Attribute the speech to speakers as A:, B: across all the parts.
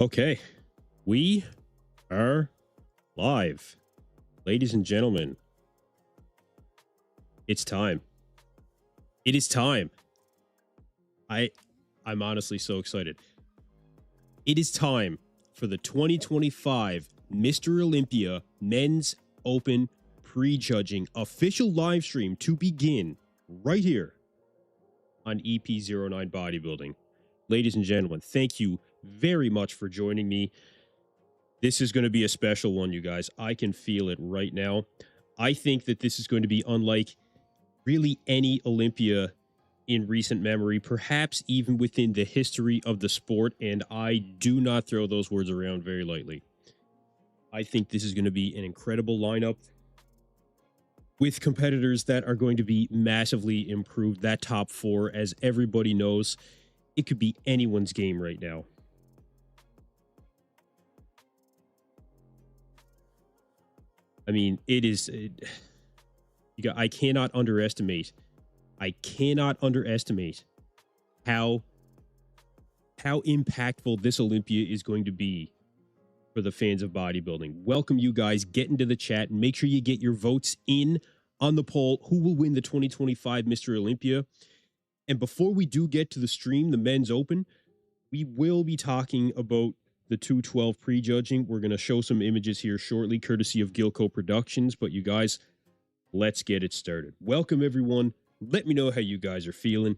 A: Okay, we are live. Ladies and gentlemen, it's time. It is time. I'm honestly so excited. It is time for the 2025 Mr. Olympia Men's Open Prejudging official live stream to begin right here on EPzeronine Bodybuilding. Ladies and gentlemen, thank you very much for joining me. This is going to be a special one, you guys. I can feel it right now. I think that this is going to be unlike really any Olympia in recent memory, perhaps even within the history of the sport, and I do not throw those words around very lightly. I think this is going to be an incredible lineup with competitors that are going to be massively improved. That top four, as everybody knows, it could be anyone's game right now. I mean, I cannot underestimate how impactful this Olympia is going to be for the fans of bodybuilding. Welcome, you guys. Get into the chat and make sure you get your votes in on the poll. Who will win the 2025 Mr. Olympia? And before we do get to the stream, the Men's Open, we will be talking about the 212 prejudging. We're going to show some images here shortly, courtesy of Gilco Productions. But you guys, let's get it started. Welcome, everyone. Let me know how you guys are feeling.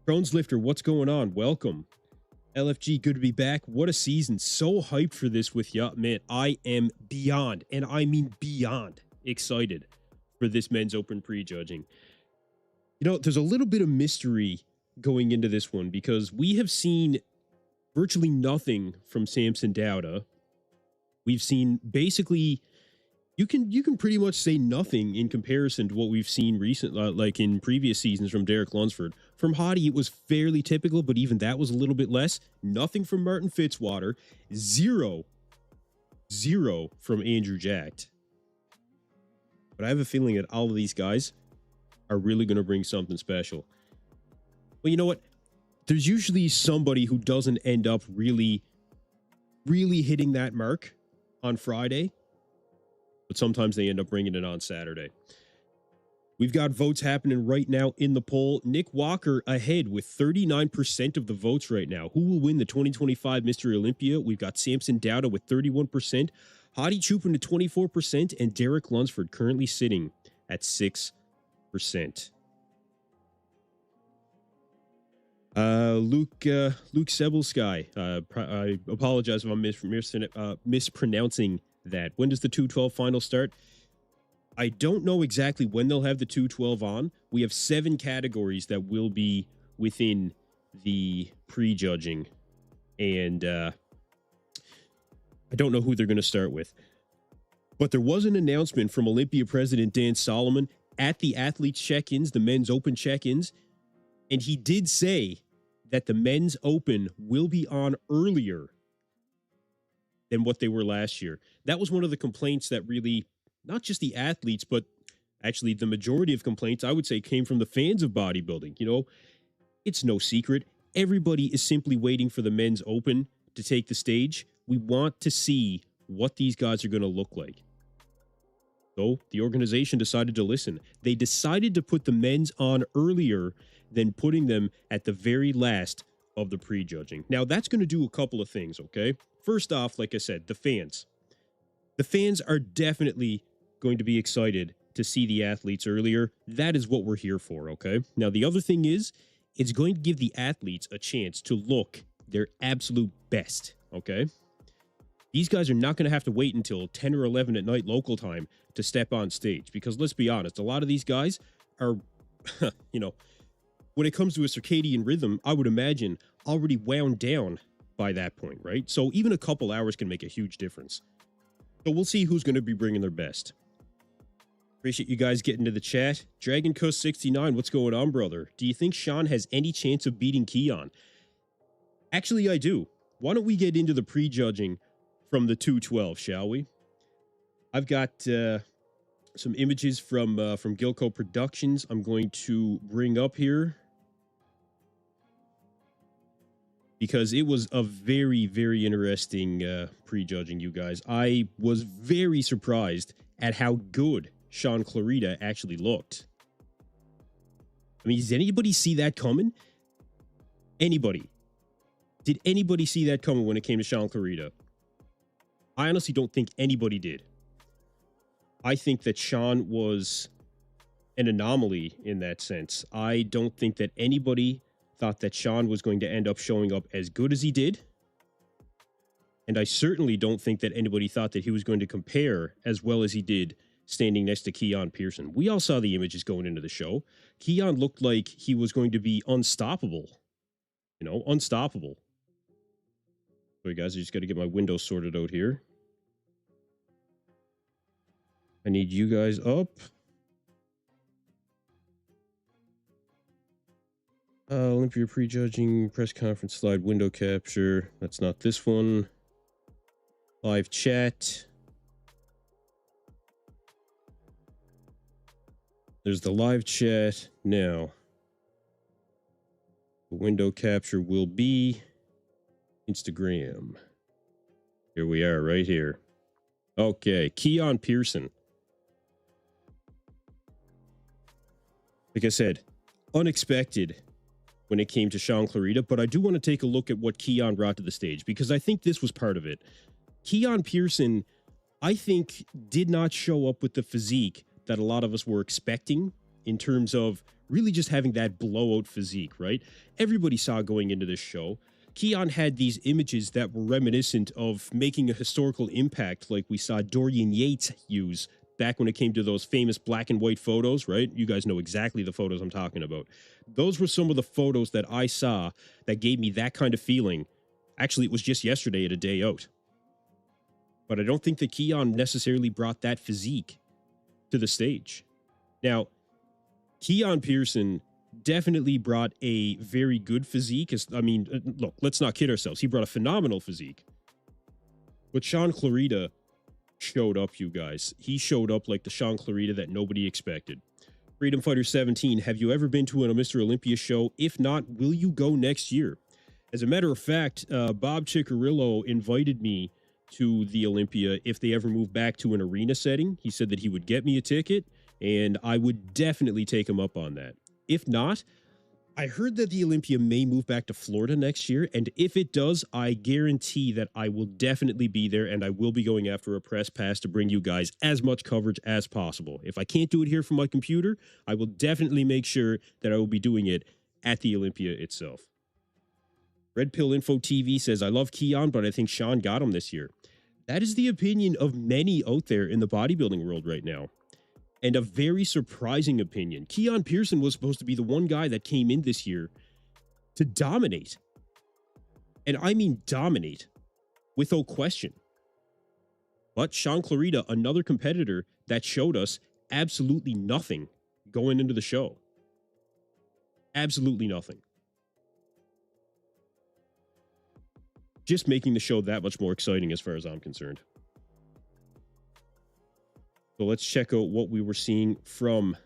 A: Crohn's Lifter, what's going on? Welcome. LFG, good to be back. What a season. So hyped for this with you. Man, I am beyond, and I mean beyond, excited for this Men's Open prejudging. You know, there's a little bit of mystery going into this one because we have seen virtually nothing from Samson Dauda. We've seen basically, you can pretty much say nothing in comparison to what we've seen recently, like in previous seasons from Derek Lunsford. From Hadi, it was fairly typical, but even that was a little bit less. Nothing from Martin Fitzwater. Zero from Andrew Jacked. But I have a feeling that all of these guys are really going to bring something special. Well, you know what? There's usually somebody who doesn't end up really hitting that mark on Friday, but sometimes they end up bringing it on Saturday. We've got votes happening right now in the poll. Nick Walker ahead with 39% of the votes right now. Who will win the 2025 Mr. Olympia? We've got Samson Dauda with 31%, Hadi Choopan at 24%, and Derek Lunsford currently sitting at 6%. Luke Sebelsky, I apologize if I'm mispronouncing that. When does the 212 final start? I don't know exactly when they'll have the 212 on. We have 7 categories that will be within the prejudging, and I don't know who they're going to start with. But there was an announcement from Olympia President Dan Solomon at the athletes check-ins, the Men's Open check-ins, and he did say that the Men's Open will be on earlier than what they were last year. That was one of the complaints that really, not just the athletes, but actually the majority of complaints, I would say, came from the fans of bodybuilding. You know, it's no secret. Everybody is simply waiting for the Men's Open to take the stage. We want to see what these guys are going to look like. So the organization decided to listen. They decided to put the men's on earlier than putting them at the very last of the prejudging. Now, that's going to do a couple of things, okay? First off, like I said, the fans. The fans are definitely going to be excited to see the athletes earlier. That is what we're here for, okay? Now, the other thing is, it's going to give the athletes a chance to look their absolute best, okay? These guys are not going to have to wait until 10 or 11 at night local time to step on stage because, let's be honest, a lot of these guys are, you know, when it comes to a circadian rhythm, I would imagine already wound down by that point, right? So even a couple hours can make a huge difference. So we'll see who's going to be bringing their best. Appreciate you guys getting to the chat. Dragon Coast 69, what's going on, brother? Do you think Sean has any chance of beating Keon? Actually, I do. Why don't we get into the prejudging from the 212, shall we? I've got some images from Gilco Productions. I'm going to bring up here. because it was a very, very interesting prejudging, you guys. I was very surprised at how good Sean Clarida actually looked. I mean, does anybody see that coming? Anybody? Did anybody see that coming when it came to Sean Clarida? I honestly don't think anybody did. I think that Sean was an anomaly in that sense. I don't think that anybody thought that Sean was going to end up showing up as good as he did. And I certainly don't think that anybody thought that he was going to compare as well as he did standing next to Keon Pearson. We all saw the images going into the show. Keon looked like he was going to be unstoppable. You know, unstoppable. Sorry, guys, I just got to get my windows sorted out here. I need you guys up. Olympia prejudging, press conference slide, window capture. That's not this one. Live chat. There's the live chat. Now, the window capture will be Instagram. Here we are, right here. Okay, Keon Pearson. Like I said, unexpected when it came to Sean Clarida, but I do want to take a look at what Keon brought to the stage, because I think this was part of it. Keon Pearson, I think, did not show up with the physique that a lot of us were expecting in terms of really just having that blowout physique, right? Everybody saw going into this show. Keon had these images that were reminiscent of making a historical impact like we saw Dorian Yates use back when it came to those famous black and white photos, right? You guys know exactly the photos I'm talking about. Those were some of the photos that I saw that gave me that kind of feeling. Actually, it was just yesterday at a day out. But I don't think that Keon necessarily brought that physique to the stage. Now, Keon Pearson definitely brought a very good physique. I mean, look, let's not kid ourselves. He brought a phenomenal physique. But Sean Clarida showed up, you guys. He showed up like the Sean Clarida that nobody expected. Freedom Fighter 17, have you ever been to a Mr. Olympia show? If not, will you go next year? As a matter of fact, Bob Ciccarillo invited me to the Olympia if they ever move back to an arena setting. He said that he would get me a ticket, and I would definitely take him up on that. If not, I heard that the Olympia may move back to Florida next year, and if it does, I guarantee that I will definitely be there, and I will be going after a press pass to bring you guys as much coverage as possible. If I can't do it here from my computer, I will definitely make sure that I will be doing it at the Olympia itself. Red Pill Info TV says, I love Keon, but I think Sean got him this year. That is the opinion of many out there in the bodybuilding world right now. And a very surprising opinion. Keon Pearson was supposed to be the one guy that came in this year to dominate. And I mean dominate, without question. But Sean Clarida, another competitor that showed us absolutely nothing going into the show. Absolutely nothing. Just making the show that much more exciting as far as I'm concerned. So let's check out what we were seeing from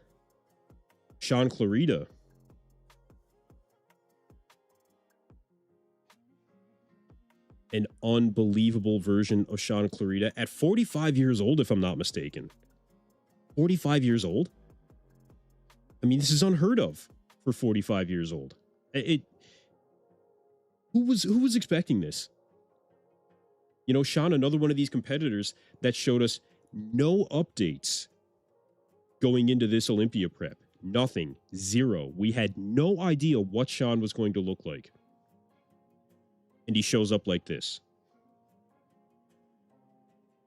A: Sean Clarida. An unbelievable version of Sean Clarida at 45 years old, if I'm not mistaken. 45 years old? I mean, this is unheard of for 45 years old. Who was expecting this? You know, Sean, another one of these competitors that showed us no updates going into this Olympia prep. Nothing. Zero. We had no idea what Sean was going to look like. And he shows up like this.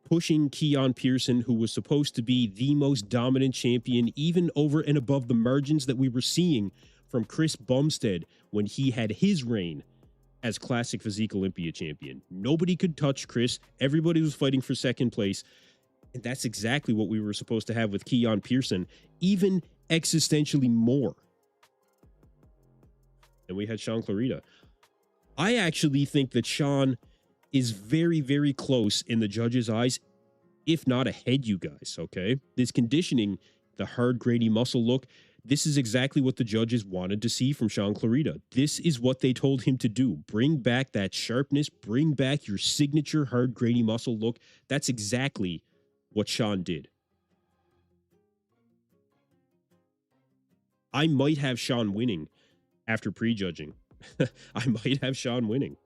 A: Pushing Keon Pearson, who was supposed to be the most dominant champion, even over and above the margins that we were seeing from Chris Bumstead when he had his reign as Classic Physique Olympia champion. Nobody could touch Chris. Everybody was fighting for second place. And that's exactly what we were supposed to have with Keon Pearson, even existentially more. And we had Sean Clarida. I actually think that Sean is very, very close in the judges' eyes, if not ahead, you guys, okay? This conditioning, the hard, grainy muscle look, This is exactly what the judges wanted to see from Sean Clarida. This is what they told him to do. Bring back that sharpness, bring back your signature hard, grainy muscle look. That's exactly what Sean did. I might have Sean winning after prejudging. I might have Sean winning.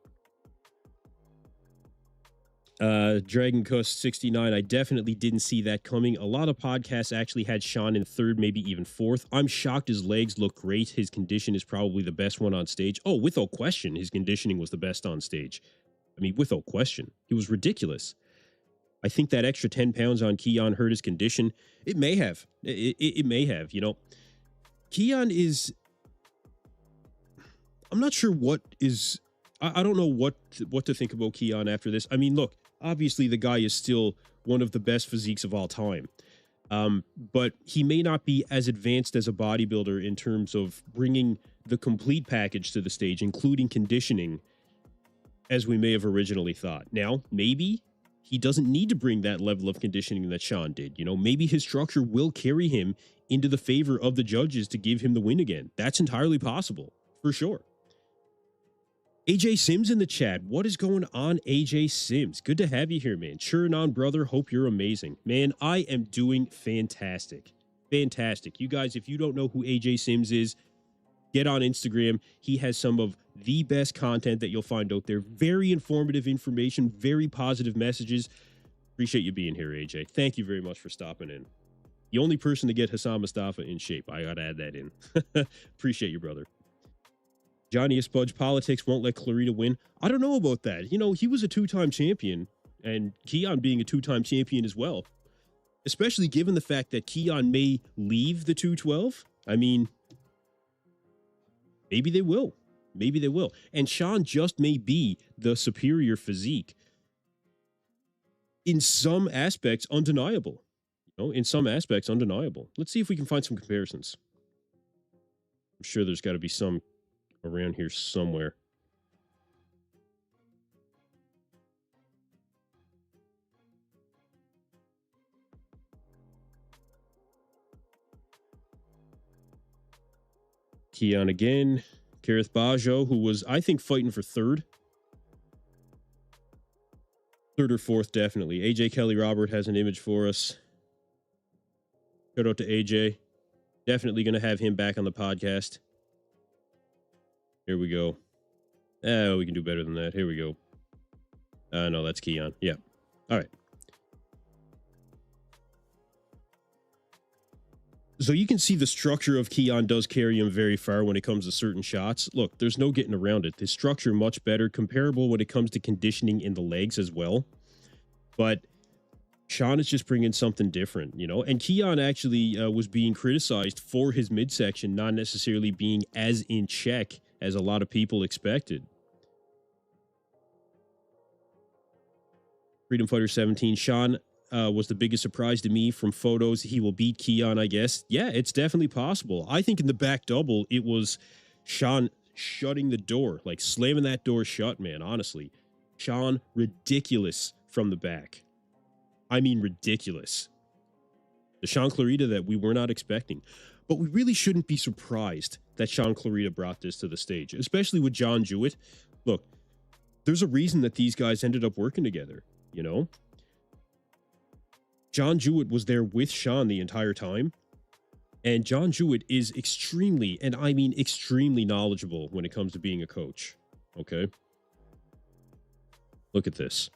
A: Dragon Cuss 69, I definitely didn't see that coming. A lot of podcasts actually had Sean in third, maybe even fourth. I'm shocked his legs look great. His condition is probably the best one on stage. Oh, without question, his conditioning was the best on stage. I mean, without question. He was ridiculous. I think that extra 10 pounds on Keon hurt his condition. It may have. It may have, you know. Keon is... I'm not sure what is... I don't know what to think about Keon after this. I mean, look, obviously the guy is still one of the best physiques of all time. But he may not be as advanced as a bodybuilder in terms of bringing the complete package to the stage, including conditioning, as we may have originally thought. Now, maybe he doesn't need to bring that level of conditioning that Sean did. You know, maybe his structure will carry him into the favor of the judges to give him the win again. That's entirely possible, for sure. AJ Sims in the chat. What is going on, AJ Sims? Good to have you here, man. Cheering on, brother. Hope you're amazing. Man, I am doing fantastic. Fantastic. You guys, if you don't know who AJ Sims is, get on Instagram. He has some of the best content that you'll find out there. Very informative information, very positive messages. Appreciate you being here, AJ. Thank you very much for stopping in. The only person to get Hassan Mustafa in shape. I got to add that in. Appreciate you, brother. Johnny Espudge, politics won't let Clarida win. I don't know about that. You know, he was a two-time champion, and Keon being a two-time champion as well. Especially given the fact that Keon may leave the 212. I mean, maybe they will. Maybe they will. And Sean just may be the superior physique. In some aspects, undeniable. You know, in some aspects, undeniable. Let's see if we can find some comparisons. I'm sure there's got to be some around here somewhere. Keon again. Kareth Bajo, who was, I think, fighting for third. Third or fourth, definitely. AJ Kelly Robert has an image for us. Shout out to AJ. Definitely going to have him back on the podcast. Here we go. Oh, we can do better than that. Here we go. No, that's Keon. Yeah. All right. So you can see the structure of Keon does carry him very far when it comes to certain shots. Look, there's no getting around it. The structure much better, comparable when it comes to conditioning in the legs as well. But Sean is just bringing something different, you know? And Keon actually was being criticized for his midsection not necessarily being as in check as a lot of people expected. Freedom Fighter 17, Sean was the biggest surprise to me from photos. He will beat Keon, I guess. Yeah, it's definitely possible. I think in the back double, it was Sean shutting the door, like slamming that door shut, man, honestly. Sean, ridiculous from the back. I mean, ridiculous. The Sean Clarida that we were not expecting. But we really shouldn't be surprised that Sean Clarida brought this to the stage, especially with John Jewett. Look, there's a reason that these guys ended up working together, you know? John Jewett was there with Sean the entire time. And John Jewett is extremely, and I mean extremely knowledgeable when it comes to being a coach. Okay? Look at this.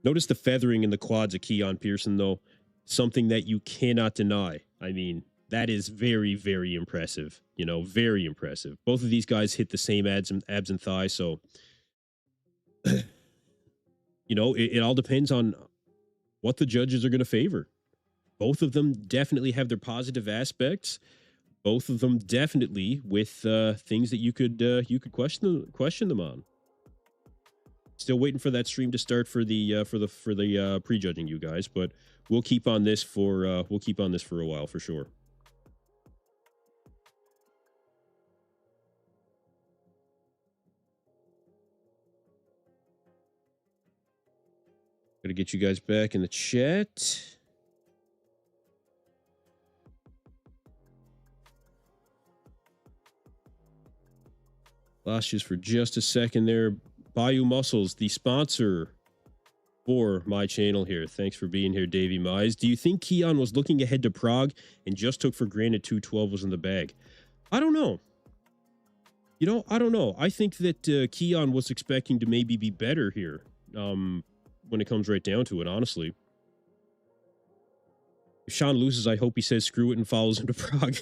A: Notice the feathering in the quads of Keon Pearson, though. Something that you cannot deny. I mean, that is very, very impressive. You know, very impressive. Both of these guys hit the same abs and thighs, so... you know, it all depends on what the judges are going to favor. Both of them definitely have their positive aspects. Both of them definitely with things that you could question them on. Still waiting for that stream to start for the prejudging, you guys, but we'll keep on this for a while for sure. Gotta get you guys back in the chat. Lost just for just a second there. Bayou Muscles, the sponsor for my channel here. Thanks for being here, Davey Mize. Do you think Keon was looking ahead to Prague and just took for granted 212 was in the bag? I don't know. You know, I don't know. I think that Keon was expecting to maybe be better here when it comes right down to it, honestly. If Sean loses, I hope he says screw it and follows him to Prague.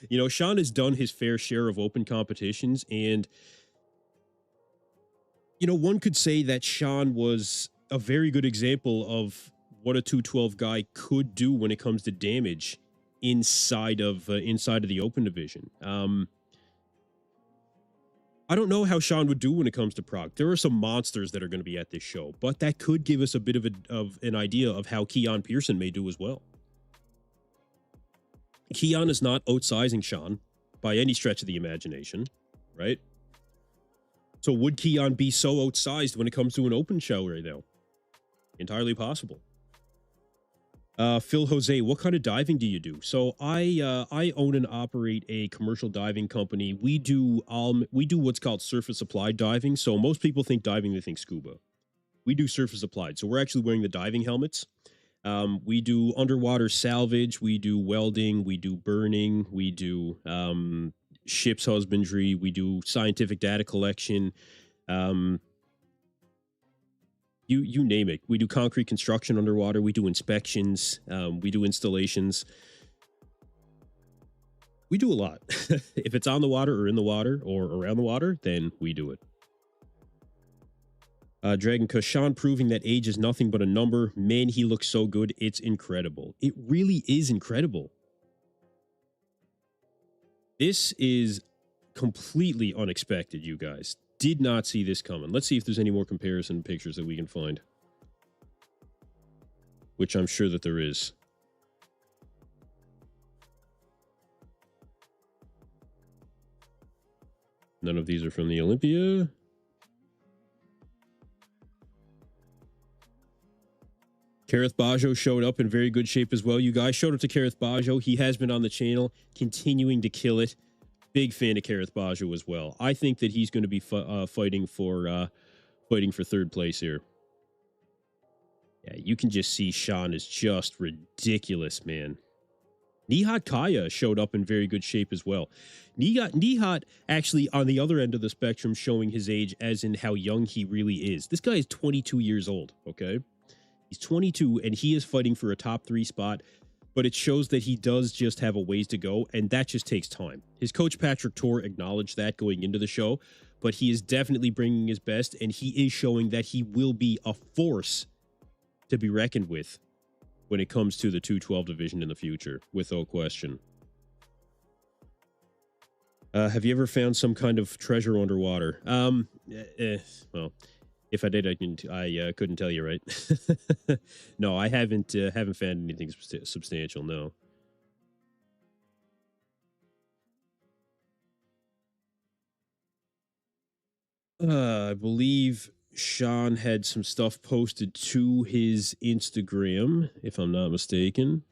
A: You know, Sean has done his fair share of open competitions, and you know, one could say that Sean was a very good example of what a 212 guy could do when it comes to damage inside of the open division. I don't know how Sean would do when it comes to Prague. There are some monsters that are going to be at this show, but that could give us a bit of an idea of how Keon Pearson may do as well. Keon is not outsizing Sean by any stretch of the imagination, right? So would Keon be so outsized when it comes to an open show right now? Entirely possible. Phil Jose, what kind of diving do you do? So I own and operate a commercial diving company. We do what's called surface applied diving. So most people think diving, they think scuba. We do surface applied. So we're actually wearing the diving helmets. We do underwater salvage. We do welding. We do burning. We do ship's husbandry. We do scientific data collection. You name it. We do concrete construction underwater. We do inspections. We do installations. We do a lot. If it's on the water or in the water or around the water, then we do it. Dragon Kush, Sean proving that age is nothing but a number. Man, he looks so good. It's incredible. It really is incredible. This is completely unexpected, you guys. Did not see this coming. Let's see if there's any more comparison pictures that we can find. Which I'm sure that there is. None of these are from the Olympia. Kareth Bajo showed up in very good shape as well. You guys showed up to Kareth Bajo. He has been on the channel, continuing to kill it. Big fan of Kareth Bajo as well. I think that he's going to be fighting for third place here. Yeah, you can just see Sean is just ridiculous, man. Nihat Kaya showed up in very good shape as well. Nihat actually on the other end of the spectrum showing his age as in how young he really is. This guy is 22 years old, okay? He's 22 and he is fighting for a top 3 spot. But it shows that he does just have a ways to go, and that just takes time. His coach, Patrick Torr, acknowledged that going into the show, but he is definitely bringing his best, and he is showing that he will be a force to be reckoned with when it comes to the 212 division in the future, without question. Have you ever found some kind of treasure underwater? Well, if I did, I couldn't tell you, right? No, I haven't found anything substantial. No. I believe Sean had some stuff posted to his Instagram, if I'm not mistaken.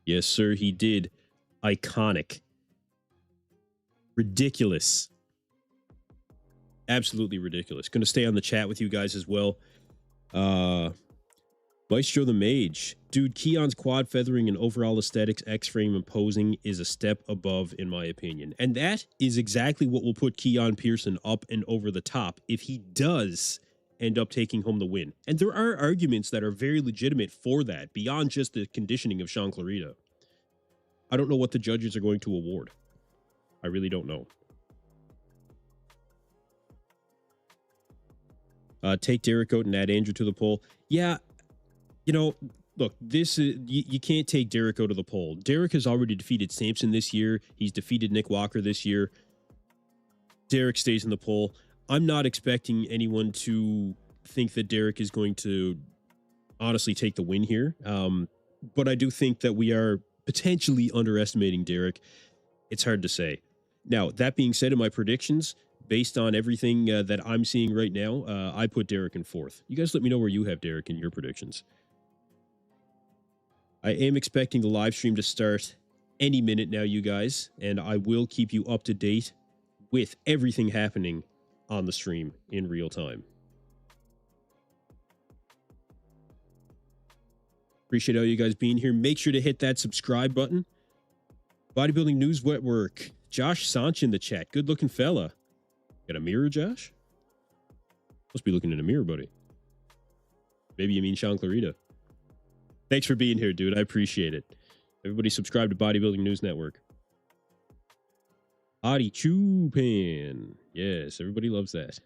A: Yes, sir, he did. Iconic. Ridiculous. Absolutely ridiculous. Going to stay on the chat with you guys as well. Maestro the Mage. Dude, Keon's quad feathering and overall aesthetics, X-frame and posing is a step above, in my opinion. And that is exactly what will put Keon Pearson up and over the top if he does end up taking home the win. And there are arguments that are very legitimate for that, beyond just the conditioning of Sean Clarita. I don't know what the judges are going to award. I really don't know. Take Derek out and add Andrew to the poll. Yeah, you know, look, this is you can't take Derek out of the poll. Derek has already defeated Samson this year. He's defeated Nick Walker this year. Derek stays in the poll. I'm not expecting anyone to think that Derek is going to honestly take the win here. But I do think that we are potentially underestimating Derek. It's hard to say. Now, that being said, in my predictions, based on everything that I'm seeing right now, I put Derek in 4th. You guys let me know where you have Derek in your predictions. I am expecting the live stream to start any minute now, you guys, and I will keep you up to date with everything happening on the stream in real time. Appreciate all you guys being here. Make sure to hit that subscribe button. Bodybuilding News Network. Josh Sanch in the chat. Good looking fella. Got a mirror, Josh? Must be looking in a mirror, buddy. Maybe you mean Sean Clarita. Thanks for being here, dude. I appreciate it. Everybody subscribe to Bodybuilding News Network. Hadi Choopan. Yes, everybody loves that.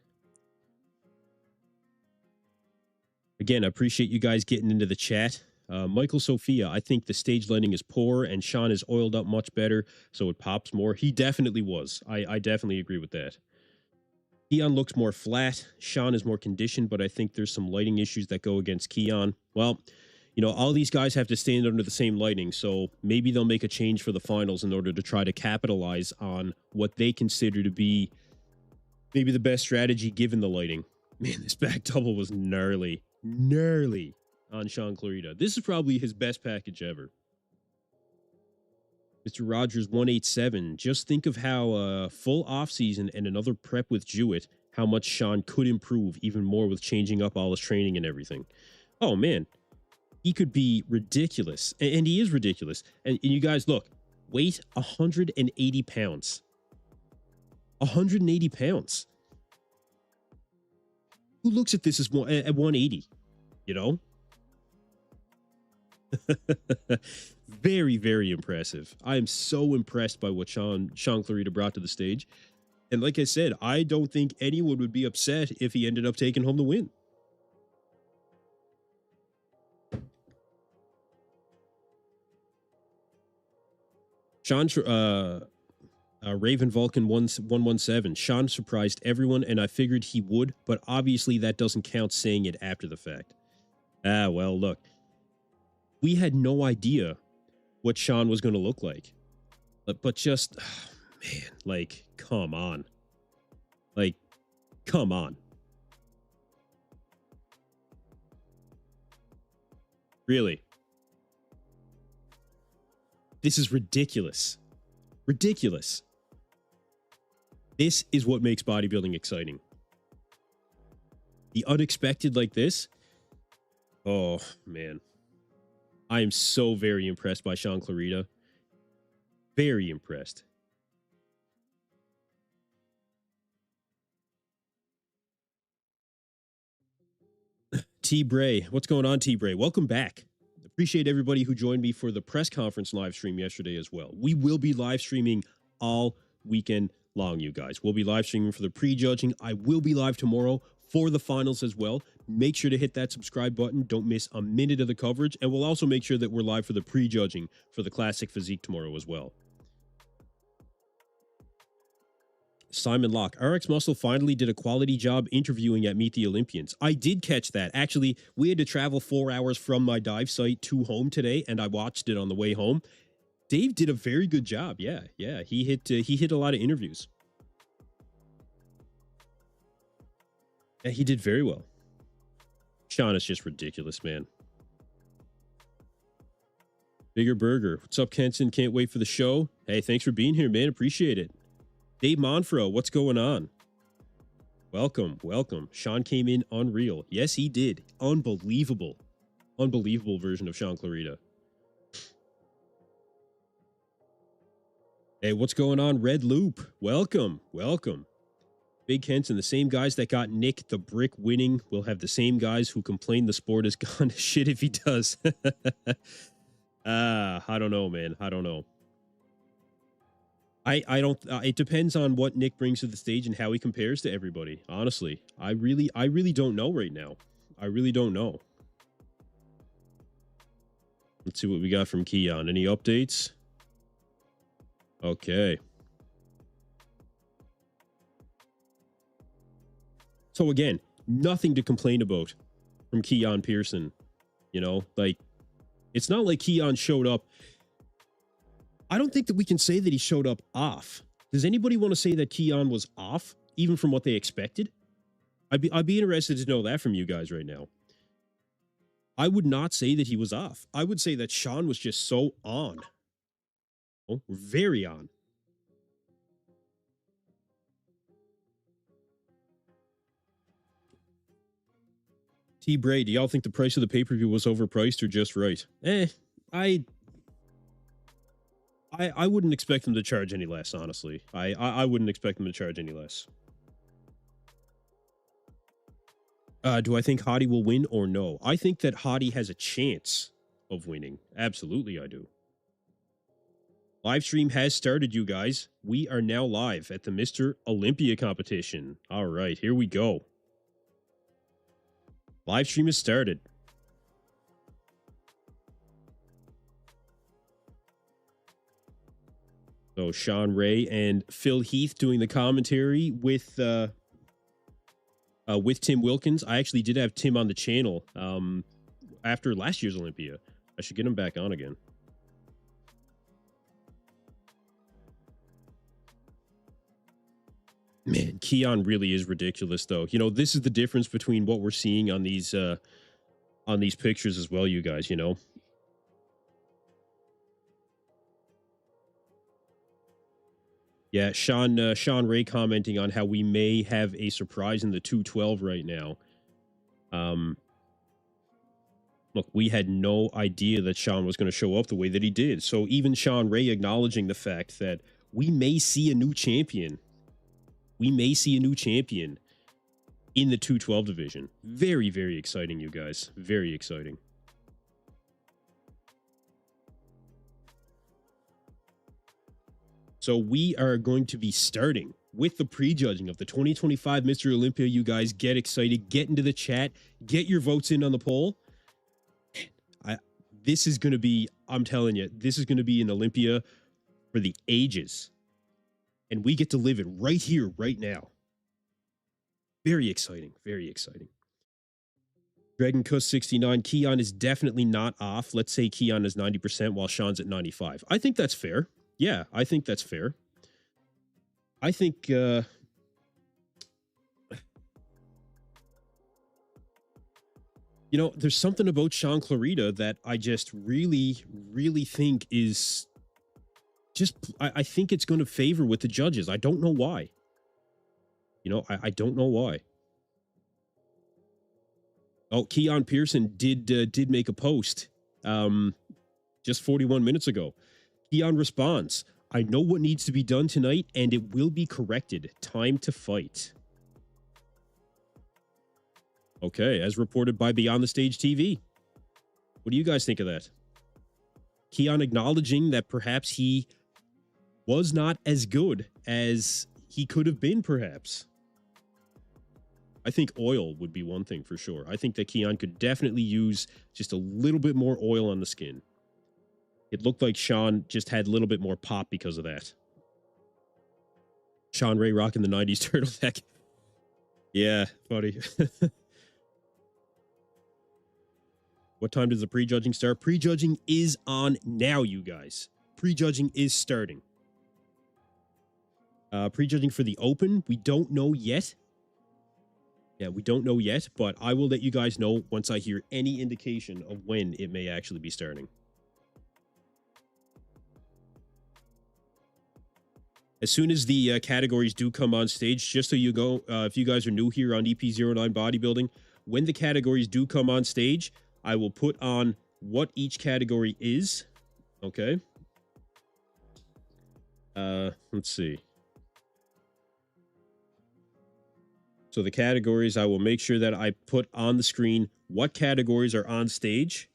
A: Again, I appreciate you guys getting into the chat. Michael Sophia, I think the stage lighting is poor and Sean is oiled up much better, so it pops more. He definitely was. I definitely agree with that. Keon looks more flat. Sean is more conditioned, but I think there's some lighting issues that go against Keon. Well, you know, all these guys have to stand under the same lighting, so maybe they'll make a change for the finals in order to try to capitalize on what they consider to be maybe the best strategy given the lighting. Man, this back double was gnarly. Gnarly on Sean Clarita. This is probably his best package ever. Mr. Rogers 187. Just think of how full offseason and another prep with Jewett, how much Sean could improve even more with changing up all his training and everything. Oh, man. He could be ridiculous. And he is ridiculous. And you guys, look. Weight 180 pounds. 180 pounds. Who looks at this as at 180? You know? Very, very impressive. I am so impressed by what Sean Clarita brought to the stage. And like I said, I don't think anyone would be upset if he ended up taking home the win. Sean, Raven Vulcan 117. Sean surprised everyone, and I figured he would, but obviously that doesn't count saying it after the fact. Ah, well, look. We had no idea what Sean was going to look like. But just, oh, man, like, come on. Like, come on. Really? This is ridiculous. Ridiculous. This is what makes bodybuilding exciting. The unexpected like this. Oh, man. I am so very impressed by Sean Clarita. Very impressed. T. Bray. What's going on, T. Bray? Welcome back. Appreciate everybody who joined me for the press conference live stream yesterday as well. We will be live streaming all weekend long, you guys. We'll be live streaming for the prejudging. I will be live tomorrow for the finals as well. Make sure to hit that subscribe button. Don't miss a minute of the coverage. And we'll also make sure that we're live for the prejudging for the Classic Physique tomorrow as well. Simon Locke. RX Muscle finally did a quality job interviewing at Meet the Olympians. I did catch that. Actually, we had to travel 4 hours from my dive site to home today, and I watched it on the way home. Dave did a very good job. Yeah. He hit a lot of interviews. Yeah, he did very well. Sean is just ridiculous, man. Bigger Burger. What's up, Kenton? Can't wait for the show. Hey, thanks for being here, man. Appreciate it. Dave Monfro, what's going on? Welcome. Sean came in unreal. Yes, he did. Unbelievable version of Sean Clarita. Hey, what's going on, Red Loop? Welcome. Big Henson, the same guys that got Nick the Brick winning will have the same guys who complain the sport has gone to shit if he does. I don't know, man. I don't know. I don't. It depends on what Nick brings to the stage and how he compares to everybody. Honestly, I really don't know right now. I really don't know. Let's see what we got from Keon. Any updates? Okay. So again, nothing to complain about from Keon Pearson. You know, like, it's not like Keon showed up. I don't think that we can say that he showed up off. Does anybody want to say that Keon was off, even from what they expected? I'd be interested to know that from you guys right now. I would not say that he was off. I would say that Sean was just so on. Oh, very on. T. Bray, do y'all think the price of the pay-per-view was overpriced or just right? I wouldn't expect them to charge any less, honestly. I wouldn't expect them to charge any less. Do I think Hadi will win or no? I think that Hadi has a chance of winning. Absolutely, I do. Live stream has started, you guys. We are now live at the Mr. Olympia competition. All right, here we go. Live stream has started. So Sean Ray and Phil Heath doing the commentary with Tim Wilkins. I actually did have Tim on the channel after last year's Olympia. I should get him back on again. Man, Keon really is ridiculous, though. You know, this is the difference between what we're seeing on these pictures as well, you guys, you know. Yeah, Sean Ray commenting on how we may have a surprise in the 212 right now. Look, we had no idea that Sean was going to show up the way that he did. So even Sean Ray acknowledging the fact that we may see a new champion. We may see a new champion in the 212 division. Very, very exciting, you guys. Very exciting. So we are going to be starting with the prejudging of the 2025 Mr. Olympia. You guys get excited. Get into the chat. Get your votes in on the poll. This is going to be, I'm telling you, this is going to be an Olympia for the ages. And we get to live it right here, right now. Very exciting. Very exciting. Dragon Kuss 69. Keon is definitely not off. Let's say Keon is 90% while Sean's at 95. I think that's fair. Yeah, I think that's fair. I think... you know, there's something about Sean Clarita that I just really, really think is... I think it's going to favor with the judges. I don't know why. You know, I don't know why. Oh, Keon Pearson did make a post just 41 minutes ago. Keon responds, I know what needs to be done tonight, and it will be corrected. Time to fight. Okay, as reported by Beyond the Stage TV. What do you guys think of that? Keon acknowledging that perhaps he was not as good as he could have been, perhaps. I think oil would be one thing for sure. I think that Keon could definitely use just a little bit more oil on the skin. It looked like Sean just had a little bit more pop because of that. Sean Ray rocking the 90s turtleneck. Yeah, buddy. What time does the prejudging start? Prejudging is on now, you guys. Prejudging is starting. Prejudging for the Open, we don't know yet. Yeah, we don't know yet, but I will let you guys know once I hear any indication of when it may actually be starting. As soon as the categories do come on stage, just so you go, if you guys are new here on EP09 Bodybuilding, when the categories do come on stage, I will put on what each category is. Okay. Let's see. So the categories, I will make sure that I put on the screen what categories are on stage.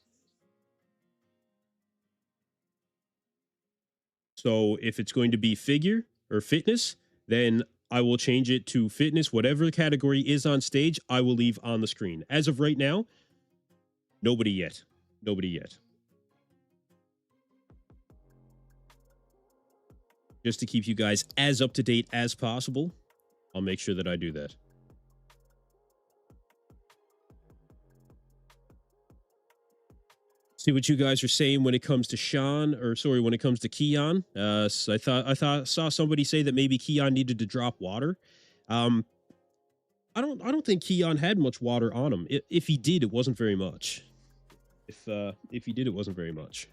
A: So if it's going to be figure or fitness, then I will change it to fitness. Whatever the category is on stage, I will leave on the screen. As of right now, nobody yet. Nobody yet. Just to keep you guys as up to date as possible, I'll make sure that I do that. See what you guys are saying when it comes to Sean, or sorry, when it comes to Keon. So I saw somebody say that maybe Keon needed to drop water. I don't think Keon had much water on him. If he did, it wasn't very much. If he did, it wasn't very much.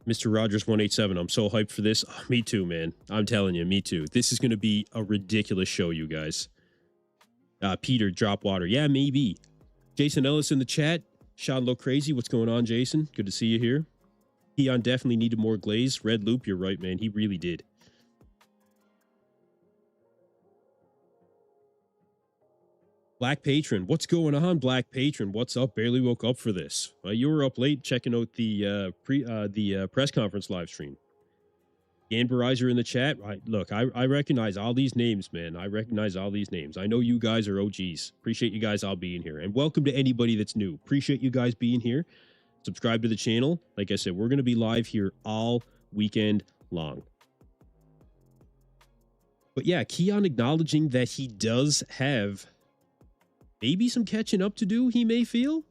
A: Mr. Rogers 187. I'm so hyped for this. Oh, me too, man. I'm telling you, me too. This is going to be a ridiculous show, you guys. Peter Dropwater. Yeah, maybe. Jason Ellis in the chat. Sean look crazy. What's going on, Jason? Good to see you here. Keon definitely needed more glaze. Red Loop, you're right, man. He really did. Black Patron. What's going on, Black Patron? What's up? Barely woke up for this. You were up late checking out the press conference live stream. Ganberizer in the chat. Look, I recognize all these names, man. I recognize all these names. I know you guys are OGs. Appreciate you guys all being here. And welcome to anybody that's new. Appreciate you guys being here. Subscribe to the channel. Like I said, we're going to be live here all weekend long. But yeah, Keon acknowledging that he does have maybe some catching up to do, he may feel.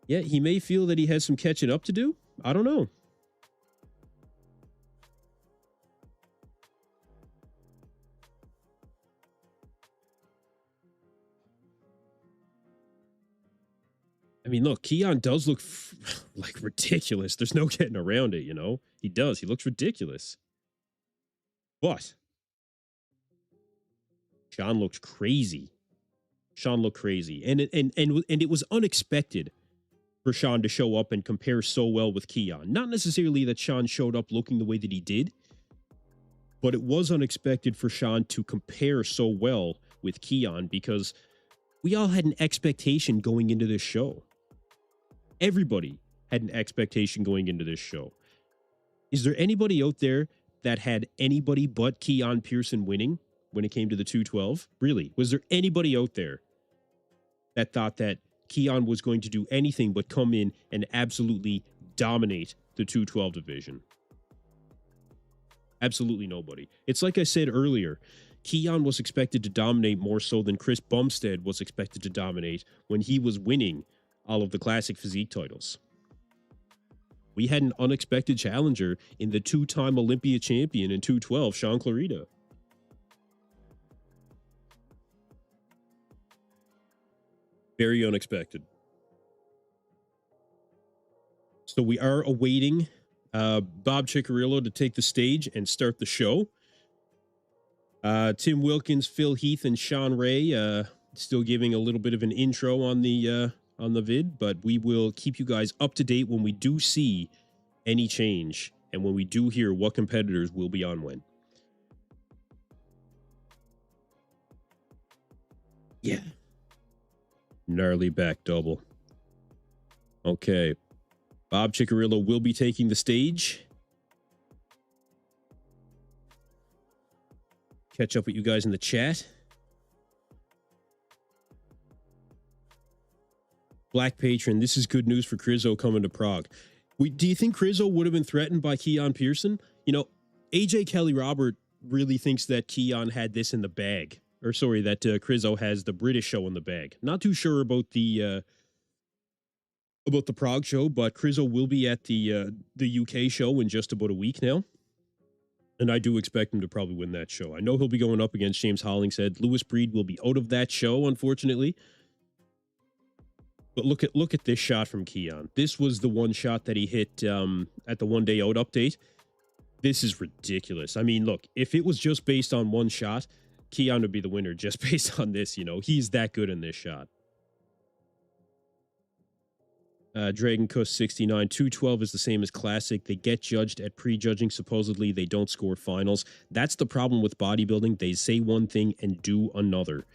A: Yeah, he may feel that he has some catching up to do. I don't know. I mean, look, Keon does look like ridiculous. There's no getting around it, you know? He does. He looks ridiculous. But Sean looked crazy. Sean looked crazy. And it was unexpected for Sean to show up and compare so well with Keon. Not necessarily that Sean showed up looking the way that he did, but it was unexpected for Sean to compare so well with Keon because we all had an expectation going into this show. Everybody had an expectation going into this show. Is there anybody out there that had anybody but Keon Pearson winning when it came to the 212? Really? Was there anybody out there that thought that Keon was going to do anything but come in and absolutely dominate the 212 division? Absolutely nobody. It's like I said earlier, Keon was expected to dominate more so than Chris Bumstead was expected to dominate when he was winning all of the classic physique titles. We had an unexpected challenger in the two-time Olympia champion in 212, Sean Clarita. Very unexpected. So we are awaiting Bob Ciccarillo to take the stage and start the show. Tim Wilkins, Phil Heath, and Sean Ray still giving a little bit of an intro on the vid, but we will keep you guys up to date when we do see any change and when we do hear what competitors will be on when. Yeah. Gnarly back double. Okay. Bob Ciccarillo will be taking the stage. Catch up with you guys in the chat. Black Patron, this is good news for Crizzo coming to Prague. Do you think Crizzo would have been threatened by Keon Pearson? You know, AJ Kelly Robert really thinks that Keon had this in the bag. Or sorry, that Crizzo has the British show in the bag. Not too sure about the Prague show, but Crizzo will be at the UK show in just about a week now. And I do expect him to probably win that show. I know he'll be going up against James Hollingshead. Lewis Breed will be out of that show, unfortunately. But look at this shot from Keon. This was the one shot that he hit at the 1 day out update. This is ridiculous. I mean, look, if it was just based on one shot, Keon would be the winner just based on this, you know. He's that good in this shot. Dragon Kuss 69, 212 is the same as classic. They get judged at prejudging. Supposedly, they don't score finals. That's the problem with bodybuilding. They say one thing and do another.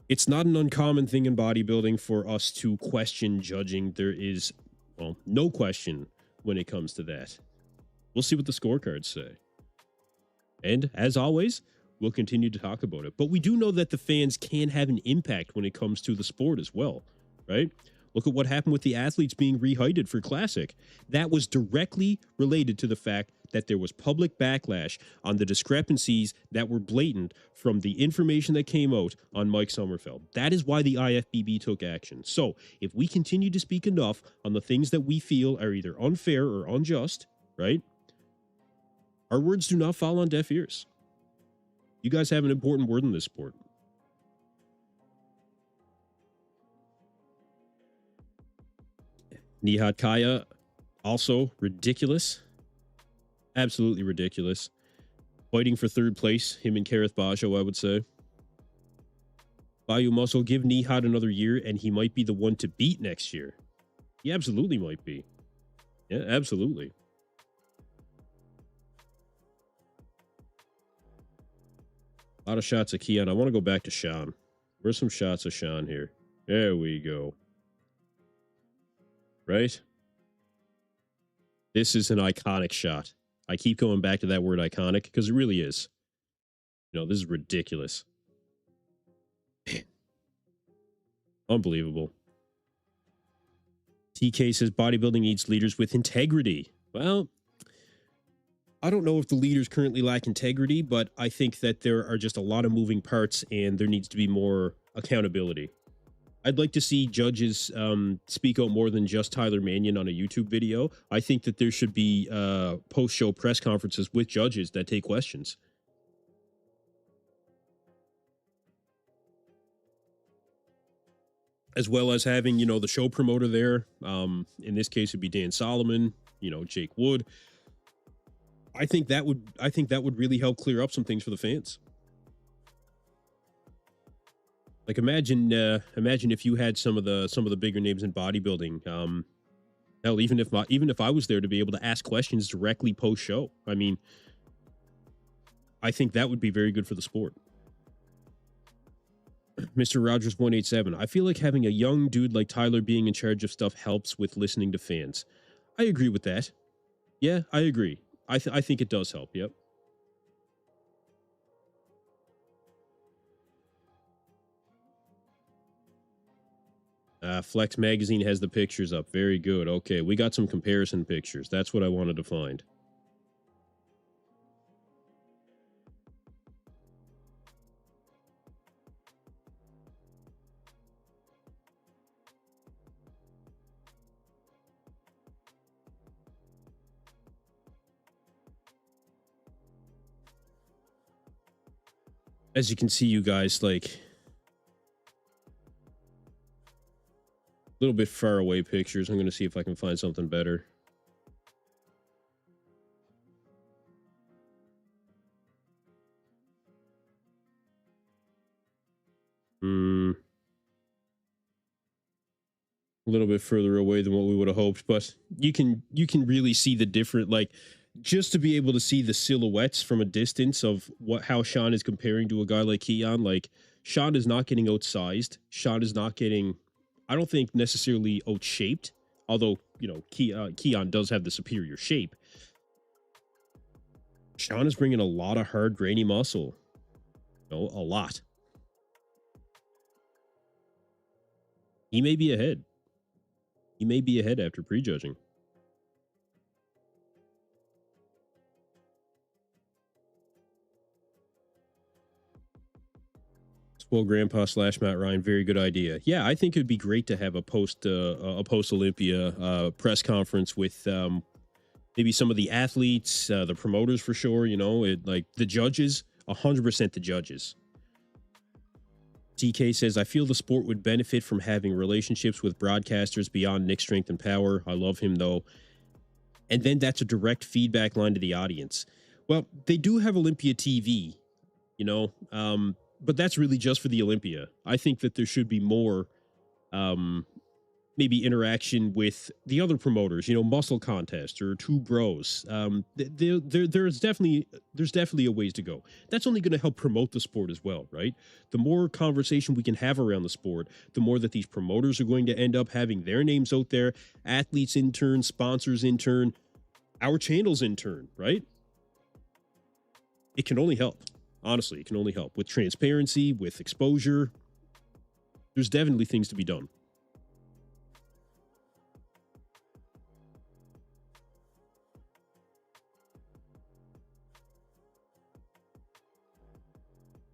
A: It's not an uncommon thing in bodybuilding for us to question judging. There is, well, no question when it comes to that. We'll see what the scorecards say. And as always, we'll continue to talk about it. But we do know that the fans can have an impact when it comes to the sport as well, right? Look at what happened with the athletes being reheighted for Classic. That was directly related to the fact that there was public backlash on the discrepancies that were blatant from the information that came out on Mike Sommerfeld. That is why the IFBB took action. So if we continue to speak enough on the things that we feel are either unfair or unjust, right? Our words do not fall on deaf ears. You guys have an important word in this sport. Nihat Kaya, also ridiculous. Absolutely ridiculous. Fighting for third place, him and Kareth Bajo, I would say. Bayou Muscle, give Nihad another year, and he might be the one to beat next year. He absolutely might be. Yeah, absolutely. A lot of shots of Keon. I want to go back to Sean. Where's some shots of Sean here? There we go. Right? This is an iconic shot. I keep going back to that word iconic because it really is. You know, this is ridiculous. Man. Unbelievable. TK says bodybuilding needs leaders with integrity. Well, I don't know if the leaders currently lack integrity, but I think that there are just a lot of moving parts and there needs to be more accountability. I'd like to see judges speak out more than just Tyler Mannion on a YouTube video. I think that there should be post-show press conferences with judges that take questions. As well as having, you know, the show promoter there. In this case, it'd be Dan Solomon, you know, Jake Wood. I think that would really help clear up some things for the fans. Like imagine if you had some of the bigger names in bodybuilding. Hell, even if I was there to be able to ask questions directly post show. I mean, I think that would be very good for the sport. Mr. Rogers 187. I feel like having a young dude like Tyler being in charge of stuff helps with listening to fans. I agree with that. Yeah, I agree. I think it does help. Yep. Flex Magazine has the pictures up. Very good. Okay, we got some comparison pictures. That's what I wanted to find. As you can see, you guys, like, a little bit far away pictures. I'm going to see if I can find something better. A little bit further away than what we would have hoped, but you can really see the different, like, just to be able to see the silhouettes from a distance of how Sean is comparing to a guy like Keon. Like, Sean is not getting outsized. Sean is not getting, I don't think necessarily out-shaped, although, you know, Keon does have the superior shape. Sean is bringing a lot of hard, grainy muscle. You know, a lot. He may be ahead. He may be ahead after prejudging. Spoil Grandpa / Matt Ryan, very good idea. Yeah, I think it'd be great to have a post Olympia press conference with maybe some of the athletes, the promoters for sure. You know, like the judges, 100% the judges. TK says, I feel the sport would benefit from having relationships with broadcasters beyond Nick Strength and Power. I love him, though. And then that's a direct feedback line to the audience. Well, they do have Olympia TV, you know, but that's really just for the Olympia. I think that there should be more maybe interaction with the other promoters, you know, Muscle Contest or Two Bros. There's definitely a ways to go. That's only going to help promote the sport as well, right? The more conversation we can have around the sport, the more that these promoters are going to end up having their names out there, athletes in turn, sponsors in turn, our channels in turn, right? It can only help. Honestly, it can only help with transparency, with exposure. There's definitely things to be done.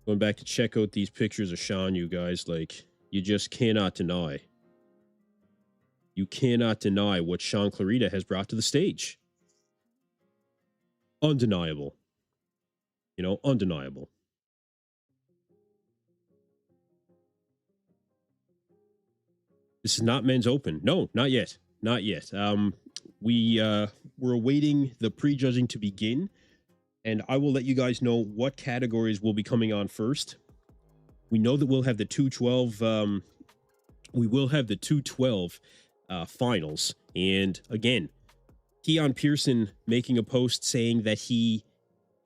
A: Going back to check out these pictures of Sean, you guys, like, you just cannot deny. You cannot deny what Sean Clarita has brought to the stage. Undeniable. You know, undeniable. This is not men's open. No, not yet. Not yet. We're awaiting the prejudging to begin. And I will let you guys know what categories will be coming on first. We know that we'll have the 212. We will have the 212 finals. And again, Keon Pearson making a post saying that he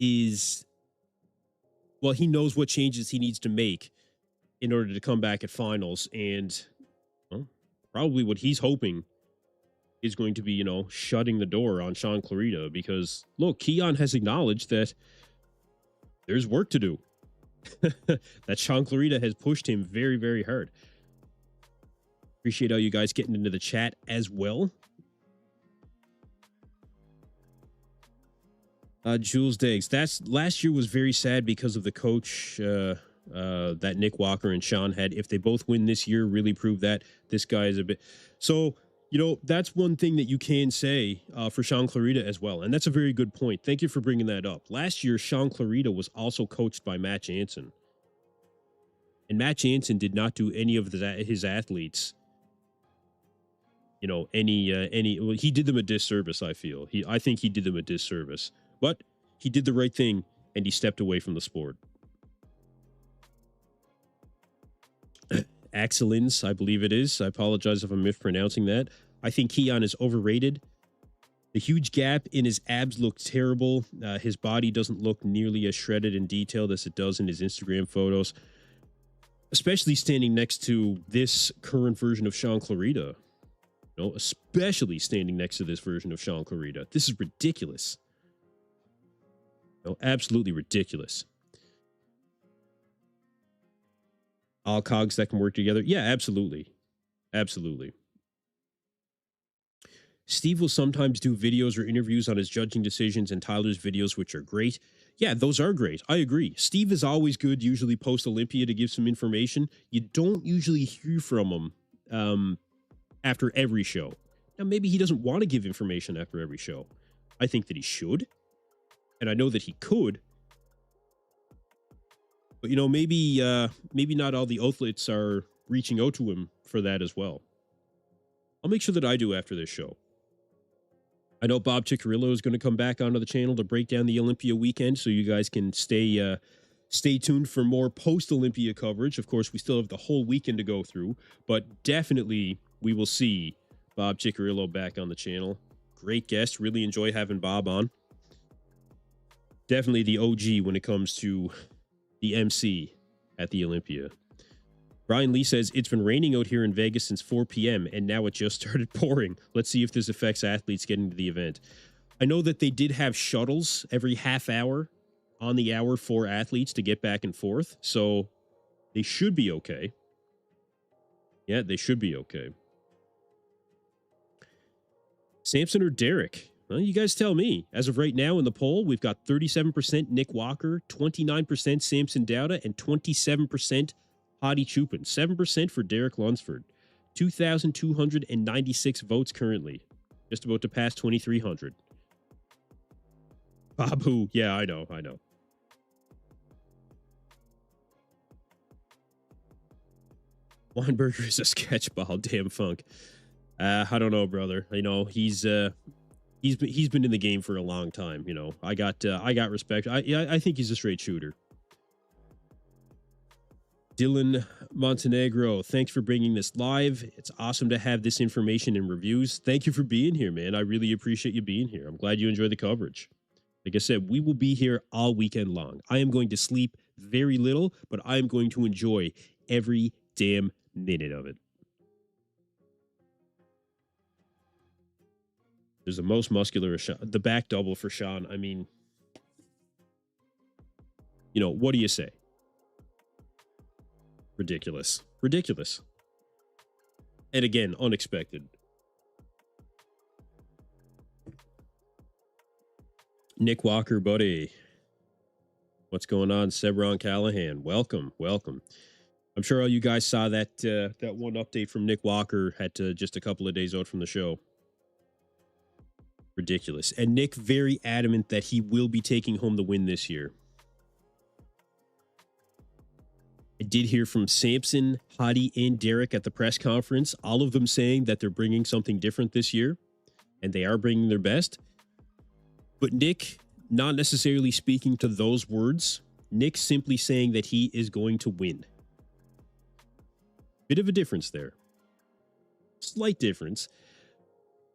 A: knows what changes he needs to make in order to come back at finals. And well, probably what he's hoping is going to be, shutting the door on Sean Clarita, because look, Keon has acknowledged that there's work to do. That Sean Clarita has pushed him very, very hard. Appreciate all you guys getting into the chat as well. Jules Diggs, last year was very sad because of the coach that Nick Walker and Sean had. If they both win this year, really prove that this guy is a bit. So, that's one thing that you can say for Sean Clarita as well. And that's a very good point. Thank you for bringing that up. Last year, Sean Clarita was also coached by Matt Jansen. And Matt Jansen did not do any of his athletes, he did them a disservice, I feel. I think he did them a disservice. But he did the right thing, and he stepped away from the sport. Axelins, I believe it is. I apologize if I'm mispronouncing that. I think Keon is overrated. The huge gap in his abs looks terrible. His body doesn't look nearly as shredded and detailed as it does in his Instagram photos, especially standing next to this current version of Sean Clarita. Especially standing next to this version of Sean Clarita. This is ridiculous. Absolutely ridiculous. All cogs that can work together. Yeah, absolutely. Absolutely. Steve will sometimes do videos or interviews on his judging decisions and Tyler's videos, which are great. Yeah, those are great. I agree. Steve is always good, usually post Olympia, to give some information. You don't usually hear from him after every show. Now, maybe he doesn't want to give information after every show. I think that he should. And I know that he could. But, maybe not all the outlets are reaching out to him for that as well. I'll make sure that I do after this show. I know Bob Ciccarillo is going to come back onto the channel to break down the Olympia weekend, so you guys can stay tuned for more post-Olympia coverage. Of course, we still have the whole weekend to go through, but definitely we will see Bob Ciccarillo back on the channel. Great guest. Really enjoy having Bob on. Definitely the OG when it comes to the MC at the Olympia. Brian Lee says, it's been raining out here in Vegas since 4 p.m. and now it just started pouring. Let's see if this affects athletes getting to the event. I know that they did have shuttles every half hour on the hour for athletes to get back and forth, so they should be okay. Yeah, they should be okay. Samson or Derek? Well, you guys tell me. As of right now in the poll, we've got 37% Nick Walker, 29% Samson Dauda, and 27% Hadi Choopan. 7% for Derek Lunsford. 2,296 votes currently. Just about to pass 2,300. Babu. Yeah, I know. Weinberger is a sketchball. Damn Funk. I don't know, brother. He's been in the game for a long time. I got respect. I think he's a straight shooter. Dylan Montenegro, thanks for bringing this live. It's awesome to have this information and reviews. Thank you for being here, man. I really appreciate you being here. I'm glad you enjoy the coverage. Like I said, we will be here all weekend long. I am going to sleep very little, but I am going to enjoy every damn minute of it. There's the most muscular, the back double for Sean. I mean, what do you say? Ridiculous. And again, unexpected. Nick Walker, buddy. What's going on? Sebron Callahan. Welcome. I'm sure all you guys saw that that one update from Nick Walker at just a couple of days out from the show. Ridiculous. And Nick very adamant that he will be taking home the win this year. I did hear from Samson, Hadi, and Derek at the press conference, all of them saying that they're bringing something different this year, and they are bringing their best. But Nick not necessarily speaking to those words. Nick simply saying that he is going to win. Bit of a difference there. Slight difference.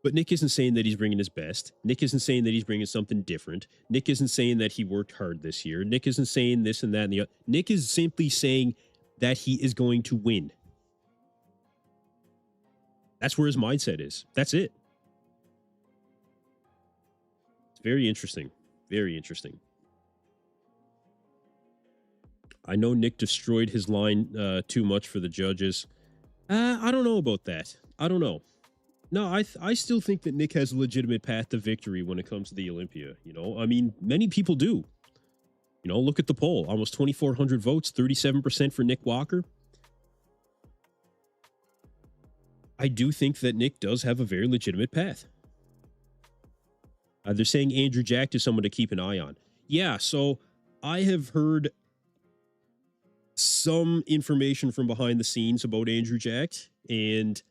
A: But Nick isn't saying that he's bringing his best. Nick isn't saying that he's bringing something different. Nick isn't saying that he worked hard this year. Nick isn't saying this and that and the other. Nick is simply saying that he is going to win. That's where his mindset is. That's it. It's very interesting. Very interesting. I know Nick destroyed his line too much for the judges. I don't know about that. I don't know. No, I still think that Nick has a legitimate path to victory when it comes to the Olympia. You know, I mean, many people do. You know, look at the poll. Almost 2,400 votes, 37% for Nick Walker. I do think that Nick does have a very legitimate path. They're saying Andrew Jack is someone to keep an eye on. Yeah, so I have heard some information from behind the scenes about Andrew Jack, and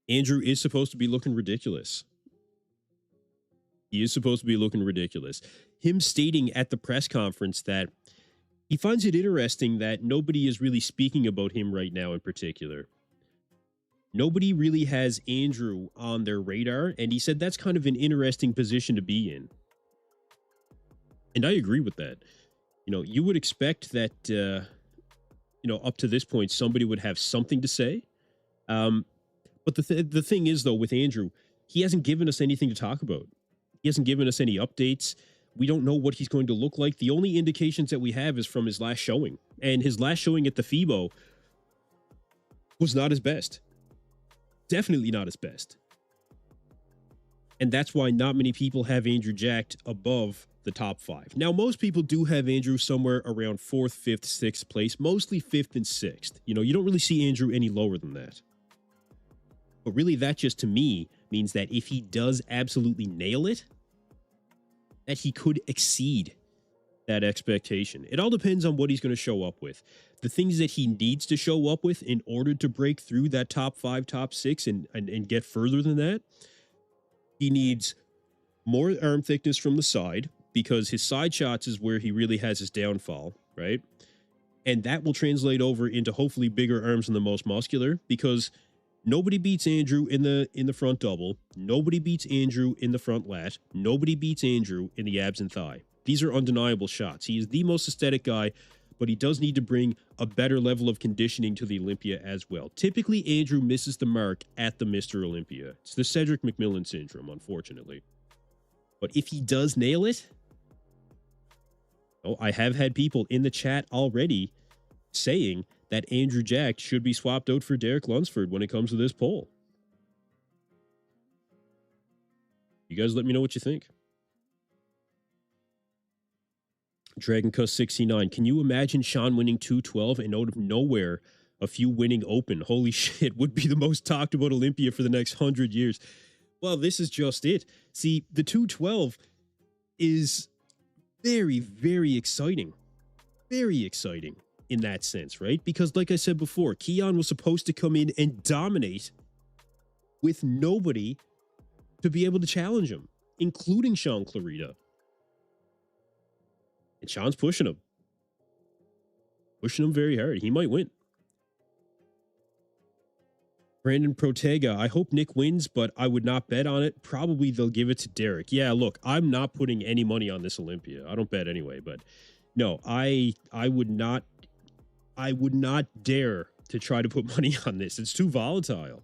A: Andrew is supposed to be looking ridiculous. He is supposed to be looking ridiculous. Him stating at the press conference that he finds it interesting that nobody is really speaking about him right now in particular. Nobody really has Andrew on their radar, and he said that's kind of an interesting position to be in. And I agree with that. You know, you would expect that, you know, up to this point, somebody would have something to say. But the thing is, though, with Andrew, he hasn't given us anything to talk about. He hasn't given us any updates. We don't know what he's going to look like. The only indications that we have is from his last showing. And his last showing at the FIBO was not his best. Definitely not his best. And that's why not many people have Andrew Jack above the top 5. Now, most people do have Andrew somewhere around 4th, 5th, 6th place, mostly 5th and 6th. You know, you don't really see Andrew any lower than that. But really, that just to me means that if he does absolutely nail it, that he could exceed that expectation. It all depends on what he's going to show up with. The things that he needs to show up with in order to break through that top 5, top 6 and get further than that, he needs more arm thickness from the side, because his side shots is where he really has his downfall, right? And that will translate over into hopefully bigger arms and the most muscular, because nobody beats Andrew in the front double. Nobody beats Andrew in the front lat. Nobody beats Andrew in the abs and thigh. These are undeniable shots. He is the most aesthetic guy, but he does need to bring a better level of conditioning to the Olympia as well. Typically, Andrew misses the mark at the Mr. Olympia. It's the Cedric McMillan syndrome, unfortunately. But if he does nail it, oh, I have had people in the chat already saying that Andrew Jack should be swapped out for Derek Lunsford when it comes to this poll. You guys let me know what you think. Dragon Cuss 69. Can you imagine Sean winning 212 and out of nowhere a few winning open? Holy shit, would be the most talked about Olympia for the next 100 years. Well, this is just it. See, the 212 is very, very exciting. Very exciting in that sense, right? Because like I said before, Keon was supposed to come in and dominate with nobody to be able to challenge him, including Sean Clarita. And Sean's pushing him. Pushing him very hard. He might win. Brandon Protega, I hope Nick wins, but I would not bet on it. Probably they'll give it to Derek. Yeah, look, I'm not putting any money on this Olympia. I don't bet anyway, but no, I would not dare to try to put money on this. It's too volatile.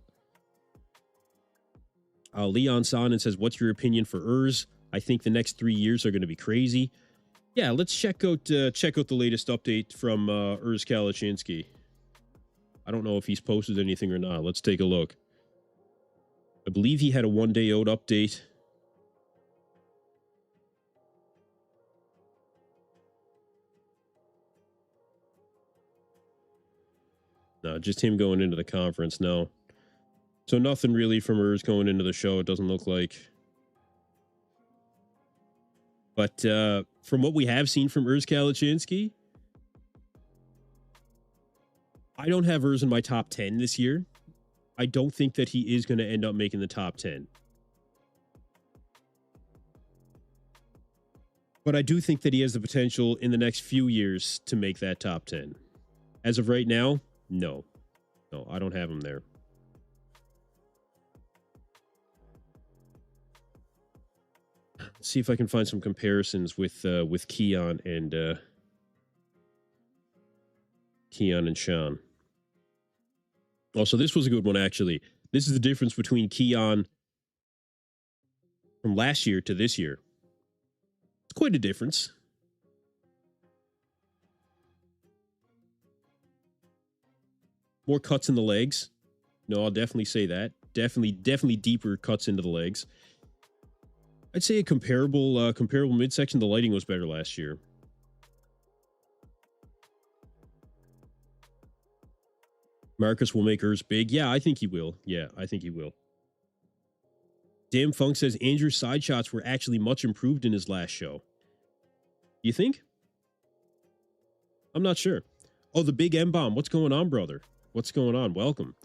A: Leon Sonnen says, what's your opinion for Urs? I think the next 3 years are going to be crazy. Yeah, let's check out the latest update from Urs Kalecinski. I don't know if he's posted anything or not. Let's take a look. I believe he had a one-day out update. No, just him going into the conference. No. So nothing really from Urs going into the show, it doesn't look like. But from what we have seen from Urs Kalecinski, I don't have Urs in my top 10 this year. I don't think that he is going to end up making the top 10. But I do think that he has the potential in the next few years to make that top 10. As of right now, no. No, I don't have him there. Let's see if I can find some comparisons with Keon and Sean. Also, this was a good one, actually. This is the difference between Keon from last year to this year. It's quite a difference. More cuts in the legs. No, I'll definitely say that. Definitely deeper cuts into the legs. I'd say a comparable midsection. The lighting was better last year. Marcus will make Urs big. Yeah, I think he will. Damn Funk says Andrew's side shots were actually much improved in his last show. You think? I'm not sure. Oh, the big M-bomb. What's going on, brother? What's going on? Welcome.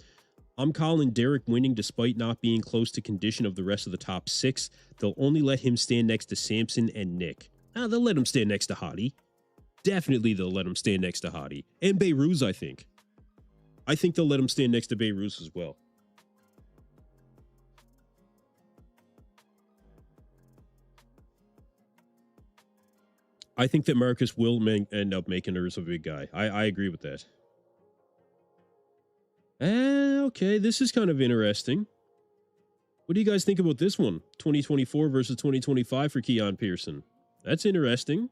A: I'm calling Derek winning despite not being close to condition of the rest of the top 6. They'll only let him stand next to Samson and Nick. They'll let him stand next to Hadi. Definitely they'll let him stand next to Hadi. And Behrouz, I think. I think they'll let him stand next to Behrouz as well. I think that Marcus will end up making Urs a big guy. I agree with that. Okay, this is kind of interesting. What do you guys think about this one? 2024 versus 2025 for Keon Pearson. That's interesting.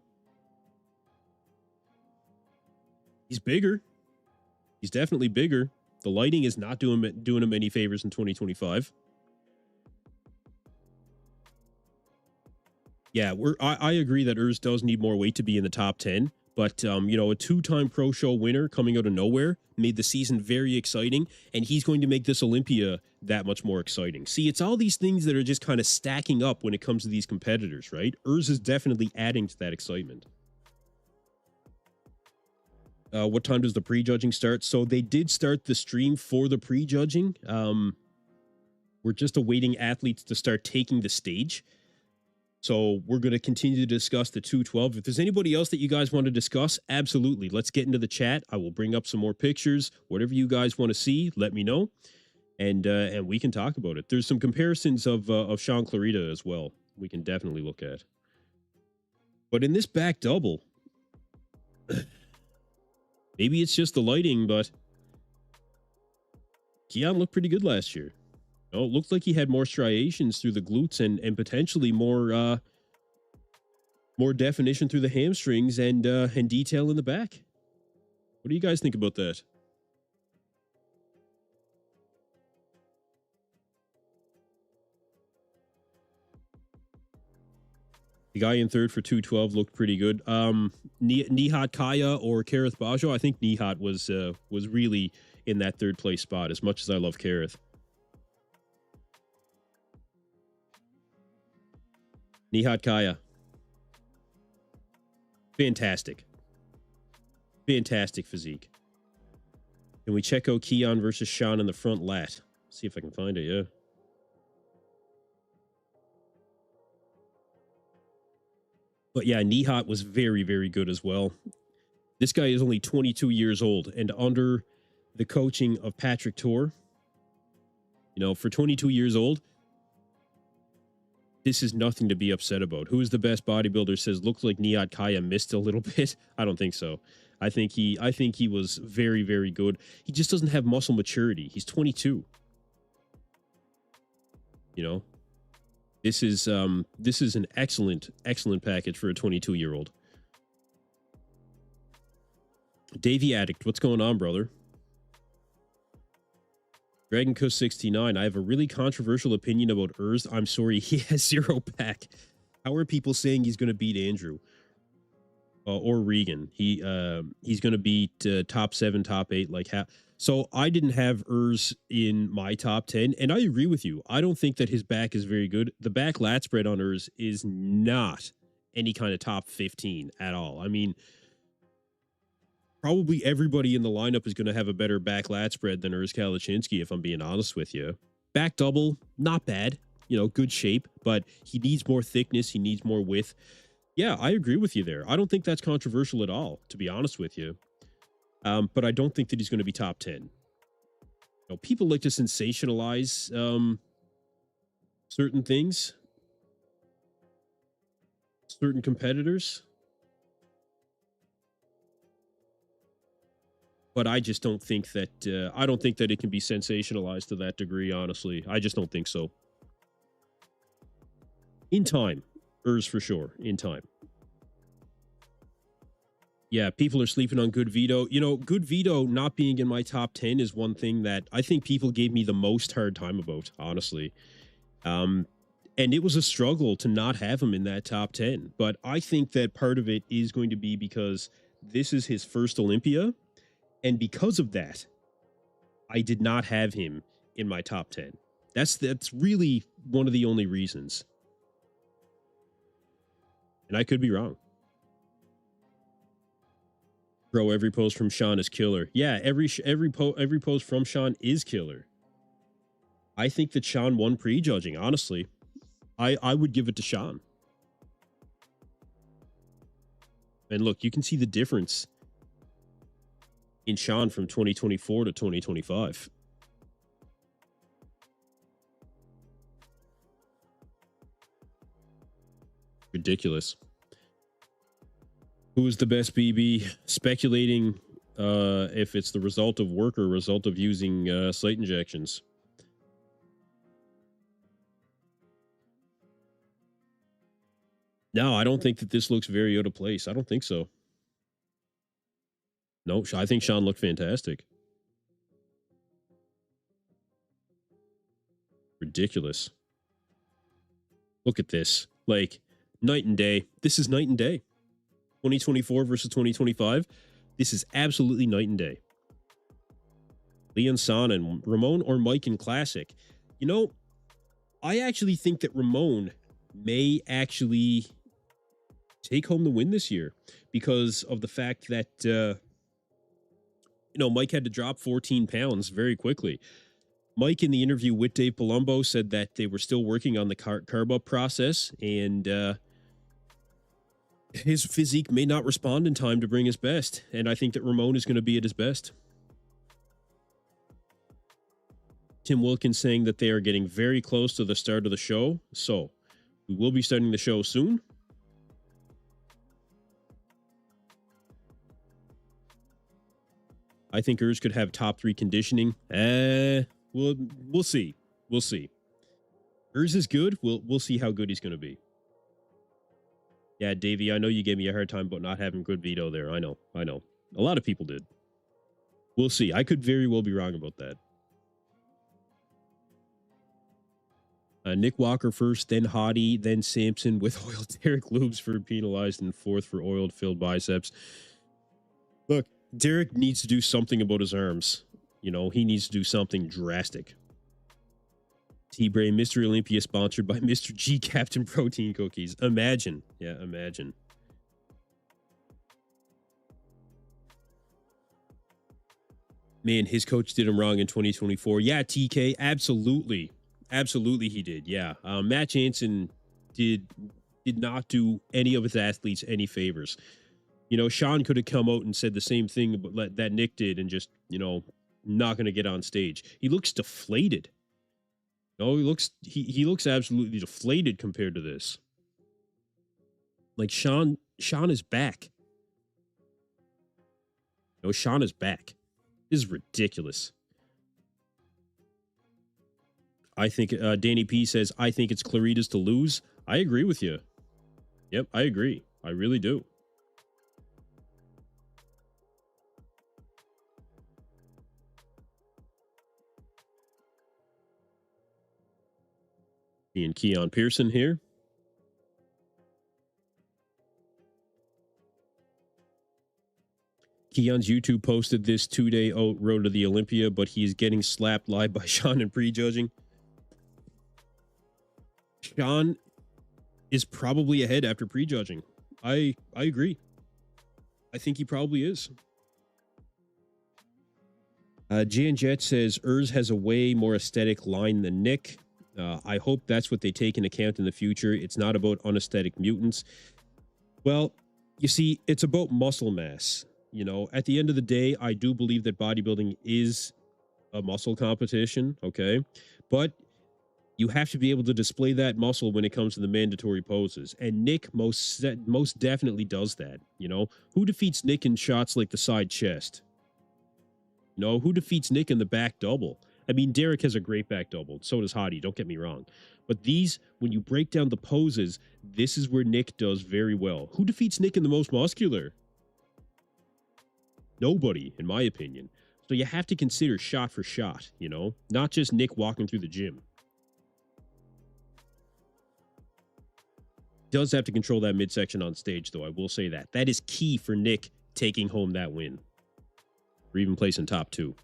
A: He's bigger. He's definitely bigger. The lighting is not doing him any favors in 2025. Yeah, I agree that Urs does need more weight to be in the top 10. But, a 2-time Pro Show winner coming out of nowhere made the season very exciting, and he's going to make this Olympia that much more exciting. See, it's all these things that are just kind of stacking up when it comes to these competitors, right? Urs is definitely adding to that excitement. What time does the prejudging start? So they did start the stream for the prejudging. We're just awaiting athletes to start taking the stage. So we're going to continue to discuss the 212. If there's anybody else that you guys want to discuss, absolutely. Let's get into the chat. I will bring up some more pictures. Whatever you guys want to see, let me know. And we can talk about it. There's some comparisons of Sean Clarita as well. We can definitely look at. But in this back double, maybe it's just the lighting, but Keon looked pretty good last year. Oh, it looked like he had more striations through the glutes and potentially more definition through the hamstrings and detail in the back. What do you guys think about that? The guy in third for 212 looked pretty good. Nihat Kaya or Kareth Bajo. I think Nihat was really in that third place spot as much as I love Kareth. Nihat Kaya. Fantastic. Fantastic physique. Can we check out Keon versus Sean in the front lat? See if I can find it, yeah. But yeah, Nihat was very, very good as well. This guy is only 22 years old and under the coaching of Patrick Tor. For 22 years old, this is nothing to be upset about. Who is the best bodybuilder says looks like Nihat Kaya missed a little bit? I don't think so. I think he was very, very good. He just doesn't have muscle maturity. He's 22. This is an excellent package for a 22-year-old. Davey Addict, what's going on, brother? Dragon Kuss 69. I have a really controversial opinion about Urs. I'm sorry, he has 0 pack. How are people saying he's going to beat Andrew or Regan? He's going to beat top 7, top 8. So I didn't have Urs in my top 10, and I agree with you. I don't think that his back is very good. The back lat spread on Urs is not any kind of top 15 at all. I mean, probably everybody in the lineup is going to have a better back lat spread than Urs Kalecinski, if I'm being honest with you. Back double, not bad. Good shape, but he needs more thickness. He needs more width. Yeah, I agree with you there. I don't think that's controversial at all, to be honest with you. But I don't think that he's going to be top 10. You know, people like to sensationalize certain things, certain competitors. But I just don't think that I don't think that it can be sensationalized to that degree, honestly. I just don't think so. In time. Urs for sure. In time. Yeah, people are sleeping on GoodVito. You know, GoodVito not being in my top 10 is one thing that I think people gave me the most hard time about, honestly. And it was a struggle to not have him in that top 10. But I think that part of it is going to be because this is his first Olympia. And because of that, I did not have him in my top 10. That's really one of the only reasons. And I could be wrong. Bro, every post from Sean is killer. Yeah, every post from Sean is killer. I think that Sean won prejudging, honestly. I would give it to Sean. And look, you can see the difference in Sean from 2024 to 2025. Ridiculous. Who is the best BB? Speculating if it's the result of work or result of using site injections. No, I don't think that this looks very out of place. I don't think so. No, I think Sean looked fantastic. Ridiculous. Look at this. Like, night and day. This is night and day. 2024 versus 2025. This is absolutely night and day. Leon San and Ramon or Mike in Classic. You know, I actually think that Ramon may actually take home the win this year because of the fact that, you know, Mike had to drop 14 pounds very quickly. Mike, in the interview with Dave Palumbo, said that they were still working on the carb up process, and his physique may not respond in time to bring his best. And I think that Ramon is going to be at his best. Tim Wilkin saying that they are getting very close to the start of the show. So we will be starting the show soon. I think Urs could have top 3 conditioning. We'll see. We'll see. Urs is good. We'll see how good he's going to be. Yeah, Davey, I know you gave me a hard time about not having GoodVito there. I know. A lot of people did. We'll see. I could very well be wrong about that. Nick Walker first, then Hadi, then Samson with oiled Derek Lubes for penalized, and fourth for oiled filled biceps. Look, Derek needs to do something about his arms. You know, he needs to do something drastic. T-Bray, Mr. Olympia, sponsored by Mr. G Captain Protein Cookies. Imagine. Yeah, imagine. Man, his coach did him wrong in 2024. Yeah, TK, absolutely. Absolutely he did, yeah. Matt Jansen did not do any of his athletes any favors. You know, Sean could have come out and said the same thing that Nick did and just, you know, not going to get on stage. He looks deflated. No, he looks absolutely deflated compared to this. Like Sean is back. No, Sean is back. This is ridiculous. I think Danny P says, I think it's Clarita's to lose. I agree with you. Yep, I agree. I really do. And Keon Pearson here. Keon's YouTube posted this 2-day road to the Olympia, but he's getting slapped live by Sean in prejudging. Sean is probably ahead after prejudging. I agree. I think he probably is. Jan Jet says Urs has a way more aesthetic line than Nick. I hope that's what they take into account in the future. It's not about unesthetic mutants. Well, you see, it's about muscle mass. You know, at the end of the day, I do believe that bodybuilding is a muscle competition, okay? But you have to be able to display that muscle when it comes to the mandatory poses. And Nick most definitely does that, you know? Who defeats Nick in shots like the side chest? You know, who defeats Nick in the back double? I mean, Derek has a great back double. So does Hadi, don't get me wrong. But these, when you break down the poses, this is where Nick does very well. Who defeats Nick in the most muscular? Nobody, in my opinion. So you have to consider shot for shot, you know? Not just Nick walking through the gym. Does have to control that midsection on stage, though. I will say that. That is key for Nick taking home that win. Or even placing top 2.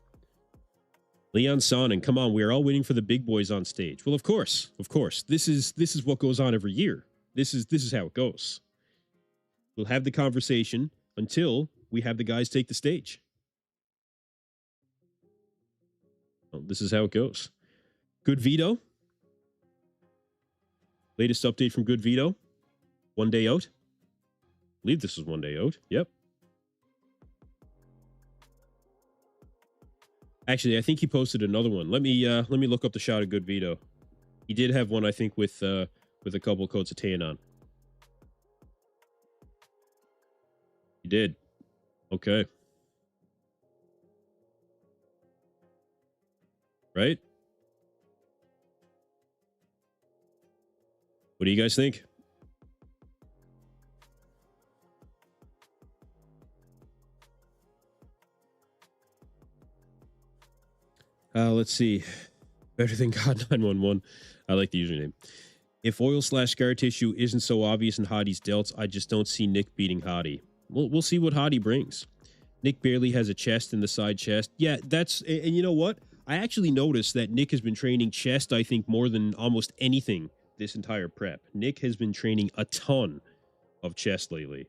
A: Leon Sonnen, come on, we are all waiting for the big boys on stage. Well, of course. This is what goes on every year. This is how it goes. We'll have the conversation until we have the guys take the stage. Well, this is how it goes. GoodVito. Latest update from GoodVito. 1 day out. I believe this is 1 day out. Yep. Actually, I think he posted another one. Let me look up the shot of GoodVito. He did have one, I think, with a couple coats of tan on. He did. Okay. Right? What do you guys think? Let's see. Better than God 911. I like the username. If oil/scar tissue isn't so obvious in Hadi's delts, I just don't see Nick beating Hadi. We'll see what Hadi brings. Nick barely has a chest in the side chest. Yeah, and you know what? I actually noticed that Nick has been training chest, I think, more than almost anything this entire prep. Nick has been training a ton of chest lately.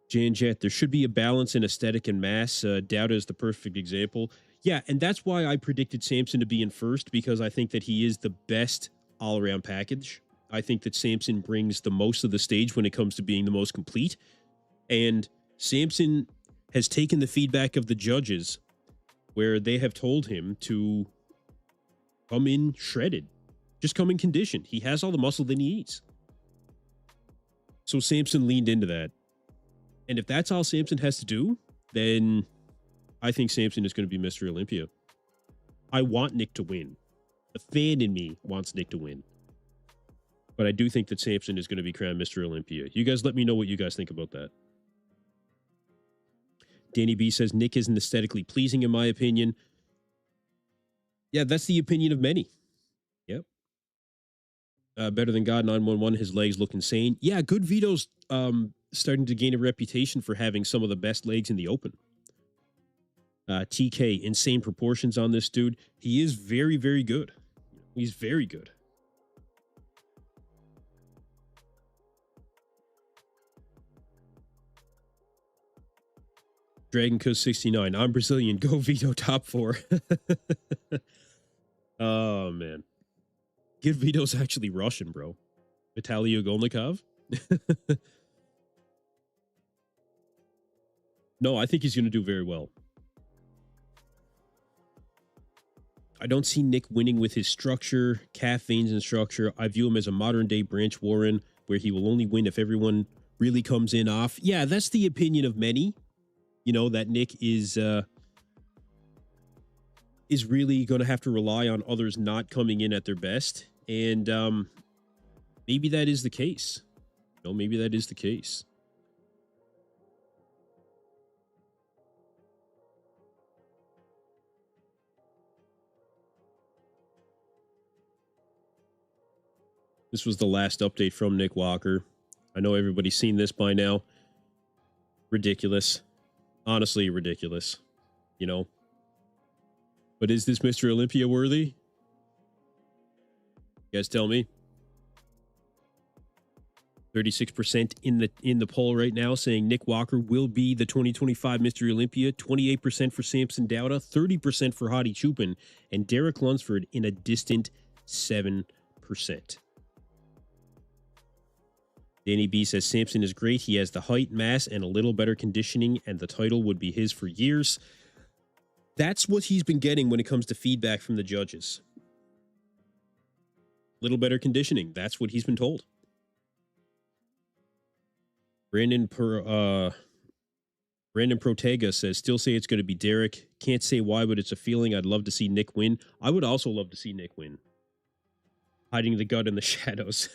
A: Jan Jet, there should be a balance in aesthetic and mass. Dauda is the perfect example. Yeah, and that's why I predicted Samson to be in first, because I think that he is the best all-around package. I think that Samson brings the most of the stage when it comes to being the most complete. And Samson has taken the feedback of the judges where they have told him to come in shredded. Just come in conditioned. He has all the muscle that he needs. So Samson leaned into that. And if that's all Samson has to do, then I think Samson is going to be Mr. Olympia. I want Nick to win. The fan in me wants Nick to win. But I do think that Samson is going to be crowned Mr. Olympia. You guys let me know what you guys think about that. Danny B says Nick isn't aesthetically pleasing, in my opinion. Yeah, that's the opinion of many. Yep. Better than God 911. His legs look insane. Yeah, GoodVito's starting to gain a reputation for having some of the best legs in the open. TK, insane proportions on this dude. He is very, very good. He's very good. Dragon Coast 69. I'm Brazilian. Go Vito top 4. Oh, man. GoodVito's actually Russian, bro. Vitaly Golnikov. No, I think he's going to do very well. I don't see Nick winning with his structure, calf veins and structure. I view him as a modern-day Branch Warren, where he will only win if everyone really comes in off. Yeah, that's the opinion of many. You know, that Nick is really going to have to rely on others not coming in at their best. And maybe that is the case. You know, maybe that is the case. This was the last update from Nick Walker. I know everybody's seen this by now. Ridiculous. Honestly, ridiculous. You know? But is this Mr. Olympia worthy? You guys tell me. 36% in the poll right now saying Nick Walker will be the 2025 Mr. Olympia. 28% for Samson Dauda. 30% for Hadi Choopan. And Derek Lunsford in a distant 7%. Danny B says Samson is great. He has the height, mass, and a little better conditioning, and the title would be his for years. That's what he's been getting when it comes to feedback from the judges. Little better conditioning. That's what he's been told. Brandon Protega says, still say it's going to be Derek. Can't say why, but it's a feeling. I'd love to see Nick win. I would also love to see Nick win. Hiding the gut in the shadows.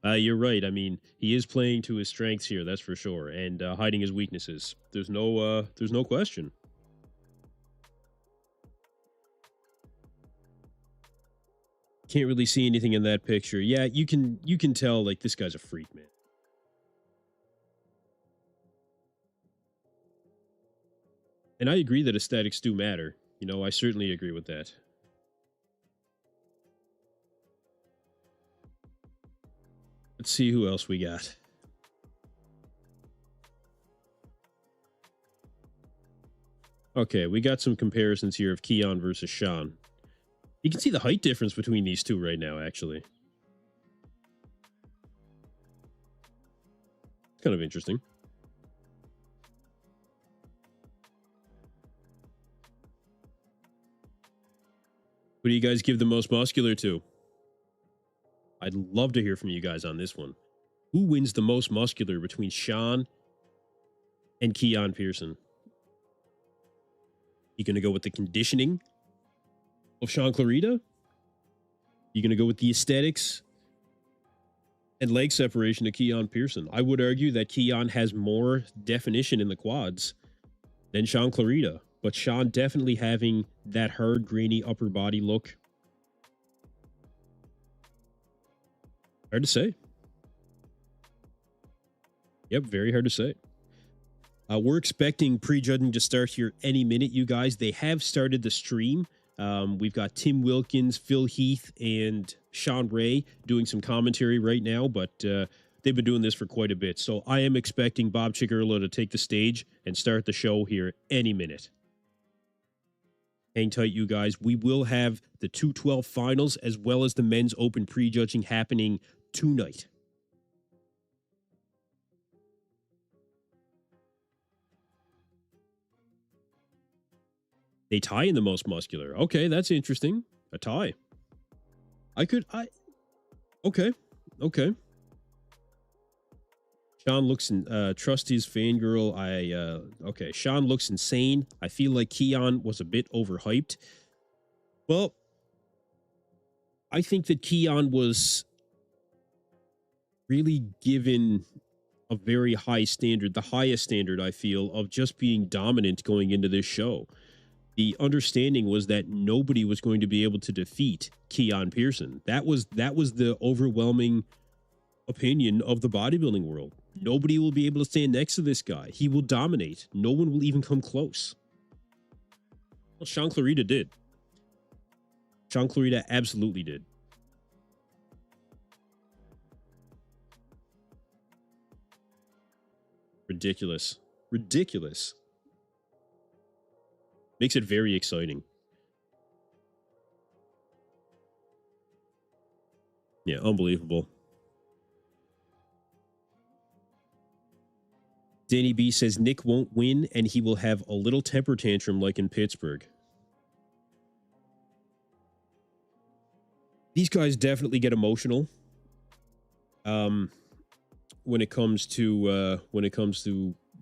A: You're right. I mean, he is playing to his strengths here, that's for sure, and hiding his weaknesses. There's no question. Can't really see anything in that picture. Yeah, you can tell, like, this guy's a freak, man. And I agree that aesthetics do matter. You know, I certainly agree with that. Let's see who else we got. Okay, we got some comparisons here of Keon versus Sean. You can see the height difference between these two right now, actually. It's kind of interesting. Who do you guys give the most muscular to? I'd love to hear from you guys on this one. Who wins the most muscular between Sean and Keon Pearson? You going to go with the conditioning of Sean Clarita? You going to go with the aesthetics and leg separation of Keon Pearson? I would argue that Keon has more definition in the quads than Sean Clarita, but Sean definitely having that hard, grainy upper body look. Hard to say. Yep, very hard to say. We're expecting prejudging to start here any minute, you guys. They have started the stream. We've got Tim Wilkins, Phil Heath, and Sean Ray doing some commentary right now, but they've been doing this for quite a bit. So I am expecting Bob Chicurlo to take the stage and start the show here any minute. Hang tight, you guys. We will have the 212 finals as well as the men's open prejudging happening tonight. They tie in the most muscular. Okay, that's interesting. A tie. Okay. Sean looks trust his fangirl. Okay. Sean looks insane. I feel like Keon was a bit overhyped. Well, I think that Keon was really given a very high standard, the highest standard, I feel, of just being dominant going into this show. The understanding was that nobody was going to be able to defeat Keon Pearson. That was the overwhelming opinion of the bodybuilding world. Nobody will be able to stand next to this guy. He will dominate. No one will even come close. Well, Sean Clarita did. Sean Clarita absolutely did. Ridiculous. Makes it very exciting. Yeah, unbelievable. Danny B says Nick won't win and he will have a little temper tantrum like in Pittsburgh. These guys definitely get emotional. When it comes to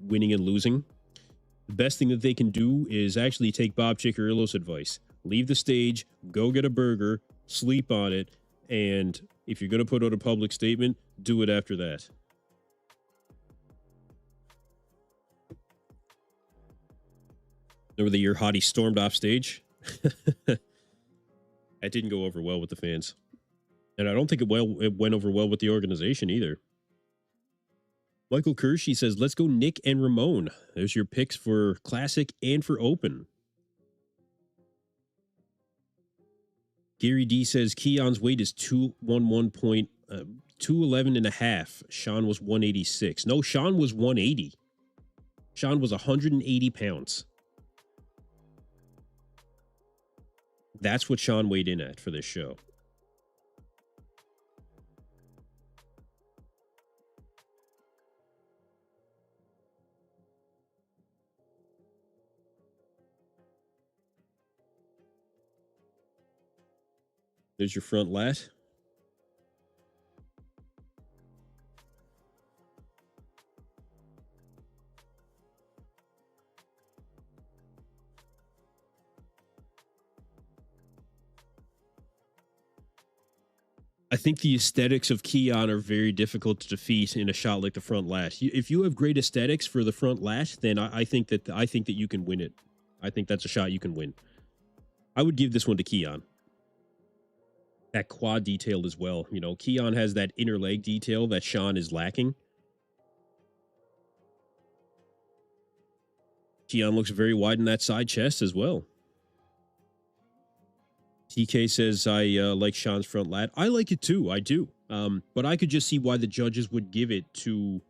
A: winning and losing. The best thing that they can do is actually take Bob Chicurlo's advice. Leave the stage, go get a burger, sleep on it, and if you're going to put out a public statement, do it after that. Remember the year Hadi stormed off stage? That didn't go over well with the fans. And I don't think it went over well with the organization either. Michael Kershey says, let's go Nick and Ramon. There's your picks for Classic and for Open. Gary D says, Keon's weight is 211 and a half. Sean was 186. No, Sean was 180. Sean was 180 pounds. That's what Sean weighed in at for this show. There's your front lat. I think the aesthetics of Keon are very difficult to defeat in a shot like the front lat. If you have great aesthetics for the front lat, then I think that you can win it. I think that's a shot you can win. I would give this one to Keon. That quad detail as well. You know, Keon has that inner leg detail that Sean is lacking. Keon looks very wide in that side chest as well. TK says, I like Sean's front lat. I like it too. I do. But I could just see why the judges would give it to...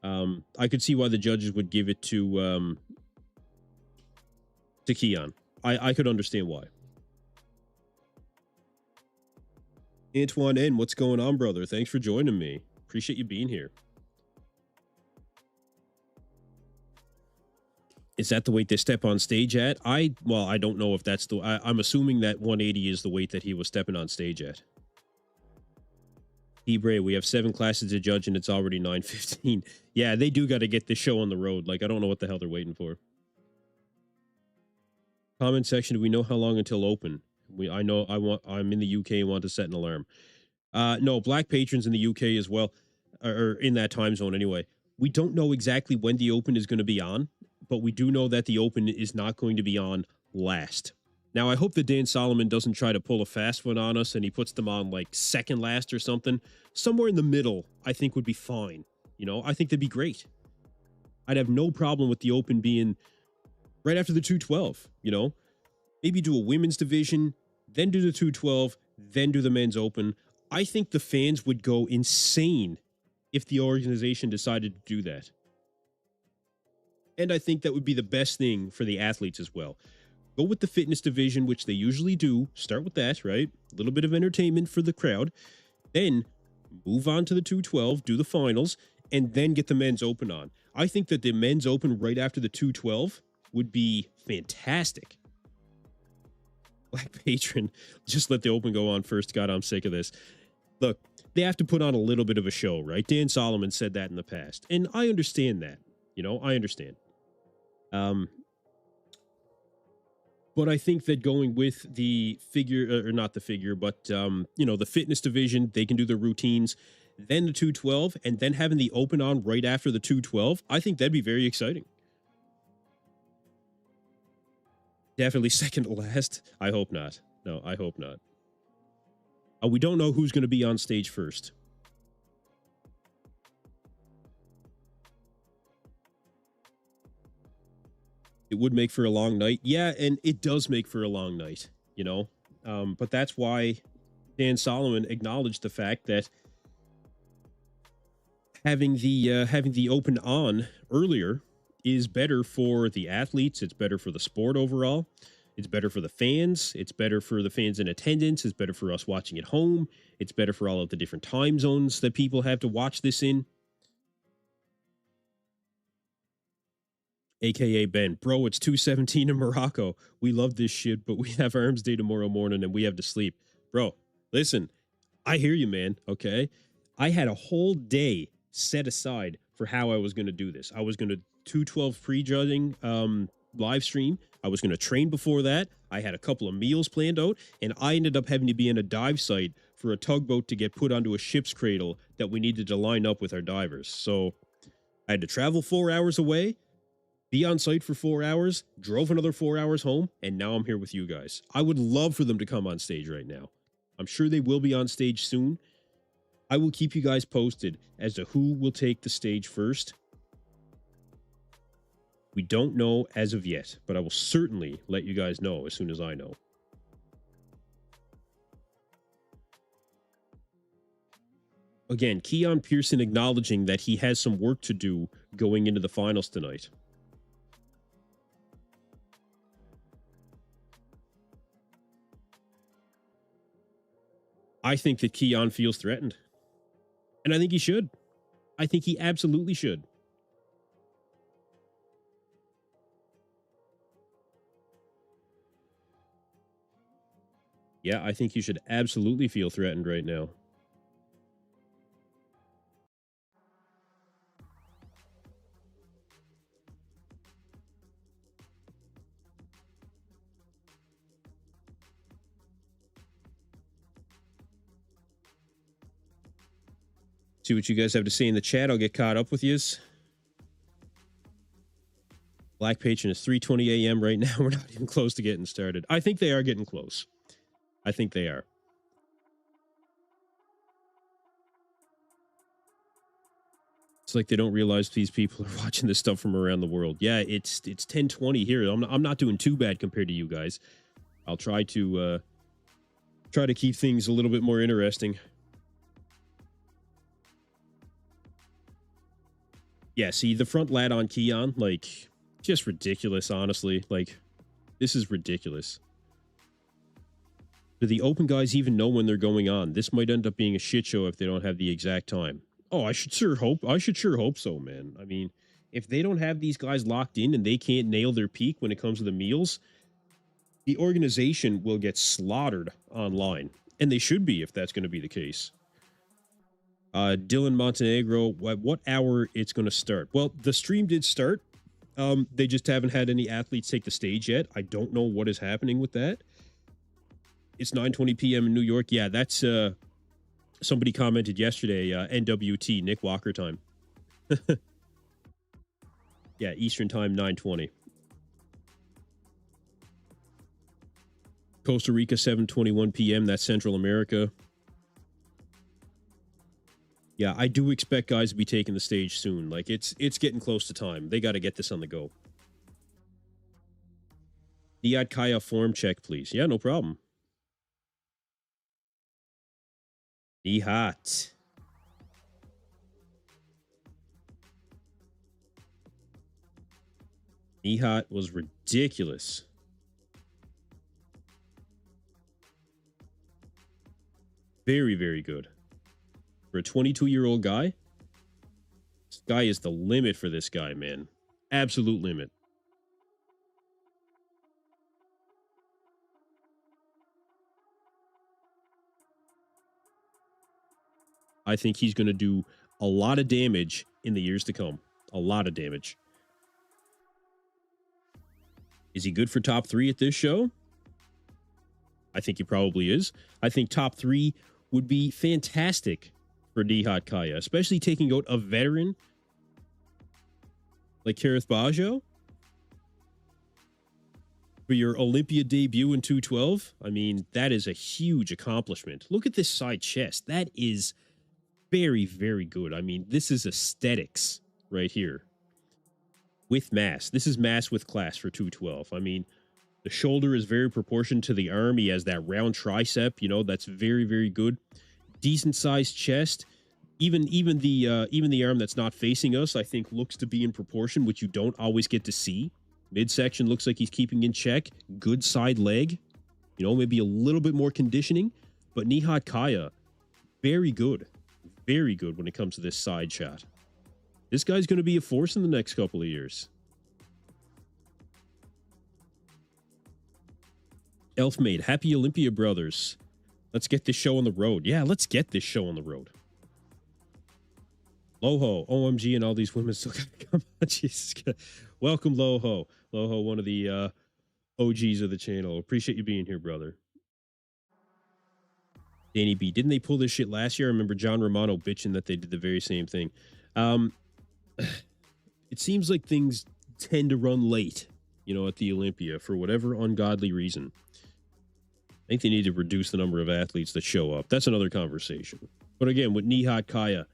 A: I could see why the judges would give it to Keon. I could understand why. Antoine N, what's going on, brother? Thanks for joining me. Appreciate you being here. Is that the weight they step on stage at? Well, I don't know if that's the... I'm assuming that 180 is the weight that he was stepping on stage at. Ebre, we have 7 classes to judge and it's already 9:15. Yeah, they do got to get this show on the road. Like, I don't know what the hell they're waiting for. Comment section, do we know how long until open? I'm in the UK and want to set an alarm. No, black patrons in the UK as well, or in that time zone anyway. We don't know exactly when the open is going to be on, but we do know that the open is not going to be on last. Now, I hope that Dan Solomon doesn't try to pull a fast one on us and he puts them on like second last or something. Somewhere in the middle, I think would be fine. You know, I think that'd be great. I'd have no problem with the open being right after the 212, you know? Maybe do a women's division, then do the 212, then do the men's open. I think the fans would go insane if the organization decided to do that. And I think that would be the best thing for the athletes as well. Go with the fitness division, which they usually do. Start with that, right? A little bit of entertainment for the crowd. Then move on to the 212, do the finals, and then get the men's open on. I think that the men's open right after the 212 would be fantastic. Black patron, just let the open go on first. God, I'm sick of this. Look, they have to put on a little bit of a show, right? Dan Solomon said that in the past. And I understand that. You know, I understand. But I think that going with the figure, or not the figure, but, you know, the fitness division, they can do their routines, then the 212, and then having the open on right after the 212, I think that'd be very exciting. Definitely second to last. I hope not. No, I hope not. We don't know who's going to be on stage first. It would make for a long night. Yeah, and it does make for a long night, you know? But that's why Dan Solomon acknowledged the fact that having the open on earlier is better for the athletes. It's better for the sport overall. It's better for the fans. It's better for the fans in attendance. It's better for us watching at home. It's better for all of the different time zones that people have to watch this in. AKA Ben, bro, it's 2:17 in Morocco. We love this shit, but we have arms day tomorrow morning and we have to sleep. Bro, listen, I hear you, man, okay? I had a whole day set aside for how I was going to do this. I was going to 212 pre-judging live stream. I was going to train before that. I had a couple of meals planned out, and I ended up having to be in a dive site for a tugboat to get put onto a ship's cradle that we needed to line up with our divers. So I had to travel 4 hours away, be on site for 4 hours, drove another 4 hours home, and now I'm here with you guys. I would love for them to come on stage right now. I'm sure they will be on stage soon. I will keep you guys posted as to who will take the stage first. We don't know as of yet, but I will certainly let you guys know as soon as I know. Again, Keon Pearson acknowledging that he has some work to do going into the finals tonight. I think that Keon feels threatened. And I think he should. I think he absolutely should. Yeah, I think you should absolutely feel threatened right now. See what you guys have to say in the chat. I'll get caught up with yous. Black Patron is 3:20 a.m. right now. We're not even close to getting started. I think they are getting close. I think they are. It's like they don't realize these people are watching this stuff from around the world. Yeah, it's 10:20 here. I'm not doing too bad compared to you guys. I'll try to keep things a little bit more interesting. Yeah, see the front lat on Keon, like, just ridiculous, honestly. Like, this is ridiculous. Do the open guys even know when they're going on? This might end up being a shit show if they don't have the exact time. Oh, I should sure hope so, man. I mean, if they don't have these guys locked in and they can't nail their peak when it comes to the meals, the organization will get slaughtered online. And they should be if that's going to be the case. Dylan Montenegro, what hour it's going to start? Well, the stream did start. They just haven't had any athletes take the stage yet. I don't know what is happening with that. It's 9:20 p.m. in New York. Yeah, that's somebody commented yesterday, NWT, Nick Walker time. Yeah, Eastern time, 9:20. Costa Rica, 7:21 p.m. That's Central America. Yeah, I do expect guys to be taking the stage soon. Like, it's getting close to time. They got to get this on the go. Nihat Kaya form check, please. Yeah, no problem. Nihat. Nihat was ridiculous. Very, very good. For a 22-year-old guy, this guy is the limit for this guy, man. Absolute limit. I think he's going to do a lot of damage in the years to come. A lot of damage. Is he good for top 3 at this show? I think he probably is. I think top 3 would be fantastic for Nihat Kaya, especially taking out a veteran like Kareth Bajo for your Olympia debut in 212. I mean, that is a huge accomplishment. Look at this side chest. That is very, very good. I mean, this is aesthetics right here with mass. This is mass with class for 212. I mean, the shoulder is very proportioned to the arm. He has that round tricep, you know, that's very, very good. Decent sized chest. Even the arm that's not facing us, I think, looks to be in proportion, which you don't always get to see. Midsection looks like he's keeping in check. Good side leg. You know, maybe a little bit more conditioning. But Nihat Kaya, very good. Very good when it comes to this side shot. This guy's going to be a force in the next couple of years. Elfmaid, happy Olympia, brothers. Let's get this show on the road. Yeah, let's get this show on the road. Loho, OMG, and all these women still got to come on. Jesus. Welcome, Loho. Loho, one of the OGs of the channel. Appreciate you being here, brother. Danny B, didn't they pull this shit last year? I remember John Romano bitching that they did the very same thing. It seems like things tend to run late, you know, at the Olympia for whatever ungodly reason. I think they need to reduce the number of athletes that show up. That's another conversation. But again, with Nihat Kaya,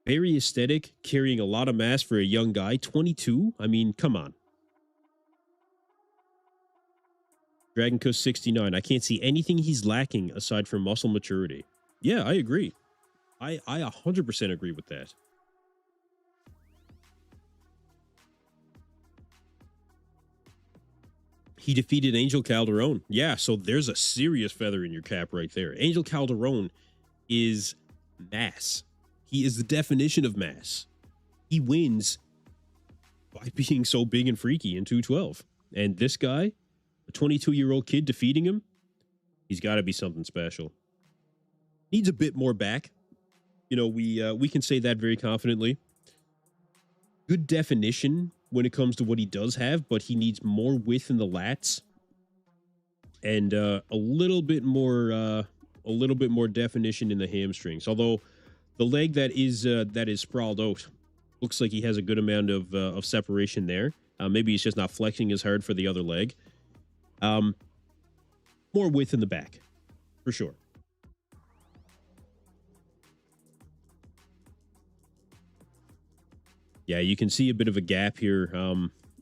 A: very aesthetic, carrying a lot of mass for a young guy. 22? I mean, come on. Dragon Kuss 69. I can't see anything he's lacking aside from muscle maturity. Yeah, I agree. I 100% agree with that. He defeated Angel Calderon. Yeah, so there's a serious feather in your cap right there. Angel Calderon is mass. He is the definition of mass. He wins by being so big and freaky in 212. And this guy, a 22-year-old kid defeating him, He's got to be something special. Needs a bit more back. You know, we can say that very confidently. Good definition when it comes to what he does have, but he needs more width in the lats and a little bit more definition in the hamstrings. Although the leg that is sprawled out looks like he has a good amount of separation there. Maybe he's just not flexing as hard for the other leg. More width in the back, for sure. Yeah, you can see a bit of a gap here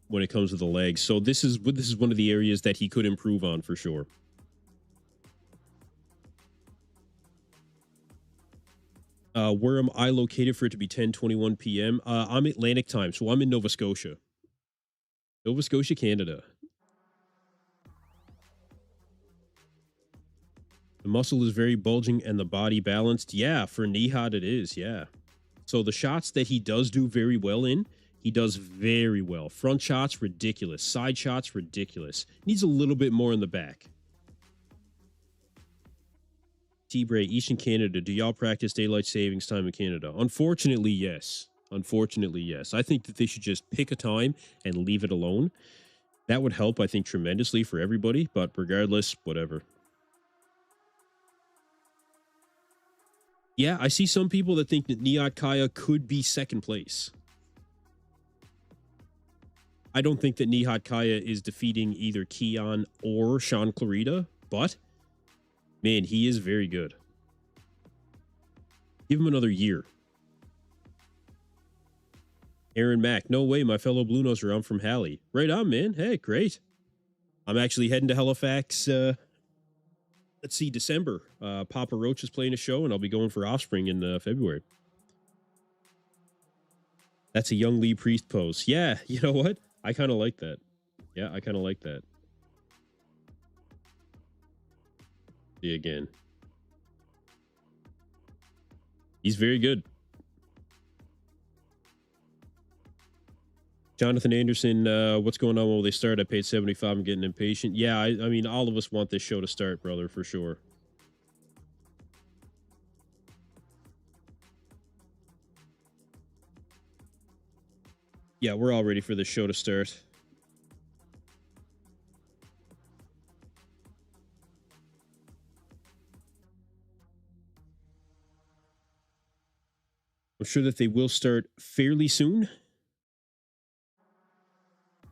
A: when it comes to the legs. So this is one of the areas that he could improve on for sure. Where am I located for it to be 10:21 p.m.? I'm Atlantic time, so I'm in Nova Scotia. Nova Scotia, Canada. The muscle is very bulging and the body balanced. Yeah, for Nihat it is, yeah. So the shots that he does do very well in, he does very well. Front shots, ridiculous. Side shots, ridiculous. Needs a little bit more in the back. T-Bray, Eastern Canada, do y'all practice daylight savings time in Canada? Unfortunately, yes. Unfortunately, yes. I think that they should just pick a time and leave it alone. That would help, I think, tremendously for everybody. But regardless, whatever. Yeah, I see some people that think that Nihat Kaya could be second place. I don't think that Nihat Kaya is defeating either Keon or Sean Clarita, but, man, he is very good. Give him another year. Aaron Mack, no way, my fellow Blue Noser, I'm from Halley. Right on, man. Hey, great. I'm actually heading to Halifax, let's see, December. Papa Roach is playing a show, and I'll be going for Offspring in February. That's a young Lee Priest pose. Yeah, you know what? I kind of like that. Yeah, I kind of like that. See again. He's very good. Jonathan Anderson, what's going on? Will they start? I paid $75. I'm getting impatient. Yeah, I mean, all of us want this show to start, brother, for sure. Yeah, we're all ready for this show to start. I'm sure that they will start fairly soon.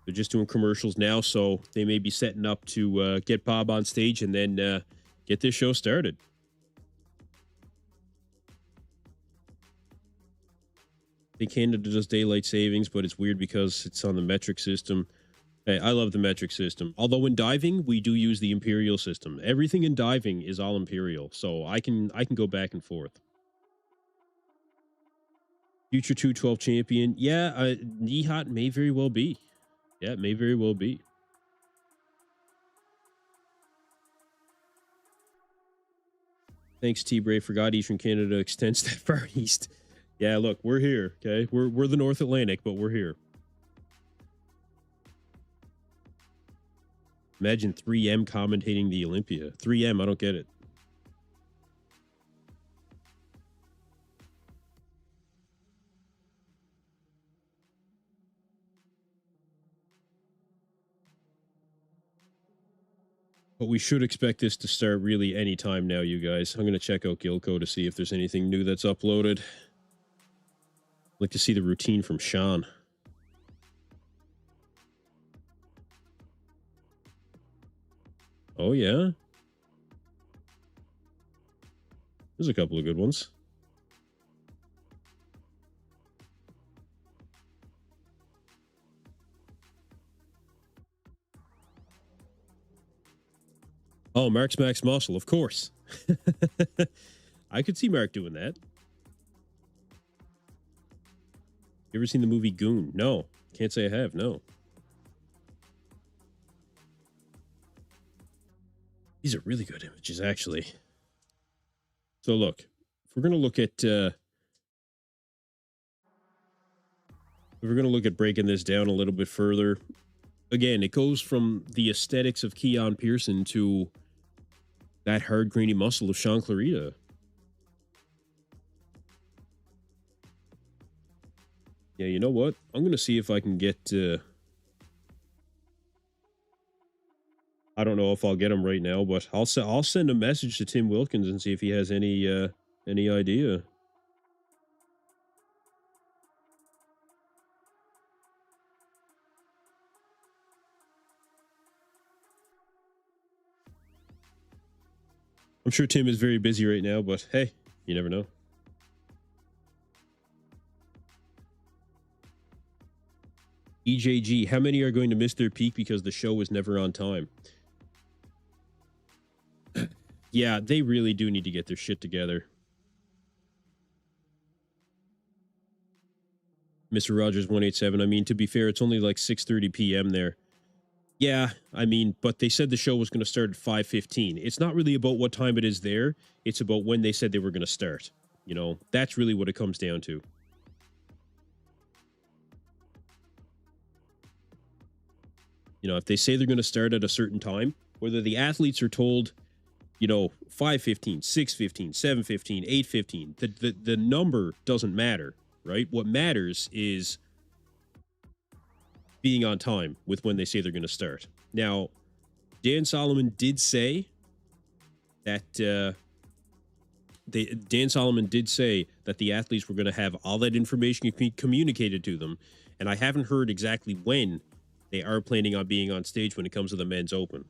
A: They're just doing commercials now, so they may be setting up to get Bob on stage and then get this show started. I think Canada does daylight savings, but it's weird because it's on the metric system. Hey, I love the metric system. Although in diving, we do use the imperial system. Everything in diving is all imperial, so I can go back and forth. Future 212 champion. Yeah, Nihat may very well be. Yeah, it may very well be. Thanks, T-Bray. Forgot Eastern Canada extends that far east. Yeah, look, we're here, okay? We're the North Atlantic, but we're here. Imagine 3M commentating the Olympia. 3M, I don't get it. But we should expect this to start really any time now, you guys. I'm going to check out Gilco to see if there's anything new that's uploaded. I'd like to see the routine from Sean. Oh, yeah? There's a couple of good ones. Oh, Mark's Max Muscle, of course. I could see Mark doing that. You ever seen the movie Goon? No. Can't say I have, no. These are really good images, actually. So look, if we're gonna look at breaking this down a little bit further, again, it goes from the aesthetics of Keon Pearson to that hard, grainy muscle of Sean Clarita. Yeah, you know what? I'm going to see if I can get... I don't know if I'll get him right now, but I'll send a message to Tim Wilkins and see if he has any idea. I'm sure Tim is very busy right now, but hey, you never know. EJG, how many are going to miss their peak because the show was never on time? Yeah, they really do need to get their shit together. Mr. Rogers 187, I mean, to be fair, it's only like 6:30 p.m. there. Yeah, I mean, but they said the show was going to start at 5:15. It's not really about what time it is there. It's about when they said they were going to start. You know, that's really what it comes down to. You know, if they say they're going to start at a certain time, whether the athletes are told, you know, 5:15, 6:15, 7:15, 8:15, the number doesn't matter, right? What matters is being on time with when they say they're going to start. Now, Dan Solomon did say that Dan Solomon did say that the athletes were going to have all that information communicated to them, and I haven't heard exactly when they are planning on being on stage when it comes to the men's open.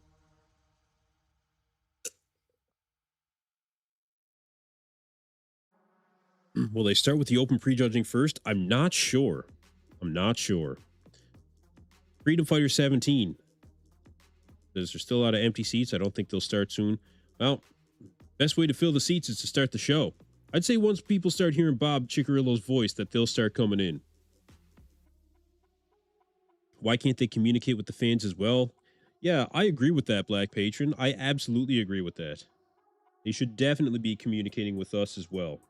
A: Will they start with the open prejudging first? I'm not sure. Freedom Fighter 17. There's still a lot of empty seats. I don't think they'll start soon. Well, best way to fill the seats is to start the show. I'd say once people start hearing Bob Ciccarillo's voice that they'll start coming in. Why can't they communicate with the fans as well? Yeah, I agree with that, Black Patron. I absolutely agree with that. They should definitely be communicating with us as well.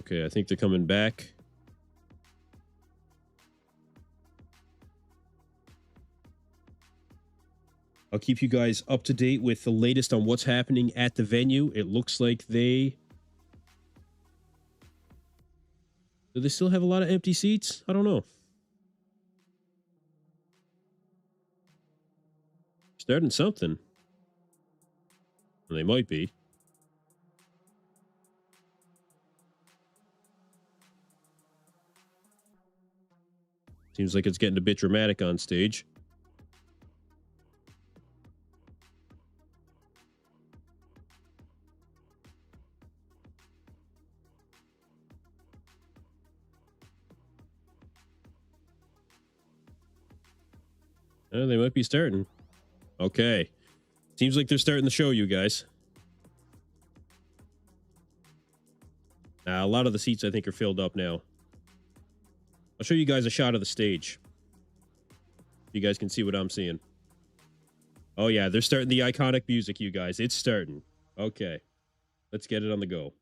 A: Okay, I think they're coming back. I'll keep you guys up to date with the latest on what's happening at the venue. It looks like do they still have a lot of empty seats? I don't know. Starting something. Well, they might be. Seems like it's getting a bit dramatic on stage. They might be starting. Okay. Seems like they're starting the show, you guys. A lot of the seats, I think, are filled up now. I'll show you guys a shot of the stage. You guys can see what I'm seeing. Oh, yeah, they're starting the iconic music, you guys. It's starting. Okay. Let's get it on the go.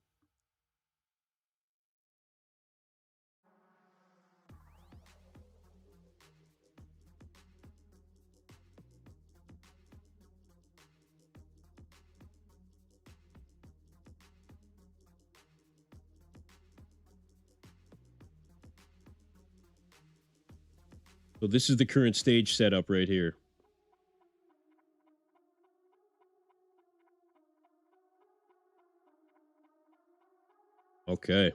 A: So this is the current stage setup right here. Okay.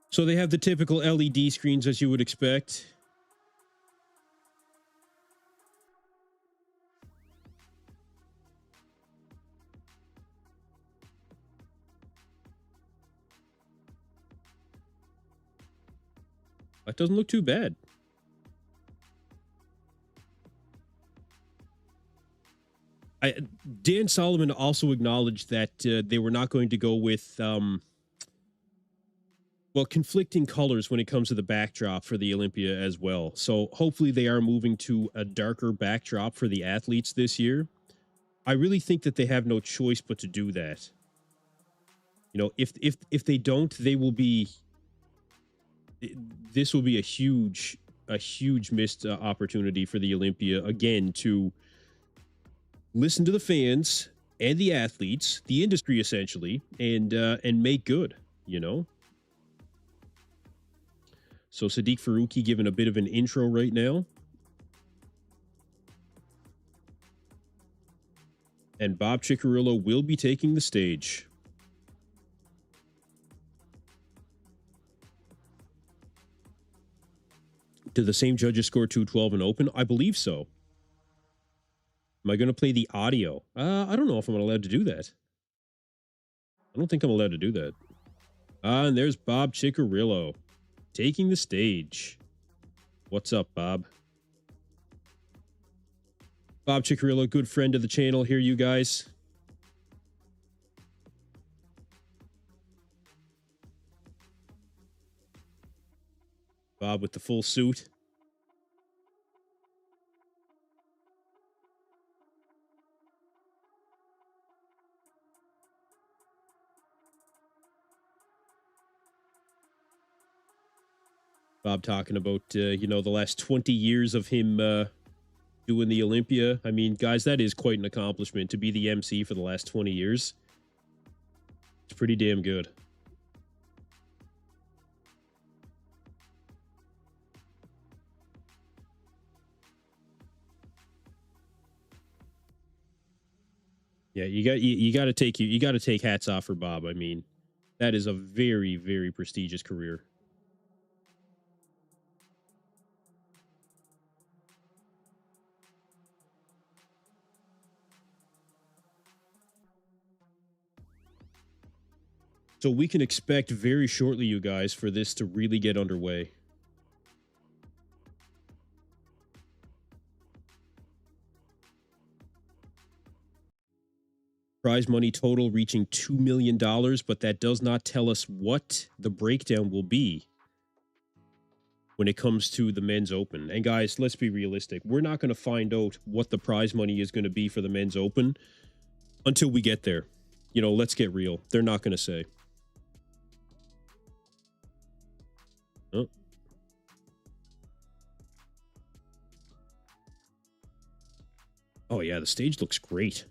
A: So they have the typical LED screens as you would expect. That doesn't look too bad. Dan Solomon also acknowledged that they were not going to go with, conflicting colors when it comes to the backdrop for the Olympia as well. So hopefully they are moving to a darker backdrop for the athletes this year. I really think that they have no choice but to do that. You know, if they don't, they will be. This will be a huge missed opportunity for the Olympia again to listen to the fans and the athletes, the industry essentially, and make good. You know. So Sadiq Faruqi giving a bit of an intro right now. And Bob Ciccarello will be taking the stage. Do the same judges score 212 and open? I believe so. Am I going to play the audio? I don't know if I'm allowed to do that. I don't think I'm allowed to do that. And there's Bob Ciccarello taking the stage. What's up, Bob? Bob Ciccarello, good friend of the channel here, you guys. Bob with the full suit. Bob talking about, you know, the last 20 years of him doing the Olympia. I mean, guys, that is quite an accomplishment to be the MC for the last 20 years. It's pretty damn good. Yeah, you got to take hats off for Bob. I mean, that is a very, very prestigious career. So we can expect very shortly, you guys, for this to really get underway. Prize money total reaching $2 million, but that does not tell us what the breakdown will be when it comes to the men's open. And guys, let's be realistic. We're not going to find out what the prize money is going to be for the men's open until we get there. You know, let's get real. They're not going to say. Oh. Oh, yeah, the stage looks great.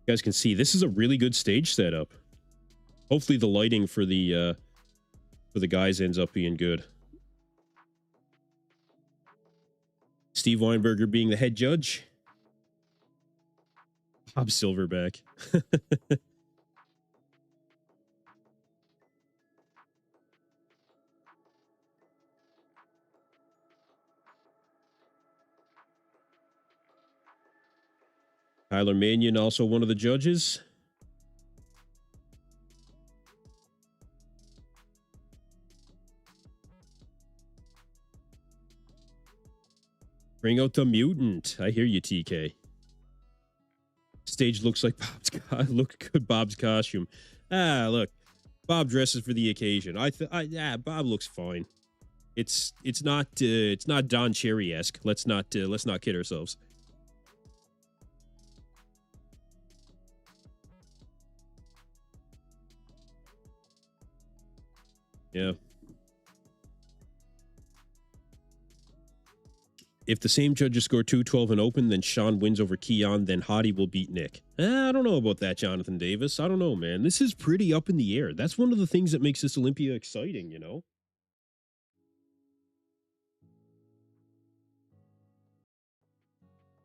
A: You guys can see this is a really good stage setup. Hopefully the lighting for the guys ends up being good. Steve Weinberger being the head judge. Bob Silverback. Tyler Mannion, also one of the judges. Bring out the mutant. I hear you, TK. Stage looks like Bob's costume. Ah, look. Bob dresses for the occasion. Bob looks fine. It's not Don Cherry-esque. Let's not kid ourselves. Yeah. If the same judges score 212 and open, then Sean wins over Keon, then Hadi will beat Nick. I don't know about that, Jonathan Davis. I don't know, man. This is pretty up in the air. That's one of the things that makes this Olympia exciting, you know?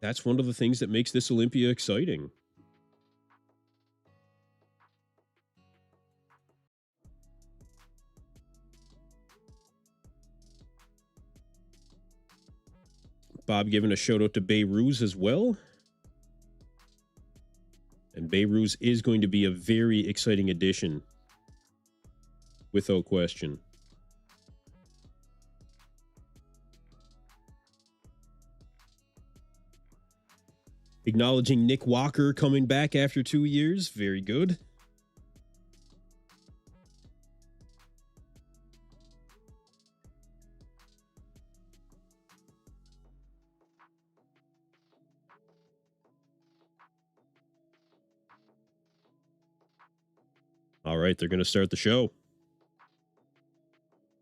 A: That's one of the things that makes this Olympia exciting. Bob giving a shout out to Behrouz as well. And Behrouz is going to be a very exciting addition. Without question. Acknowledging Nick Walker coming back after 2 years. Very good. All right, they're going to start the show.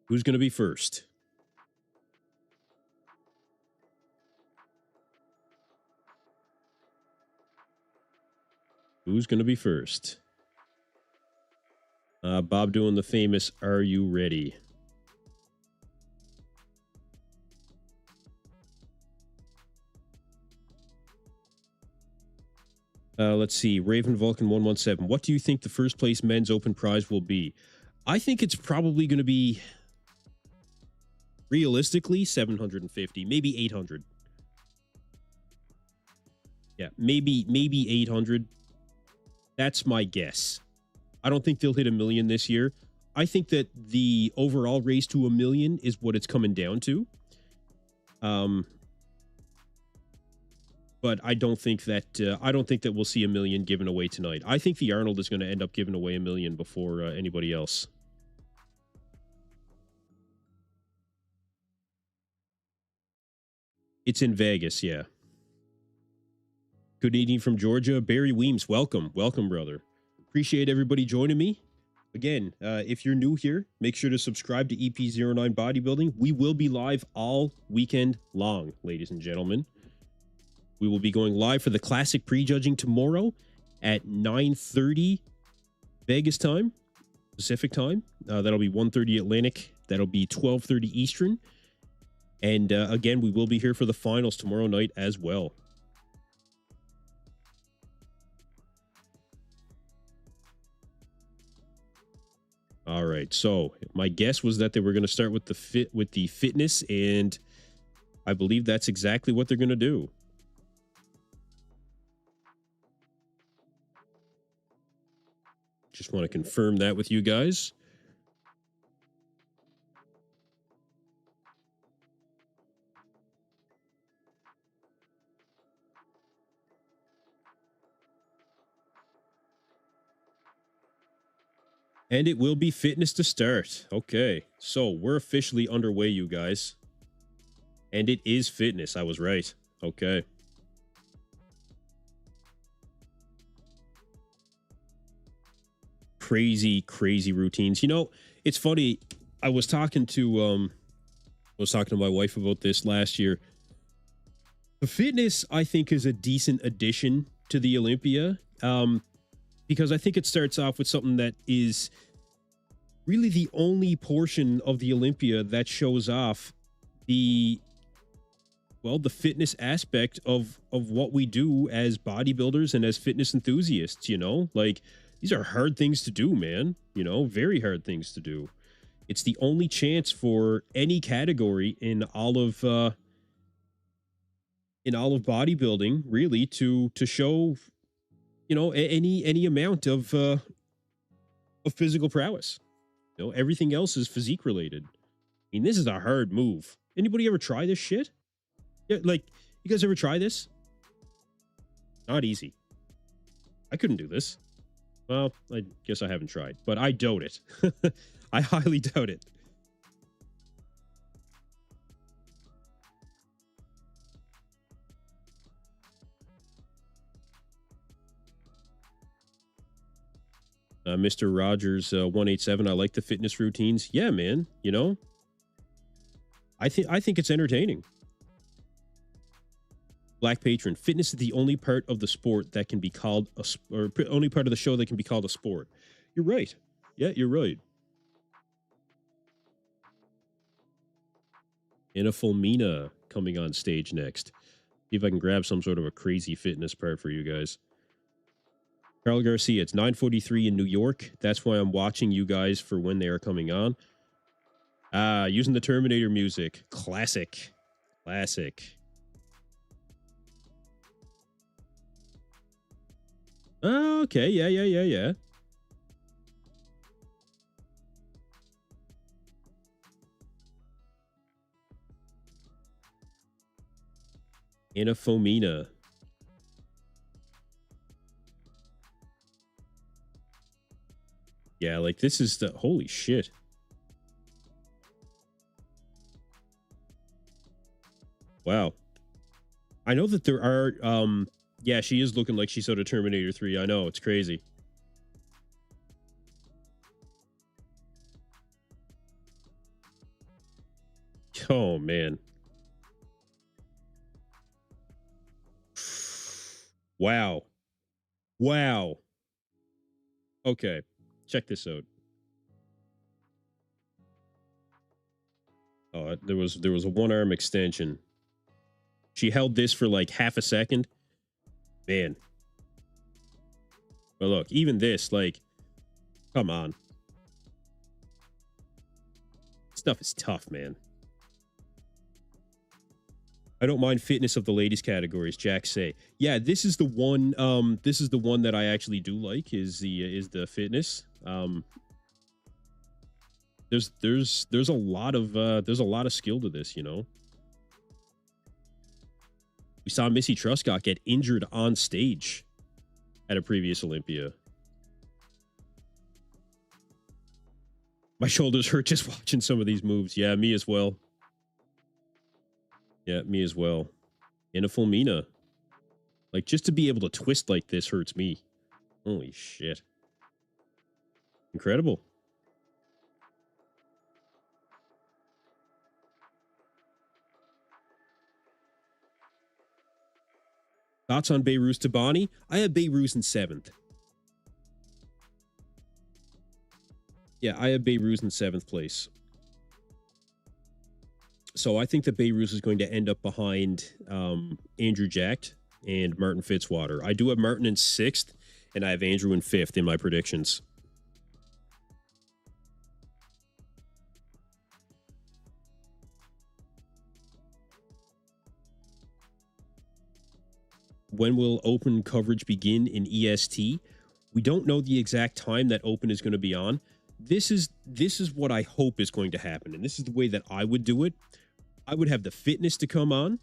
A: Who's going to be first? Who's going to be first? Bob doing the famous, "Are you ready?" Let's see. Raven Vulcan 117. What do you think the first place men's open prize will be? I think it's probably going to be, realistically, 750, maybe 800. Yeah, maybe 800. That's my guess. I don't think they'll hit 1 million this year. I think that the overall race to 1 million is what it's coming down to. But I don't think that we'll see 1 million given away tonight. I think the Arnold is going to end up giving away 1 million before anybody else. It's in Vegas, yeah. Good evening from Georgia. Barry Weems, welcome. Welcome, brother. Appreciate everybody joining me. Again, if you're new here, make sure to subscribe to EP09 Bodybuilding. We will be live all weekend long, ladies and gentlemen. We will be going live for the classic prejudging tomorrow at 9:30 Vegas time, Pacific time. That'll be 1:30 Atlantic. That'll be 12:30 Eastern. And again, we will be here for the finals tomorrow night as well. All right. So my guess was that they were going to start with the fitness, and I believe that's exactly what they're going to do. Just want to confirm that with you guys. And it will be fitness to start. Okay, so we're officially underway, you guys. And it is fitness. I was right. Okay. Crazy routines. You know, it's funny. I was talking to my wife about this last year. The fitness, I think, is a decent addition to the Olympia. Because I think it starts off with something that is really the only portion of the Olympia that shows off the fitness aspect of what we do as bodybuilders and as fitness enthusiasts, you know? Like, these are hard things to do, man, you know, very hard things to do. It's the only chance for any category in all of bodybuilding, really, to show, you know, any amount of physical prowess. You know, everything else is physique related. I mean, this is a hard move. Anybody ever try this shit? Yeah, like, you guys ever try this? Not easy. I couldn't do this. Well, I guess I haven't tried, but I doubt it. I highly doubt it. Mr. Rogers 187. I like the fitness routines. Yeah, man. You know, I think it's entertaining. Black Patron. Fitness is the only part of the sport that can be called only part of the show that can be called a sport. You're right. Yeah, you're right. Anna Fulmina coming on stage next. See if I can grab some sort of a crazy fitness part for you guys. Carl Garcia, it's 9:43 in New York. That's why I'm watching you guys for when they are coming on. Using the Terminator music. Classic. Oh, okay. Yeah. Anna Fomina. Yeah, like this is the holy shit. Wow. I know that there are yeah, she is looking like she's out of Terminator 3. I know, it's crazy. Oh, man. Wow. Wow. Okay. Check this out. Oh, there was a one-arm extension. She held this for like half a second. Man. But look, even this, like, come on. Stuff is tough, man. I don't mind fitness of the ladies categories, Jack say. Yeah, this is the one that I actually do like is the fitness. There's a lot of skill to this, you know. We saw Missy Truscott get injured on stage at a previous Olympia. My shoulders hurt just watching some of these moves. Yeah, me as well. Yeah, me as well. In a Fulmina. Like, just to be able to twist like this hurts me. Holy shit. Incredible. Thoughts on Behrouz Tabani? I have Behrouz in 7th. Yeah, I have Behrouz in 7th place. So I think that Behrouz is going to end up behind Andrew Jacked and Martin Fitzwater. I do have Martin in 6th, and I have Andrew in 5th in my predictions. When will open coverage begin in EST? We don't know the exact time that open is going to be on. This is what I hope is going to happen, and this is the way that I would do it. I would have the fitness to come on,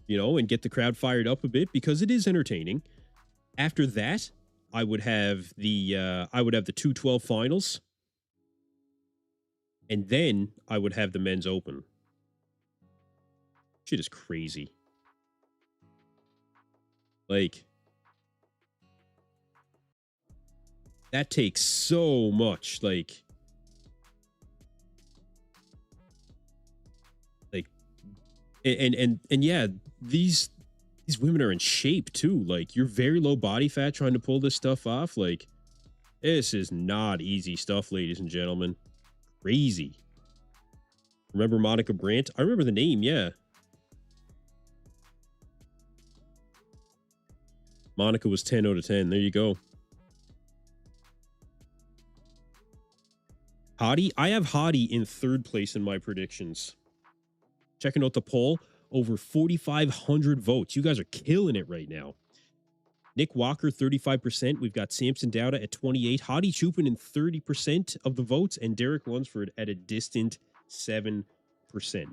A: you know, and get the crowd fired up a bit because it is entertaining. After that, I would have the 212 finals, and then I would have the men's open. Shit is crazy. Like, that takes so much, like and yeah, these women are in shape too. Like, you're very low body fat trying to pull this stuff off. Like, this is not easy stuff, ladies and gentlemen. Crazy. Remember Monica Brandt? I remember the name, yeah. Monica was 10 out of 10. There you go. Hadi? I have Hadi in 3rd place in my predictions. Checking out the poll, over 4,500 votes. You guys are killing it right now. Nick Walker, 35%. We've got Samson Dauda at 28%. Hadi Choopan in 30% of the votes. And Derek Lunsford at a distant 7%.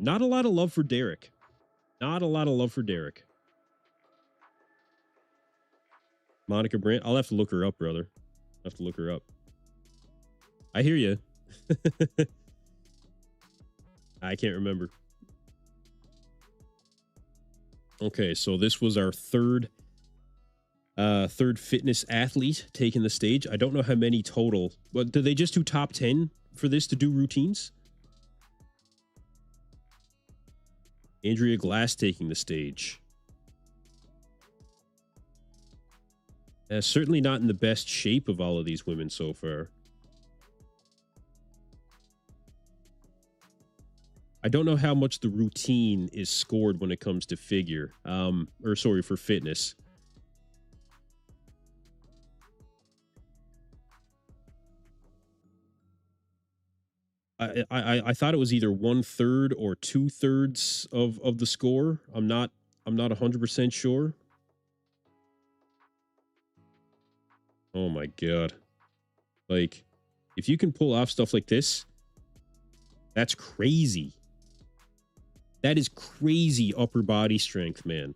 A: Not a lot of love for Derek. Not a lot of love for Derek. Monica Brandt. I'll have to look her up, brother. I'll have to look her up. I hear you. I can't remember. Okay, so this was our third fitness athlete taking the stage. I don't know how many total, but do they just do top 10 for this to do routines? Andrea Glass taking the stage. Certainly not in the best shape of all of these women so far. I don't know how much the routine is scored when it comes to figure, for fitness. I thought it was either 1/3 or 2/3 of the score. I'm not 100% sure. Oh my God. Like, if you can pull off stuff like this, that's crazy. That is crazy upper body strength, man.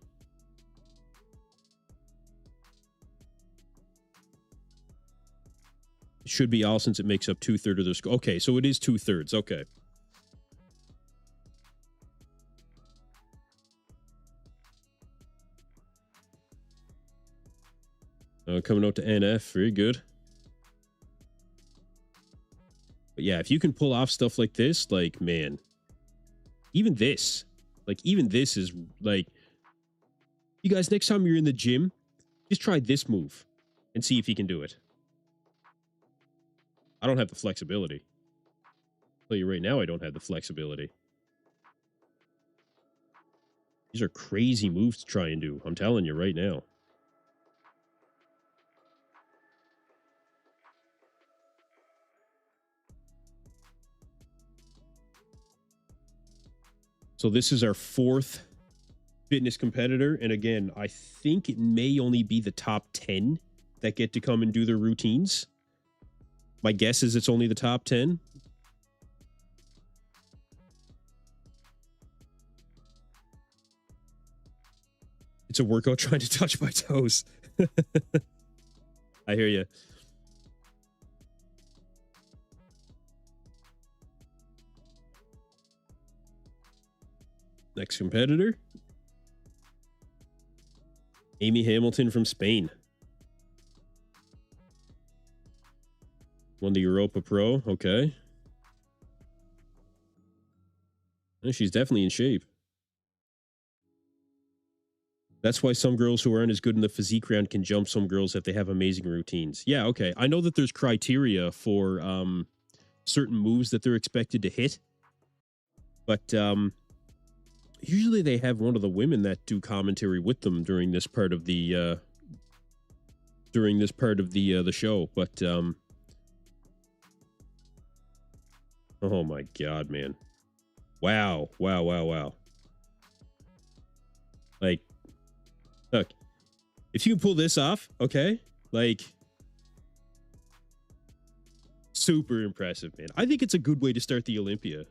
A: It should be all since it makes up 2/3 of their score. Okay, so it is 2/3. Okay. Coming out to NF. Very good. But yeah, if you can pull off stuff like this, like, man, even this is like, you guys, next time you're in the gym, just try this move and see if you can do it. I don't have the flexibility. I'll tell you right now, I don't have the flexibility. These are crazy moves to try and do. I'm telling you right now. So this is our 4th fitness competitor. And again, I think it may only be the top 10 that get to come and do their routines. My guess is it's only the top 10. It's a workout trying to touch my toes. I hear you. Next competitor. Amy Hamilton from Spain. Won the Europa Pro. Okay. She's definitely in shape. That's why some girls who aren't as good in the physique round can jump some girls if they have amazing routines. Yeah, okay. I know that there's criteria for certain moves that they're expected to hit. But usually they have one of the women that do commentary with them during this part of the the show. But oh my God, man. Wow. Like, look, if you can pull this off, okay, like, super impressive, man. I think it's a good way to start the Olympia.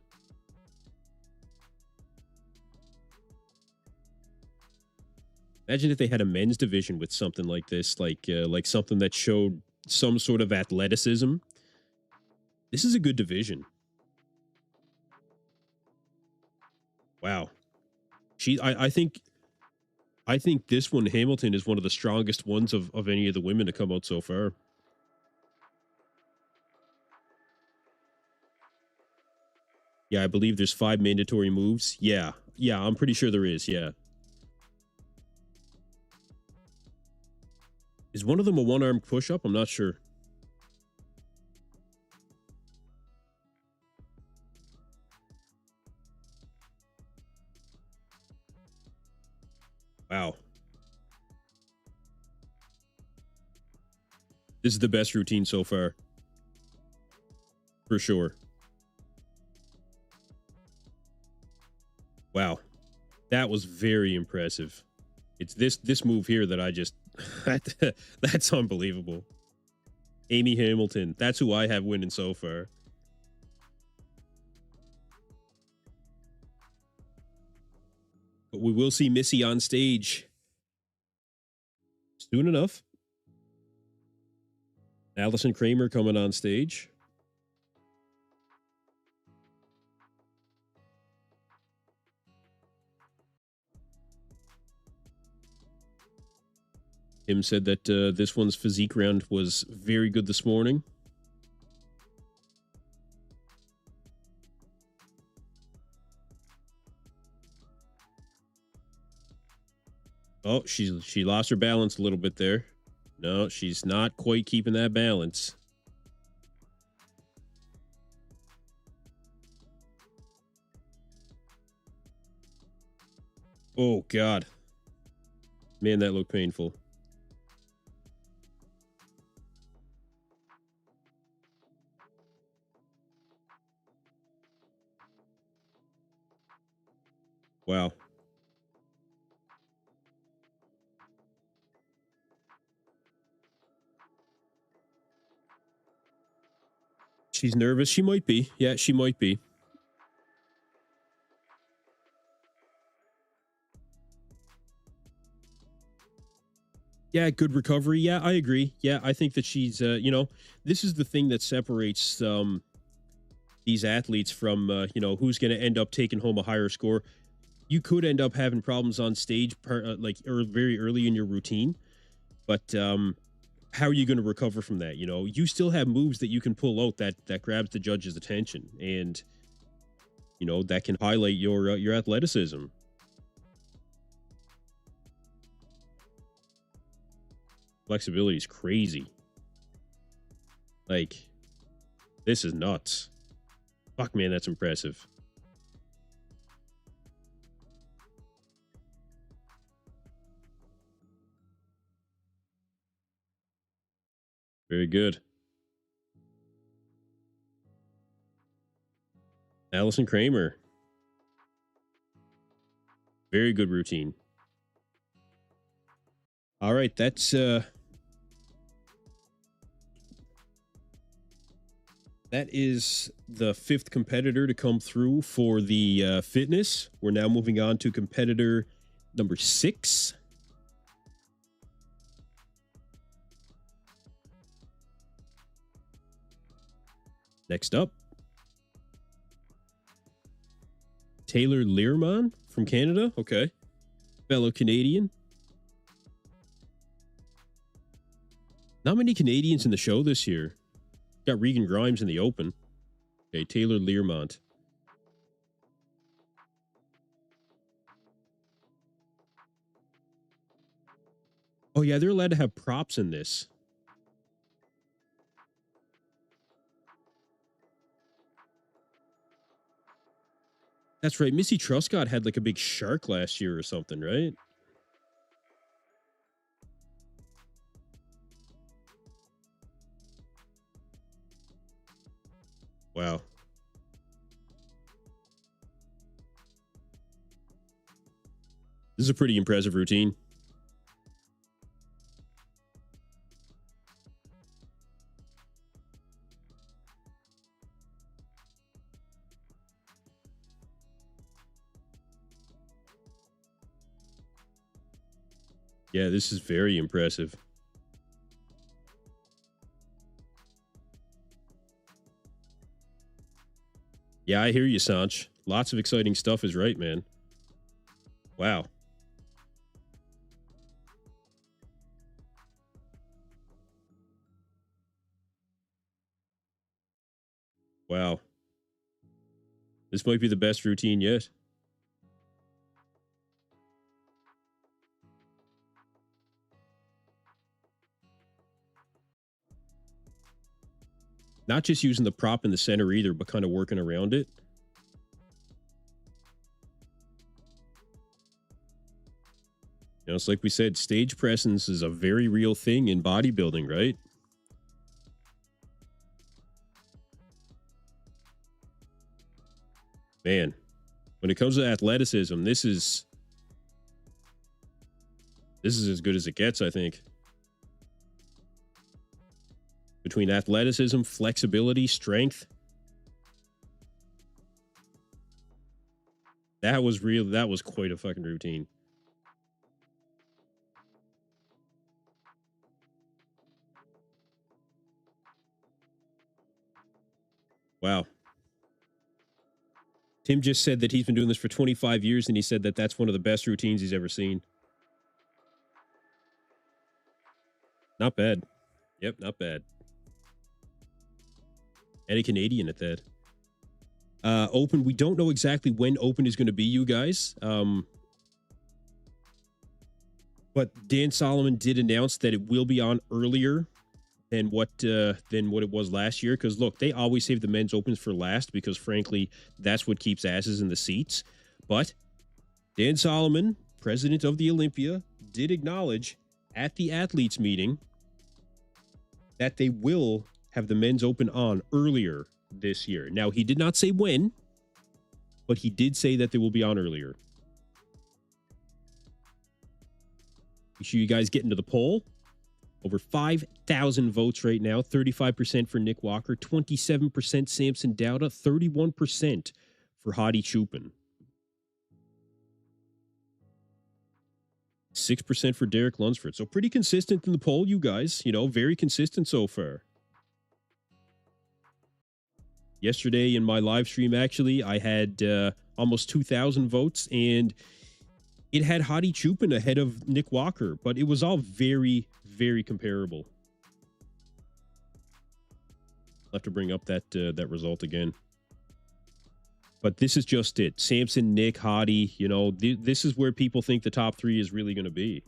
A: Imagine if they had a men's division with something like this, like something that showed some sort of athleticism. This is a good division. Wow. I think this one, Hamilton, is one of the strongest ones of any of the women to come out so far. Yeah, I believe there's 5 mandatory moves. Yeah, I'm pretty sure there is, yeah. Is one of them a one-arm push-up? I'm not sure. Wow. This is the best routine so far. For sure. Wow. That was very impressive. It's this move here that I just... that's unbelievable. Amy Hamilton. That's who I have winning so far. But we will see Missy on stage soon enough. Allison Kramer coming on stage. Tim said that this one's physique round was very good this morning. Oh, she lost her balance a little bit there. No, she's not quite keeping that balance. Oh, God. Man, that looked painful. Wow. She's nervous. She might be. Yeah, she might be. Yeah, good recovery. Yeah, I agree. Yeah, I think that she's, you know, this is the thing that separates these athletes from, you know, who's going to end up taking home a higher score. You could end up having problems on stage, like very early in your routine, but how are you going to recover from that? You know, you still have moves that you can pull out that grabs the judge's attention, and you know, that can highlight your athleticism. Flexibility is crazy. Like, this is nuts. Fuck, man, that's impressive. Very good. Allison Kramer. Very good routine. All right, that's that is the 5th competitor to come through for the fitness. We're now moving on to competitor number 6. Next up, Taylor Learmon from Canada. Okay. Fellow Canadian. Not many Canadians in the show this year. Got Regan Grimes in the open. Okay, Taylor Learmont. Oh, yeah, they're allowed to have props in this. That's right. Missy Truscott had like a big shark last year or something, right? Wow. This is a pretty impressive routine. Yeah, this is very impressive. Yeah, I hear you, Sanch. Lots of exciting stuff is right, man. Wow. Wow. This might be the best routine yet. Not just using the prop in the center either, but kind of working around it. You know, it's like we said, stage presence is a very real thing in bodybuilding, right? Man, when it comes to athleticism, this is as good as it gets, I think. Between athleticism, flexibility, strength. That was real. That was quite a fucking routine. Wow. Tim just said that he's been doing this for 25 years, and he said that that's one of the best routines he's ever seen. Not bad. Yep, not bad. And a Canadian at that. Open, we don't know exactly when Open is going to be, you guys. But Dan Solomon did announce that it will be on earlier than what it was last year. Because look, they always save the men's Opens for last because frankly, that's what keeps asses in the seats. But Dan Solomon, president of the Olympia, did acknowledge at the athletes meeting that they will have the men's Open on earlier this year. Now, he did not say when, but he did say that they will be on earlier. Make sure you guys get into the poll. Over 5,000 votes right now. 35% for Nick Walker, 27% Samson Dauda, 31% for Hadi Choopan. 6% for Derek Lunsford. So pretty consistent in the poll, you guys. You know, very consistent so far. Yesterday in my live stream, actually, I had almost 2,000 votes, and it had Hadi Choopan ahead of Nick Walker, but it was all very, very comparable. I'll have to bring up that result again. But this is just it. Samson, Nick, Hadi, you know, this is where people think the top 3 is really going to be.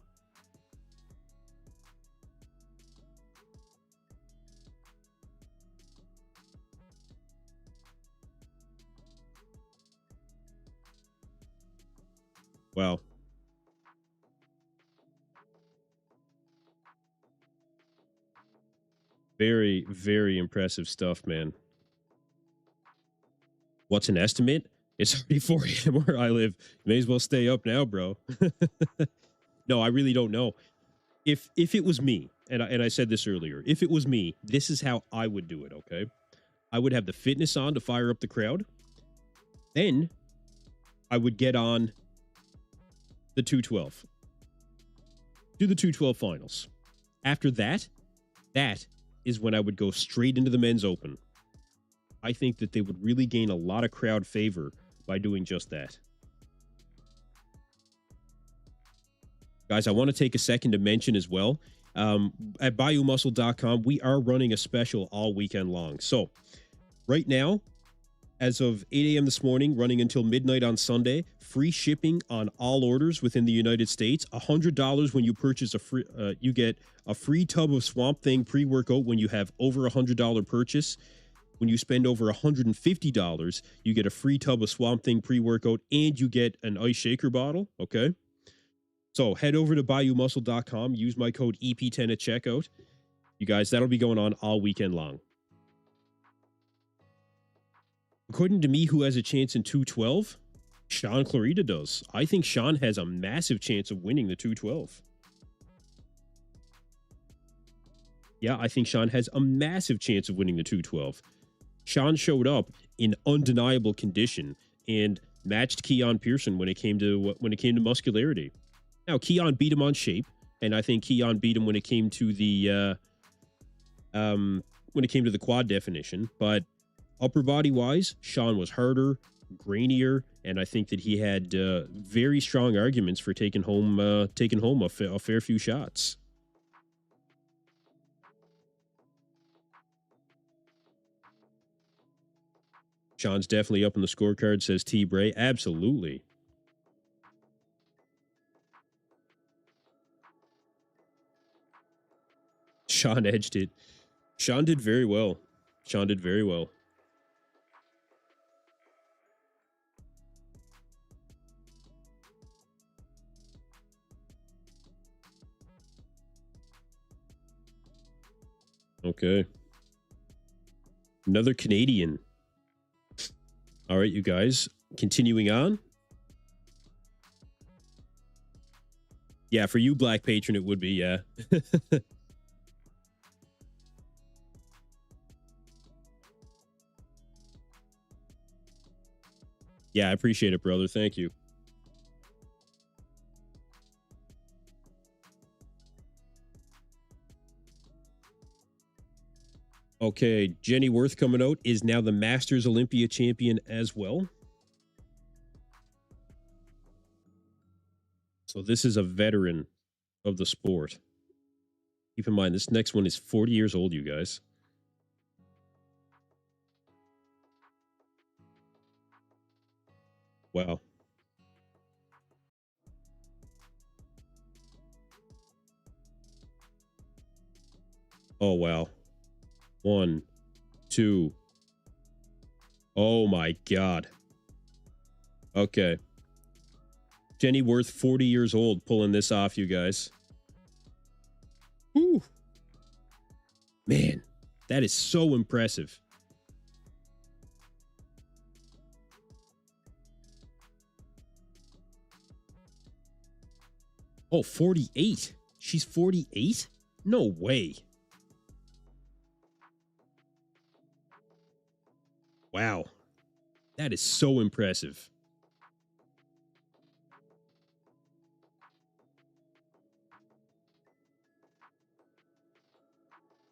A: Wow. Very, very impressive stuff, man. What's an estimate? It's already 4 a.m. where I live. You may as well stay up now, bro. No, I really don't know. If it was me, and I said this earlier, if it was me, this is how I would do it, okay? I would have the fitness on to fire up the crowd. Then I would get on the 212. Do the 212 finals. After that, that is when I would go straight into the men's open. I think that they would really gain a lot of crowd favor by doing just that. Guys, I want to take a second to mention as well, at BayouMuscle.com, we are running a special all weekend long. So right now, as of 8 a.m. this morning, running until midnight on Sunday, free shipping on all orders within the United States. $100 when you purchase a free, you get a free tub of Swamp Thing pre-workout when you have over $100 purchase. When you spend over $150, you get a free tub of Swamp Thing pre-workout and you get an ice shaker bottle, okay? So head over to BayouMuscle.com, use my code EP10 at checkout. You guys, that'll be going on all weekend long. According to me, who has a chance in 212? Sean Clarita does. I think Sean has a massive chance of winning the 212. Yeah, I think Sean has a massive chance of winning the 212. Sean showed up in undeniable condition and matched Keon Pearson when it came to muscularity. Now, Keon beat him on shape, and I think Keon beat him when it came to the quad definition. But upper body wise, Sean was harder, grainier, and I think that he had very strong arguments for taking home a fair few shots. Sean's definitely up on the scorecard, says T. Bray. Absolutely. Sean edged it. Sean did very well. Sean did very well. Okay. Another Canadian. All right, you guys. Continuing on. Yeah, for you, Black Patron, it would be, yeah. Yeah, I appreciate it, brother. Thank you. Okay, Jenny Worth coming out is now the Masters Olympia champion as well. So this is a veteran of the sport. Keep in mind, this next one is 40 years old, you guys. Wow. Oh, wow. 1, 2. Oh, my God. Okay. Jenny Worth, 40 years old, pulling this off, you guys. Whew. Man, that is so impressive. Oh, 48. She's 48? No way. Wow. That is so impressive.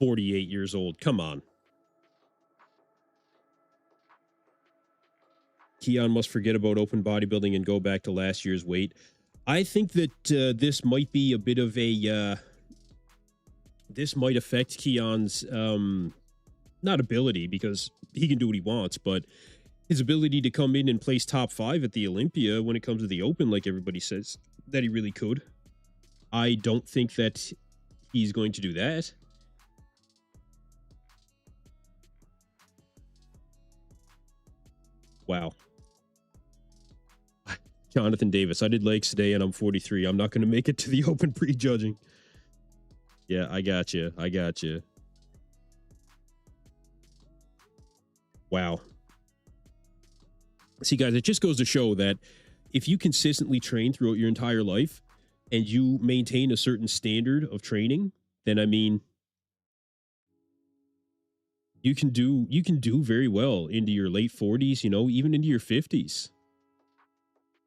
A: "48 years old. Come on." Keon must forget about open bodybuilding and go back to last year's weight. I think that this might be a bit of a... this might affect Keon's... not ability, because he can do what he wants, but his ability to come in and place top 5 at the Olympia when it comes to the Open, like everybody says that he really could. I don't think that he's going to do that. Wow. Jonathan Davis, I did legs today and I'm 43. I'm not going to make it to the Open prejudging. Yeah, I got you. I got you. Wow. See, guys, it just goes to show that if you consistently train throughout your entire life and you maintain a certain standard of training, then I mean, you can do very well into your late 40s, you know, even into your 50s.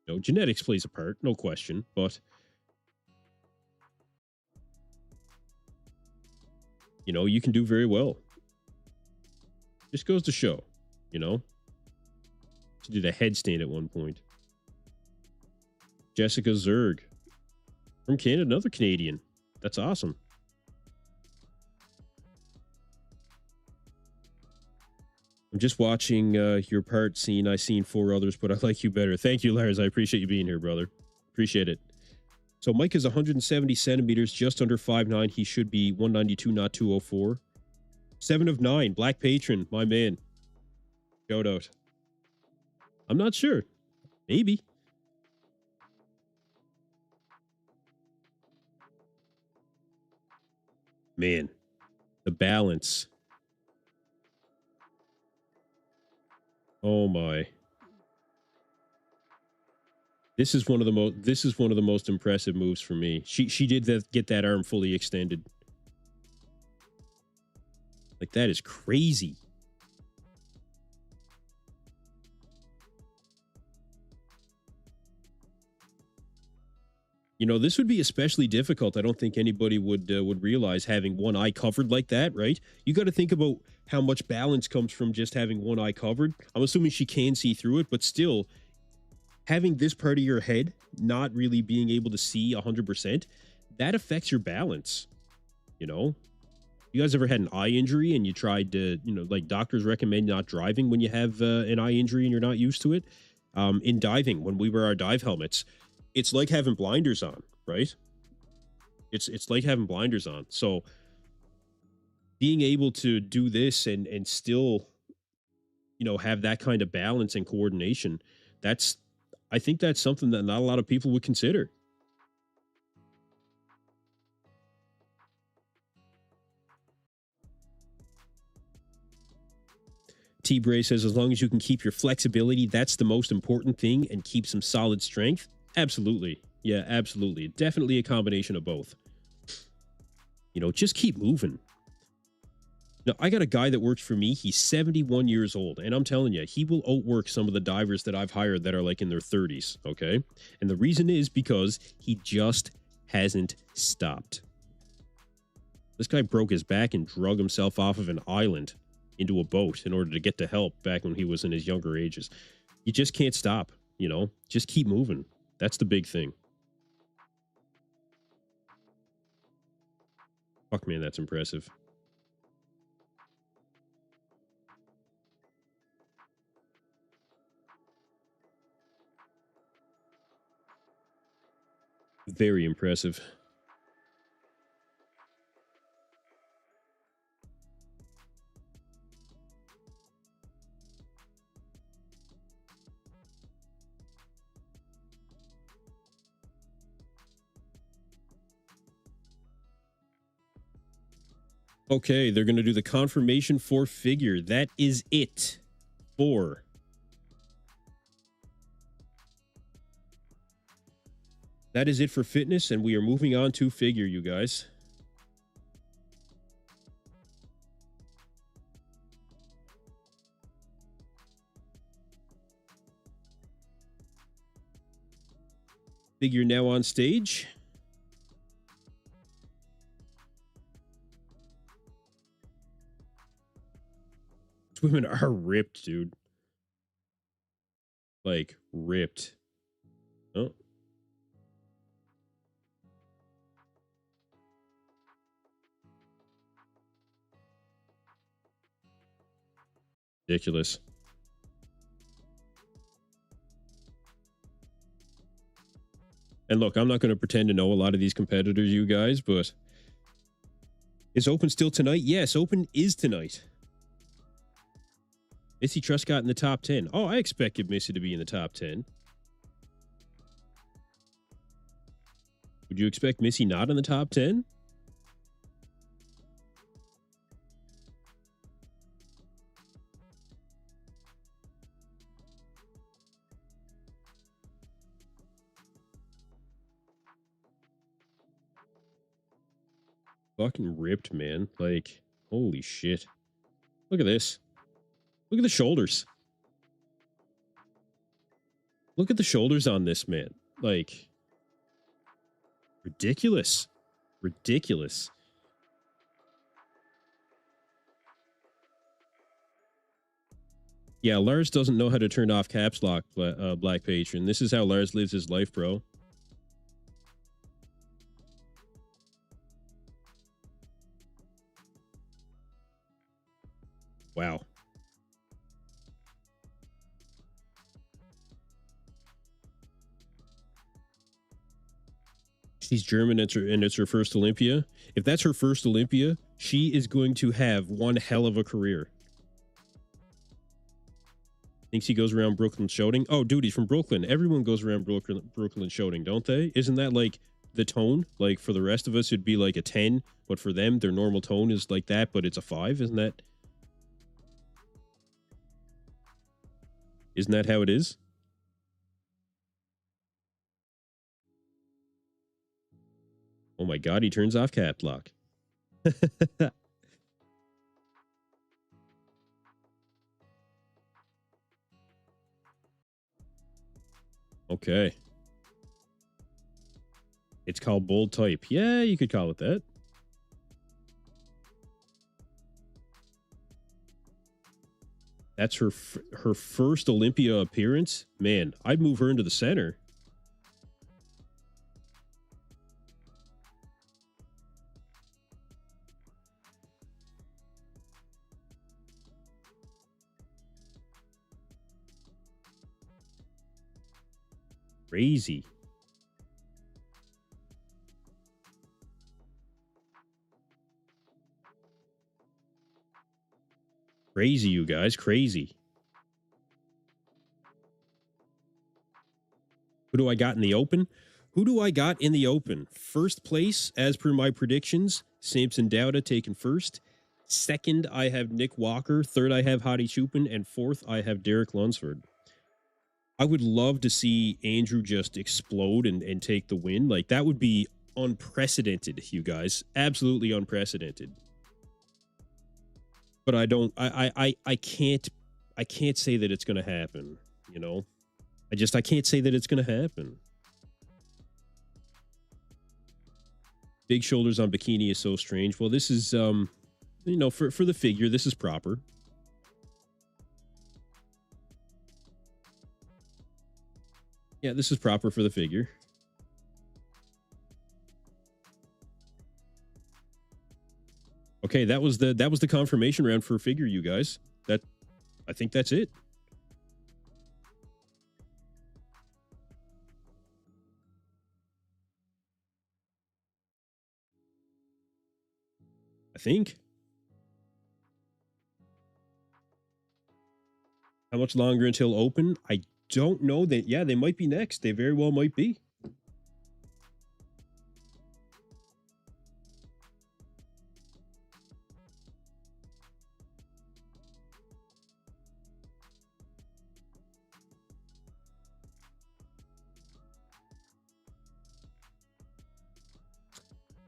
A: You know, genetics plays a part, no question, but you know, you can do very well. Just goes to show, you know. She did a headstand at one point. Jessica Zerg from Canada, another Canadian. That's awesome. I'm just watching your part scene. I seen 4 others, but I like you better. Thank you, Lars. I appreciate you being here, brother. Appreciate it. So Mike is 170 centimeters, just under 5'9". He should be 192, not 204. 7 of 9. Black Patron, my man. Shout out. I'm not sure. Maybe. Man, the balance. Oh my. This is one of the most impressive moves for me. She did get that arm fully extended. Like, that is crazy. You know, this would be especially difficult. I don't think anybody would realize having one eye covered like that, right? You got to think about how much balance comes from just having one eye covered. I'm assuming she can see through it, but still, having this part of your head not really being able to see 100%, that affects your balance. You know, you guys ever had an eye injury and you tried to, you know, like doctors recommend not driving when you have an eye injury and you're not used to it? In diving, when we wear our dive helmets, it's like having blinders on, right? It's like having blinders on. So being able to do this and still, you know, have that kind of balance and coordination, I think that's something that not a lot of people would consider. T-Bray says, as long as you can keep your flexibility, that's the most important thing, and keep some solid strength. Absolutely. Yeah, absolutely. Definitely a combination of both. You know, just keep moving. Now, I got a guy that works for me. He's 71 years old, and I'm telling you, he will outwork some of the divers that I've hired that are like in their 30s, okay? And the reason is because he just hasn't stopped. This guy broke his back and drug himself off of an island into a boat in order to get to help back when he was in his younger ages. You just can't stop, you know? Just keep moving. That's the big thing. Fuck, man, that's impressive. Very impressive. Okay, they're going to do the confirmation for figure. That is it for fitness, and we are moving on to figure, you guys. Figure now on stage. These women are ripped, dude. Like, ripped. Oh. Ridiculous. And look, I'm not going to pretend to know a lot of these competitors, you guys, but is Open still tonight? Yes, Open is tonight. Missy Truscott in the top 10. Oh, I expected Missy to be in the top 10. Would you expect Missy not in the top 10? Fucking ripped, man. Like, holy shit. Look at this. Look at the shoulders. Look at the shoulders on this, man. Like, ridiculous. Ridiculous. Yeah, Lars doesn't know how to turn off caps lock, Black Patron. This is how Lars lives his life, bro. Wow. She's German and it's her first Olympia. If that's her first Olympia, she is going to have one hell of a career. Thinks he goes around Brooklyn shouting. Oh, dude, he's from Brooklyn. Everyone goes around Brooklyn shouting, don't they? Isn't that like the tone? Like for the rest of us, it'd be like a 10, but for them, their normal tone is like that, but it's a 5. Isn't that how it is? Oh my God, he turns off cap lock. Okay. It's called bold type. Yeah, you could call it that. That's her first Olympia appearance. Man, I'd move her into the center. Crazy. Crazy, you guys. Crazy. Who do I got in the open? Who do I got in the open? First place, as per my predictions, Samson Dauda taken first. Second, I have Nick Walker. Third, I have Hadi Choopan. And fourth, I have Derek Lunsford. I would love to see Andrew just explode and take the win. Like, that would be unprecedented, you guys. Absolutely unprecedented. But I can't say that it's going to happen, you know? I can't say that it's going to happen. Big shoulders on bikini is so strange. Well, this is, you know, for the figure, this is proper. Yeah, this is proper for the figure. Okay, that was the confirmation round for figure, you guys. I think that's it. I think. How much longer until open? I don't know. That yeah, they might be next. They very well might be.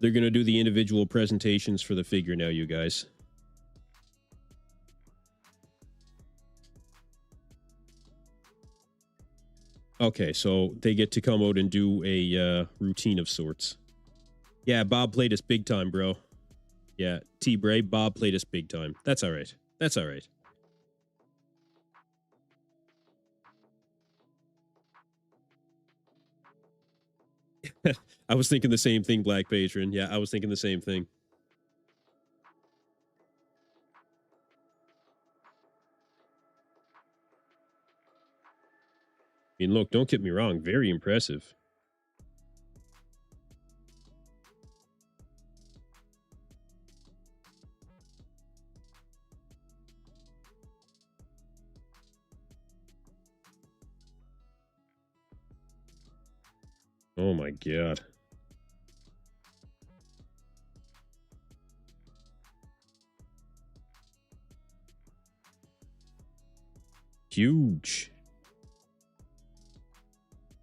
A: They're going to do the individual presentations for the figure now, you guys. Okay, so they get to come out and do a routine of sorts. Yeah, Bob played us big time, bro. Yeah, T-Bray, Bob played us big time. That's all right. That's all right. I was thinking the same thing, Black Patron. Yeah, I was thinking the same thing. I mean, look, don't get me wrong. Very impressive. Oh my God. Huge.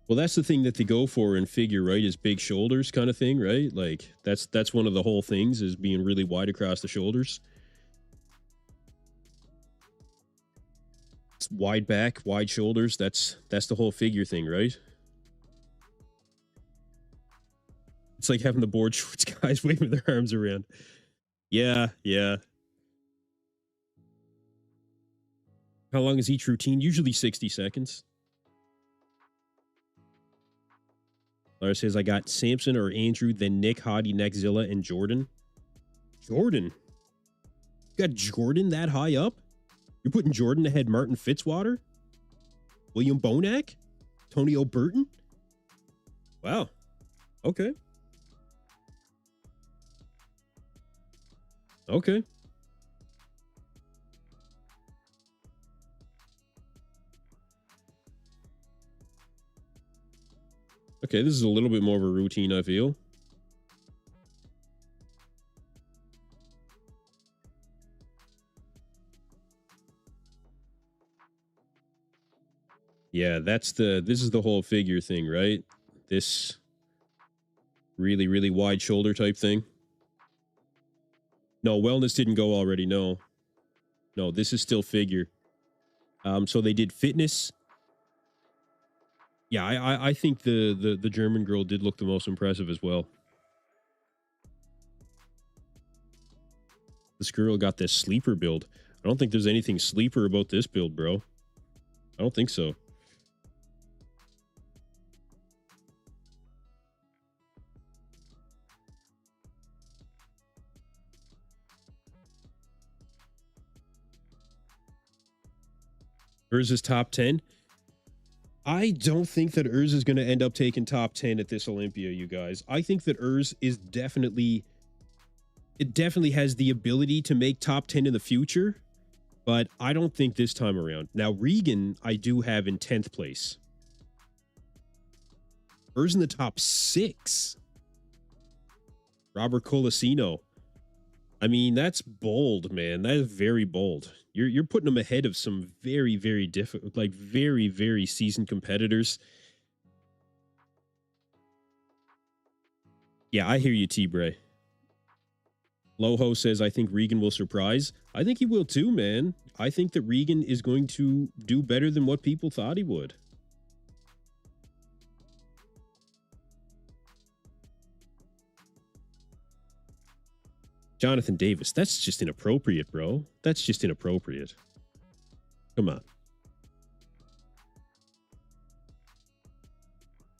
A: Well, that's the thing that they go for in figure, right? Is big shoulders kind of thing, right? Like that's one of the whole things, is being really wide across the shoulders. It's wide back, wide shoulders. That's the whole figure thing, right? It's like having the board shorts guys waving their arms around. Yeah, yeah. How long is each routine? Usually 60 seconds. Lara says, I got Samson or Andrew, then Nick, Hadi, Neckzilla, and Jordan. Jordan? You got Jordan that high up? You're putting Jordan ahead Martin Fitzwater? William Bonac? Tonio Burton? Wow. Okay. Okay. Okay, this is a little bit more of a routine, I feel. Yeah, this is the whole figure thing, right? This really, really wide shoulder type thing. No, wellness didn't go already, no. No, this is still figure. So they did fitness. Yeah, I think the German girl did look the most impressive as well. This girl got this sleeper build. I don't think there's anything sleeper about this build, bro. I don't think so. Urs is top 10. I don't think that Urs is going to end up taking top 10 at this Olympia, you guys. I think that Urs is definitely has the ability to make top 10 in the future, but I don't think this time around. Now, Regan, I do have in 10th place. Urs in the top 6. Robert Colicino. I mean, that's bold, man. That is very bold. You're putting him ahead of some very, very difficult, like very, very seasoned competitors. Yeah, I hear you, T-Bray. Loho says, I think Regan will surprise. I think he will too, man. I think that Regan is going to do better than what people thought he would. Jonathan Davis, that's just inappropriate, bro. That's just inappropriate. Come on.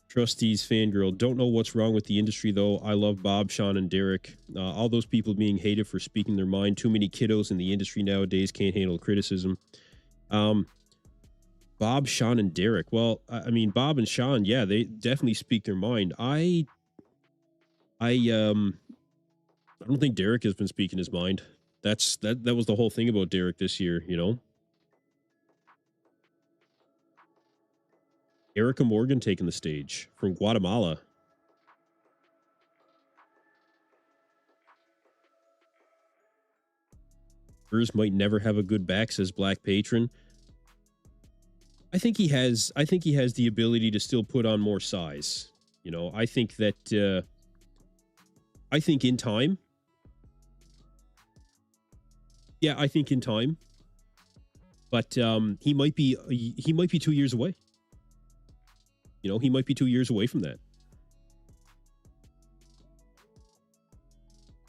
A: Trustees fangirl, don't know what's wrong with the industry, though. I love Bob, Sean, and Derek. All those people being hated for speaking their mind. Too many kiddos in the industry nowadays can't handle criticism. Bob, Sean, and Derek. Well, I mean, Bob and Sean, yeah, they definitely speak their mind. I don't think Derek has been speaking his mind. That was the whole thing about Derek this year, you know. Erica Morgan taking the stage from Guatemala. Urs might never have a good back, says Black Patron. I think he has the ability to still put on more size. You know, I think that I think in time. Yeah, I think in time. But he might be 2 years away. You know, he might be 2 years away from that.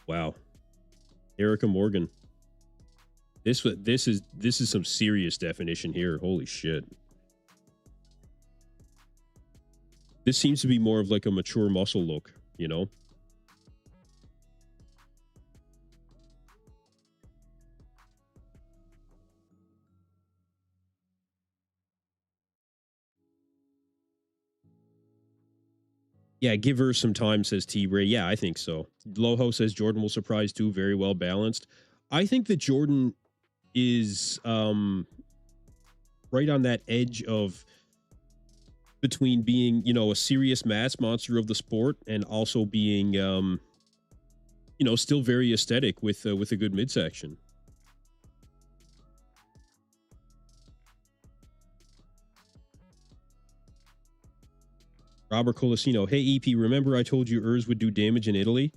A: Wow. Erica Morgan. This is some serious definition here. Holy shit. This seems to be more of like a mature muscle look, you know? Yeah, give her some time, says T-Ray. Yeah, I think so. Loho says Jordan will surprise too. Very well balanced. I think that Jordan is right on that edge of between being, you know, a serious mass monster of the sport and also being, you know, still very aesthetic with a good midsection. Robert Colicino, hey EP, remember I told you Urs would do damage in Italy?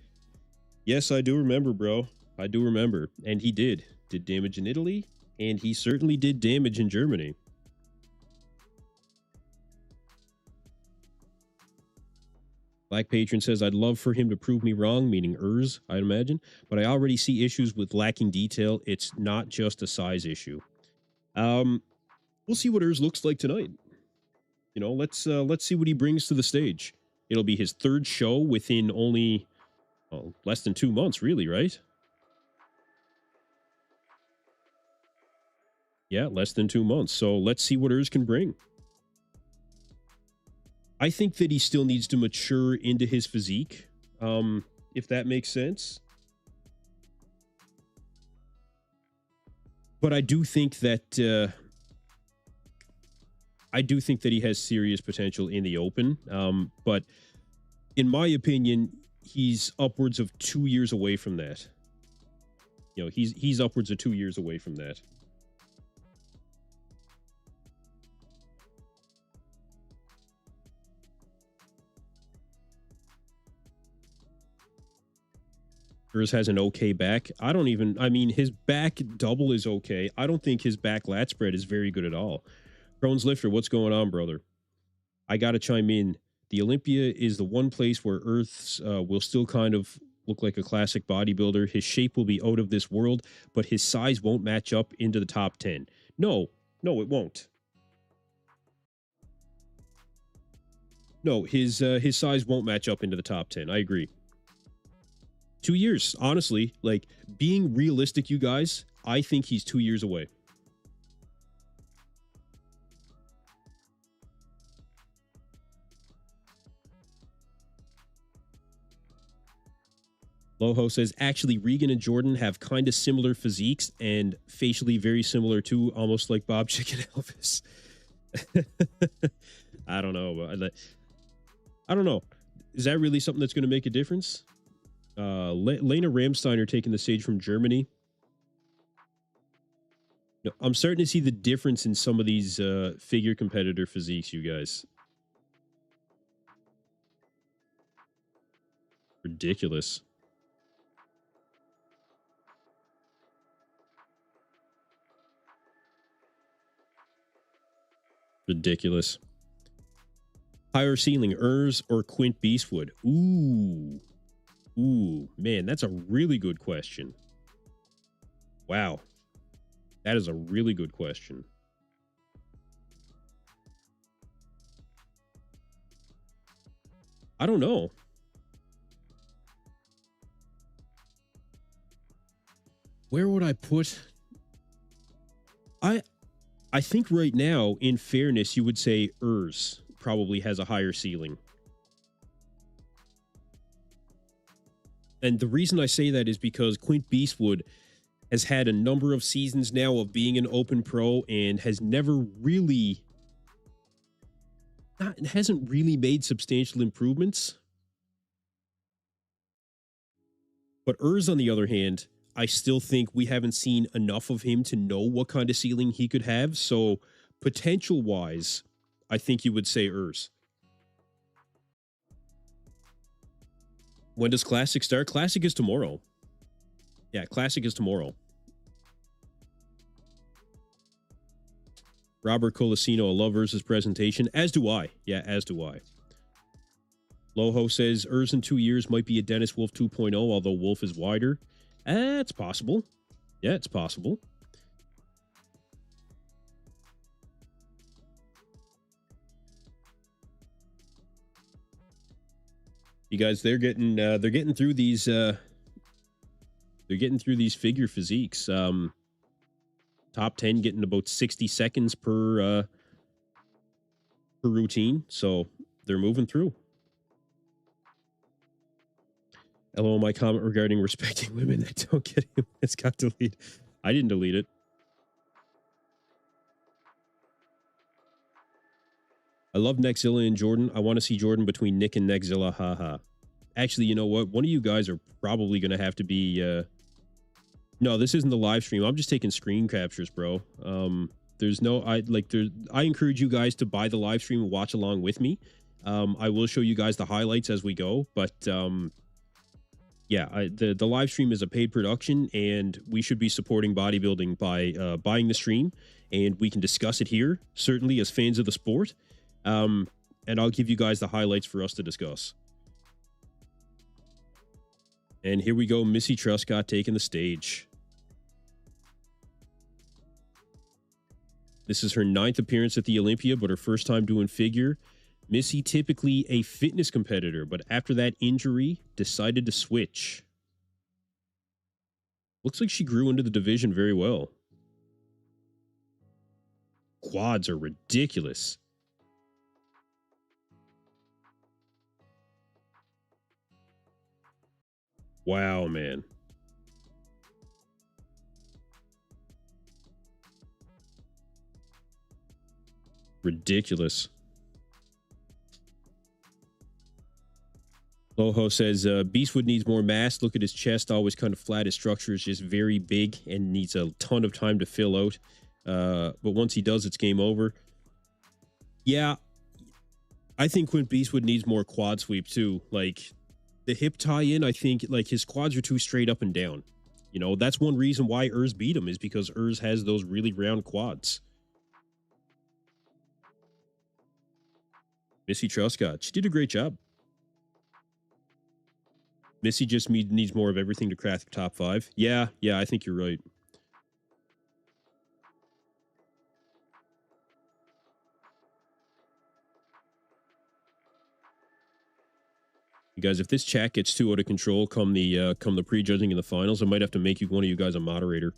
A: Yes, I do remember, bro. I do remember. And he did damage in Italy, and he certainly did damage in Germany. Black Patron says, I'd love for him to prove me wrong, meaning Urs, I'd imagine, but I already see issues with lacking detail. It's not just a size issue. We'll see what Urs looks like tonight. You know, let's see what he brings to the stage. It'll be his third show within only less than 2 months, really, right? Yeah, less than 2 months. So let's see what Urs can bring. I think that he still needs to mature into his physique, if that makes sense. But I do think that he has serious potential in the open. But in my opinion, he's upwards of 2 years away from that. You know, he's upwards of 2 years away from that. Urs has an okay back. I mean, his back double is okay. I don't think his back lat spread is very good at all. Crohn's Lifter, what's going on, brother? I got to chime in. The Olympia is the one place where Urs will still kind of look like a classic bodybuilder. His shape will be out of this world, but his size won't match up into the top 10. No, it won't. No, his size won't match up into the top 10. I agree. 2 years, honestly, like being realistic, you guys, I think he's 2 years away. Loho says, actually, Regan and Jordan have kind of similar physiques and facially very similar too, almost like Bob Chicken Elvis. I don't know. I don't know. Is that really something that's going to make a difference? Lena Ramsteiner taking the stage from Germany. I'm starting to see the difference in some of these figure competitor physiques, you guys. Ridiculous. Ridiculous. Higher ceiling, Urs or Quint Beastwood? Ooh, man, that's a really good question. Wow. That is a really good question. I don't know. Where would I put? I think right now, in fairness, you would say Urs probably has a higher ceiling. And the reason I say that is because Quint Beastwood has had a number of seasons now of being an open pro and has never really hasn't really made substantial improvements. But Urs, on the other hand, I still think we haven't seen enough of him to know what kind of ceiling he could have. So potential-wise, I think you would say Urs. When does Classic start? Classic is tomorrow. Yeah, Classic is tomorrow. Robert Colicino, I love Urs's presentation. As do I. Yeah, as do I. Loho says Urs in 2 years might be a Dennis Wolf 2.0, although Wolf is wider. It's possible. Yeah, it's possible. You guys, they're getting through these figure physiques. Top 10 getting about 60 seconds per routine, so they're moving through. Hello, my comment regarding respecting women that don't get him. It's got deleted. I didn't delete it. I love Neckzilla and Jordan. I want to see Jordan between Nick and Neckzilla. Haha. Actually, you know what? One of you guys are probably going to have to be... No, this isn't the live stream. I'm just taking screen captures, bro. There's no... I encourage you guys to buy the live stream and watch along with me. I will show you guys the highlights as we go, but... yeah, the live stream is a paid production, and we should be supporting bodybuilding by buying the stream, and we can discuss it here, certainly as fans of the sport. And I'll give you guys the highlights for us to discuss. And here we go, Missy Truscott taking the stage. This is her 9th appearance at the Olympia, but her first time doing figure. Missy, typically a fitness competitor, but after that injury, decided to switch. Looks like she grew into the division very well. Quads are ridiculous. Wow, man. Ridiculous. Loho says, Beastwood needs more mass. Look at his chest, always kind of flat. His structure is just very big and needs a ton of time to fill out. But once he does, it's game over. Yeah, I think Quint Beastwood needs more quad sweep too. Like, the hip tie-in, I think, like, his quads are too straight up and down. You know, that's one reason why Urs beat him, is because Urs has those really round quads. Missy Truscott, she did a great job. Missy just needs more of everything to crack the top 5. Yeah, I think you're right. You guys, if this chat gets too out of control come the prejudging in the finals, I might have to make one of you guys a moderator.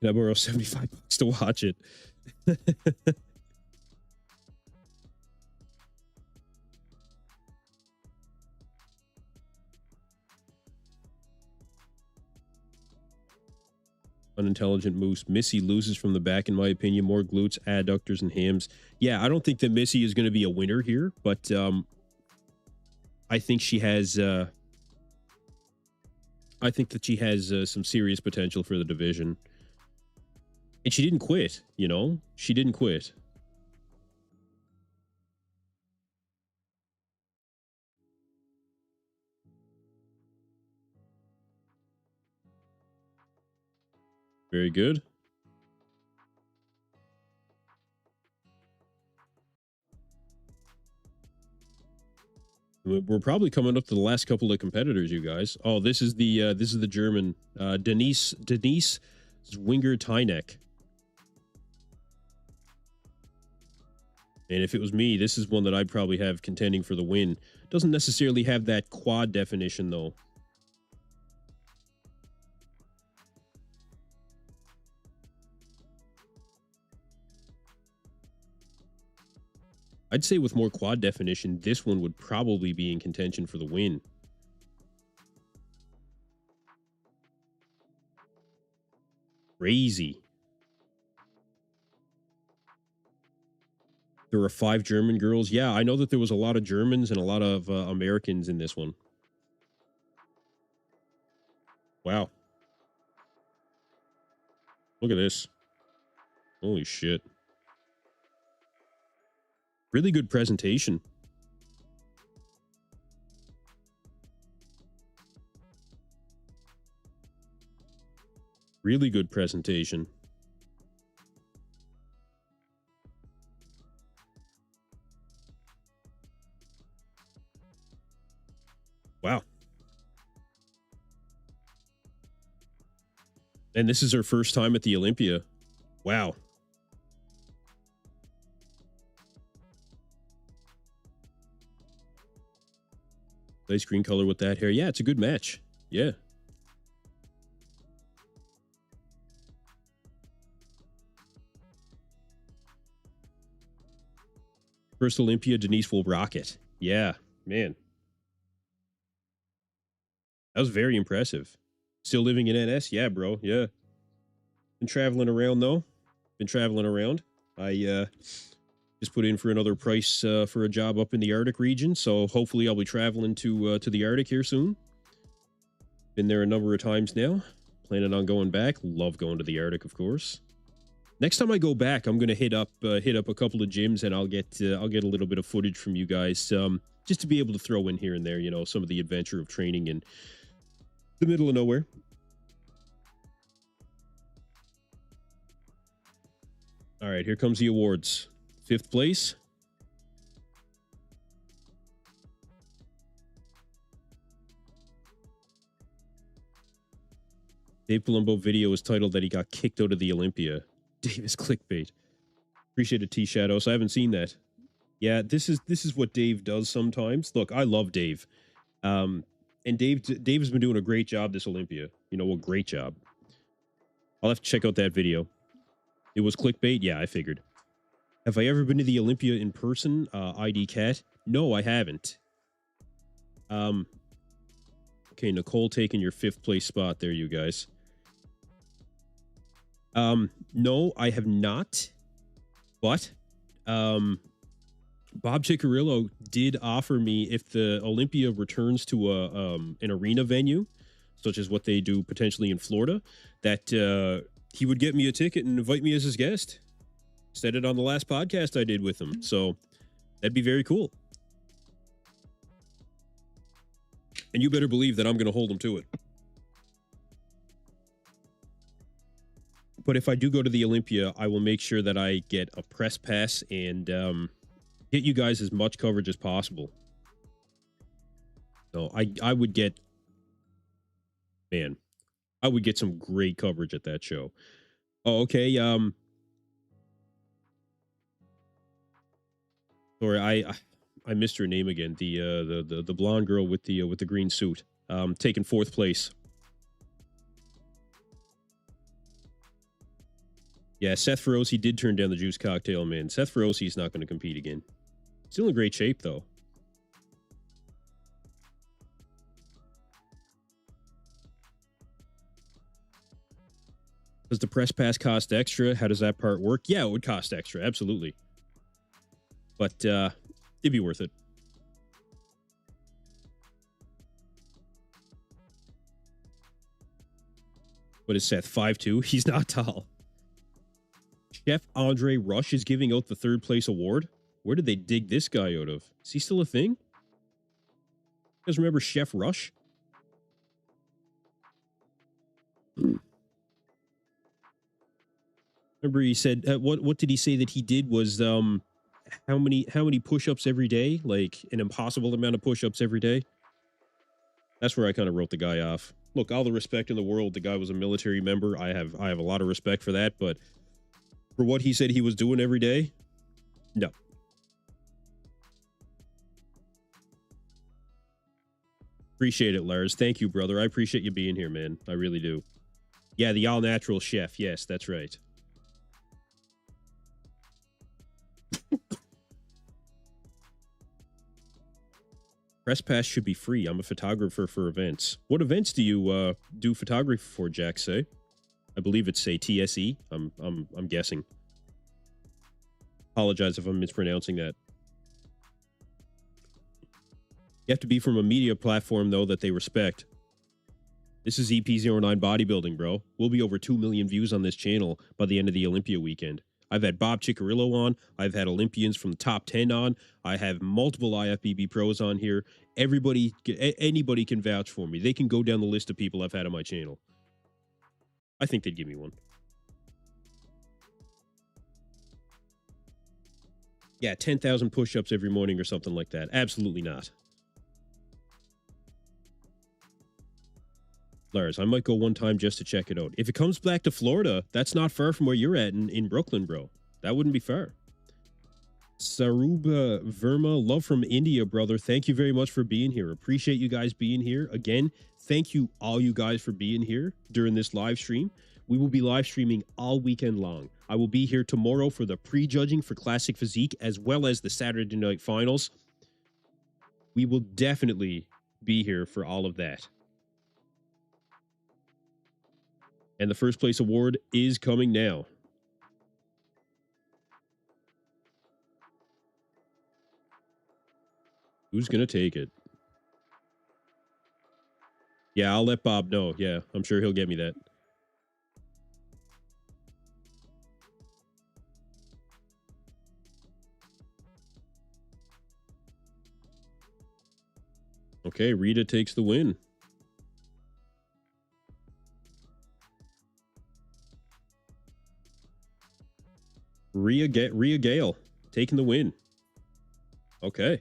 A: Can I borrow $75 to watch it? Unintelligent moose. Missy loses from the back, in my opinion. More glutes, adductors, and hams. Yeah, I don't think that Missy is going to be a winner here, but I think she has... I think that she has some serious potential for the division. And she didn't quit, you know? She didn't quit. Very good. We're probably coming up to the last couple of competitors, you guys. Oh, this is the German Denise Zwinger Tynek. And if it was me, this is one that I'd probably have contending for the win. Doesn't necessarily have that quad definition, though. I'd say with more quad definition, this one would probably be in contention for the win. Crazy. There were 5 German girls. Yeah, I know that there was a lot of Germans and a lot of Americans in this one. Wow. Look at this. Holy shit. Really good presentation. Really good presentation. Wow. And this is her first time at the Olympia. Wow. Nice green color with that hair. Yeah, it's a good match. Yeah. First Olympia, Denise will rock it. Yeah, man. That was very impressive. Still living in NS? Yeah, bro. Yeah. Been traveling around, though. Been traveling around. I just put in for another price for a job up in the Arctic region, so hopefully I'll be traveling to the Arctic here soon. Been there a number of times now. Planning on going back. Love going to the Arctic, of course. Next time I go back, I'm gonna hit up a couple of gyms, and I'll get a little bit of footage from you guys, just to be able to throw in here and there, you know, some of the adventure of training in the middle of nowhere. All right, here comes the awards. 5th place. Dave Palumbo video is titled that he got kicked out of the Olympia. Davis clickbait. Appreciate it, T-Shadows. I haven't seen that. Yeah, this is what Dave does sometimes. Look, I love Dave. And Dave has been doing a great job this Olympia. You know, a great job. I'll have to check out that video. It was clickbait? Yeah, I figured. Have I ever been to the Olympia in person? ID Cat? No, I haven't. Okay, Nicole taking your 5th place spot there, you guys. No, I have not. But Bob Ciccarillo did offer me, if the Olympia returns to an arena venue, such as what they do potentially in Florida, that he would get me a ticket and invite me as his guest. Said it on the last podcast I did with him. So that'd be very cool. And you better believe that I'm going to hold him to it. But if I do go to the Olympia, I will make sure that I get a press pass and get you guys as much coverage as possible. So I would get, man, I would get some great coverage at that show. Oh, okay. Sorry, I missed her name again. The blonde girl with the green suit. Taking 4th place. Yeah, Seth Ferozzi did turn down the juice cocktail, man. Seth Ferozzi's not going to compete again. Still in great shape, though. Does the press pass cost extra? How does that part work? Yeah, it would cost extra, absolutely. But it'd be worth it. What is Seth, 5'2"? He's not tall. Chef Andre Rush is giving out the 3rd place award. Where did they dig this guy out of? Is he still a thing? You guys remember Chef Rush? Remember he said, what did he say that he did was, how many push-ups every day? Like an impossible amount of push-ups every day? That's where I kind of wrote the guy off. Look, all the respect in the world. The guy was a military member. I have a lot of respect for that, but for what he said he was doing every day, no. Appreciate it, Lars. Thank you, brother. I appreciate you being here, man. I really do. Yeah, the all-natural chef. Yes, that's right. Press pass should be free. I'm a photographer for events. What events do you do photography for, Jack? Say, I believe it's say TSE. I'm guessing. Apologize if I'm mispronouncing that. You have to be from a media platform though that they respect. This is EP09 Bodybuilding, bro. We'll be over 2 million views on this channel by the end of the Olympia weekend. I've had Bob Ciccarillo on. I've had Olympians from the top 10 on. I have multiple IFBB pros on here. Anybody can vouch for me. They can go down the list of people I've had on my channel. I think they'd give me one. Yeah, 10,000 push-ups every morning or something like that. Absolutely not. Lars, I might go one time just to check it out. If it comes back to Florida, that's not far from where you're at in Brooklyn, bro. That wouldn't be far. Saruba Verma, love from India, brother. Thank you very much for being here. Appreciate you guys being here. Again, thank you all you guys for being here during this live stream. We will be live streaming all weekend long. I will be here tomorrow for the pre-judging for Classic Physique as well as the Saturday night finals. We will definitely be here for all of that. And the first place award is coming now. Who's going to take it? Yeah, I'll let Bob know. Yeah, I'm sure he'll get me that. Okay, Rita takes the win. Rhea Gale taking the win. Okay.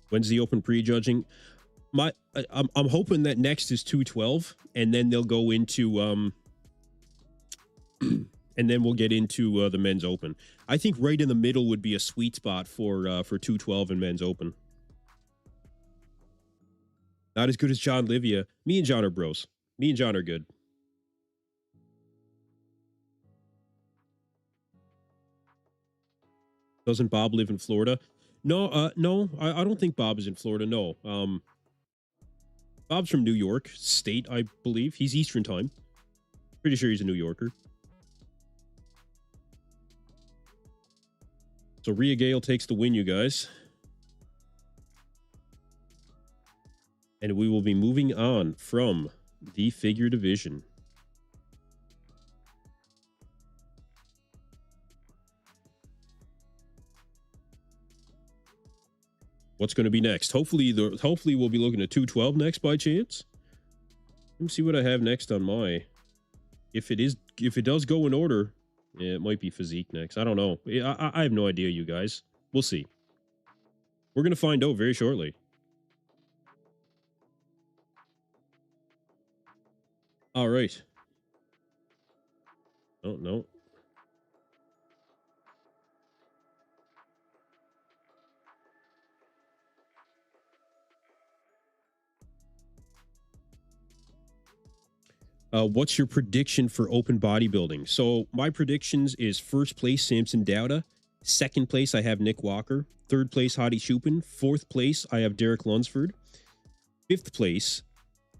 A: When's the open prejudging? I'm hoping that next is 212, and then they'll go into and then we'll get into the men's open. I think right in the middle would be a sweet spot for 212 and men's open. Not as good as John Livia. Me and John are bros. Me and John are good. Doesn't Bob live in Florida? No, no, I don't think Bob is in Florida. No. Bob's from New York State, I believe. He's Eastern time. Pretty sure he's a New Yorker. So Rhea Gale takes the win, you guys. And we will be moving on from the figure division. What's going to be next? Hopefully we'll be looking at 212 next by chance. Let me see what I have next on my. If it does go in order, yeah, it might be physique next. I don't know. I have no idea, you guys. We'll see. We're going to find out very shortly. All right. Oh, no. What's your prediction for open bodybuilding? So my predictions is first place, Samson Dauda. Second place, I have Nick Walker. Third place, Hadi Choopan. Fourth place, I have Derek Lunsford. Fifth place,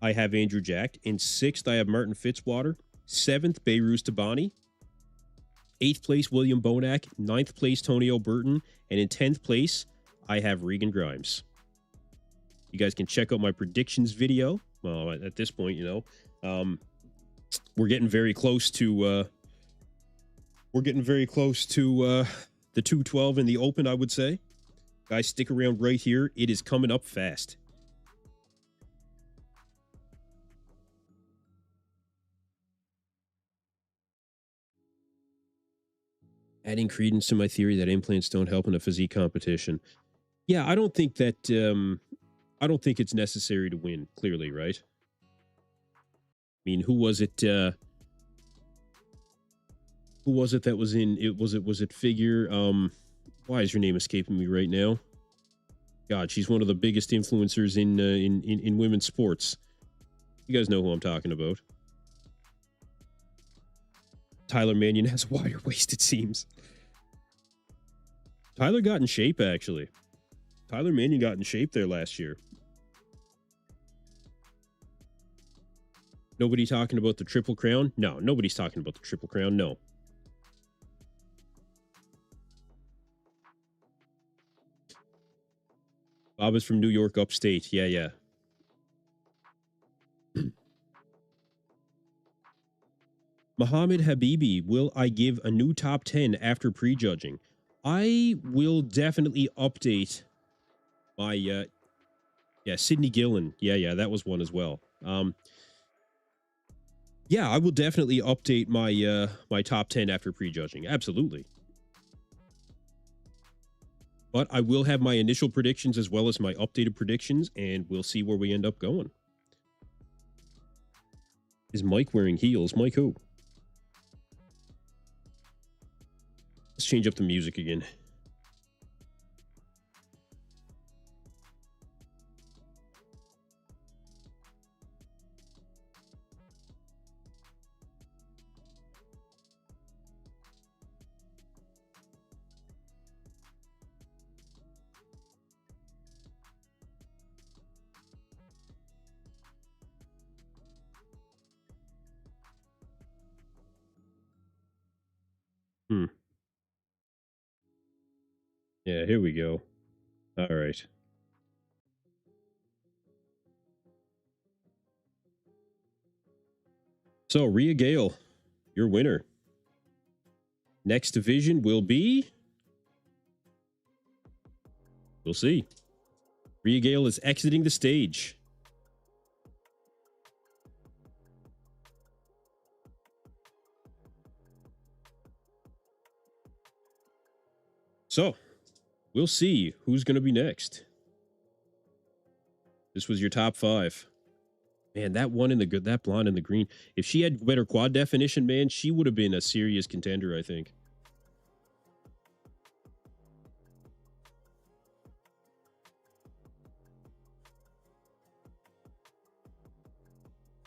A: I have Andrew Jack. In sixth, I have Martin Fitzwater. Seventh, Behrouz Tabani. Eighth place, William Bonac. Ninth place, Tonio Burton. And in 10th place, I have Regan Grimes. You guys can check out my predictions video. Well, at this point, you know, we're getting very close to the 212 in the open, I would say. Guys, stick around right here. It is coming up fast. Adding credence to my theory that implants don't help in a physique competition. Yeah, I don't think that I don't think it's necessary to win, clearly, right? I mean, who was it that was in it? Was it figure? Why is your name escaping me right now? God, she's one of the biggest influencers in women's sports. You guys know who I'm talking about. Tyler Mannion has a wider waist, it seems. Tyler got in shape, actually. Tyler Mannion got in shape there last year. Nobody talking about the Triple Crown? No, nobody's talking about the Triple Crown, no. Bob is from New York upstate. Yeah. Muhammad Habibi, will I give a new top 10 after prejudging? I will definitely update my, Sydney Gillen. Yeah, that was one as well. Yeah, I will definitely update my, my top 10 after prejudging. Absolutely. But I will have my initial predictions as well as my updated predictions, and we'll see where we end up going. Is Mike wearing heels? Mike who? Let's change up the music again. Hmm. Yeah, here we go. All right. So, Rhea Gale, your winner. Next division will be... We'll see. Rhea Gale is exiting the stage. So, we'll see who's going to be next. This was your top 5. Man, that one in the good, that blonde in the green. If she had better quad definition, man, she would have been a serious contender, I think.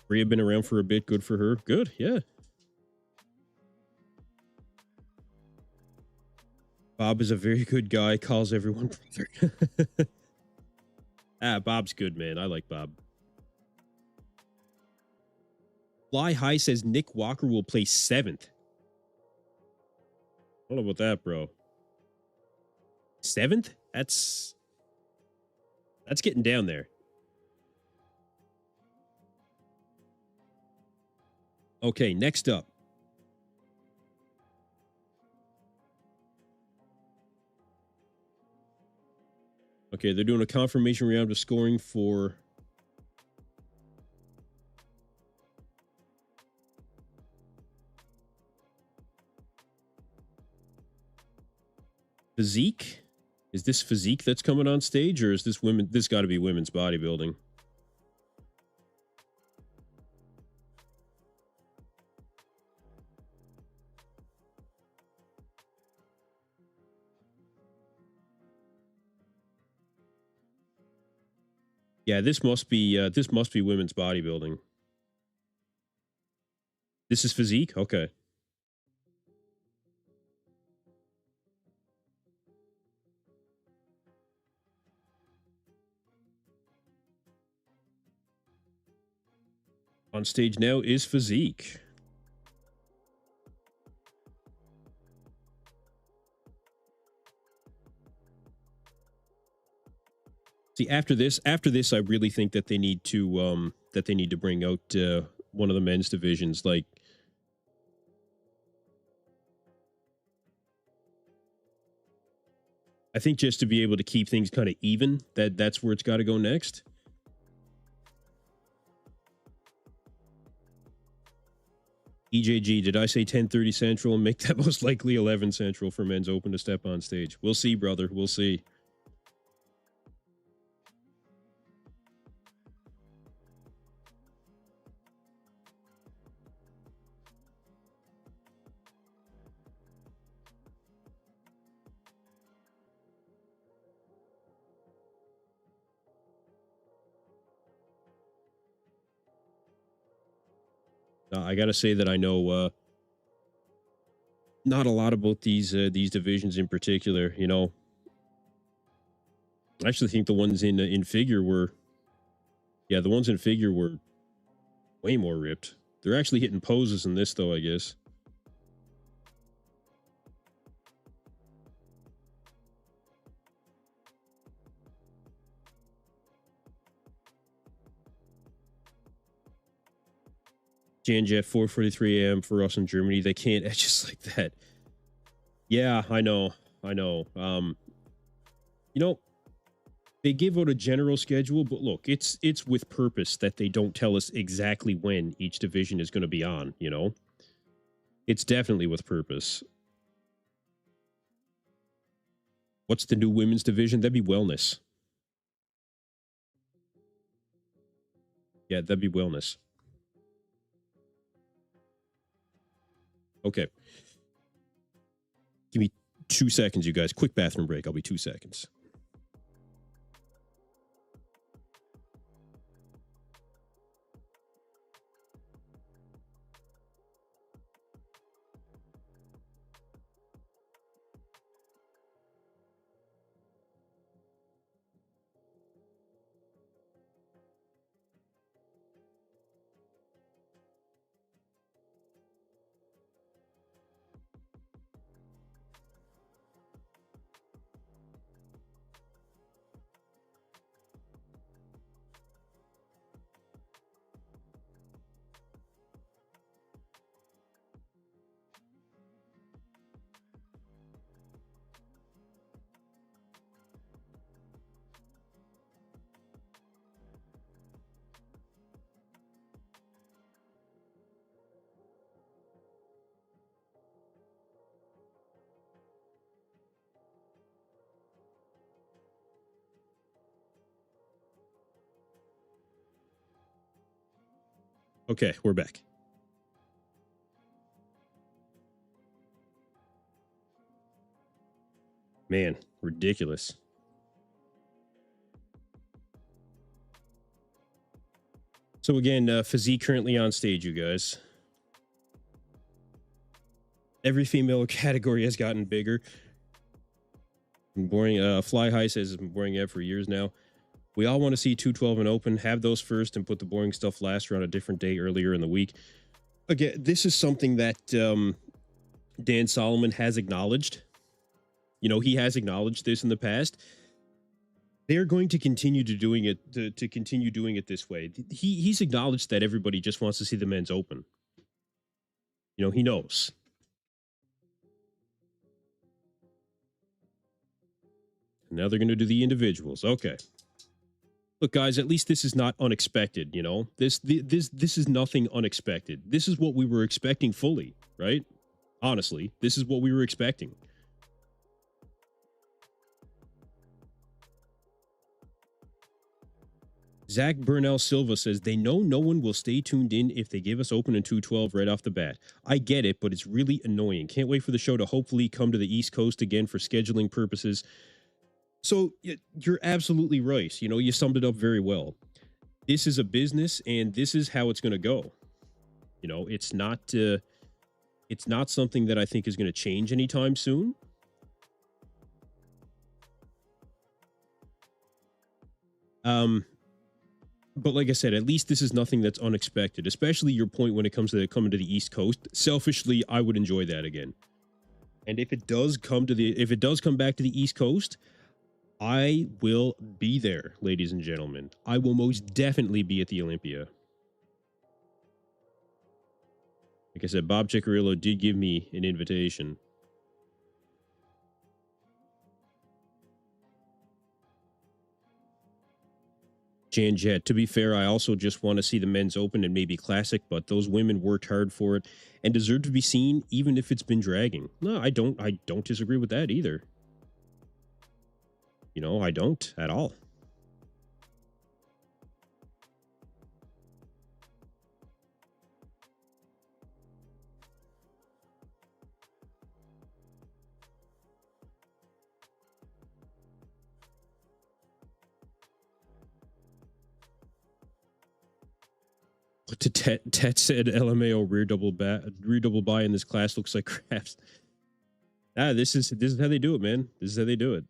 A: Rhea been around for a bit. Good for her. Good, yeah. Bob is a very good guy. Calls everyone brother. Bob's good, man. I like Bob. Fly High says Nick Walker will play 7th. I don't know about that, bro. 7th? That's getting down there. Okay, next up. Okay, they're doing a confirmation round of scoring for physique. Is this physique that's coming on stage, or is this women? This got to be women's bodybuilding. Yeah, this must be women's bodybuilding. This is physique? Okay. On stage now is physique. See, after this, I really think that they need to bring out one of the men's divisions. Like, I think just to be able to keep things kind of even, that's where it's got to go next. EJG, did I say 10:30 Central? Make that most likely 11 Central for men's open to step on stage. We'll see, brother. We'll see. I got to say that I know not a lot about these divisions in particular. You know, I actually think the ones in figure were, yeah, the ones in figure were way more ripped. They're actually hitting poses in this, though, I guess. Janjet 4:43 a.m. for us in Germany. They can't etch us like that. Yeah, I know. You know, they give out a general schedule, but look, it's with purpose that they don't tell us exactly when each division is going to be on, you know? It's definitely with purpose. What's the new women's division? That'd be wellness. Yeah, that'd be wellness. Okay. Give me 2 seconds, you guys. Quick bathroom break. I'll be 2 seconds. Okay, we're back. Man, ridiculous. So again, physique currently on stage, you guys. Every female category has gotten bigger. Boring. Fly High says it's been boring out for years now. We all want to see 212 and open. Have those first and put the boring stuff last or on a different day earlier in the week. Again, this is something that Dan Solomon has acknowledged. You know, he has acknowledged this in the past. They're going to continue doing it to continue doing it this way. He's acknowledged that everybody just wants to see the men's open. You know, he knows. Now they're going to do the individuals. Okay. Look, guys, at least this is not unexpected, you know? This is nothing unexpected. This is what we were expecting fully, right? Honestly, this is what we were expecting. Zach Burnell Silva says, they know no one will stay tuned in if they give us open in 212 right off the bat. I get it, but it's really annoying. Can't wait for the show to hopefully come to the East Coast again for scheduling purposes. So you're absolutely right. You know, you summed it up very well. This is a business and this is how it's going to go. You know, it's not something that I think is going to change anytime soon. But like I said, at least this is nothing that's unexpected, especially your point when it comes to coming to the East Coast. Selfishly, I would enjoy that again. And if it does come back to the East Coast, I will be there, ladies and gentlemen. I will most definitely be at the Olympia. Like I said, Bob Ciccarillo did give me an invitation. Jan Jet, to be fair, I also just want to see the men's open and maybe classic, but those women worked hard for it and deserve to be seen, even if it's been dragging. No, I don't disagree with that either. You know, I don't at all. But to Tet said LMAO rear double buy in this class looks like craps. This is how they do it, man. This is how they do it.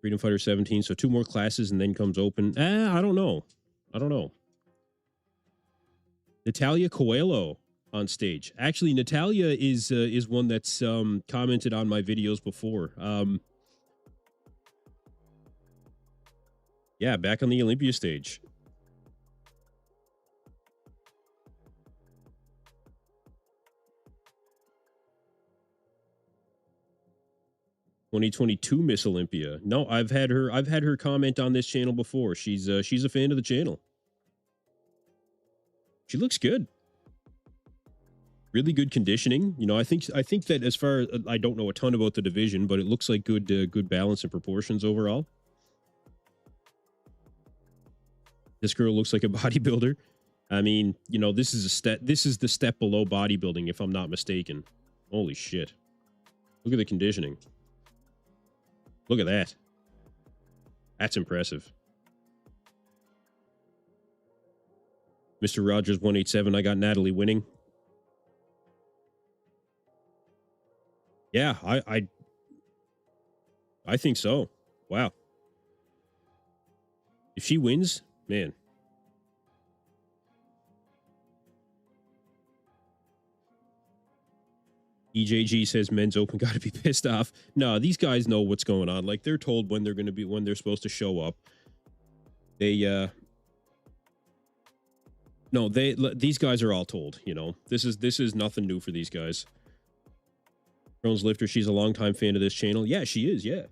A: Freedom Fighter 17. So 2 more classes and then comes open. I don't know. Natalia Coelho on stage. Actually, Natalia is one that's commented on my videos before. Yeah, back on the Olympia stage. (2022) Miss Olympia. No, I've had her comment on this channel before. She's a fan of the channel. She looks good. Really good conditioning. You know, I think that as far as I don't know a ton about the division, but it looks like good balance and proportions overall. This girl looks like a bodybuilder. I mean, you know, this is the step below bodybuilding, if I'm not mistaken. Holy shit. Look at the conditioning. Look at that. That's impressive. Mr. Rogers 187, I got Natalie winning. Yeah, I think so. Wow. If she wins, man. EJG says men's open got to be pissed off. No, these guys know what's going on. Like, they're told when they're supposed to show up. These guys are all told, you know. This is nothing new for these guys. Thrones Lifter, she's a longtime fan of this channel. Yeah, she is, yeah.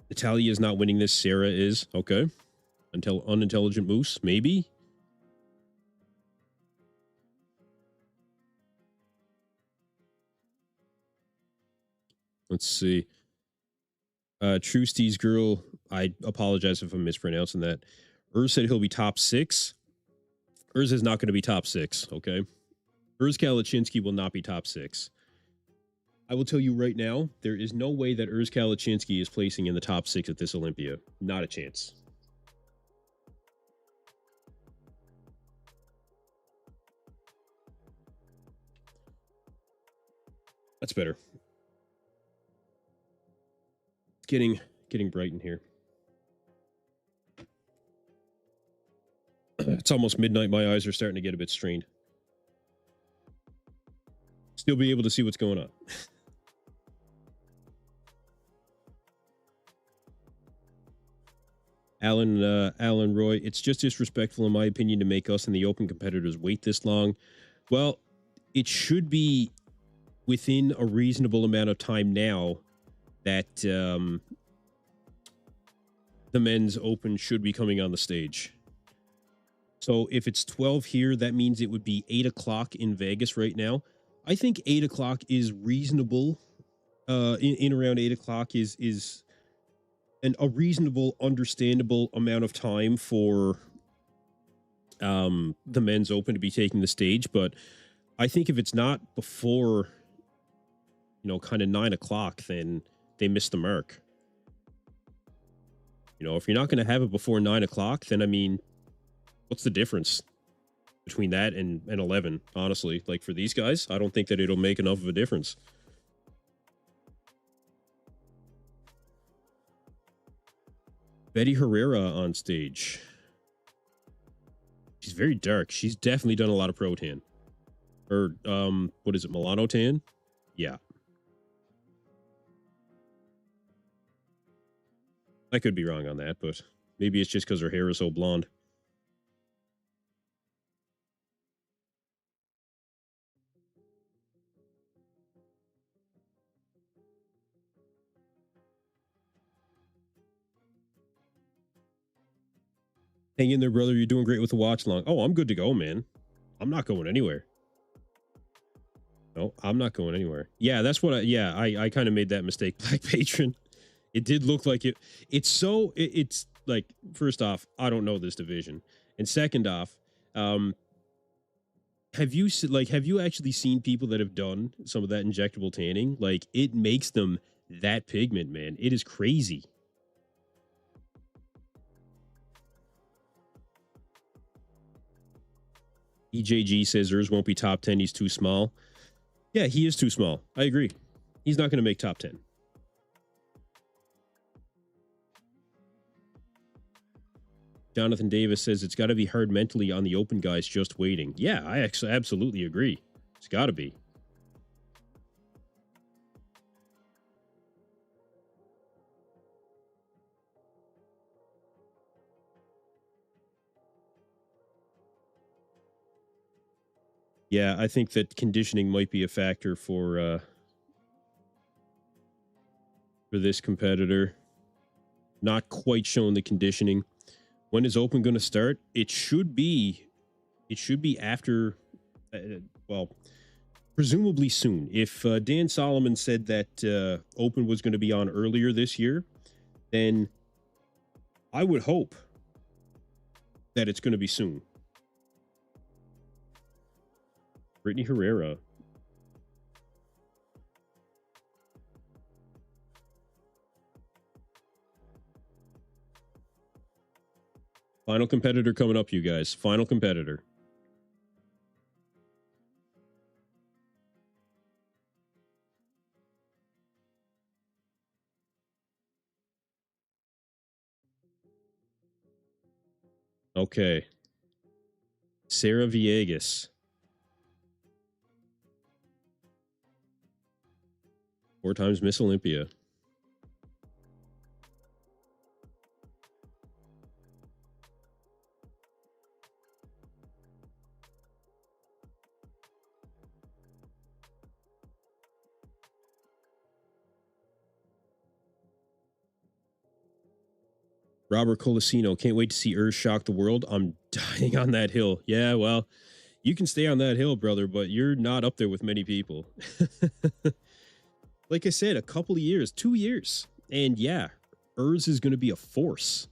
A: Natalia is not winning this. Sarah is. Okay. Until Unintelligent Moose, maybe. Let's see. Trusty's girl, I apologize if I'm mispronouncing that. Urs said he'll be top 6. Urs is not going to be top 6, okay? Urs Kalecinski will not be top 6. I will tell you right now, there is no way that Urs Kalecinski is placing in the top 6 at this Olympia. Not a chance. That's better. It's getting bright in here. It's almost midnight. My eyes are starting to get a bit strained. Still be able to see what's going on. Alan Roy, it's just disrespectful in my opinion to make us and the open competitors wait this long. Well, it should be within a reasonable amount of time now that the men's open should be coming on the stage. So if it's 12 here, that means it would be 8 o'clock in Vegas right now. I think 8 o'clock is reasonable. In around 8 o'clock is a reasonable, understandable amount of time for the men's open to be taking the stage. But I think if it's not before, kind of 9 o'clock, then they miss the mark. If you're not going to have it before 9 o'clock, then, I mean, what's the difference between that and 11, honestly? Like, for these guys, I don't think that it'll make enough of a difference. Betty Herrera on stage. She's very dark. She's definitely done a lot of pro tan. Or, what is it, Milano tan? Yeah. I could be wrong on that, but maybe it's just because her hair is so blonde. Hang in there, brother. You're doing great with the watch long. Oh, I'm good to go, man. I'm not going anywhere. No, I'm not going anywhere. Yeah, that's what I kind of made that mistake, Black Patron. It did look like it. It's like, first off, I don't know this division. And second off, have you actually seen people that have done some of that injectable tanning? Like, it makes them that pigment, man. It is crazy. EJG says Urs won't be top 10. He's too small. Yeah, he is too small. I agree. He's not going to make top 10. Jonathan Davis says it's got to be hard mentally on the open guys just waiting. Yeah, I actually absolutely agree. It's got to be. Yeah, I think that conditioning might be a factor for this competitor. Not quite showing the conditioning. When is open going to start? It should be after, well, presumably soon. If Dan Solomon said that open was going to be on earlier this year, then I would hope that it's going to be soon. Brittany Herrera. Final competitor coming up, you guys. Final competitor. Okay. Sarah Villegas. 4 times Miss Olympia. Robert Colasino, can't wait to see Urs shock the world. I'm dying on that hill. Yeah, well, you can stay on that hill, brother, but you're not up there with many people. Like I said, a couple of years, 2 years. And yeah, Urs is going to be a force.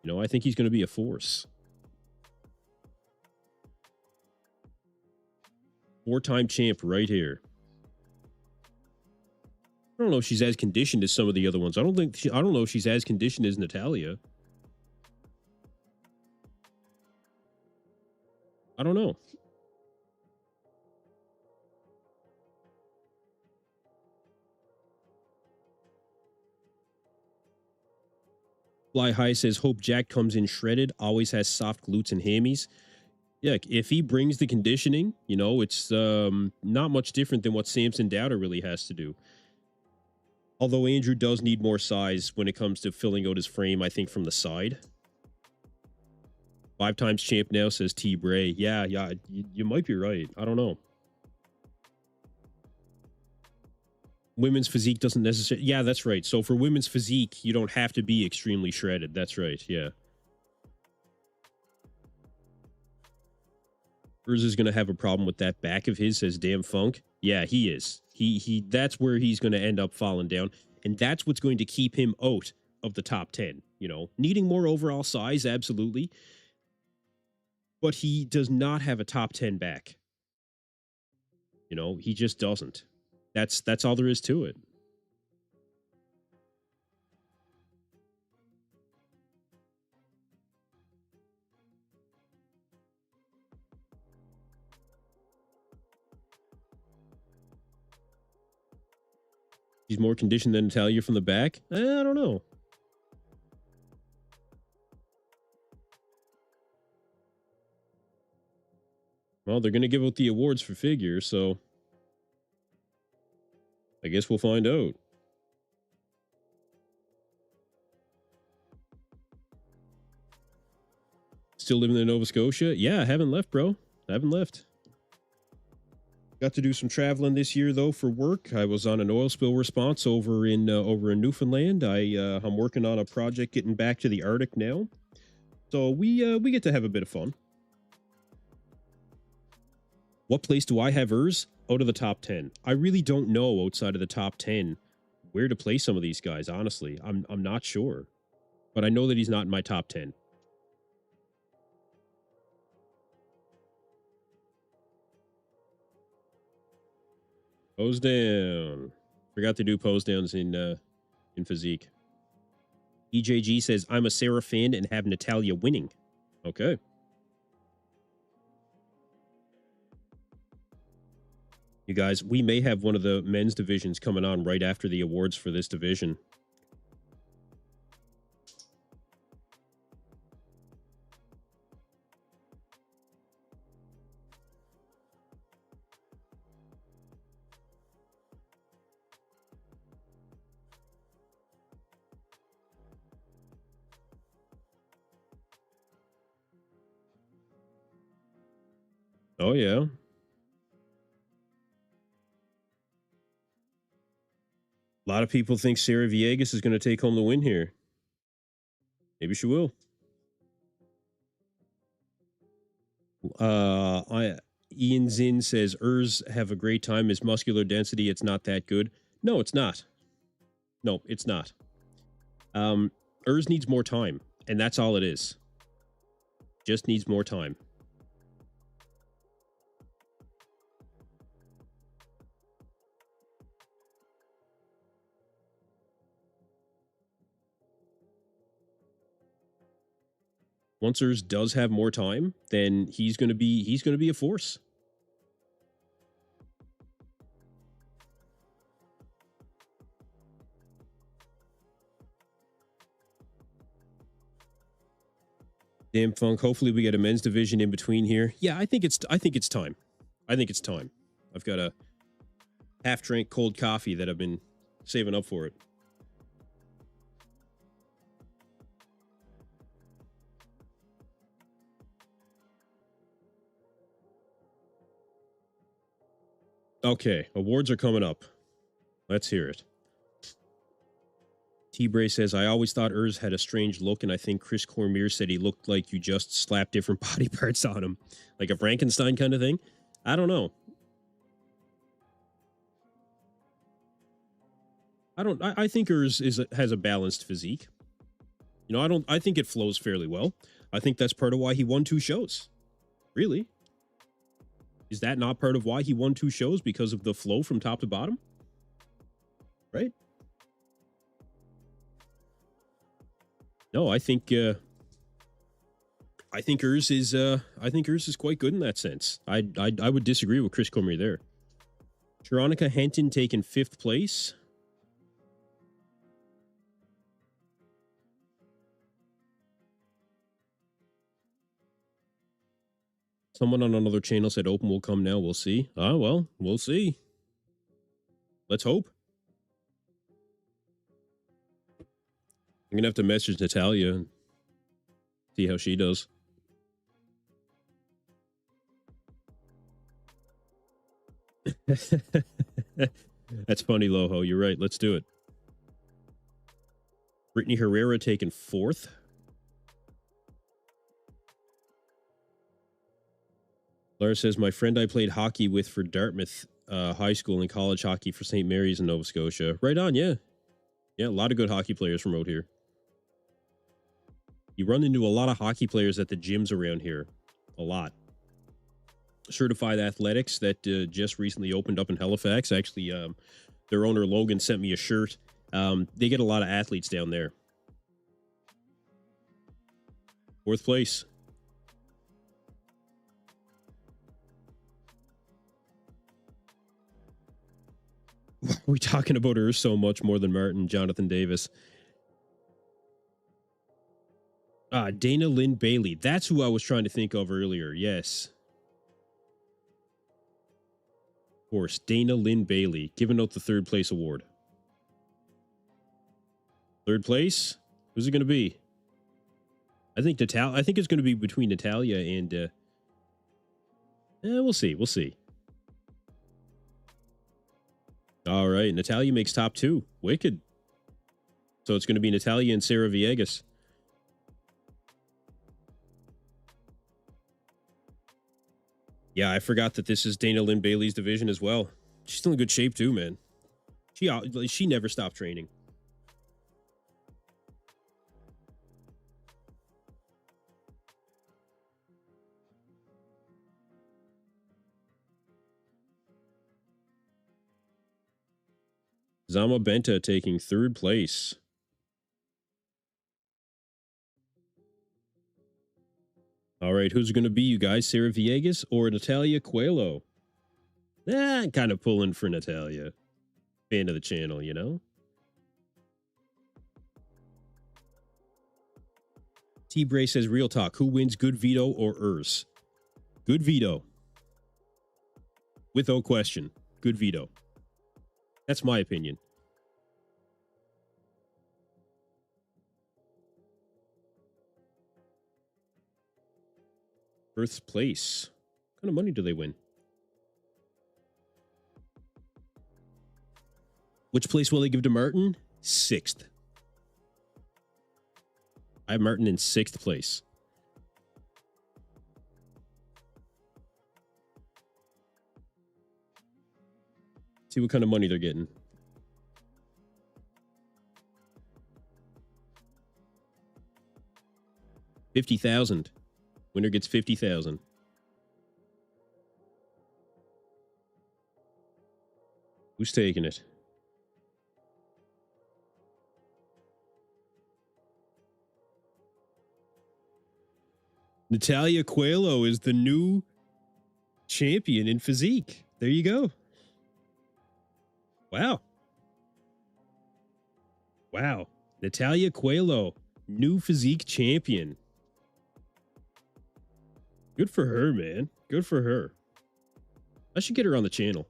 A: You know, I think he's going to be a force. 4-time champ right here. I don't know if she's as conditioned as some of the other ones. I don't know if she's as conditioned as Natalya. I don't know. Fly High says, hope Jack comes in shredded, always has soft glutes and hammies. Yeah, if he brings the conditioning, you know, it's not much different than what Samson Dauda really has to do. Although Andrew does need more size when it comes to filling out his frame, I think, from the side. 5 times champ now, says T. Bray. Yeah, you might be right. I don't know. Women's physique doesn't necessarily... Yeah, that's right. So for women's physique, you don't have to be extremely shredded. That's right, yeah. Urs is going to have a problem with that back of his, says Damn Funk. Yeah, he is. That's where he's going to end up falling down. And that's what's going to keep him out of the top 10. You know, needing more overall size, absolutely. But he does not have a top 10 back. You know, he just doesn't. That's all there is to it. He's more conditioned than Natalya from the back? I don't know. Well, they're going to give out the awards for figure, so I guess we'll find out. Still living in Nova Scotia? Yeah, I haven't left, bro. I haven't left. Got to do some traveling this year, though, for work. I was on an oil spill response over in Newfoundland. I'm working on a project getting back to the Arctic now. So we get to have a bit of fun. What place do I have Urs? Out of the top 10. I really don't know outside of the top 10 where to play some of these guys, honestly. I'm not sure. But I know that he's not in my top 10. Pose down. Forgot to do pose downs in physique. EJG says, I'm a Sarah fan and have Natalya winning. Okay. You guys, we may have one of the men's divisions coming on right after the awards for this division. Oh, yeah. A lot of people think Sarah Villegas is going to take home the win here. Maybe she will. Ian Zinn says, Urs have a great time. His muscular density, it's not that good. No, it's not. No, it's not. Urs needs more time, and that's all it is. Just needs more time. Once Urs does have more time, then he's going to be a force. Damn Funk. Hopefully we get a men's division in between here. Yeah, I think it's time. I think it's time. I've got a half-drank cold coffee that I've been saving up for it. Okay, awards are coming up. Let's hear it. T-Bray says, I always thought Urs had a strange look, and I think Chris Cormier said he looked like you just slapped different body parts on him. Like a Frankenstein kind of thing? I don't know. I think Urs has a balanced physique. You know, I think it flows fairly well. I think that's part of why he won 2 shows. Really? Is that not part of why he won 2 shows? Because of the flow from top to bottom? Right? No, I think Urs is quite good in that sense. I would disagree with Chris Cormier there. Veronica Henton taking 5th place. Someone on another channel said Open will come now. We'll see. Ah, well, we'll see. Let's hope. I'm going to have to message Natalia and see how she does. That's funny, Loho. You're right. Let's do it. Brittany Herrera taking 4th. Laura says, my friend I played hockey with for Dartmouth High School and college hockey for St. Mary's in Nova Scotia. Right on, yeah. Yeah, a lot of good hockey players from out here. You run into a lot of hockey players at the gyms around here. A lot. Certified Athletics that just recently opened up in Halifax. Actually, their owner, Logan, sent me a shirt. They get a lot of athletes down there. 4th place. We're talking about her so much more than Martin, Jonathan Davis. Dana Lynn Bailey. That's who I was trying to think of earlier. Yes. Of course, Dana Lynn Bailey giving out the 3rd place award. 3rd place? Who's it going to be? I think it's going to be between Natalia and we'll see. We'll see. All right, Natalia makes top 2. Wicked. So it's going to be Natalia and Sarah Villegas. Yeah, I forgot that this is Dana Lynn Bailey's division as well. She's still in good shape too, man. She never stopped training. Zama Benta taking 3rd place. All right, who's it going to be, you guys? Sarah Villegas or Natalia Coelho? I'm kind of pulling for Natalia. Fan of the channel, you know? T-Bray says, real talk. Who wins, GoodVito or Urs? GoodVito. Without question. GoodVito. That's my opinion. First place. What kind of money do they win? Which place will they give to Martin? 6th. I have Martin in 6th place. See what kind of money they're getting. $50,000. Winner gets $50,000. Who's taking it? Natalia Coelho is the new champion in physique. There you go. Wow. Wow. Natalia Coelho, new physique champion. Good for her, man. Good for her. I should get her on the channel.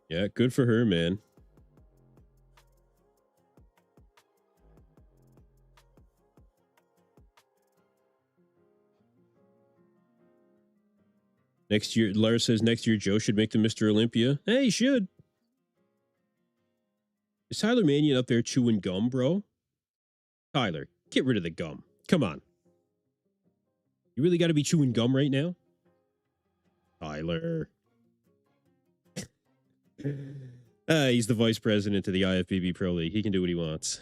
A: Yeah, good for her, man. Next year, Lara says next year Joe should make the Mr. Olympia. Hey, he should. Is Tyler Mannion up there chewing gum, bro? Tyler, get rid of the gum. Come on. You really got to be chewing gum right now? Tyler. He's the vice president of the IFBB Pro League. He can do what he wants.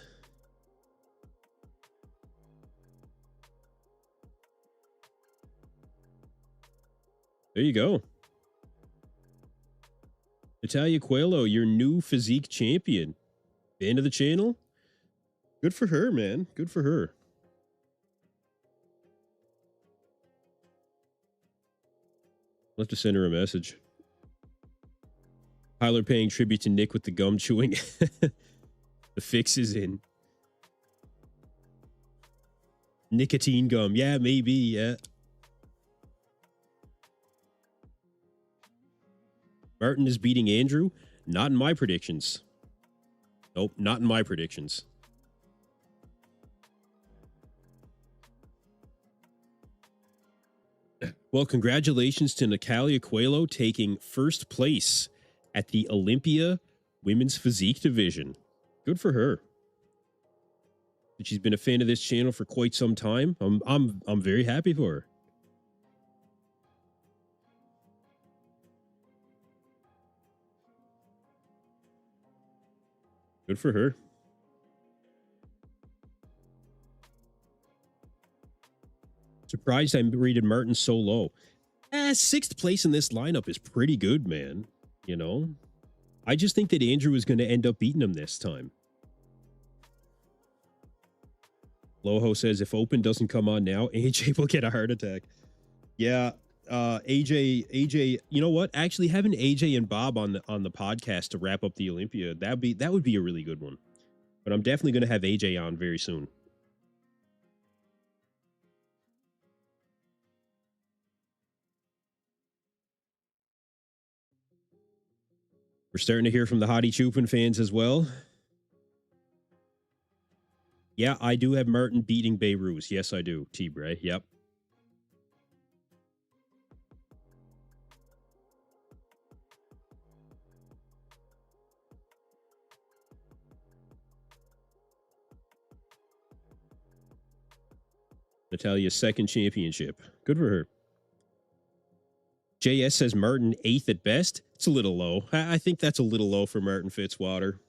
A: There you go. Natalia Coelho, your new physique champion. Fan of the channel? Good for her, man. Good for her. I'll have to send her a message. Tyler paying tribute to Nick with the gum chewing. The fix is in. Nicotine gum. Yeah, maybe. Yeah. Martin is beating Andrew. Not in my predictions. Nope, not in my predictions. Well, congratulations to Natalia Coelho taking first place at the Olympia Women's Physique Division. Good for her. She's been a fan of this channel for quite some time. I'm very happy for her. Good for her. Surprised I rated Martin so low. 6th place in this lineup is pretty good, man. You know? I just think that Andrew is going to end up beating him this time. Loho says if Open doesn't come on now, AJ will get a heart attack. Yeah, AJ, you know what? Actually, having AJ and Bob on the podcast to wrap up the Olympia, that would be a really good one. But I'm definitely going to have AJ on very soon. We're starting to hear from the Hadi Choopan fans as well. Yeah, I do have Martin beating Behrouz. Yes, I do. T-Bray. Yep. Natalia's 2nd championship. Good for her. JS says Martin 8th at best. It's a little low. I think that's a little low for Martin Fitzwater.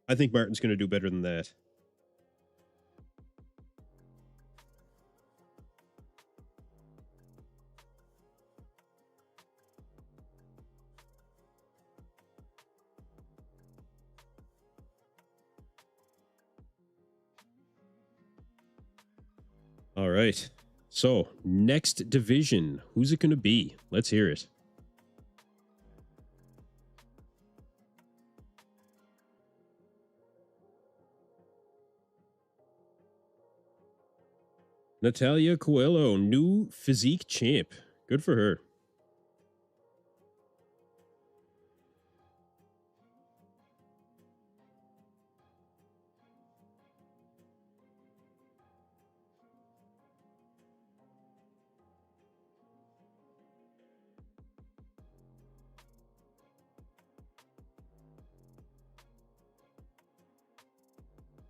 A: I think Martin's going to do better than that. All right. So, next division. Who's it going to be? Let's hear it. Natalia Coelho, new physique champ. Good for her.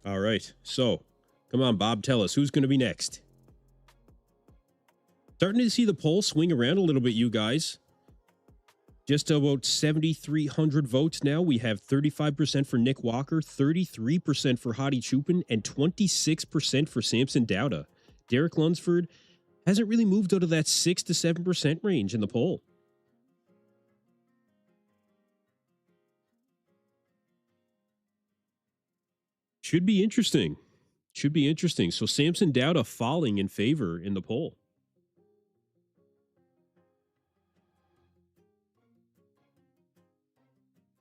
A: All right. So, come on, Bob, tell us who's going to be next. Starting to see the poll swing around a little bit, you guys. Just about 7,300 votes now. We have 35% for Nick Walker, 33% for Hadi Choopan, and 26% for Samson Dauda. Derek Lunsford hasn't really moved out of that 6 to 7% range in the poll. Should be interesting. Should be interesting. So Samson Dauda falling in favor in the poll.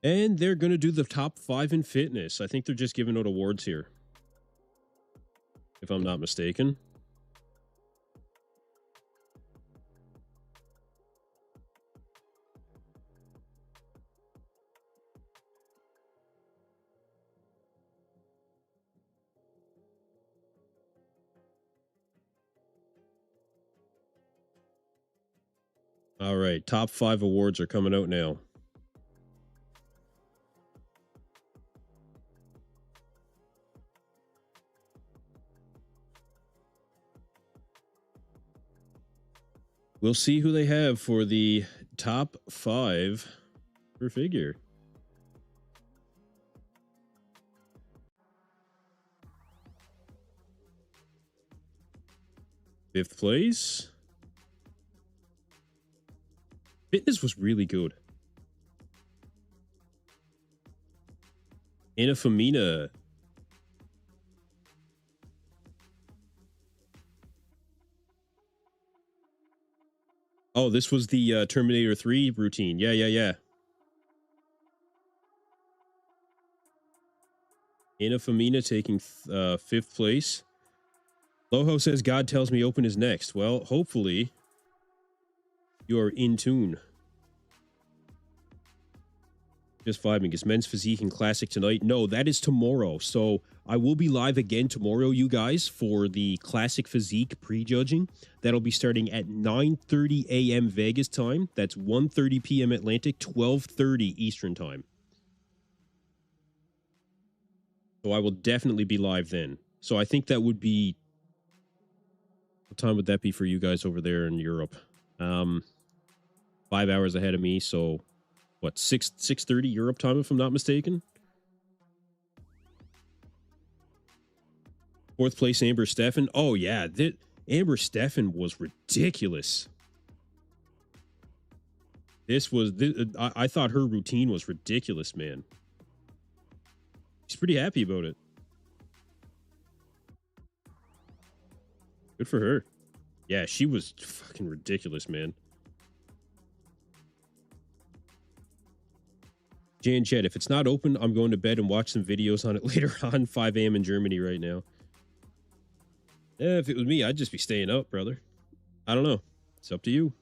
A: And they're going to do the top 5 in fitness. I think they're just giving out awards here, if I'm not mistaken. All right, top 5 awards are coming out now. We'll see who they have for the top 5 per figure. Fifth place. Fitness was really good. Anna Femina. Oh, this was the Terminator 3 routine. Yeah. Anna Femina taking 5th place. Loho says, God tells me open is next. Well, hopefully you are in tune. Just vibing. Is Men's Physique and Classic tonight? No, that is tomorrow. So I will be live again tomorrow, you guys, for the Classic Physique prejudging. That'll be starting at 9:30 a.m. Vegas time. That's 1:30 p.m. Atlantic, 12:30 Eastern time. So I will definitely be live then. So I think that would be... What time would that be for you guys over there in Europe? 5 hours ahead of me, so... What, 6:30 Europe time, if I'm not mistaken? 4th place, Amber Steffen. Oh, yeah. Amber Steffen was ridiculous. I thought her routine was ridiculous, man. She's pretty happy about it. Good for her. Yeah, she was fucking ridiculous, man. Jan Chet, if it's not open, I'm going to bed and watch some videos on it later on. 5 a.m. in Germany right now. Yeah, if it was me, I'd just be staying up, brother. I don't know. It's up to you.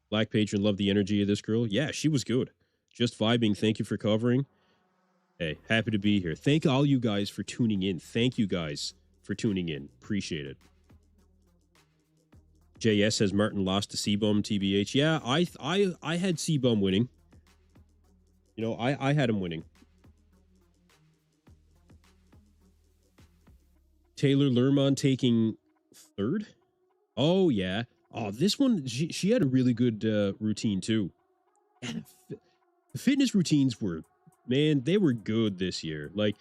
A: Black Patron, love the energy of this girl. Yeah, she was good. Just vibing. Thank you for covering. Hey, happy to be here. Thank all you guys for tuning in. Thank you guys for tuning in. Appreciate it. JS says Martin lost to C-Bum, TBH. Yeah, I had C-Bum winning. You know, I had him winning. Taylor Lermont taking 3rd. Oh, yeah. Oh, this one, she had a really good routine, too. And the fitness routines were, man, they were good this year. Like,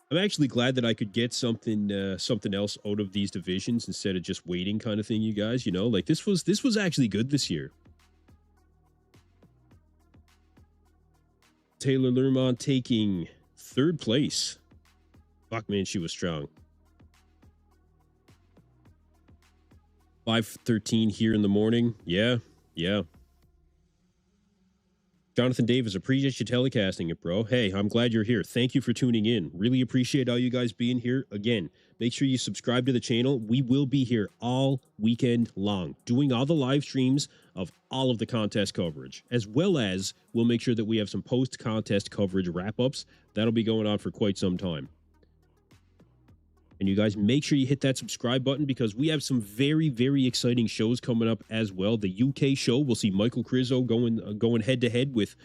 A: I'm actually glad that I could get something else out of these divisions instead of just waiting kind of thing, you guys. You know, like, this was actually good this year. Taylor Lermont taking 3rd place. Fuck, man, she was strong. 5:13 here in the morning. Yeah. Jonathan Davis, appreciate you telecasting it, bro. Hey, I'm glad you're here. Thank you for tuning in. Really appreciate all you guys being here. Again, make sure you subscribe to the channel. We will be here all weekend long, doing all the live streams of all of the contest coverage, as well as we'll make sure that we have some post-contest coverage wrap-ups. That'll be going on for quite some time. And you guys, make sure you hit that subscribe button because we have some very, very exciting shows coming up as well. The UK show, we'll see Michael Crizzo going head-to-head with,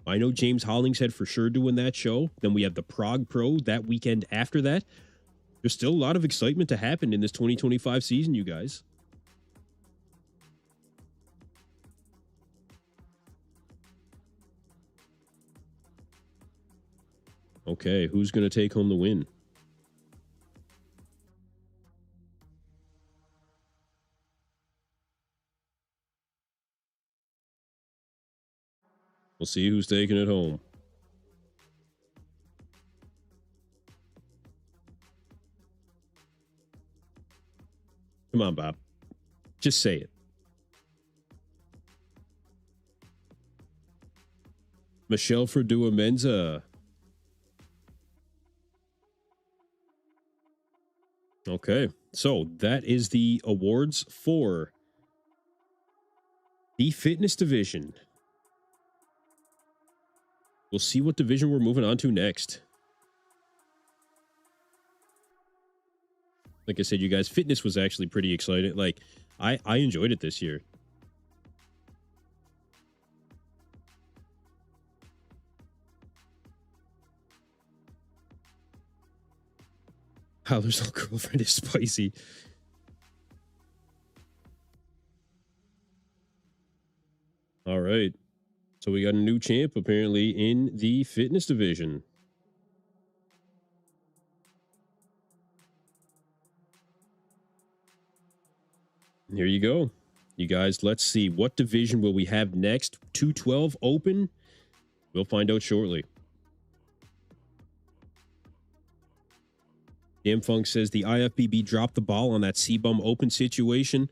A: I know James Hollingshead for sure doing that show. Then we have the Prague Pro that weekend after that. There's still a lot of excitement to happen in this 2025 season, you guys. Okay, who's going to take home the win? We'll see who's taking it home. Come on, Bob. Just say it. Michelle Ferdua Menza. Okay, so that is the awards for the fitness division. We'll see what division we're moving on to next. Like I said, you guys, fitness was actually pretty exciting. Like, I enjoyed it this year. Howler's old girlfriend is spicy. All right. So we got a new champ apparently in the fitness division. Here you go. You guys, let's see. What division will we have next? 212 open? We'll find out shortly. Damn Funk says the IFBB dropped the ball on that C-Bum open situation.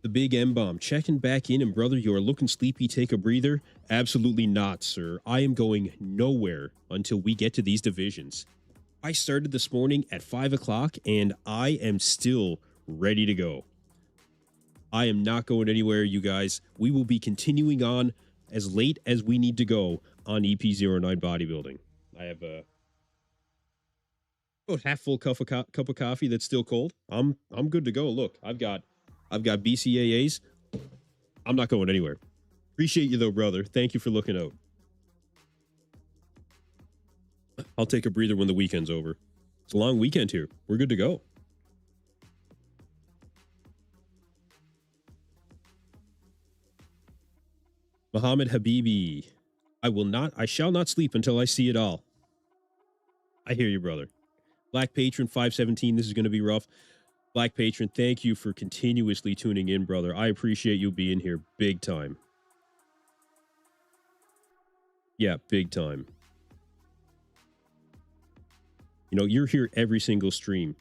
A: The big M-Bomb checking back in, and brother, you are looking sleepy. Take a breather. Absolutely not, sir. I am going nowhere until we get to these divisions. I started this morning at 5 o'clock, and I am still ready to go. I am not going anywhere, you guys. We will be continuing on as late as we need to go on EP09 Bodybuilding. I have a half full cup of coffee that's still cold. I'm good to go. Look, I've got BCAAs. I'm not going anywhere. Appreciate you though, brother. Thank you for looking out. I'll take a breather when the weekend's over. It's a long weekend here. We're good to go. Muhammad Habibi. I shall not sleep until I see it all. I hear you, brother. Black Patron 517. This is going to be rough. Black Patron, thank you for continuously tuning in, brother. I appreciate you being here big time. Yeah, big time. You know, you're here every single stream.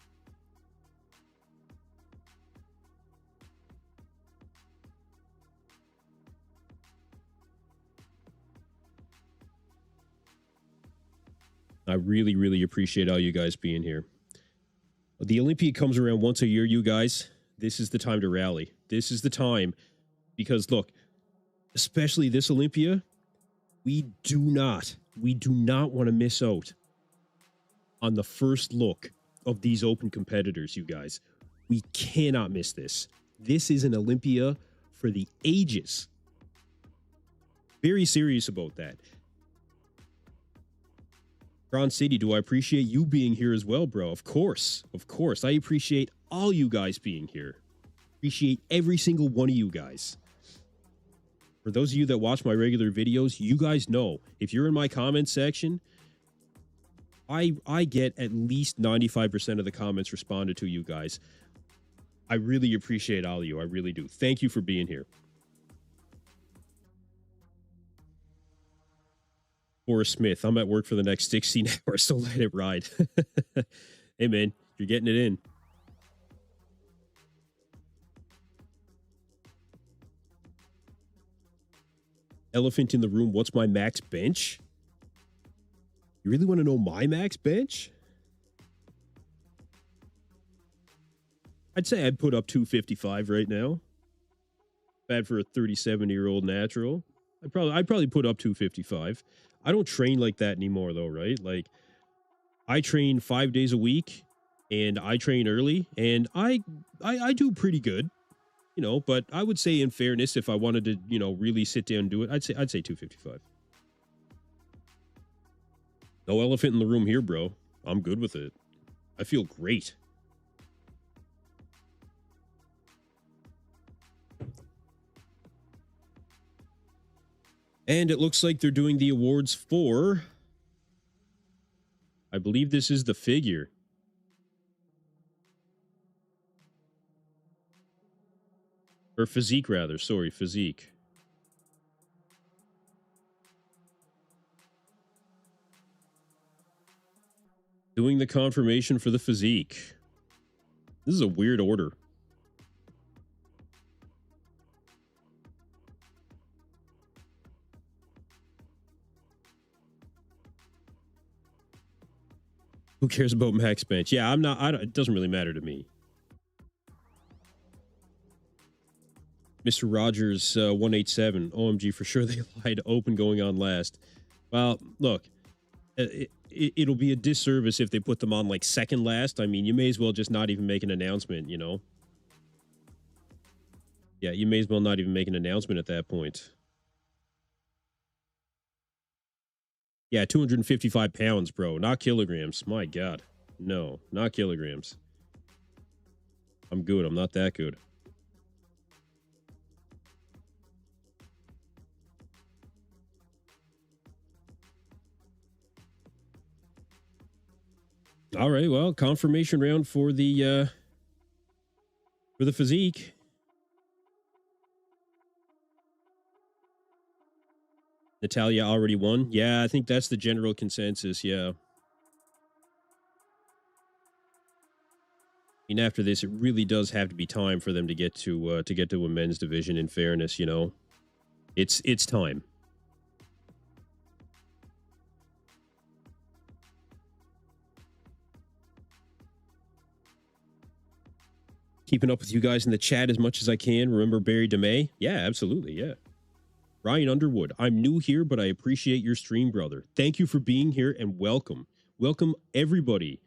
A: I really, really appreciate all you guys being here. The Olympia comes around once a year, you guys. This is the time to rally. This is the time because, look, especially this Olympia, we do not want to miss out on the first look of these open competitors, you guys. We cannot miss this. This is an Olympia for the ages. Very serious about that. Bron City, do I appreciate you being here as well, bro? Of course. Of course. I appreciate all you guys being here. Appreciate every single one of you guys. For those of you that watch my regular videos, you guys know, if you're in my comment section, I get at least 95% of the comments responded to, you guys. I really appreciate all of you. I really do. Thank you for being here. Forrest Smith, I'm at work for the next 16 hours, so let it ride. Hey, man, you're getting it in. Elephant in the room, what's my max bench? You really want to know my max bench? I'd say I'd put up 255 right now. Bad for a 37-year-old natural. I'd probably put up 255. I don't train like that anymore though, right? Like I train 5 days a week and I train early and I do pretty good, you know, but I would say in fairness, if I wanted to, you know, really sit down and do it, I'd say 255. No elephant in the room here, bro. I'm good with it. I feel great. And it looks like they're doing the awards for, I believe this is the figure. Or physique, rather. Sorry, physique. Doing the confirmation for the physique. This is a weird order. Who cares about max bench? Yeah, it doesn't really matter to me. Mr. Rogers, 187. OMG, for sure they lied. Open going on last. Well, look, it'll be a disservice if they put them on like second last. I mean, you may as well just not even make an announcement, you know? Yeah, you may as well not even make an announcement at that point. Yeah, 255 pounds, bro. Not kilograms. My God. No, not kilograms. I'm good. I'm not that good. All right, well, confirmation round for the physique. Natalia already won. Yeah, I think that's the general consensus. Yeah. I mean, after this, it really does have to be time for them to get to a men's division. In fairness, you know, it's time. Keeping up with you guys in the chat as much as I can. Remember Barry DeMay? Yeah, absolutely. Yeah. Ryan Underwood, I'm new here, but I appreciate your stream, brother. Thank you for being here and welcome. Welcome, everybody.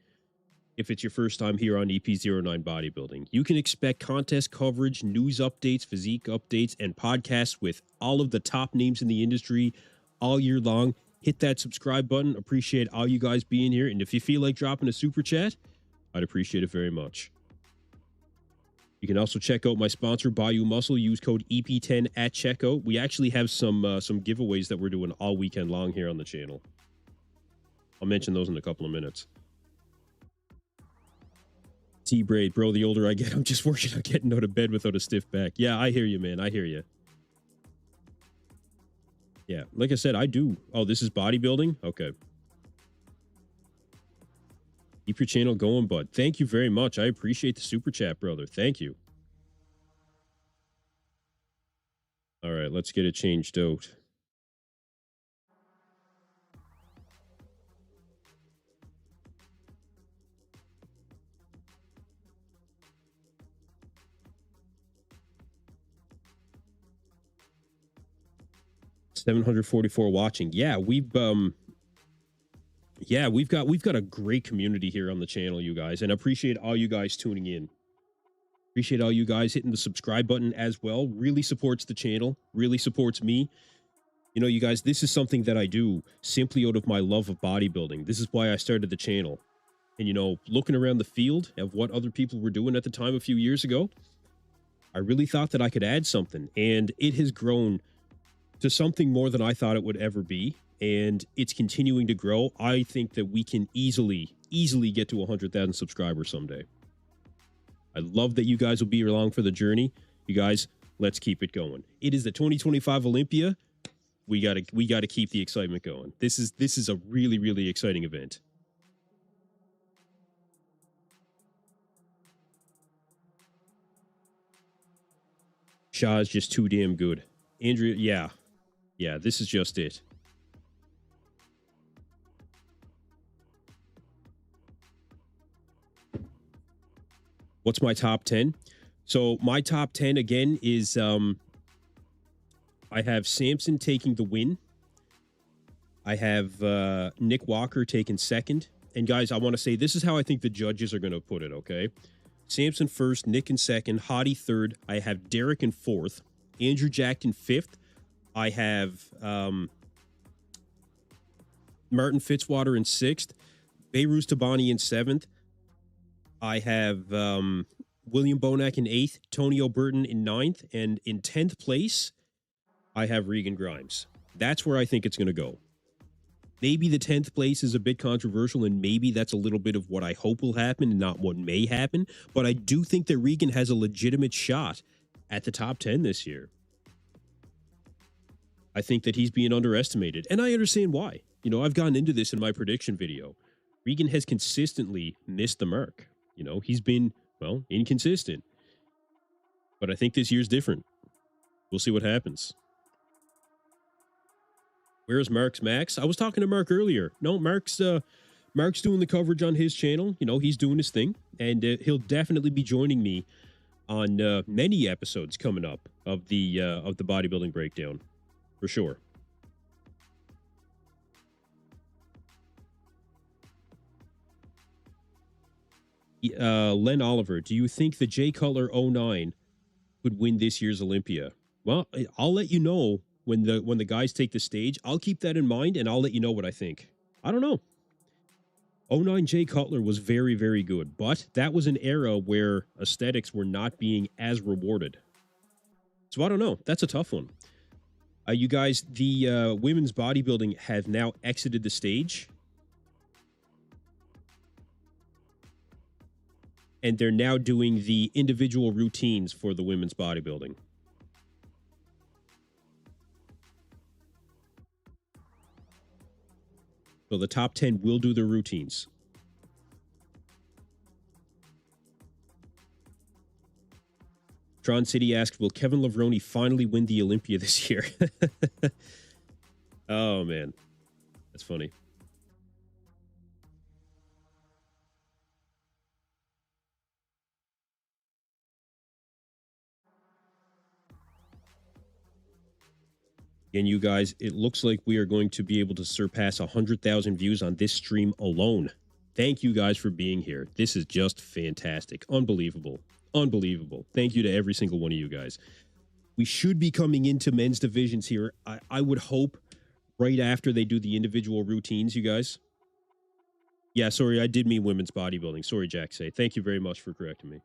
A: If it's your first time here on EP09 Bodybuilding, you can expect contest coverage, news updates, physique updates, and podcasts with all of the top names in the industry all year long. Hit that subscribe button. Appreciate all you guys being here. And if you feel like dropping a super chat, I'd appreciate it very much. You can also check out my sponsor, Bayou Muscle. Use code EP10 at checkout. We actually have some giveaways that we're doing all weekend long here on the channel. I'll mention those in a couple of minutes. T-braid, bro, the older I get, I'm just working on getting out of bed without a stiff back. Yeah, I hear you, man. I hear you. Yeah, like I said, I do. Oh, this is bodybuilding? Okay. Keep your channel going, bud. Thank you very much. I appreciate the super chat, brother. Thank you. All right, let's get it changed out. $744 watching. Yeah, we've got a great community here on the channel, you guys, and appreciate all you guys tuning in. Appreciate all you guys hitting the subscribe button as well. Really supports the channel, really supports me. You know, you guys, this is something that I do simply out of my love of bodybuilding. This is why I started the channel. And, you know, looking around the field of what other people were doing at the time a few years ago, I really thought that I could add something. And it has grown to something more than I thought it would ever be. And it's continuing to grow. I think that we can easily get to 100,000 subscribers someday. I love that you guys will be along for the journey. You guys, let's keep it going. It is the 2025 Olympia. We gotta keep the excitement going. This is a really, really exciting event. Shaw is just too damn good. Andrea, yeah, this is just it. What's my top 10? So my top 10 again is I have Samson taking the win. I have Nick Walker taking second. And guys, I want to say this is how I think the judges are going to put it, okay? Samson first, Nick in second, Hadi third. I have Derek in fourth, Andrew Jack in fifth. I have Martin Fitzwater in sixth, Behrouz Tabani in seventh. I have William Bonac in eighth, Tonio Burton in ninth, and in 10th place, I have Regan Grimes. That's where I think it's going to go. Maybe the 10th place is a bit controversial, and maybe that's a little bit of what I hope will happen and not what may happen, but I do think that Regan has a legitimate shot at the top 10 this year. I think that he's being underestimated, and I understand why. You know, I've gotten into this in my prediction video. Regan has consistently missed the mark. You know, he's been, well, inconsistent. But I think this year's different. We'll see what happens. Where's Mark's Max? I was talking to Mark earlier. No, Mark's doing the coverage on his channel. You know, he's doing his thing. And he'll definitely be joining me on many episodes coming up of the bodybuilding breakdown. For sure. Len Oliver, do you think the Jay Cutler 09 could win this year's Olympia? Well, I'll let you know when the guys take the stage. I'll keep that in mind, and I'll let you know what I think. I don't know. 09 Jay Cutler was very, very good, but that was an era where aesthetics were not being as rewarded. So I don't know. That's a tough one. You guys, the women's bodybuilding have now exited the stage. and they're now doing the individual routines for the women's bodybuilding. So the top 10 will do their routines. Tron City asked, will Kevin Levrone finally win the Olympia this year? Oh, man. That's funny. And you guys, it looks like we are going to be able to surpass 100,000 views on this stream alone. Thank you guys for being here. This is just fantastic. Unbelievable. Unbelievable. Thank you to every single one of you guys. We should be coming into men's divisions here. I would hope right after they do the individual routines, you guys. Yeah, sorry, I did mean women's bodybuilding. Sorry, Jack Say. Thank you very much for correcting me.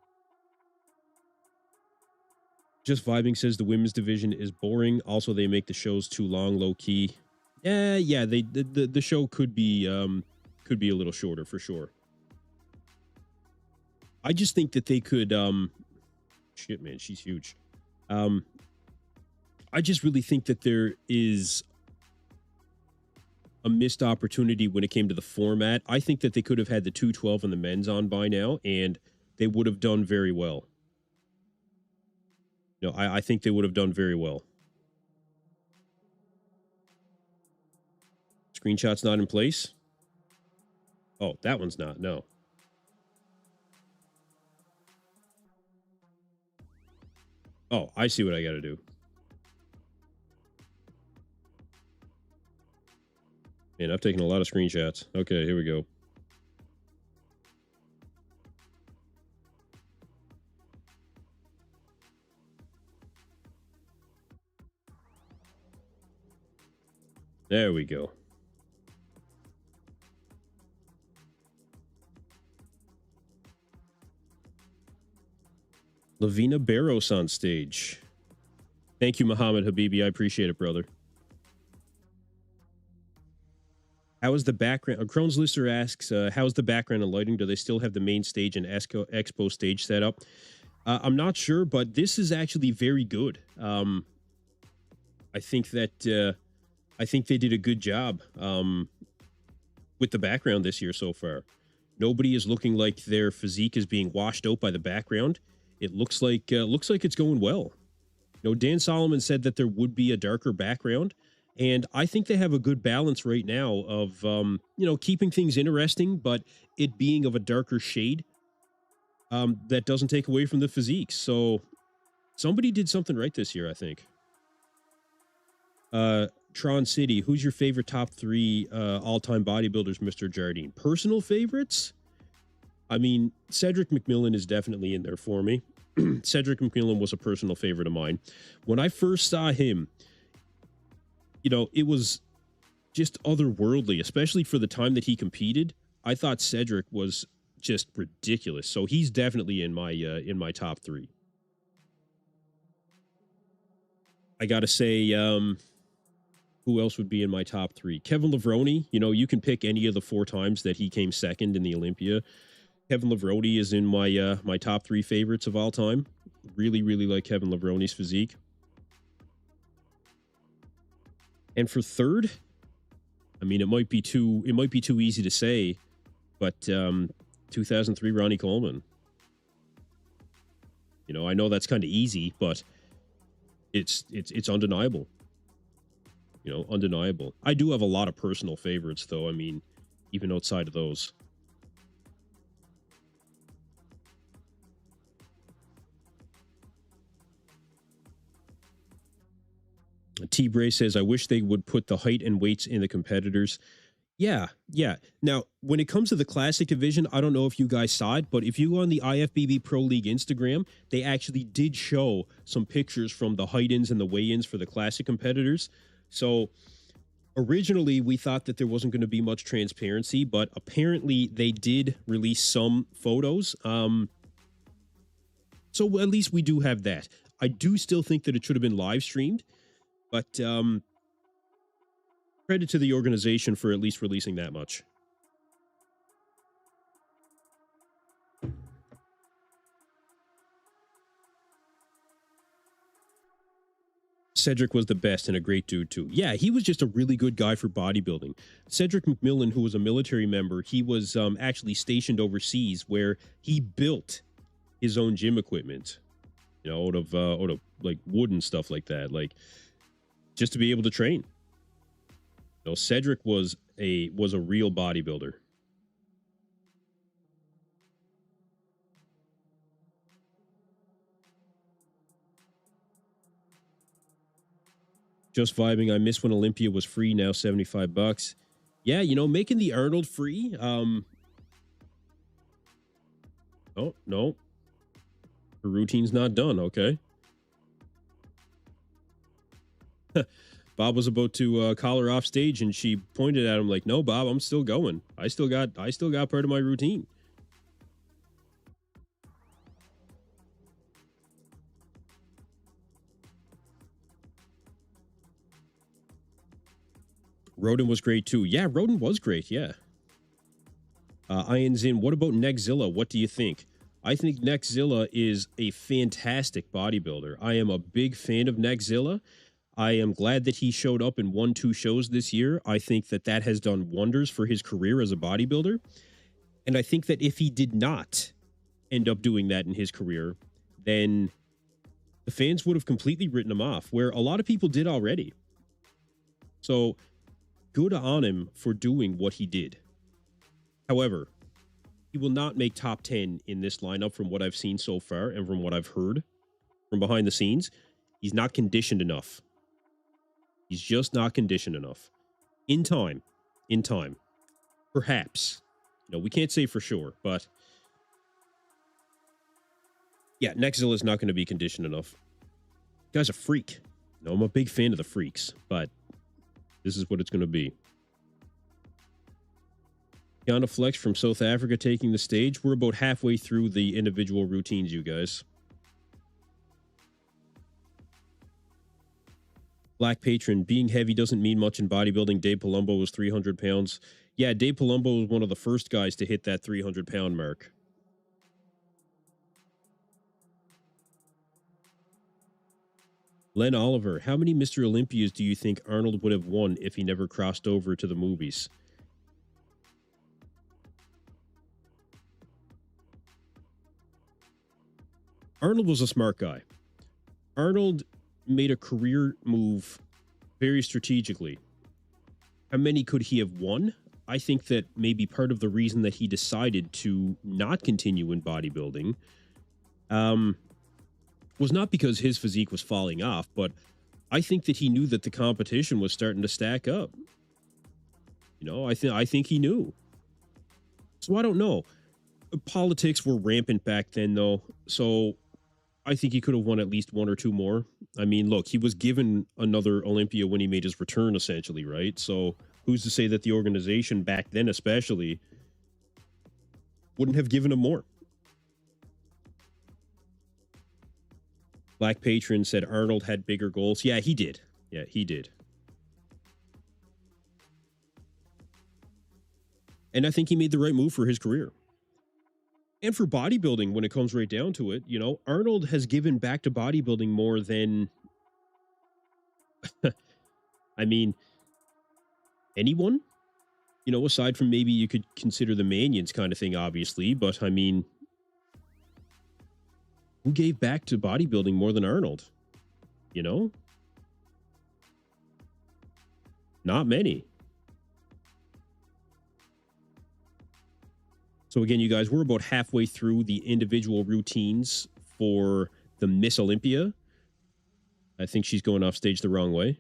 A: Just Vibing says the women's division is boring. Also, they make the shows too long, low key. Yeah, the show could be a little shorter for sure. I just think that they could shit, man, she's huge. I just really think that there is a missed opportunity when it came to the format. I think that they could have had the 212 and the men's on by now, and they would have done very well. No, I think they would have done very well. Screenshot's not in place? Oh, that one's not, no. Oh, I see what I got to do. Man, I've taken a lot of screenshots. Okay, here we go. There we go. Lavina Behrouz on stage. Thank you, Muhammad Habibi. I appreciate it, brother. How is the background? Crohn's Lister asks, how's the background and lighting? Do they still have the main stage and expo stage set up? I'm not sure, but this is actually very good. I think that I think they did a good job with the background this year so far. Nobody is looking like their physique is being washed out by the background. It looks like it's going well. You know, Dan Solomon said that there would be a darker background, and I think they have a good balance right now of keeping things interesting, but it being of a darker shade that doesn't take away from the physique. So somebody did something right this year, I think. Tron City, who's your favorite top 3 all-time bodybuilders, Mr. Jardine? Personal favorites? I mean, Cedric McMillan is definitely in there for me. Cedric McMillan was a personal favorite of mine. When I first saw him, it was just otherworldly, especially for the time that he competed. I thought Cedric was just ridiculous. So he's definitely in my top 3. I got to say, who else would be in my top 3? Kevin Levrone. You can pick any of the 4 times that he came second in the Olympia. Kevin Levrone is in my top 3 favorites of all time. Really, really like Kevin Levrone's physique. And for third, I mean, it might be too easy to say, but 2003 Ronnie Coleman. I know that's kind of easy, but it's undeniable. Undeniable. I do have a lot of personal favorites, though. I mean, even outside of those. T-Bray says, I wish they would put the height and weights in the competitors. Yeah. Now, when it comes to the classic division, I don't know if you guys saw it, but if you go on the IFBB Pro League Instagram, they actually did show some pictures from the height-ins and the weigh-ins for the classic competitors. So originally, we thought that there wasn't going to be much transparency, but apparently they did release some photos. So at least we do have that. I do still think that it should have been live streamed, but credit to the organization for at least releasing that much. Cedric was the best and a great dude too. Yeah, he was just a really good guy for bodybuilding. Cedric McMillan, who was a military member, he was actually stationed overseas where he built his own gym equipment, you know, out of like wood and stuff like that, like just to be able to train. You know, Cedric was a real bodybuilder. Just vibing. I miss when Olympia was free. Now $75. Yeah, you know, making the Arnold free. Oh no, her routine's not done. Okay. Bob was about to call her off stage, and she pointed at him like, "No, Bob, I'm still going. I still got part of my routine." Roden was great too. Yeah, Roden was great. Yeah. Ian's in. What about Neckzilla? What do you think? I think Neckzilla is a fantastic bodybuilder. I am a big fan of Neckzilla. I am glad that he showed up and won 2 shows this year. I think that that has done wonders for his career as a bodybuilder. And I think that if he did not end up doing that in his career, then the fans would have completely written him off, where a lot of people did already. So good on him for doing what he did. However, he will not make top 10 in this lineup from what I've seen so far and from what I've heard from behind the scenes. He's not conditioned enough. He's just not conditioned enough. In time. Perhaps. You know, we can't say for sure, but yeah, Neckzilla is not going to be conditioned enough. Guy's a freak. You know, I'm a big fan of the freaks, but this is what it's going to be. Kiana Flex from South Africa taking the stage. We're about halfway through the individual routines, you guys. Black Patron, being heavy doesn't mean much in bodybuilding. Dave Palumbo was 300 pounds. Yeah, Dave Palumbo was one of the first guys to hit that 300-pound mark. Len Oliver, how many Mr. Olympias do you think Arnold would have won if he never crossed over to the movies? Arnold was a smart guy. Arnold made a career move very strategically. How many could he have won? I think that maybe part of the reason that he decided to not continue in bodybuilding was not because his physique was falling off, but I think that he knew that the competition was starting to stack up. You know, I think he knew. So I don't know. Politics were rampant back then, though, so I think he could have won at least 1 or 2 more. I mean, look, he was given another Olympia when he made his return, essentially, right? So who's to say that the organization back then, especially, wouldn't have given him more? Black Patron said Arnold had bigger goals. Yeah, he did. Yeah, he did. And I think he made the right move for his career. And for bodybuilding, when it comes right down to it, you know, Arnold has given back to bodybuilding more than, I mean, anyone, you know, aside from maybe you could consider the Manions kind of thing, obviously. But I mean, who gave back to bodybuilding more than Arnold? You know? Not many. So again, you guys, we're about halfway through the individual routines for the Miss Olympia. I think she's going off stage the wrong way.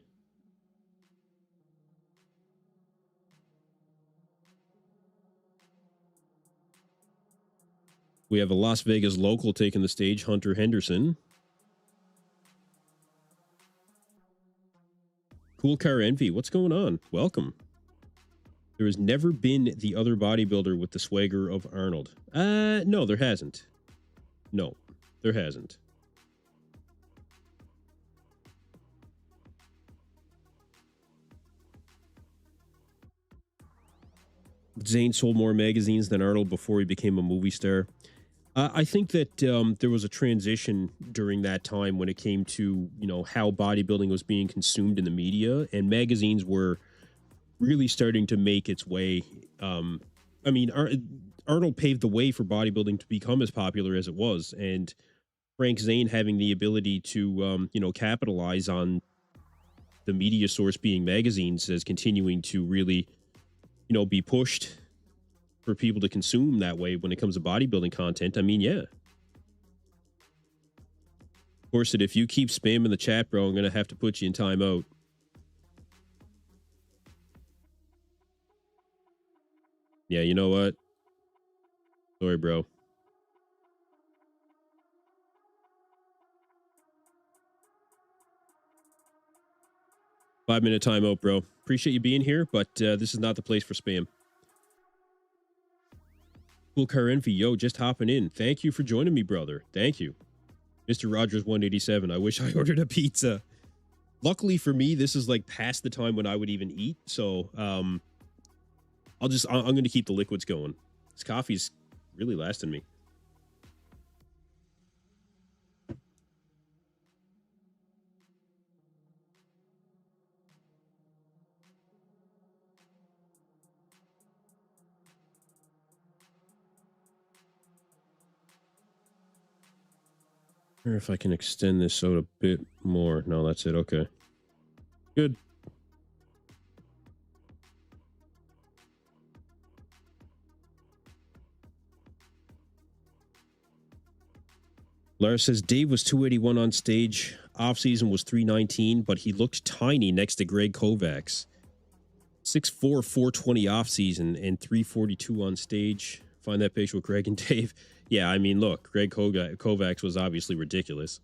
A: We have a Las Vegas local taking the stage, Hunter Henderson. Cool Car Envy, what's going on? Welcome. There has never been the other bodybuilder with the swagger of Arnold. No, there hasn't. No, there hasn't. Zane sold more magazines than Arnold before he became a movie star. I think that there was a transition during that time when it came to, you know, how bodybuilding was being consumed in the media, and magazines were really starting to make its way. I mean, Arnold paved the way for bodybuilding to become as popular as it was, and Frank Zane having the ability to, you know, capitalize on the media source being magazines as continuing to really, you know, be pushed for people to consume that way when it comes to bodybuilding content. I mean, yeah. Of course, that if you keep spamming the chat, bro, I'm going to have to put you in timeout. Yeah, you know what? Sorry, bro. Five-minute timeout, bro. Appreciate you being here, but this is not the place for spam. Cool Car Envy, yo, just hopping in. Thank you for joining me, brother. Thank you. Mr. Rogers 187, I wish I ordered a pizza. Luckily for me, this is like past the time when I would even eat, so I'm going to keep the liquids going. This coffee's really lasting me. I wonder if I can extend this out a bit more. No, that's it. Okay. Good. Lara says Dave was 281 on stage. Off-season was 319, but he looked tiny next to Greg Kovacs. 6'4", 420 off-season and 342 on stage. Find that picture with Greg and Dave. Yeah, I mean, look, Greg Kovacs was obviously ridiculous.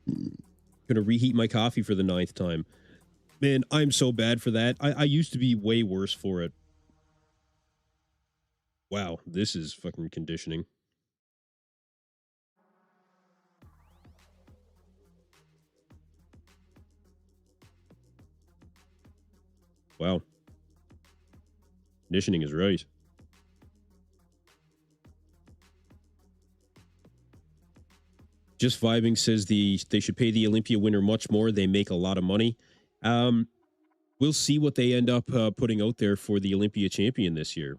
A: Gonna reheat my coffee for the 9th time. Man, I'm so bad for that. I used to be way worse for it. Wow, this is fucking conditioning. Wow. Conditioning is right. Just Vibing says they should pay the Olympia winner much more. They make a lot of money. We'll see what they end up putting out there for the Olympia champion this year.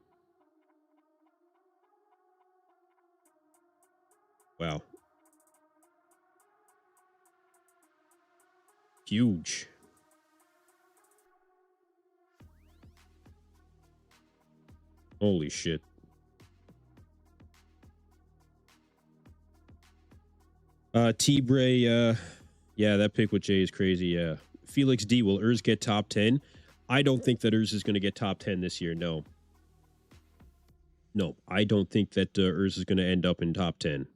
A: Wow. Huge. Holy shit. T-Bray, yeah, that pick with Jay is crazy, yeah. Felix D, will Urs get top 10? I don't think that Urs is going to get top 10 this year, no. No, I don't think that Urs is going to end up in top 10.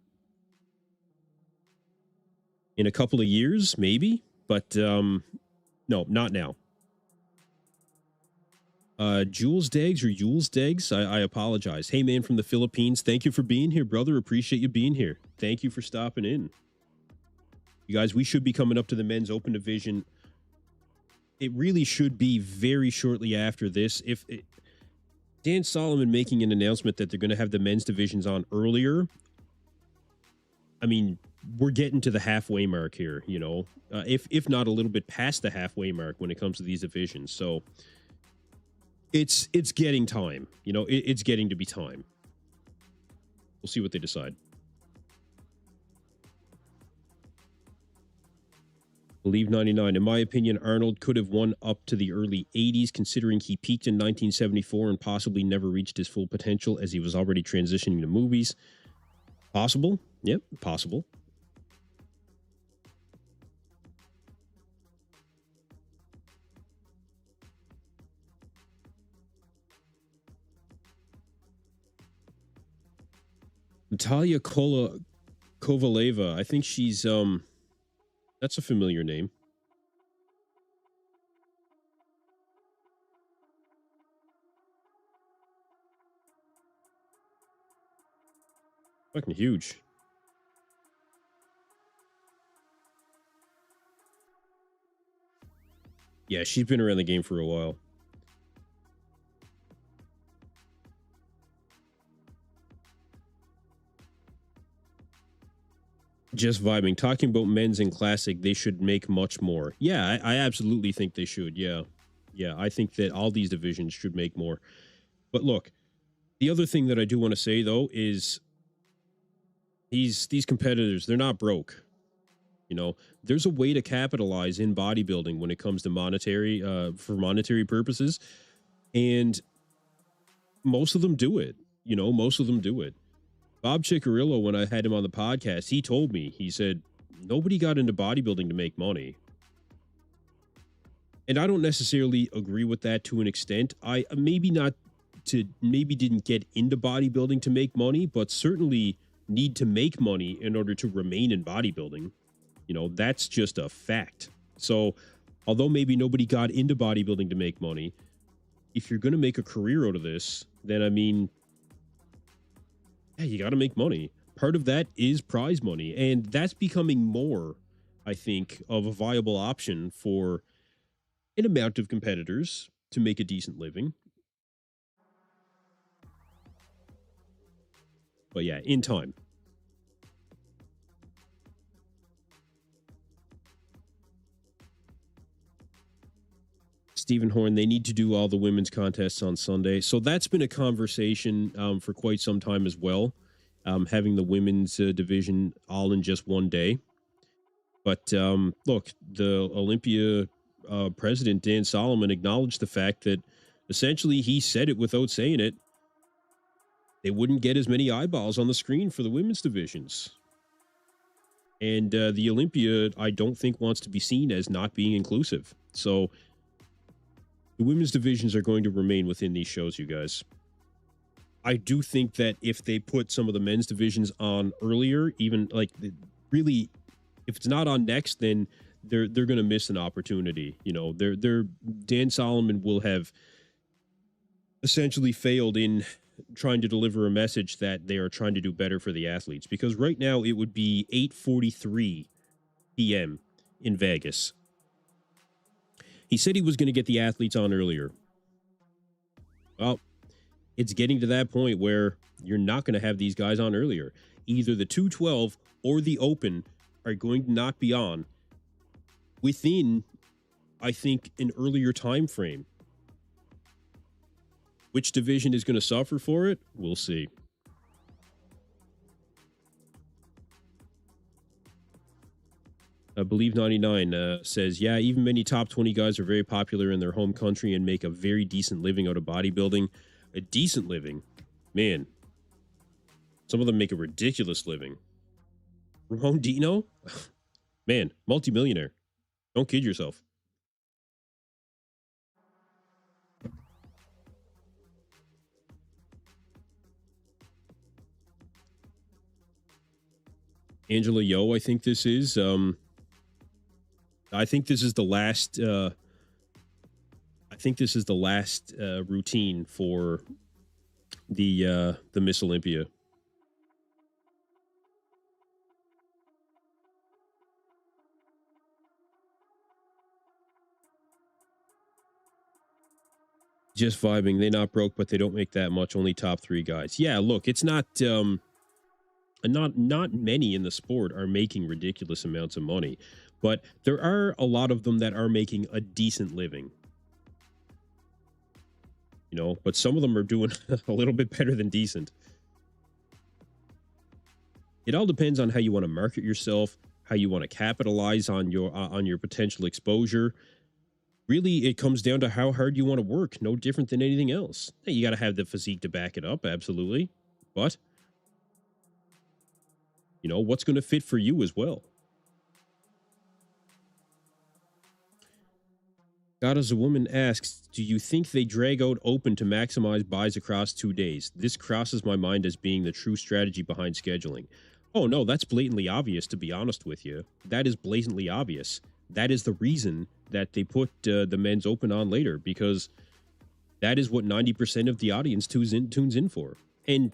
A: In a couple of years, maybe, but no, not now. Jules Deggs or Jules Deggs, I apologize. Hey, man from the Philippines, thank you for being here, brother. Appreciate you being here. Thank you for stopping in. You guys, we should be coming up to the men's open division. It really should be very shortly after this. Dan Solomon making an announcement that they're going to have the men's divisions on earlier. I mean, we're getting to the halfway mark here, you know, if not a little bit past the halfway mark when it comes to these divisions. So it's getting time, you know, it's getting to be time. We'll see what they decide. Believe 99. In my opinion, Arnold could have won up to the early 80s, considering he peaked in 1974 and possibly never reached his full potential as he was already transitioning to movies. Possible? Yep, possible. Natalia Kovaleva. I think she's that's a familiar name. Fucking huge. Yeah, she's been around the game for a while. Just vibing. Talking about men's and classic, they should make much more. Yeah, I absolutely think they should. Yeah. Yeah, I think that all these divisions should make more. But look, the other thing that I do want to say, though, is these competitors, they're not broke. You know, there's a way to capitalize in bodybuilding when it comes to monetary, for monetary purposes. And most of them do it. You know, most of them do it. Bob Ciccarillo, when I had him on the podcast, he told me, he said, nobody got into bodybuilding to make money. And I don't necessarily agree with that to an extent. I maybe didn't get into bodybuilding to make money, but certainly need to make money in order to remain in bodybuilding. You know, that's just a fact. So although maybe nobody got into bodybuilding to make money, if you're going to make a career out of this, then I mean, yeah, you got to make money. Part of that is prize money. And that's becoming more, I think, of a viable option for an amount of competitors to make a decent living. But yeah, in time. Stephen Horn, they need to do all the women's contests on Sunday. So that's been a conversation for quite some time as well, having the women's division all in just one day. But look, the Olympia president, Dan Solomon, acknowledged the fact that essentially he said it without saying it. They wouldn't get as many eyeballs on the screen for the women's divisions. And the Olympia, I don't think, wants to be seen as not being inclusive. So the women's divisions are going to remain within these shows, you guys. I do think that if they put some of the men's divisions on earlier, even like really, if it's not on next, then they're going to miss an opportunity. You know, Dan Solomon will have essentially failed in trying to deliver a message that they are trying to do better for the athletes, because right now it would be 8:43 p.m. in Vegas. He said he was going to get the athletes on earlier. Well, it's getting to that point where you're not going to have these guys on earlier. Either the 212 or the open are going to not be on within, I think, an earlier time frame. Which division is going to suffer for it? We'll see. I believe 99 says, yeah, even many top 20 guys are very popular in their home country and make a very decent living out of bodybuilding. A decent living? Man. Some of them make a ridiculous living. Ramon Dino? Man, multimillionaire. Don't kid yourself. Angela Yo, I think this is. I think this is the last. I think this is the last routine for the Miss Olympia. Just vibing. They not broke, but they don't make that much. Only top 3 guys. Yeah, look, it's not. Not many in the sport are making ridiculous amounts of money, but there are a lot of them that are making a decent living. You know, but some of them are doing a little bit better than decent. It all depends on how you want to market yourself, how you want to capitalize on your potential exposure. Really, it comes down to how hard you want to work. No different than anything else. Hey, you got to have the physique to back it up, absolutely, but you know, what's going to fit for you as well. God as a Woman asks, do you think they drag out open to maximize buys across 2 days? This crosses my mind as being the true strategy behind scheduling. Oh, no, that's blatantly obvious, to be honest with you. That is blatantly obvious. That is the reason that they put the men's open on later, because that is what 90% of the audience tunes in for. And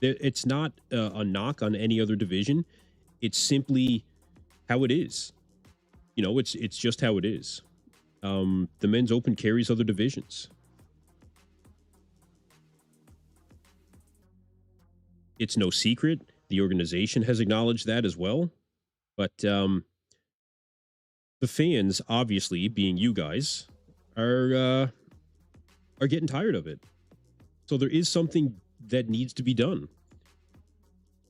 A: it's not a knock on any other division. It's simply how it is. You know, it's just how it is. The men's open carries other divisions. It's no secret. The organization has acknowledged that as well. But the fans, obviously, being you guys, are getting tired of it. So there is something that needs to be done.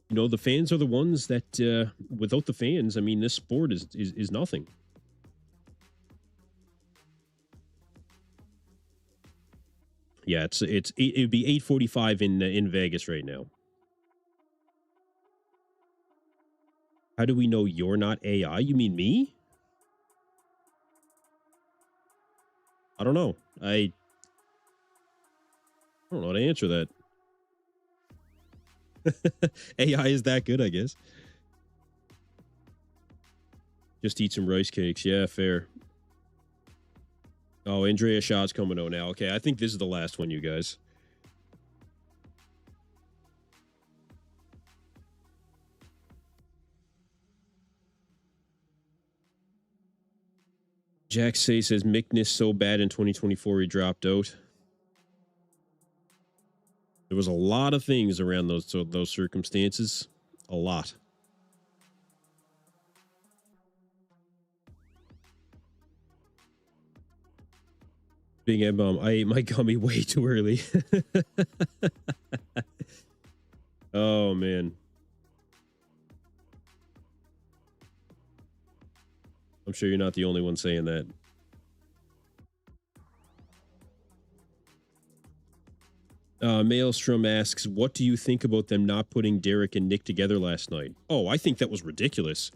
A: You know, the fans are the ones that, without the fans, I mean, this sport is nothing. Yeah, it'd be 8:45 in Vegas right now. How do we know you're not AI? You mean me? I don't know. I don't know how to answer that. AI is that good, I guess. Just eat some rice cakes. Yeah, fair. Oh, Andrea Shaw's coming out now. Okay, I think this is the last one, you guys. Jack Say says Mickness so bad in 2024 he dropped out. There was a lot of things around those circumstances. A lot. Big M Bomb, I ate my gummy way too early. Oh, man. I'm sure you're not the only one saying that. Maelstrom asks, what do you think about them not putting Derek and Nick together last night? Oh, I think that was ridiculous.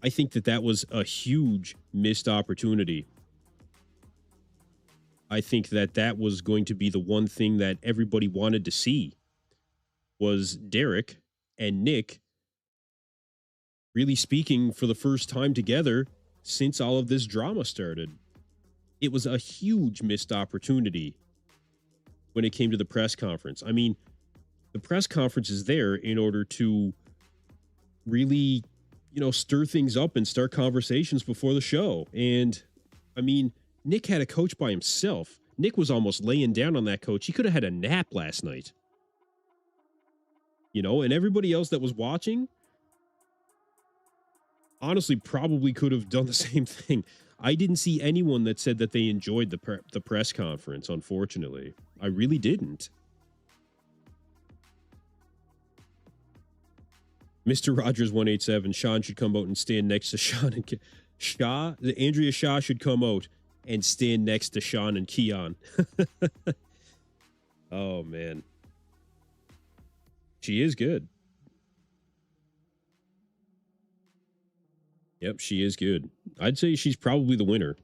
A: I think that was a huge missed opportunity. I think that was going to be the one thing that everybody wanted to see was Derek and Nick really speaking for the first time together since all of this drama started. It was a huge missed opportunity when it came to the press conference. I mean, the press conference is there in order to really, stir things up and start conversations before the show. And I mean, Nick had a coach by himself. Nick was almost laying down on that coach. He could have had a nap last night. And everybody else that was watching, honestly, probably could have done the same thing. I didn't see anyone that said that they enjoyed the press conference, unfortunately. I really didn't. Mr. Rogers 187, Sean should come out and stand next to Sean and Shaw. Andrea Shaw should come out and stand next to Sean and Keon. Oh, man. She is good. Yep, she is good. I'd say she's probably the winner.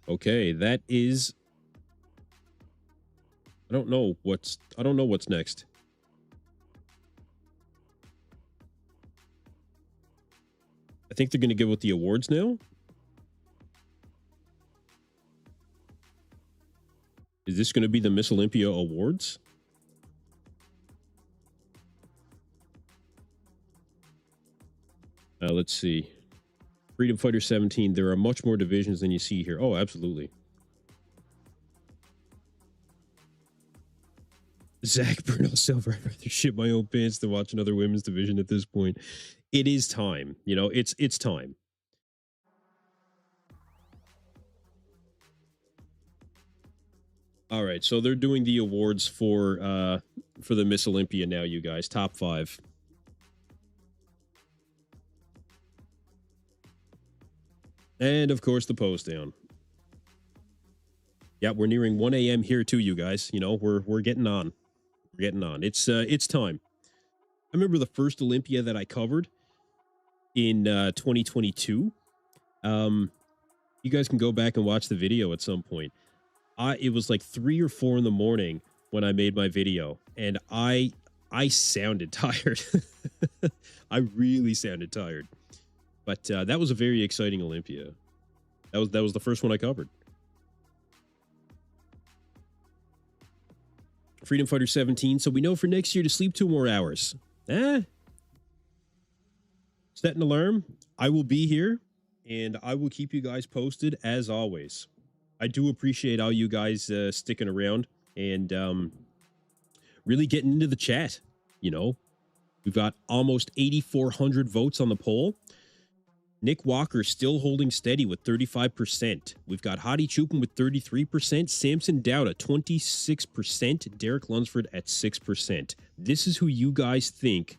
A: Okay, that is... I don't know what's next. I think they're going to give out the awards now. Is this going to be the Miss Olympia Awards? Let's see. Freedom Fighter 17. There are much more divisions than you see here. Oh, absolutely. Zach Burnell Silver. I'd rather shit my own pants than watch another women's division at this point. It is time. It's time. All right, so they're doing the awards for the Miss Olympia now, you guys. Top 5. And of course, the pose down. Yeah, we're nearing 1 a.m. here too, you guys. We're getting on. We're getting on. It's time. I remember the first Olympia that I covered in 2022. You guys can go back and watch the video at some point. It was like 3 or 4 in the morning when I made my video, and I sounded tired. I really sounded tired. But that was a very exciting Olympia. That was the first one I covered. Freedom Fighter 17. So we know for next year to sleep 2 more hours. Set an alarm. I will be here, and I will keep you guys posted as always. I do appreciate all you guys sticking around and really getting into the chat. You know, we've got almost 8,400 votes on the poll. Nick Walker still holding steady with 35%. We've got Hadi Choopan with 33%, Samson Dauda 26%, Derek Lunsford at 6%. This is who you guys think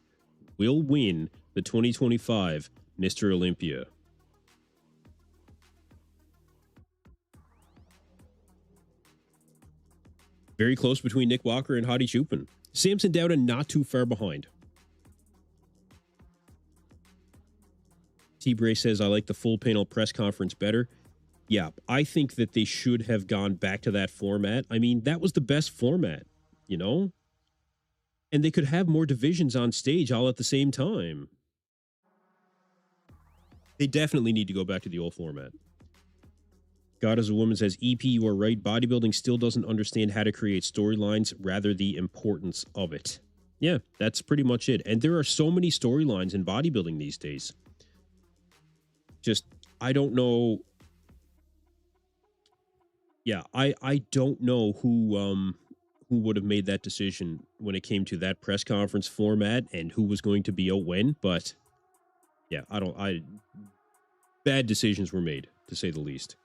A: will win the 2025 Mr. Olympia. Very close between Nick Walker and Hadi Choopan. Samson Dauda not too far behind. T-Bray says, I like the full panel press conference better. Yeah, I think that they should have gone back to that format. I mean, that was the best format, you know? And they could have more divisions on stage all at the same time. They definitely need to go back to the old format. God as a Woman says, EP, you are right. Bodybuilding still doesn't understand how to create storylines, rather the importance of it. Yeah, that's pretty much it. And there are so many storylines in bodybuilding these days. Just, I don't know. Yeah, I don't know who would have made that decision when it came to that press conference format and who was going to be out when, but yeah, bad decisions were made, to say the least.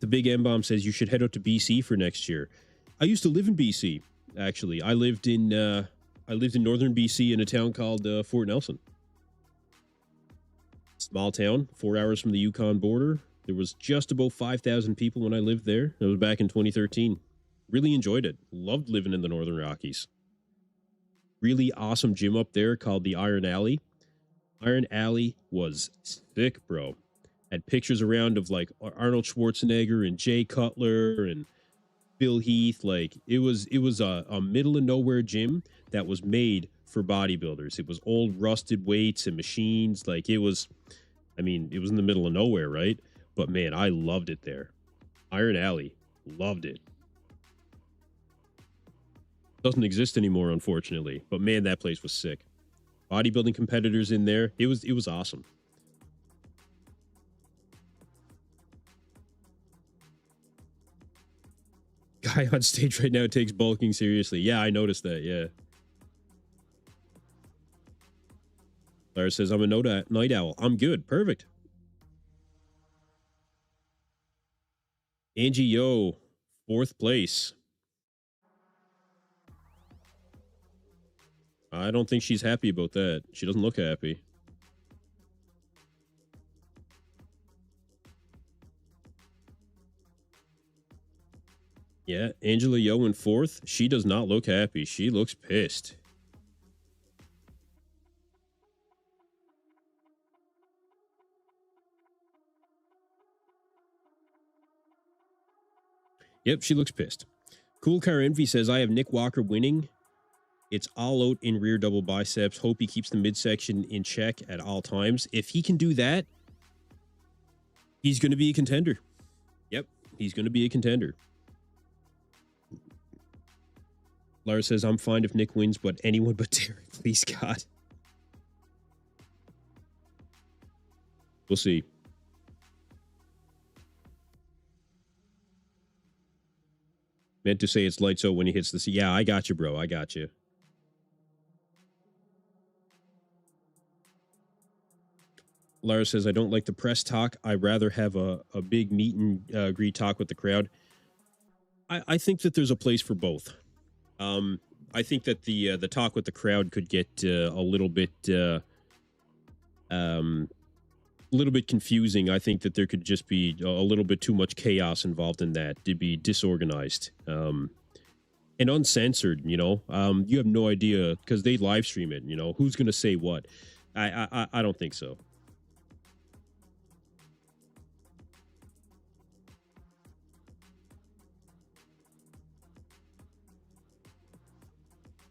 A: The Big M-Bomb says you should head out to BC for next year. I used to live in BC, actually. I lived in northern BC in a town called Fort Nelson. Small town, 4 hours from the Yukon border. There was just about 5,000 people when I lived there. That was back in 2013. Really enjoyed it. Loved living in the Northern Rockies. Really awesome gym up there called the Iron Alley. Iron Alley was sick, bro. Had pictures around of like Arnold Schwarzenegger and Jay Cutler and Bill Heath. Like it was a middle of nowhere gym that was made for bodybuilders. It was old rusted weights and machines. Like it was in the middle of nowhere, right? But man, I loved it there. Iron Alley, loved it. Doesn't exist anymore, unfortunately. But man, that place was sick. Bodybuilding competitors in there. It was awesome. Guy on stage right now takes bulking seriously. Yeah, I noticed that. Yeah. Lara says, I'm a night owl. I'm good. Perfect. Angie Yo, 4th place. I don't think she's happy about that. She doesn't look happy. Yeah, Angela Yo in 4th. She does not look happy. She looks pissed. Yep, she looks pissed. Cool Car Envy says, I have Nick Walker winning. It's all out in rear double biceps. Hope he keeps the midsection in check at all times. If he can do that, he's going to be a contender. Yep, he's going to be a contender. Lara says, I'm fine if Nick wins, but anyone but Derek, please, God. We'll see. Meant to say it's lights out when he hits the sea. Yeah, I got you, bro. I got you. Lara says, I don't like the press talk. I'd rather have a big meet and greet talk with the crowd. I think that there's a place for both. I think that the talk with the crowd could get a little bit confusing. I think that there could just be a little bit too much chaos involved in that to be disorganized and uncensored. You know, you have no idea because they live stream it. You know, who's going to say what? I don't think so.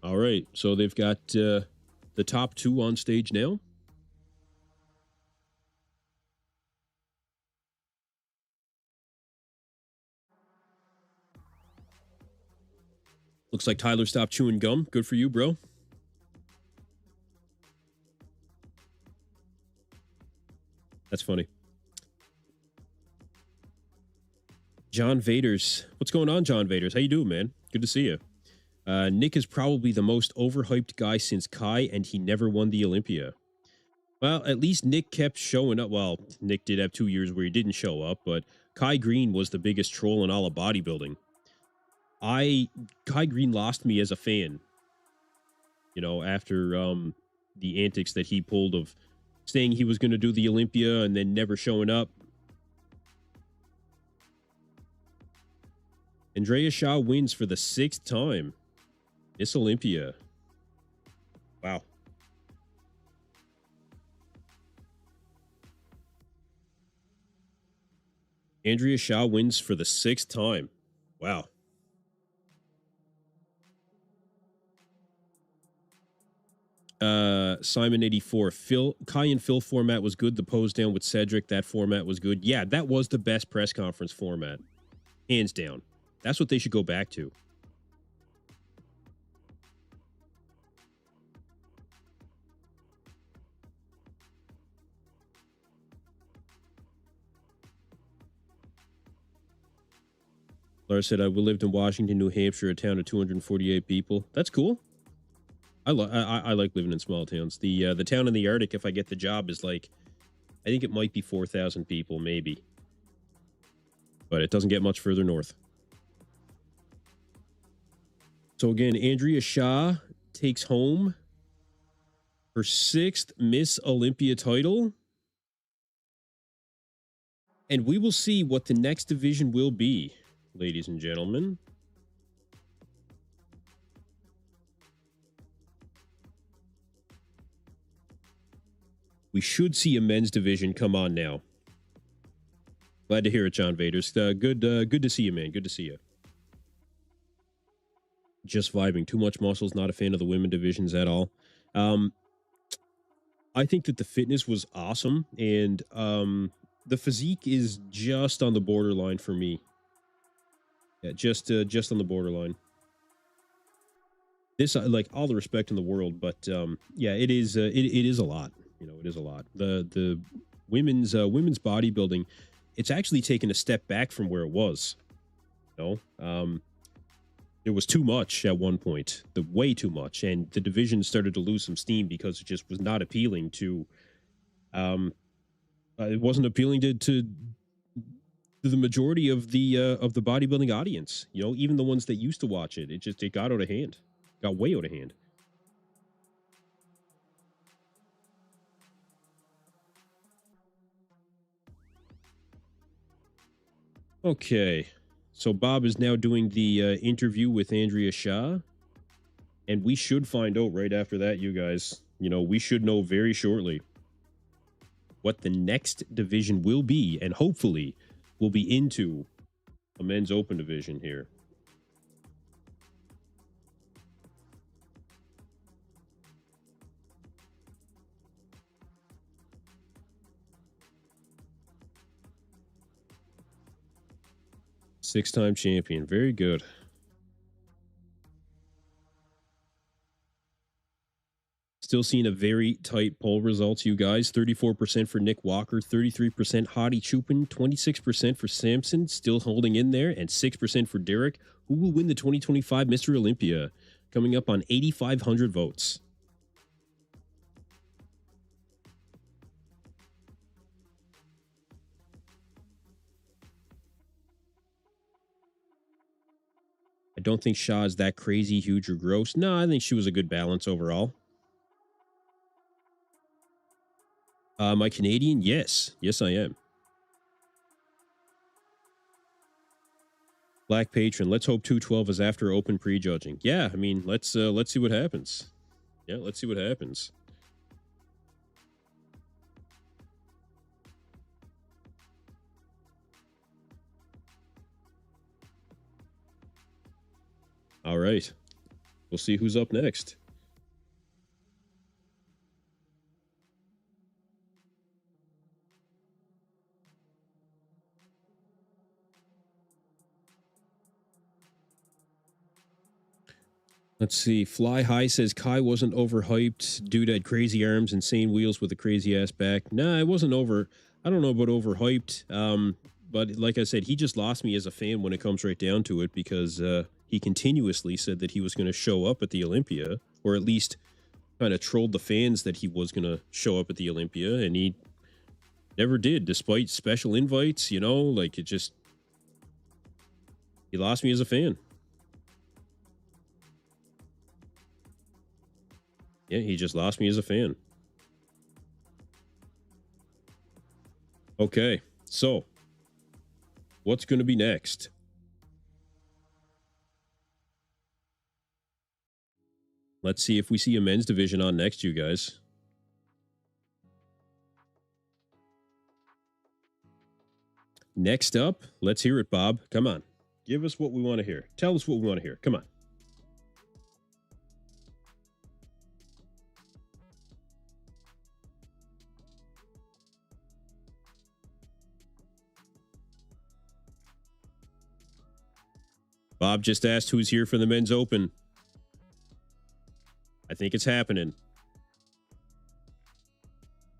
A: All right, so they've got the top 2 on stage now. Looks like Tyler stopped chewing gum. Good for you, bro. That's funny. John Vaders. What's going on, John Vaders? How you doing, man? Good to see you. Nick is probably the most overhyped guy since Kai, and he never won the Olympia. Well, at least Nick kept showing up. Well, Nick did have 2 years where he didn't show up, but Kai Green was the biggest troll in all of bodybuilding. Kai Green lost me as a fan, you know, after the antics that he pulled of saying he was going to do the Olympia and then never showing up. Andrea Shaw wins for the 6th time. Miss Olympia. Wow. Andrea Shaw wins for the 6th time. Wow. Simon 84. Kai and Phil format was good. The pose down with Cedric, that format was good. Yeah, that was the best press conference format. Hands down. That's what they should go back to. Laura said, we lived in Washington, New Hampshire, a town of 248 people. That's cool. I like living in small towns. The town in the Arctic, if I get the job, is like, I think it might be 4,000 people, maybe. But it doesn't get much further north. So again, Andrea Shaw takes home her 6th Miss Olympia title. And we will see what the next division will be, ladies and gentlemen. We should see a men's division come on now. Glad to hear it, John Vaders. Good to see you, man. Good to see you. Just vibing. Too much muscles. Not a fan of the women divisions at all. I think that the fitness was awesome, and the physique is just on the borderline for me. Yeah, just on the borderline. This, like, all the respect in the world, but yeah, it is a lot. You know, it is a lot. The women's bodybuilding, it's actually taken a step back from where it was. You know, it was too much at one point, way too much, and the division started to lose some steam because it just was not appealing to. It wasn't appealing to the majority of the bodybuilding audience. You know, even the ones that used to watch it, it got out of hand, got way out of hand. Okay, so Bob is now doing the interview with Andrea Shaw, and we should find out right after that, you guys. You know, we should know very shortly what the next division will be, and hopefully we'll be into a men's open division here. Six-time champion. Very good. Still seeing a very tight poll results, you guys. 34% for Nick Walker, 33% Hadi Choopan, 26% for Samson, still holding in there, and 6% for Derek, who will win the 2025 Mr. Olympia, coming up on 8,500 votes. I don't think Shaw is that crazy, huge, or gross. No, I think she was a good balance overall. Am I Canadian? Yes. Yes, I am. Black Patron. Let's hope 212 is after open prejudging. Yeah, I mean, let's see what happens. Yeah, let's see what happens. All right. We'll see who's up next. Let's see. Fly High says Kai wasn't overhyped. Dude had crazy arms, insane wheels with a crazy ass back. Nah, it wasn't over. I don't know about overhyped. But like I said, he just lost me as a fan when it comes right down to it, because he continuously said that he was going to show up at the Olympia, or at least kind of trolled the fans that he was going to show up at the Olympia, and he never did, despite special invites, you know, like it just, he lost me as a fan. Yeah, he just lost me as a fan. Okay, so what's going to be next? Let's see if we see a men's division on next, you guys. Next up, let's hear it, Bob. Come on. Give us what we want to hear. Tell us what we want to hear. Come on. Bob just asked who's here for the men's open. I think it's happening.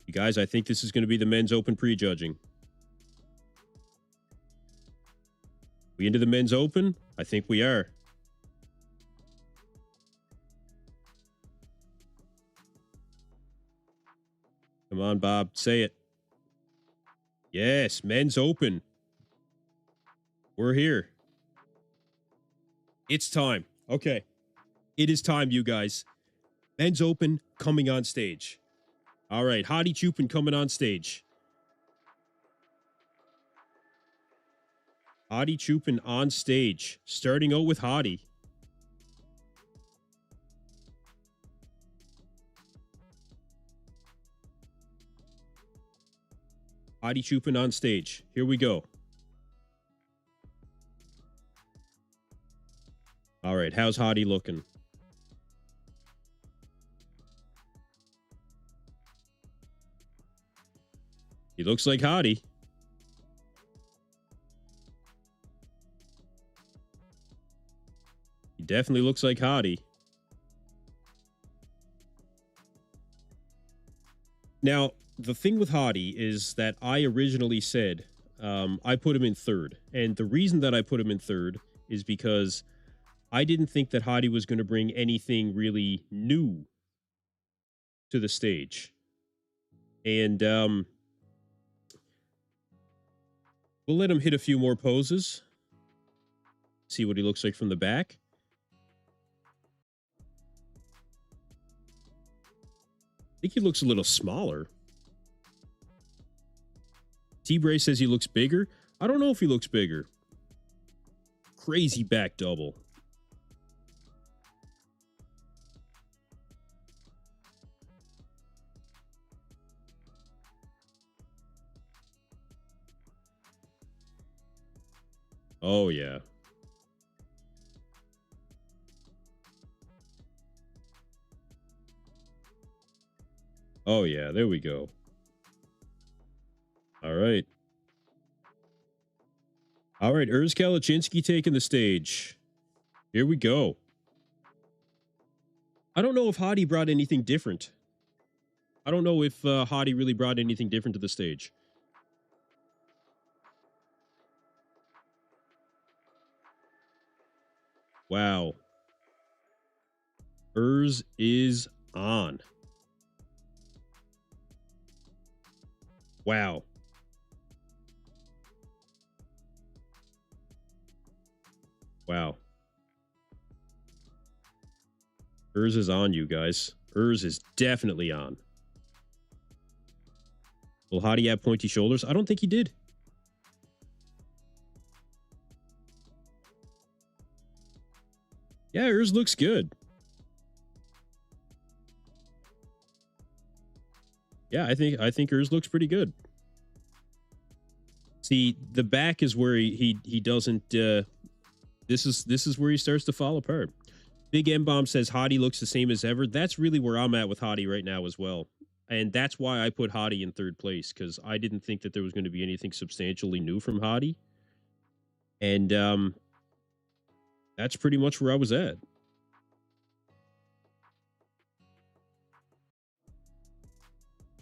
A: You guys, I think this is going to be the men's open prejudging. We into the men's open? I think we are. Come on, Bob. Say it. Yes, men's open. We're here. It's time. Okay. It is time, you guys. Men's open coming on stage. All right. Hadi Choopan coming on stage. Hadi Choopan on stage. Starting out with Hadi. Hadi Choopan on stage. Here we go. All right. How's Hadi looking? He looks like Hadi. He definitely looks like Hadi. Now, the thing with Hadi is that I originally said I put him in third. And the reason that I put him in third is because I didn't think that Hadi was going to bring anything really new to the stage. And we'll let him hit a few more poses. See what he looks like from the back. I think he looks a little smaller. T-Bray says he looks bigger. I don't know if he looks bigger. Crazy back double. Oh, yeah. Oh, yeah. There we go. All right. All right. Urs Kalecinski taking the stage. Here we go. I don't know if Hadi brought anything different. I don't know if Hadi really brought anything different to the stage. Wow. Urs is on. Wow. Wow. Urs is on, you guys. Urs is definitely on. Will Hadi have pointy shoulders? I don't think he did. Yeah, Urs looks good. Yeah, I think Urs looks pretty good. See, the back is where he doesn't this is where he starts to fall apart. Big M Bomb says Hadi looks the same as ever. That's really where I'm at with Hadi right now as well. And that's why I put Hadi in third place, because I didn't think that there was going to be anything substantially new from Hadi. And that's pretty much where I was at.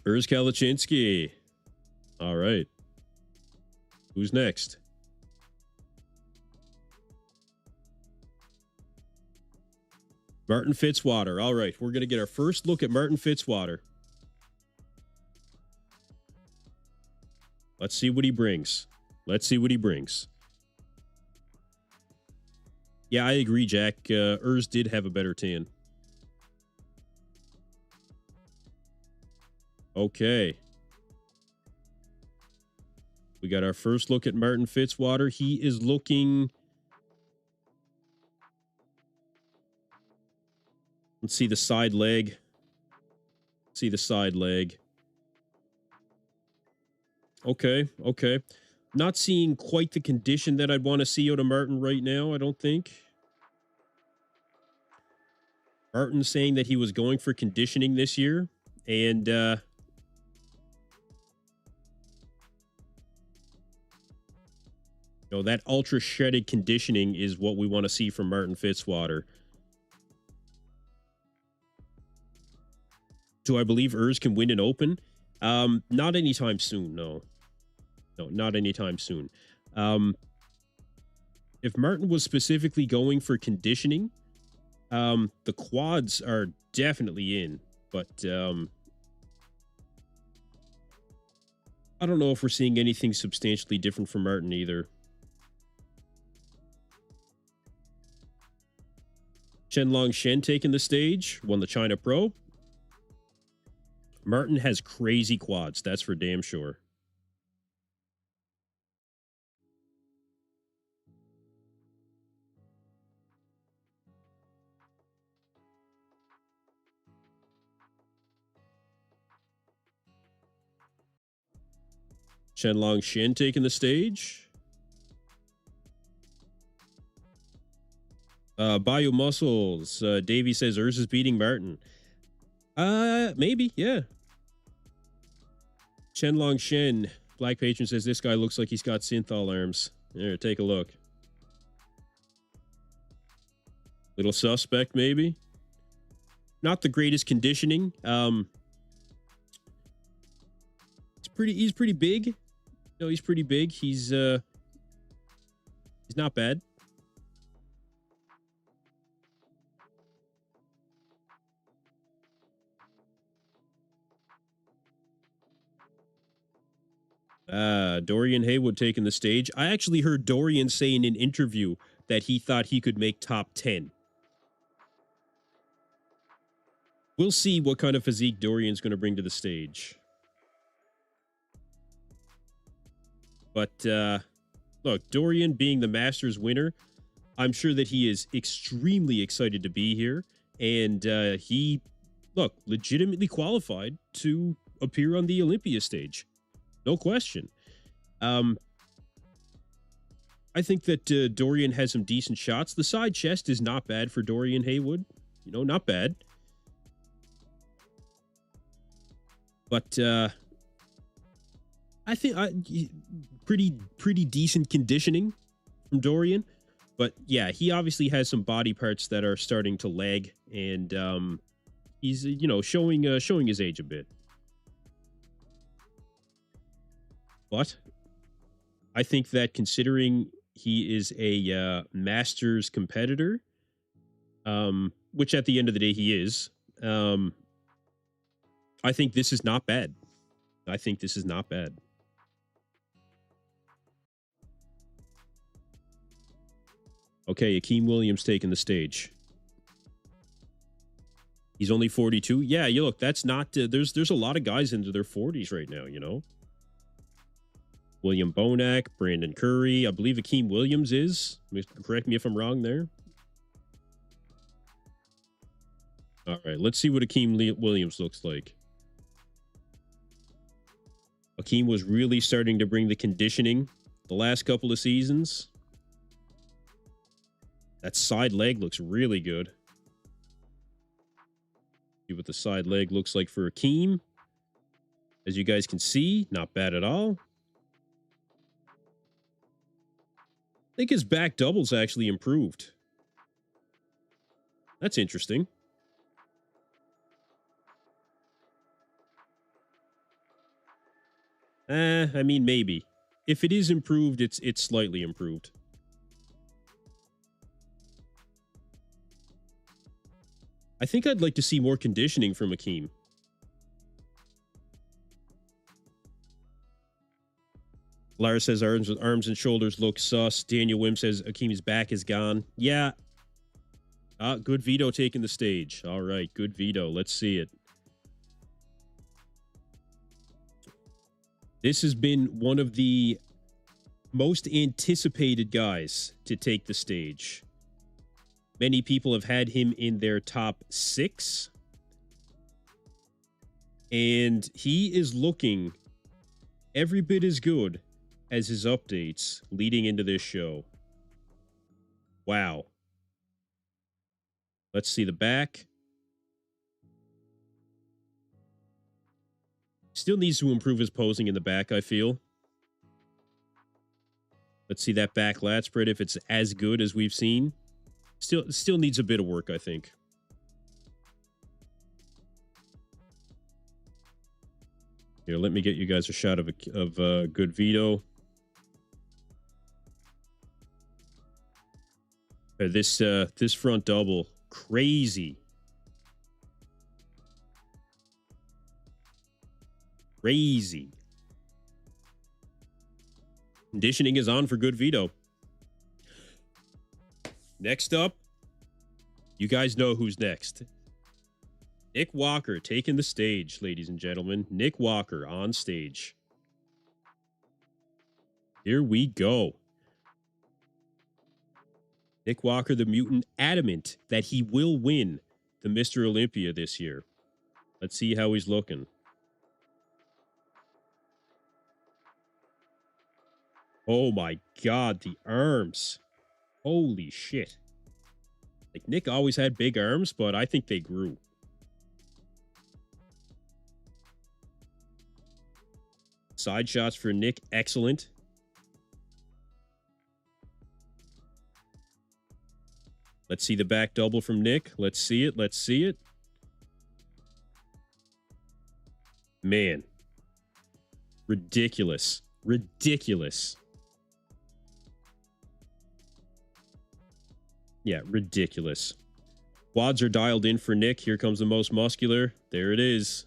A: Urs Kalecinski. All right. Who's next? Martin Fitzwater. All right, we're going to get our first look at Martin Fitzwater. Let's see what he brings. Let's see what he brings. Yeah, I agree, Jack. Urs did have a better tan. Okay. We got our first look at Martin Fitzwater. He is looking... Let's see the side leg. See the side leg. Okay, okay. Not seeing quite the condition that I'd want to see out of Martin right now, I don't think. Martin saying that he was going for conditioning this year. And, that ultra shredded conditioning is what we want to see from Martin Fitzwater. Do I believe Urs can win an open? Not anytime soon, no. No, not anytime soon. If Martin was specifically going for conditioning, the quads are definitely in, but I don't know if we're seeing anything substantially different from Martin either. Chenlong Shen taking the stage, won the China Pro. Martin has crazy quads, that's for damn sure. Chenlong Shen taking the stage. Bio Muscles. Davey says Urs is beating Martin. Maybe, yeah. Chenlong Shen. Black Patron says this guy looks like he's got synthol arms. Here, take a look. Little suspect, maybe. Not the greatest conditioning. He's pretty big. No, he's pretty big. He's not bad. Dorian Haywood taking the stage. I actually heard Dorian say in an interview that he thought he could make top 10. We'll see what kind of physique Dorian's going to bring to the stage. But, look, Dorian being the Masters winner, I'm sure that he is extremely excited to be here. And he, look, legitimately qualified to appear on the Olympia stage. No question. I think that Dorian has some decent shots. The side chest is not bad for Dorian Haywood. Not bad. But I think pretty decent conditioning from Dorian. But yeah, he obviously has some body parts that are starting to lag, and he's showing his age a bit. But I think that considering he is a Masters competitor, which at the end of the day he is, I think this is not bad. I think this is not bad. Okay, Akim Williams taking the stage. He's only 42. Yeah, look, that's not... there's a lot of guys into their 40s right now, William Bonac, Brandon Curry. I believe Akim Williams is. Correct me if I'm wrong there. All right, let's see what Akim Williams looks like. Akim was really starting to bring the conditioning the last couple of seasons. That side leg looks really good. See what the side leg looks like for Akim. As you guys can see, not bad at all. I think his back doubles actually improved. That's interesting. I mean, maybe. if it is improved, it's slightly improved. I think I'd like to see more conditioning from Akim. Lara says arms and shoulders look sus. Daniel Wim says Akim's back is gone. Yeah. GoodVito taking the stage. All right, GoodVito. Let's see it. This has been one of the most anticipated guys to take the stage. Many people have had him in their top 6. And he is looking every bit as good as his updates leading into this show. Wow. Let's see the back. Still needs to improve his posing in the back, I feel. Let's see that back lat spread if it's as good as we've seen. Still needs a bit of work, I think. Here, let me get you guys a shot of GoodVito. This front double, crazy. Crazy. Conditioning is on for GoodVito. Next up, you guys know who's next. Nick Walker taking the stage, ladies and gentlemen. Nick Walker on stage. Here we go. Nick Walker, the mutant, adamant that he will win the Mr. Olympia this year. Let's see how he's looking. Oh my God, the arms. Holy shit. Like, Nick always had big arms, but I think they grew. Side shots for Nick, excellent. Let's see the back double from Nick. Let's see it. Let's see it. Man. Ridiculous. Ridiculous. Yeah, ridiculous. Quads are dialed in for Nick. Here comes the most muscular. There it is.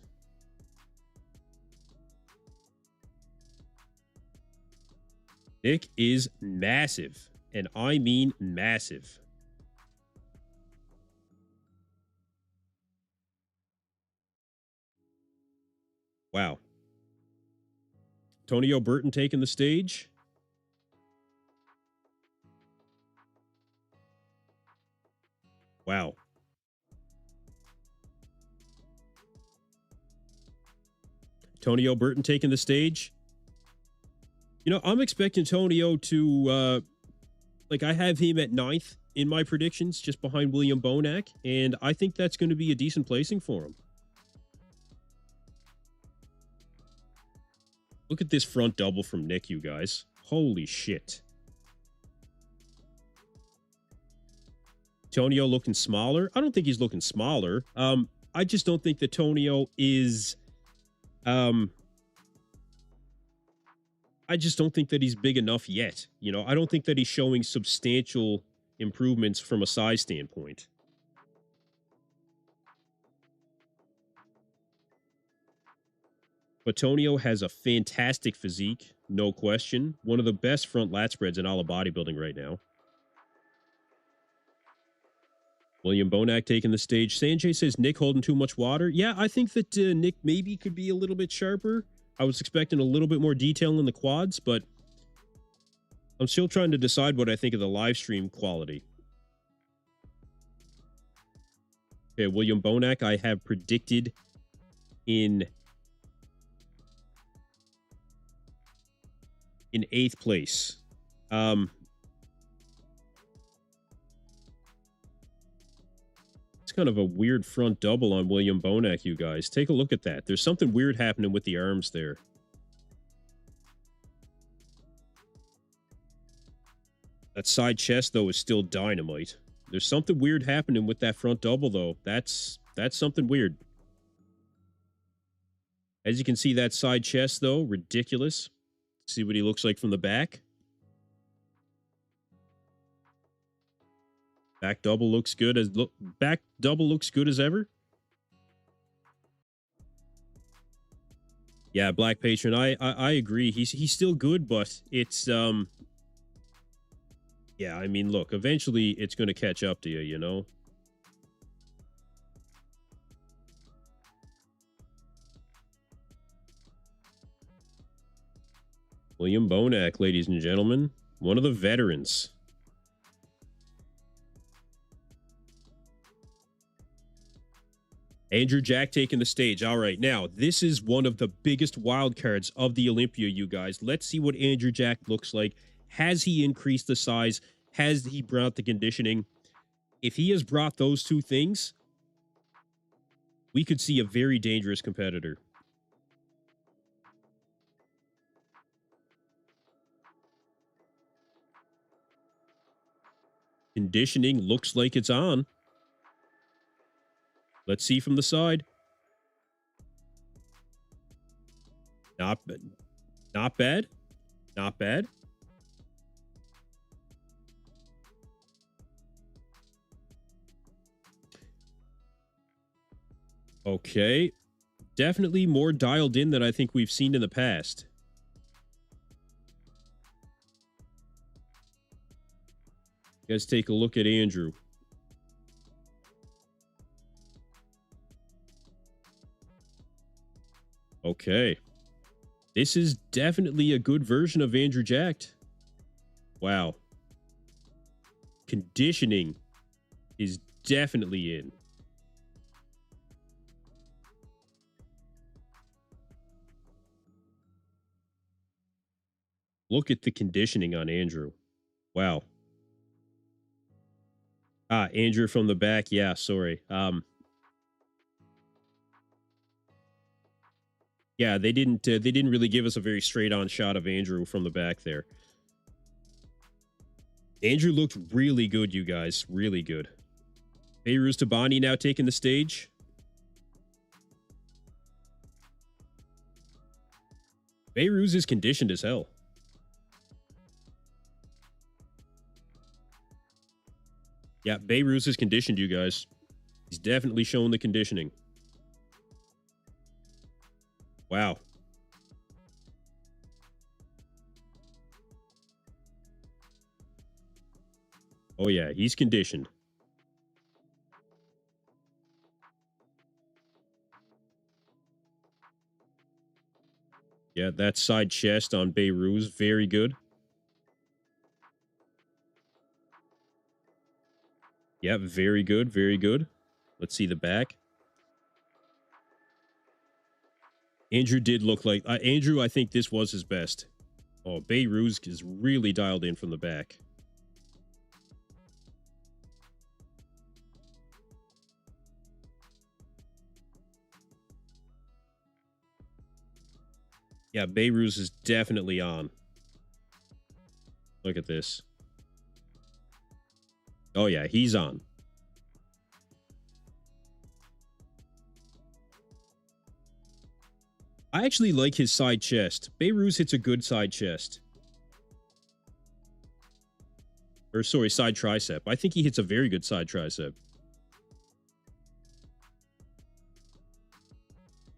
A: Nick is massive. And I mean massive. Wow. Tonio Burton taking the stage. Wow. Tonio Burton taking the stage. You know, I'm expecting Tonio to, I have him at 9th in my predictions, just behind William Bonac, and I think that's going to be a decent placing for him. Look at this front double from Nick, you guys. Holy shit. Tonio looking smaller. I don't think he's looking smaller. I just don't think that Tonio is... I just don't think that he's big enough yet. You know, I don't think that he's showing substantial improvements from a size standpoint. But Tonio has a fantastic physique, no question. One of the best front lat spreads in all of bodybuilding right now. William Bonac taking the stage. Sanjay says Nick holding too much water. Yeah, I think that Nick maybe could be a little bit sharper. I was expecting a little bit more detail in the quads, but I'm still trying to decide what I think of the live stream quality. Okay, William Bonac, I have predicted in 8th place. It's kind of a weird front double on William Bonac, you guys. Take a look at that. There's something weird happening with the arms there. That side chest, though, is still dynamite. There's something weird happening with that front double, though. That's something weird. As you can see, that side chest, though, ridiculous. See what he looks like from the back. Back double looks good as ever. Yeah, Black Patron. I agree. He's still good, but it's yeah, I mean, look, eventually it's going to catch up to you, you know. William Bonac, ladies and gentlemen, one of the veterans. Andrew Jack taking the stage. All right, now, this is one of the biggest wild cards of the Olympia, you guys. Let's see what Andrew Jack looks like. Has he increased the size? Has he brought the conditioning? If he has brought those two things, we could see a very dangerous competitor. Conditioning looks like it's on. Let's see from the side. Not bad. Not bad. Not bad. Okay. Definitely more dialed in than I think we've seen in the past. You guys take a look at Andrew. Okay. This is definitely a good version of Andrew Jack. Wow. Conditioning is definitely in. Look at the conditioning on Andrew. Wow. Ah, Andrew from the back. Yeah, sorry. Yeah, they didn't really give us a very straight on shot of Andrew from the back there. Andrew looked really good, you guys. Really good. Behrouz Tabani now taking the stage. Behrouz is conditioned as hell. Yeah, Behrouz is conditioned, you guys. He's definitely showing the conditioning. Wow. Oh, yeah, he's conditioned. Yeah, that side chest on Behrouz, very good. Yeah, very good, very good. Let's see the back. Andrew did look like... Andrew, I think this was his best. Oh, Behrouz is really dialed in from the back. Yeah, Behrouz is definitely on. Look at this. Oh, yeah, he's on. I actually like his side chest. Behrouz hits a good side chest. Or, sorry, side tricep. I think he hits a very good side tricep.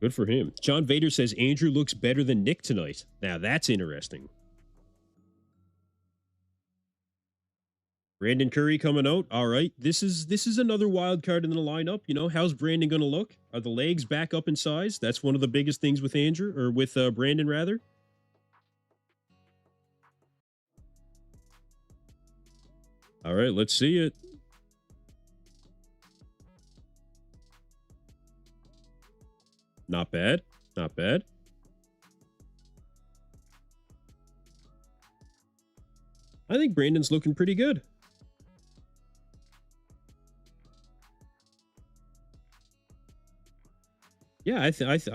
A: Good for him. John Vader says Andrew looks better than Nick tonight. Now, that's interesting. Brandon Curry coming out. All right. This is another wild card in the lineup. You know, how's Brandon going to look? Are the legs back up in size? That's one of the biggest things with Andrew, or with Brandon, rather. All right, let's see it. Not bad. Not bad. I think Brandon's looking pretty good. Yeah, I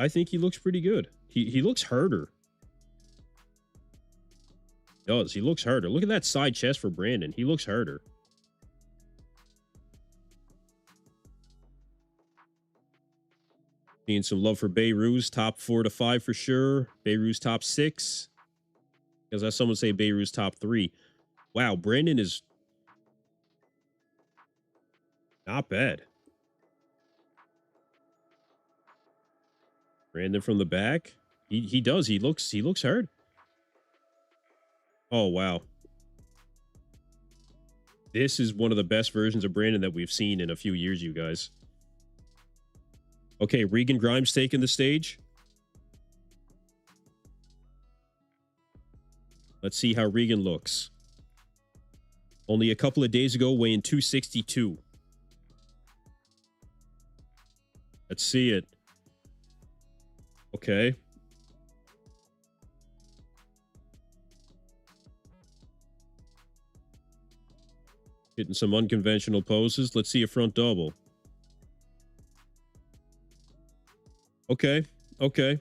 A: think he looks pretty good. He looks harder. He does. He looks harder. Look at that side chest for Brandon. He looks harder. Seeing some love for Behrouz. Top 4 to 5 for sure. Behrouz top 6. Because as someone say, Behrouz top 3. Wow, Brandon is not bad. Brandon from the back. He does. He looks hard. Oh, wow. This is one of the best versions of Brandon that we've seen in a few years, you guys. Okay, Regan Grimes taking the stage. Let's see how Regan looks. Only a couple of days ago, weighing 262. Let's see it. Okay. Hitting some unconventional poses. Let's see a front double. Okay. Okay.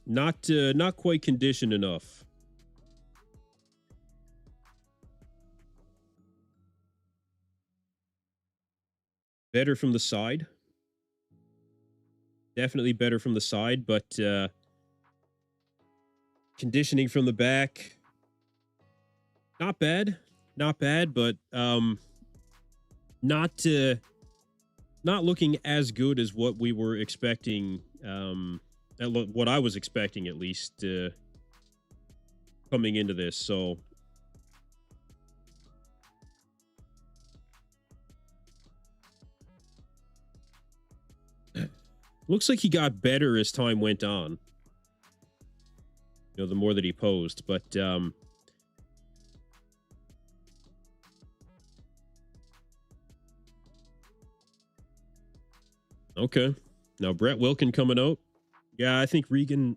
A: Not quite conditioned enough. Better from the side. Definitely better from the side, but conditioning from the back, not bad. Not bad, but not looking as good as what we were expecting, what I was expecting at least coming into this. So looks like he got better as time went on. You know, the more that he posed, but okay. Now, Brett Wilkin coming out. Yeah, I think Regan...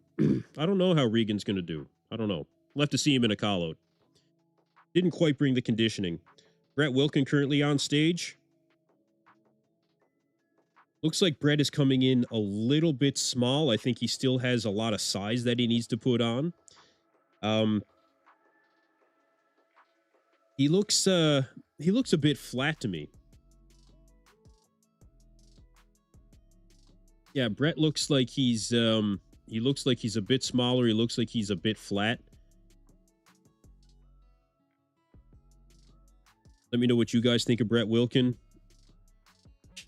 A: I don't know how Regan's going to do. I don't know. We'll have to see him in a call-out. Didn't quite bring the conditioning. Brett Wilkin currently on stage. Looks like Brett is coming in a little bit small. I think he still has a lot of size that he needs to put on. He looks a bit flat to me. Yeah, Brett looks like he's a bit smaller. He looks like he's a bit flat. Let me know what you guys think of Brett Wilkin.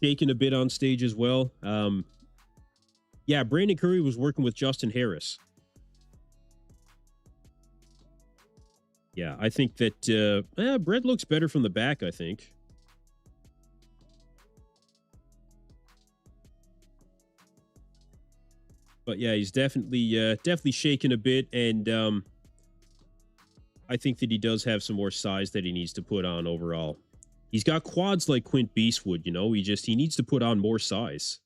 A: Shaking a bit on stage as well. Yeah, Brandon Curry was working with Justin Harris. Yeah, I think that Brett looks better from the back, I think. But yeah, he's definitely shaking a bit, and I think that he does have some more size that he needs to put on overall. He's got quads like Quint Beastwood, you know. He needs to put on more size.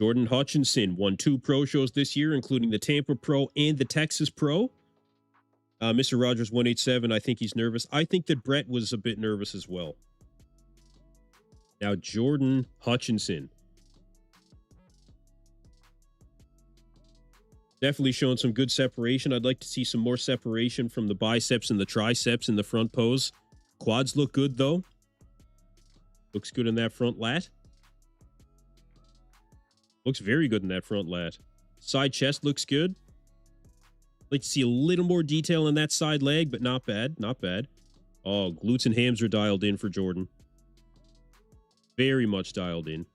A: Jordan Hutchinson won 2 pro shows this year, including the Tampa Pro and the Texas Pro. Mr. Rogers 187, I think he's nervous. I think that Brett was a bit nervous as well. Now, Jordan Hutchinson. Definitely showing some good separation. I'd like to see some more separation from the biceps and the triceps in the front pose. Quads look good, though. Looks good in that front lat. Looks very good in that front lat. Side chest looks good. Like to see a little more detail in that side leg, but not bad. Not bad. Oh, glutes and hams are dialed in for Jordan. Very much dialed in.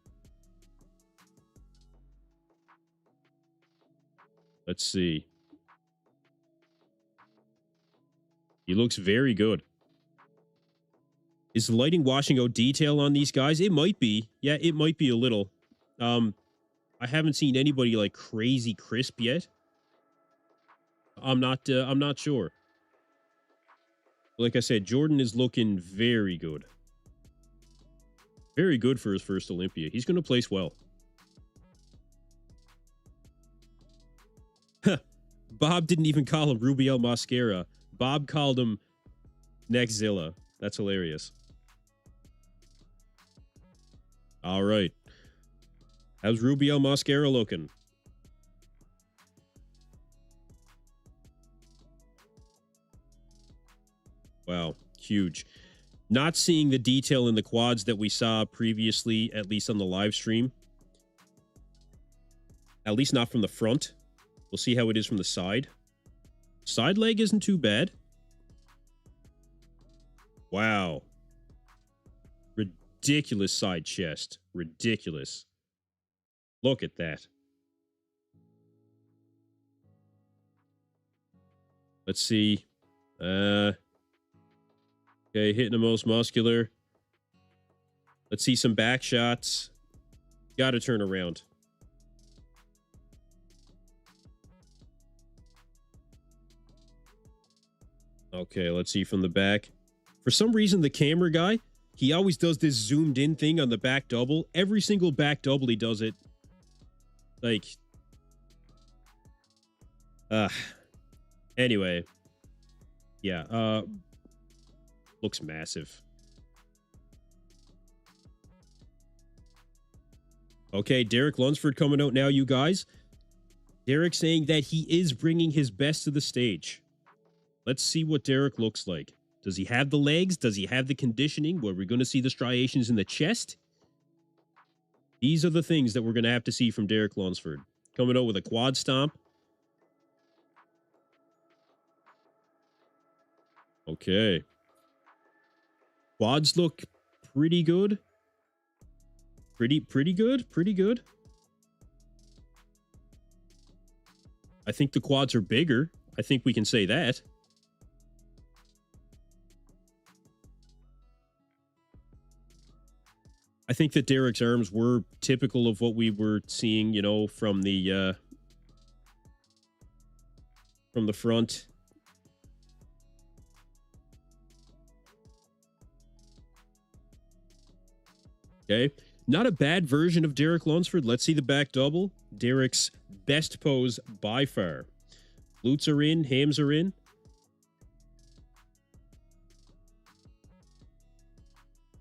A: Let's see. He looks very good. Is the lighting washing out detail on these guys? It might be. Yeah, it might be a little. I haven't seen anybody like crazy crisp yet. I'm not sure. Like I said, Jordan is looking very good. Very good for his first Olympia. He's going to place well. Bob didn't even call him Rubiel Mascara. Bob called him Neckzilla. That's hilarious. All right. How's Rubiel Mascara looking? Wow, huge. Not seeing the detail in the quads that we saw previously, at least on the live stream. At least not from the front. We'll see how it is from the side. Side leg isn't too bad. Wow. Ridiculous side chest. Ridiculous. Look at that. Let's see. Okay, hitting the most muscular. Let's see some back shots. Gotta turn around. Okay, let's see from the back. For some reason, the camera guy, he always does this zoomed in thing on the back double. Every single back double, he does it. Like, anyway. Yeah, looks massive. Okay, Derek Lunsford coming out now, you guys. Derek saying that he is bringing his best to the stage. Let's see what Derek looks like. Does he have the legs? Does he have the conditioning? Where we're going to see the striations in the chest? These are the things that we're going to have to see from Derek Lunsford. Coming out with a quad stomp. Okay. Quads look pretty good. Pretty good. Pretty good. I think the quads are bigger. I think we can say that. I think that Derek's arms were typical of what we were seeing, you know, from the front. Okay. Not a bad version of Derek Lunsford. Let's see the back double. Derek's best pose by far. Glutes are in, hams are in.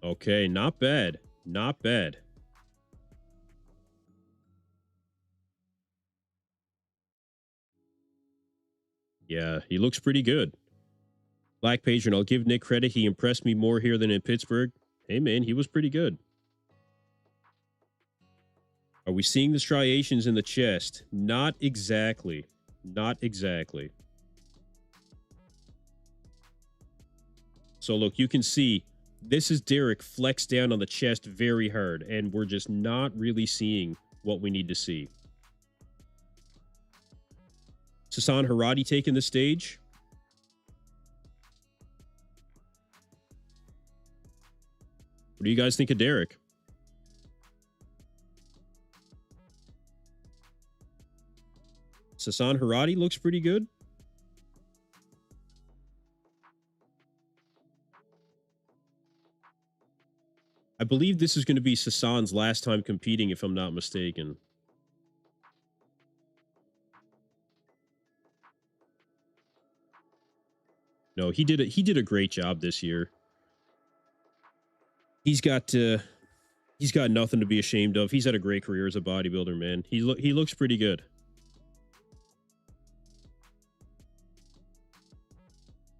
A: Okay, not bad. Not bad. Yeah, he looks pretty good. Black Patron, I'll give Nick credit. He impressed me more here than in Pittsburgh. Hey, man, he was pretty good. Are we seeing the striations in the chest? Not exactly. Not exactly. So, look, you can see this is Derek flex down on the chest very hard, and we're just not really seeing what we need to see. Sasan Hierati taking the stage. What do you guys think of Derek? Sasan Hierati looks pretty good. I believe this is going to be Sasan's last time competing, if I'm not mistaken. No, he did a great job this year. He's got nothing to be ashamed of. He's had a great career as a bodybuilder, man. He looks pretty good.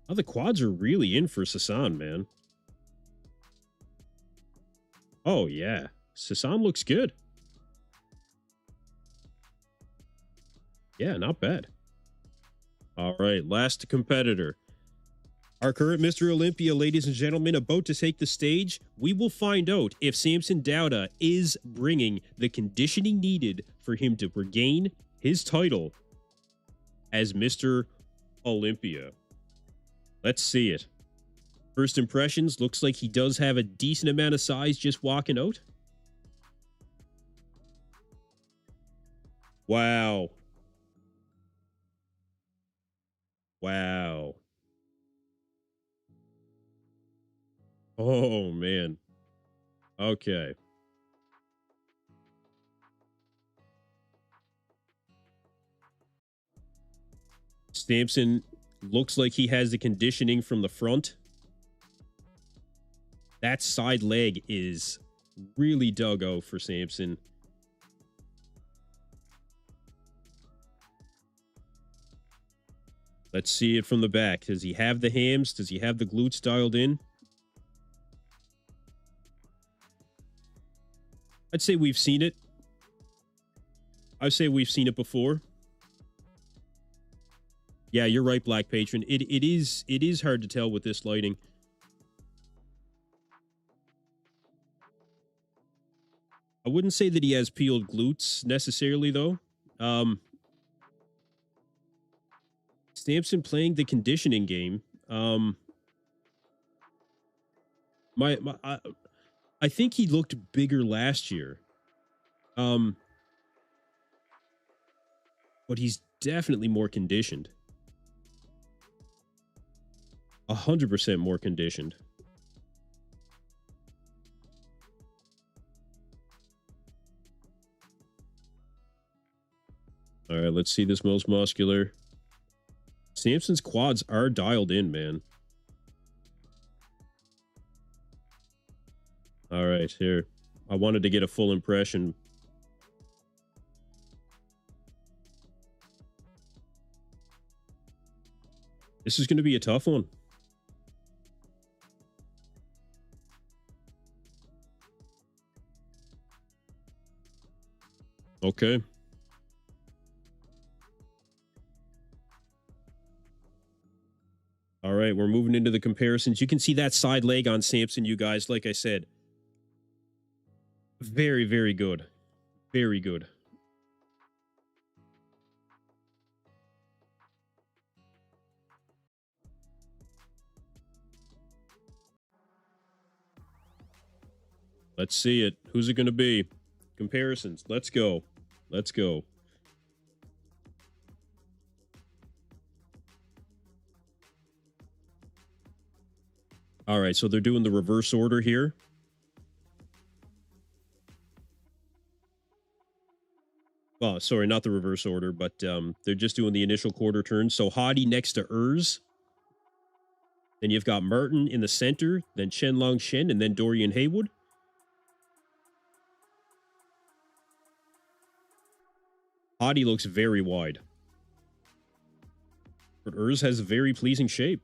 A: Oh, the quads are really in for Sasan, man. Oh, yeah. Sasan looks good. Yeah, not bad. All right, last competitor. Our current Mr. Olympia, ladies and gentlemen, about to take the stage. We will find out if Samson Dauda is bringing the conditioning needed for him to regain his title as Mr. Olympia. Let's see it. First impressions, looks like he does have a decent amount of size just walking out. Wow. Wow. Oh, man. Okay. Samson looks like he has the conditioning from the front. That side leg is really dug out for Samson. Let's see it from the back. Does he have the hams? Does he have the glutes dialed in? I'd say we've seen it. I say we've seen it before. Yeah, you're right, Black Patron. It is hard to tell with this lighting. I wouldn't say that he has peeled glutes necessarily, though. Samson playing the conditioning game. I think he looked bigger last year. But he's definitely more conditioned. 100% more conditioned. All right, let's see this most muscular. Samson's quads are dialed in, man. All right, here. I wanted to get a full impression. This is going to be a tough one. Okay. All right, we're moving into the comparisons. You can see that side leg on Samson, you guys. Like I said, very, very good. Very good. Let's see it. Who's it going to be? Comparisons. Let's go. Let's go. All right, so they're doing the reverse order here. Well, sorry, not the reverse order, but they're just doing the initial quarter turn. So Hadi next to Urs. Then you've got Martin in the center, then Chenlong Shen, and then Dorian Haywood. Hadi looks very wide. But Urs has a very pleasing shape.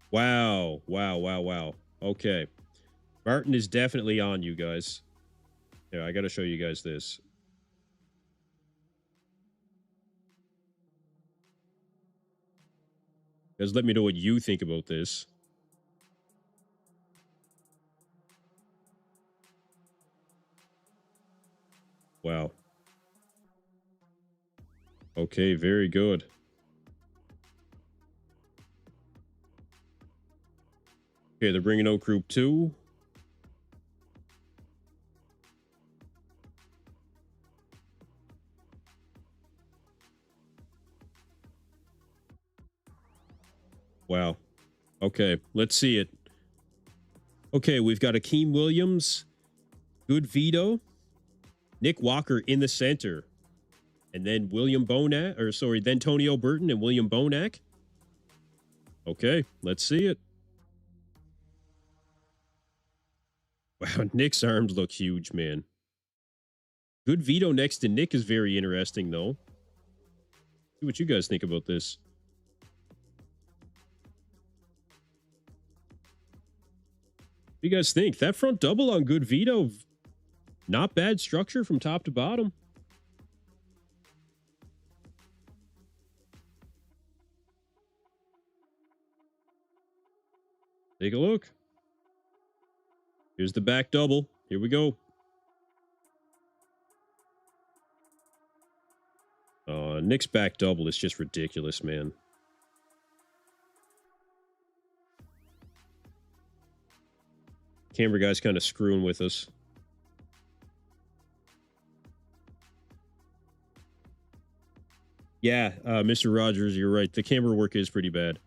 A: Wow. Wow, wow, wow. Okay. Martin is definitely on, you guys. Yeah, I got to show you guys this. Guys, let me know what you think about this. Wow. Okay, very good. Okay, they're bringing out group 2. Wow. Okay, let's see it. Okay, we've got Akim Williams, GoodVito, Nick Walker in the center, and then then Tonio Burton and William Bonac. Okay, let's see it. Wow, Nick's arms look huge, man. GoodVito next to Nick is very interesting, though. See what you guys think about this. What do you guys think? That front double on GoodVito, not bad structure from top to bottom. Take a look. Here's the back double. Here we go. Nick's back double is just ridiculous, man. Camera guy's kind of screwing with us. Yeah, Mr. Rogers, you're right. The camera work is pretty bad.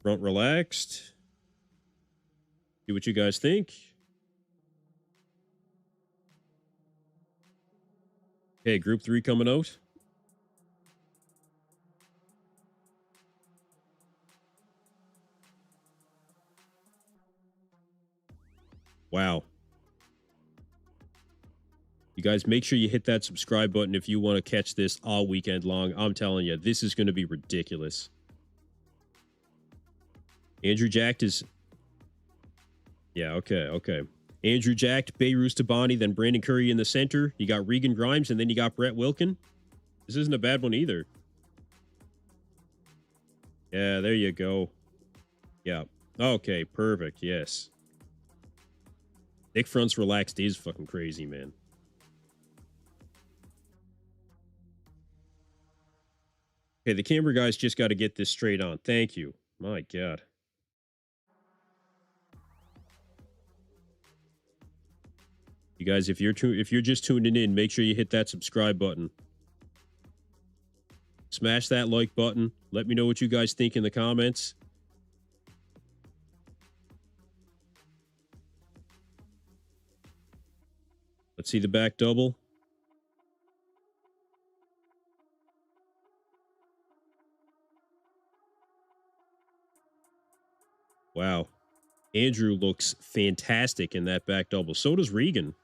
A: Front relaxed. See what you guys think. Okay, group 3 coming out. Wow. You guys, make sure you hit that subscribe button if you want to catch this all weekend long. I'm telling you, this is going to be ridiculous. Andrew Jacked is... Yeah, okay, okay. Andrew Jacked, Behrouz Tabani, then Brandon Curry in the center. You got Regan Grimes, and then you got Brett Wilkin. This isn't a bad one either. Yeah, there you go. Yeah. Okay, perfect. Yes. Nick Front's relaxed is fucking crazy, man. Okay, the camera guys just got to get this straight on. Thank you. My God. You guys, if you're just tuning in, make sure you hit that subscribe button. Smash that like button. Let me know what you guys think in the comments. Let's see the back double. Wow. Andrew looks fantastic in that back double. So does Regan.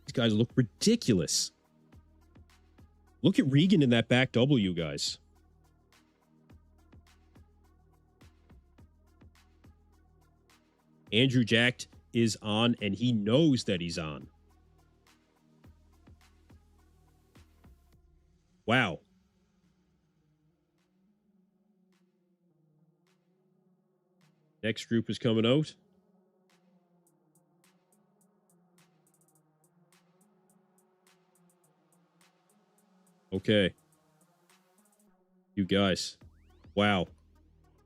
A: These guys look ridiculous. Look at Regan in that back double, you guys. Andrew Jacked is on, and he knows that he's on. Wow. Next group is coming out. Okay. You guys. Wow.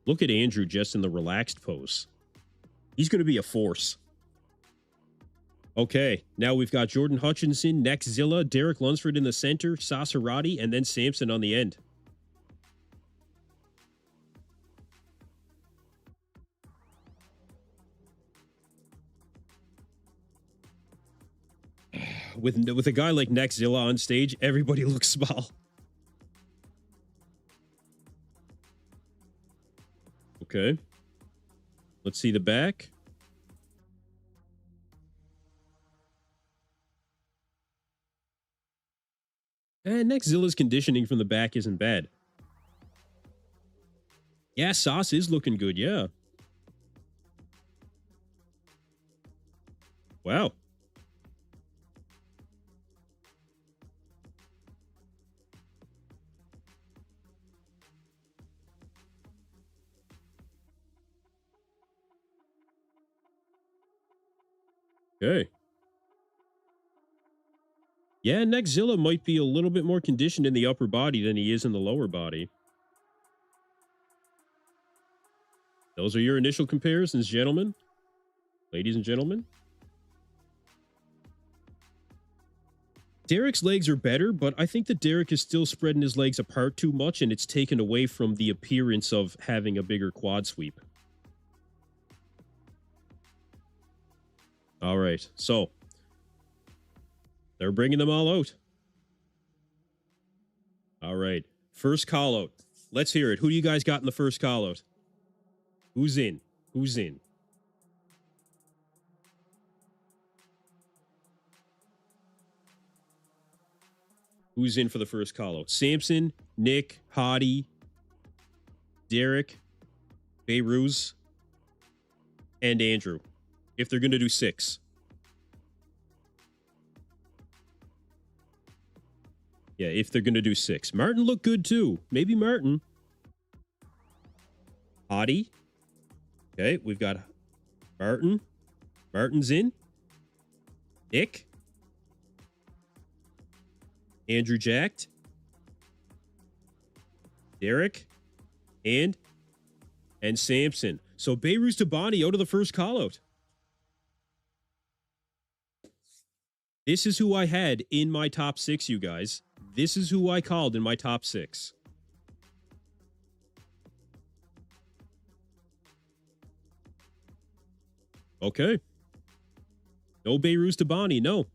A: Look at Andrew just in the relaxed pose. He's going to be a force. Okay. Now we've got Jordan Hutchinson, Neckzilla, Derek Lunsford in the center, Sasan Hierati, and then Samson on the end. With a guy like Neckzilla on stage, everybody looks small. Okay. Let's see the back. And Neckzilla's conditioning from the back isn't bad. Yeah, Sauce is looking good, yeah. Wow. Okay. Yeah, Neckzilla might be a little bit more conditioned in the upper body than he is in the lower body. Those are your initial comparisons, gentlemen. Ladies and gentlemen. Derek's legs are better, but I think that Derek is still spreading his legs apart too much, and it's taken away from the appearance of having a bigger quad sweep. All right, so they're bringing them all out. All right, first call out. Let's hear it. Who do you guys got in the first call out? Who's in? Who's in? Who's in for the first call out? Samson, Nick, Hadi, Derek, Behrouz, and Andrew. If they're going to do 6. Yeah, if they're going to do 6. Martin looked good too. Maybe Martin. Hadi. Okay, we've got Martin. Martin's in. Nick. Andrew Jacked. Derek. And Samson. So Behrouz Tabani out of the first call out. This is who I had in my top 6, you guys. This is who I called in my top 6. Okay. No Behrouz Tabani, no.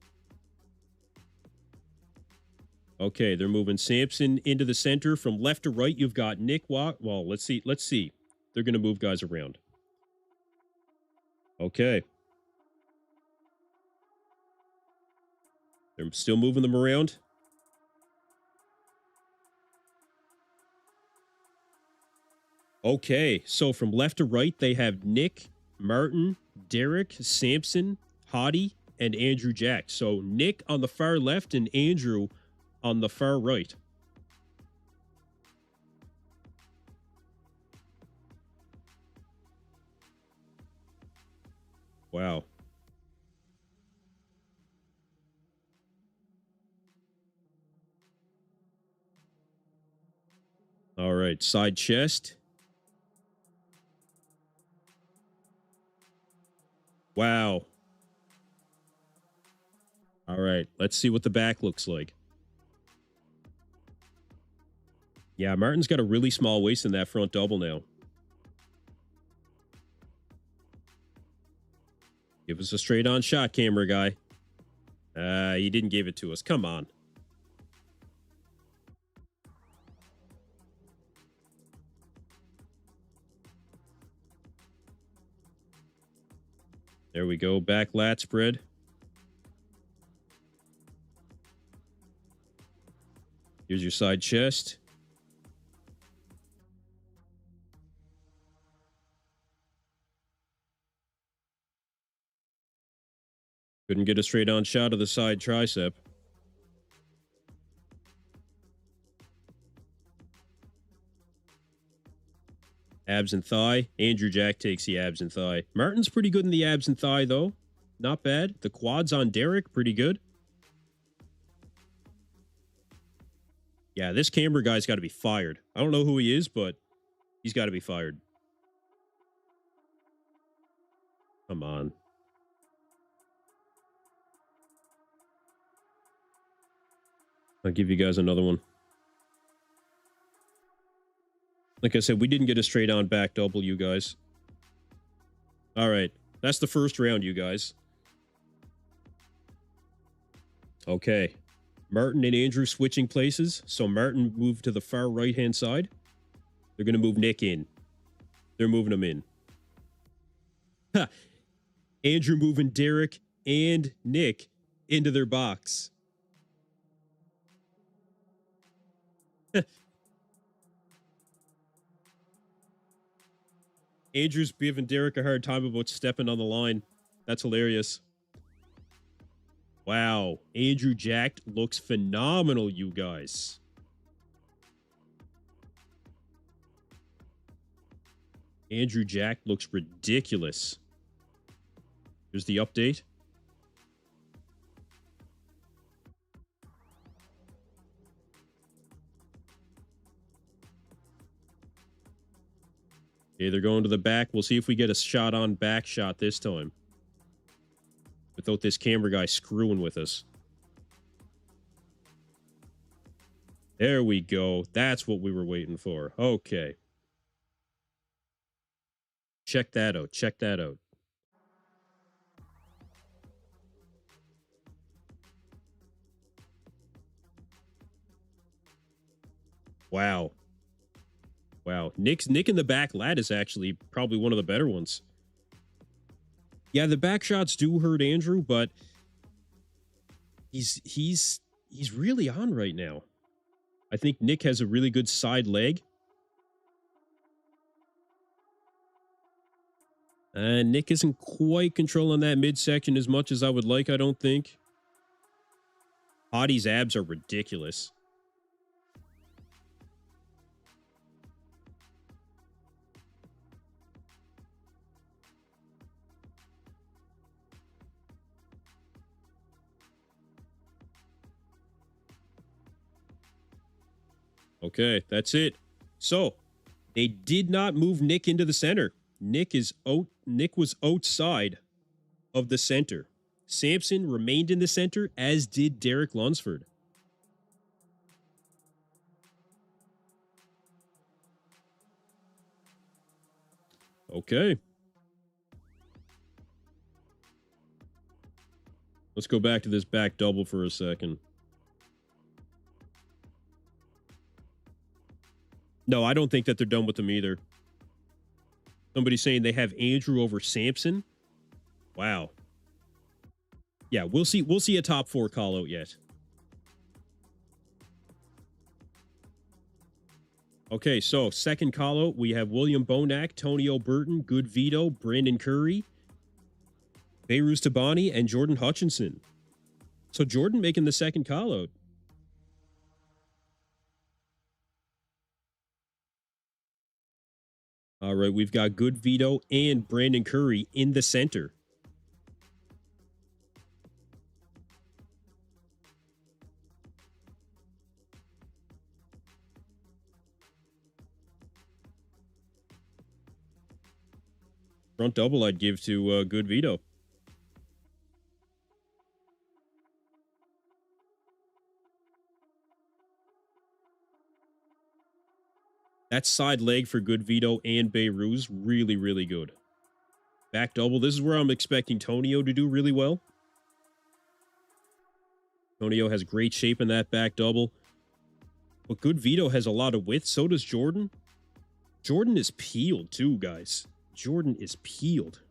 A: Okay, they're moving Samson into the center. From left to right, you've got Nick Walk. Well, let's see. Let's see. They're going to move guys around. Okay. They're still moving them around. Okay, so from left to right, they have Nick, Martin, Derek, Samson, Hadi, and Andrew Jack. So Nick on the far left and Andrew on the far right. Wow. All right, side chest. Wow. All right, let's see what the back looks like. Yeah, Martin's got a really small waist in that front double now. Give us a straight-on shot, camera guy. He didn't give it to us. Come on. There we go. Back lat spread. Here's your side chest. Couldn't get a straight-on shot of the side tricep. Abs and thigh. Andrew Jack takes the abs and thigh. Martin's pretty good in the abs and thigh, though. Not bad. The quads on Derek, pretty good. Yeah, this camera guy's got to be fired. I don't know who he is, but he's got to be fired. Come on. I'll give you guys another one. Like I said, we didn't get a straight-on back double, you guys. All right. That's the first round, you guys. Okay. Martin and Andrew switching places. So Martin moved to the far right-hand side. They're going to move Nick in. They're moving him in. Ha! Andrew moving Derek and Nick into their box. Andrew's giving Derek a hard time about stepping on the line. That's hilarious. Wow. Andrew Jack looks phenomenal, you guys. Andrew Jack looks ridiculous. Here's the update. Okay, they're going to the back. We'll see if we get a shot on back shot this time. Without this camera guy screwing with us. There we go. That's what we were waiting for. Okay. Check that out. Check that out. Wow. Wow. Nick in the back lat is actually probably one of the better ones. Yeah, the back shots do hurt Andrew, but he's really on right now. I think Nick has a really good side leg. And Nick isn't quite controlling that midsection as much as I would like, I don't think. Hadi's abs are ridiculous. Okay, that's it. So, they did not move Nick into the center. Nick was outside of the center. Samson remained in the center, as did Derek Lunsford. Okay. Let's go back to this back double for a second. No, I don't think that they're done with them either. Somebody's saying they have Andrew over Samson. Wow. Yeah, we'll see a top 4 call out yet. Okay, so second call out, we have William Bonac, Tonio Burton, GoodVito, Brandon Curry, Behrouz Tabani, and Jordan Hutchinson. So Jordan making the second call out. All right, we've got GoodVito and Brandon Curry in the center. Front double I'd give to GoodVito. That side leg for GoodVito and Behrouz, really, really good. Back double, this is where I'm expecting Tonio to do really well. Tonio has great shape in that back double. But GoodVito has a lot of width, so does Jordan. Jordan is peeled too, guys. Jordan is peeled.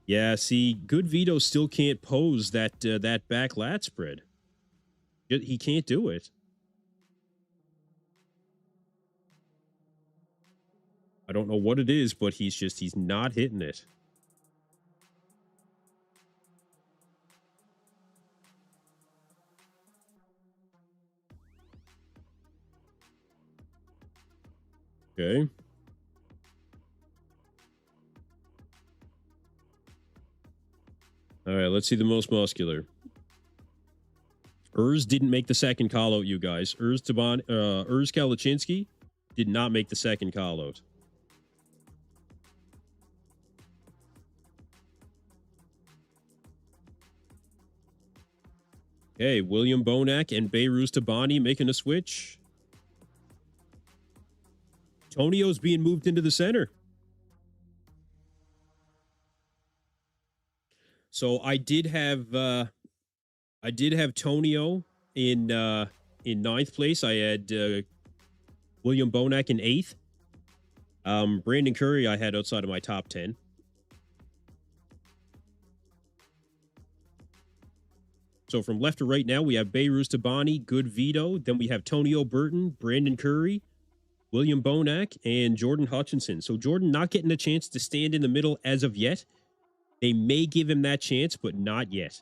A: Yeah, see, GoodVito still can't pose that that back lat spread. He can't do it. I don't know what it is, but he's not hitting it. Okay. All right, let's see the most muscular. Urs didn't make the second call out, you guys. Urs Kalecinski did not make the second call out. Okay, William Bonac and Behrouz Tabani making a switch. Tonio's being moved into the center. So I did have Tonio in ninth place. I had William Bonac in eighth. Brandon Curry I had outside of my top 10. So from left to right now, we have Behrouz Tabani, GoodVito. Then we have Tonio Burton, Brandon Curry, William Bonac, and Jordan Hutchinson. So Jordan not getting a chance to stand in the middle as of yet. They may give him that chance, but not yet.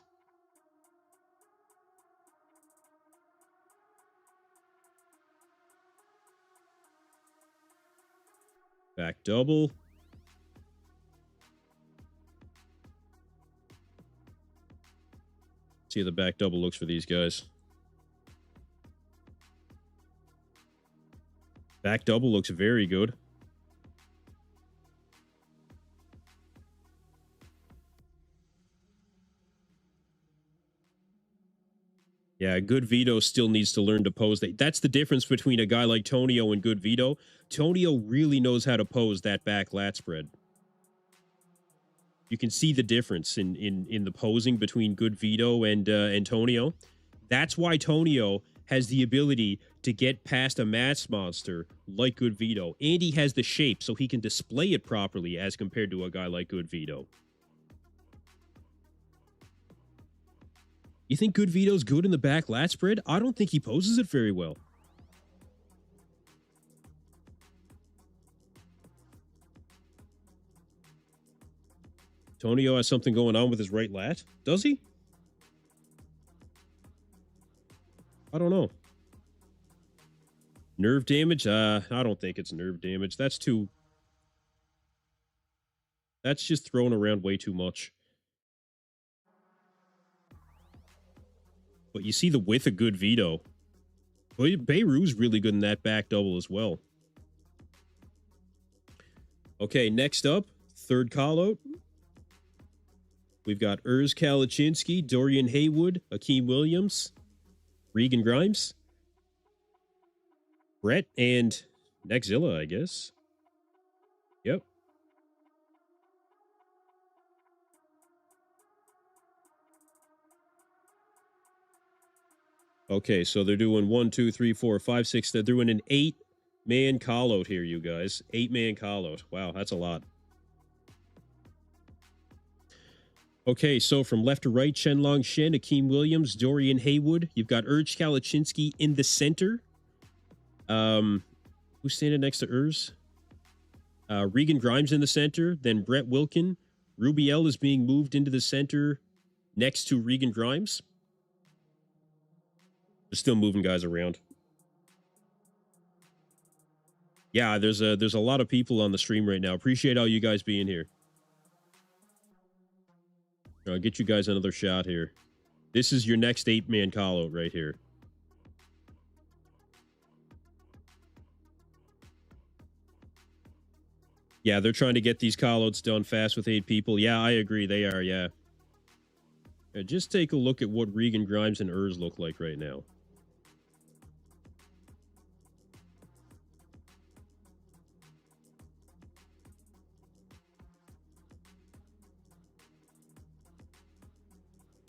A: Back double. See how the back double looks for these guys. Back double looks very good. Yeah, GoodVito still needs to learn to pose. That's the difference between a guy like Tonio and GoodVito. Tonio really knows how to pose that back lat spread. You can see the difference in the posing between GoodVito and Tonio. That's why Tonio has the ability to get past a mass monster like GoodVito, and he has the shape so he can display it properly as compared to a guy like GoodVito. You think GoodVito's good in the back lat spread? I don't think he poses it very well. Tonio has something going on with his right lat. Does he? I don't know. Nerve damage? I don't think it's nerve damage. That's just thrown around way too much. But you see the width of GoodVito. Behrouz really good in that back double as well. Okay, next up, third call out. We've got Urs Kalecinski, Dorian Haywood, Akim Williams, Regan Grimes, Brett, and Neckzilla, I guess. Yep. Okay, so they're doing 1, 2, 3, 4, 5, 6. They're doing an 8-man call out here, you guys. 8-man call out. Wow, that's a lot. Okay, so from left to right, Chenlong Shen, Akim Williams, Dorian Haywood. You've got Urs Kalecinski in the center. Who's standing next to Urs? Regan Grimes in the center. Then Brett Wilkin. Rubiel is being moved into the center next to Regan Grimes. They're still moving guys around. Yeah, there's a lot of people on the stream right now. Appreciate all you guys being here. I'll get you guys another shot here. This is your next 8-man call-out right here. Yeah, they're trying to get these call-outs done fast with 8 people. Yeah, I agree. They are, yeah. Just take a look at what Regan Grimes and Urs look like right now.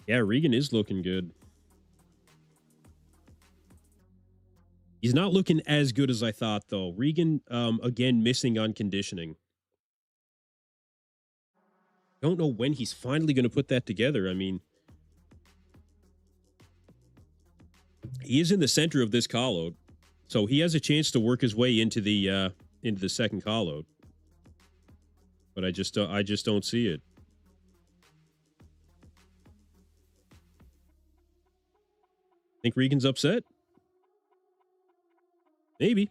A: Yeah, Regan is looking good. He's not looking as good as I thought, though. Regan, again, missing on conditioning. Don't know when he's finally going to put that together. I mean, he is in the center of this call-out, so he has a chance to work his way into the second call-out. But I just don't see it. Think Regan's upset? Maybe.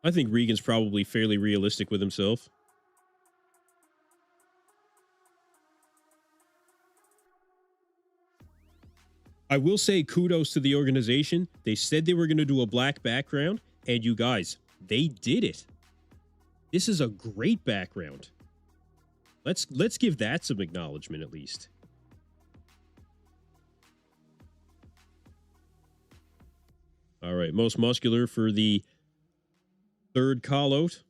A: I think Regan's probably fairly realistic with himself. I will say kudos to the organization. They said they were going to do a black background, and you guys, they did it. This is a great background. Let's give that some acknowledgement at least. All right, most muscular for the third call-out.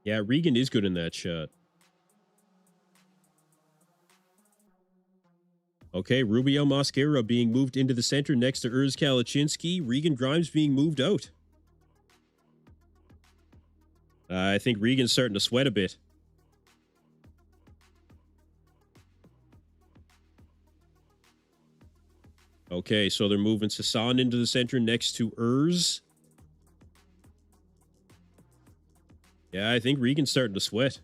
A: Yeah, Regan is good in that shot. Okay, Rubio Mosquera being moved into the center next to Urs Kalecinski. Regan Grimes being moved out. I think Regan's starting to sweat a bit. Okay, so they're moving Sasan into the center next to Urs. Yeah, I think Regan's starting to sweat.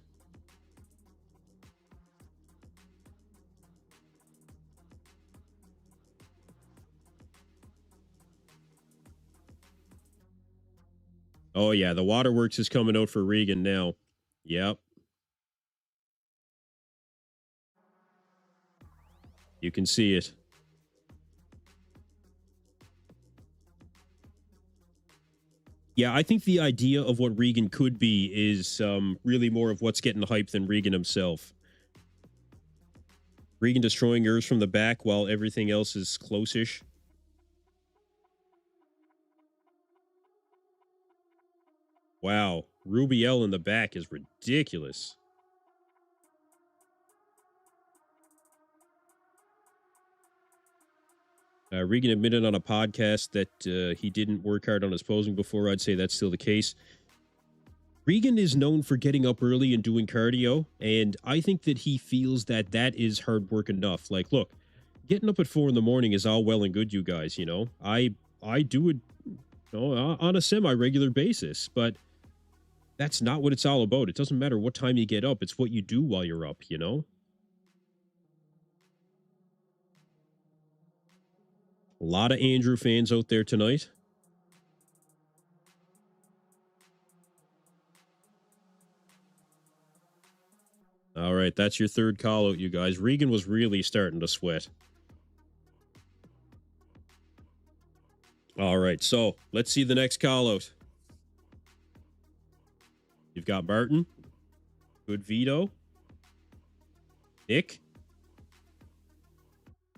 A: Oh, yeah, the waterworks is coming out for Regan now. Yep. You can see it. Yeah, I think the idea of what Regan could be is really more of what's getting hype than Regan himself. Regan destroying Urs from the back while everything else is close-ish. Wow, Rubiel in the back is ridiculous. Regan admitted on a podcast that he didn't work hard on his posing before. I'd say that's still the case. Regan is known for getting up early and doing cardio, and I think that he feels that that is hard work enough. Like, look, getting up at 4 a.m. is all well and good, you guys, you know. I do it, you know, on a semi-regular basis, but that's not what it's all about. It doesn't matter what time you get up. It's what you do while you're up, you know. A lot of Andrew fans out there tonight. All right, that's your third call out, you guys. Regan was really starting to sweat. All right, so let's see the next call out. You've got Martin, GoodVito, Nick,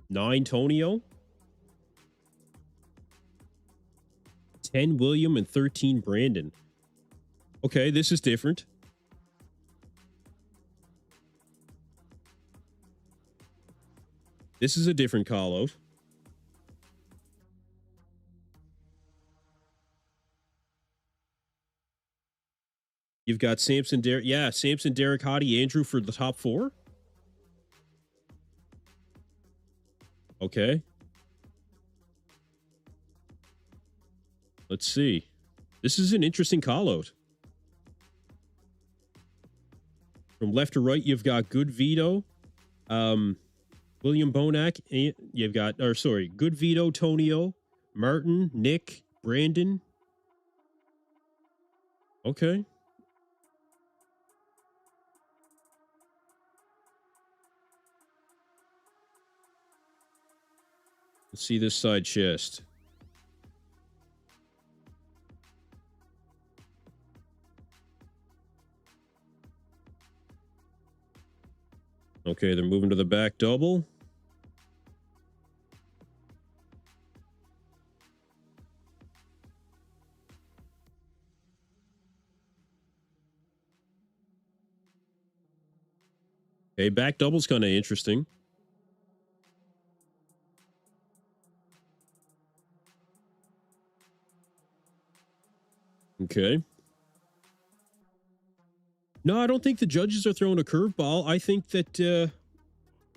A: 9 Tonio, 10 William, and 13 Brandon. Okay, this is different. This is a different call out. You've got Samson, Derek. Yeah, Samson, Derek, Hadi, Andrew for the top 4. Okay. Let's see. This is an interesting call-out. From left to right, you've got GoodVito, William Bonac, and you've got, GoodVito, Tonio, Martin, Nick, Brandon. Okay. Let's see this side chest. Okay, they're moving to the back double. Okay, back double's kind of interesting. Okay. No, I don't think the judges are throwing a curveball. I think that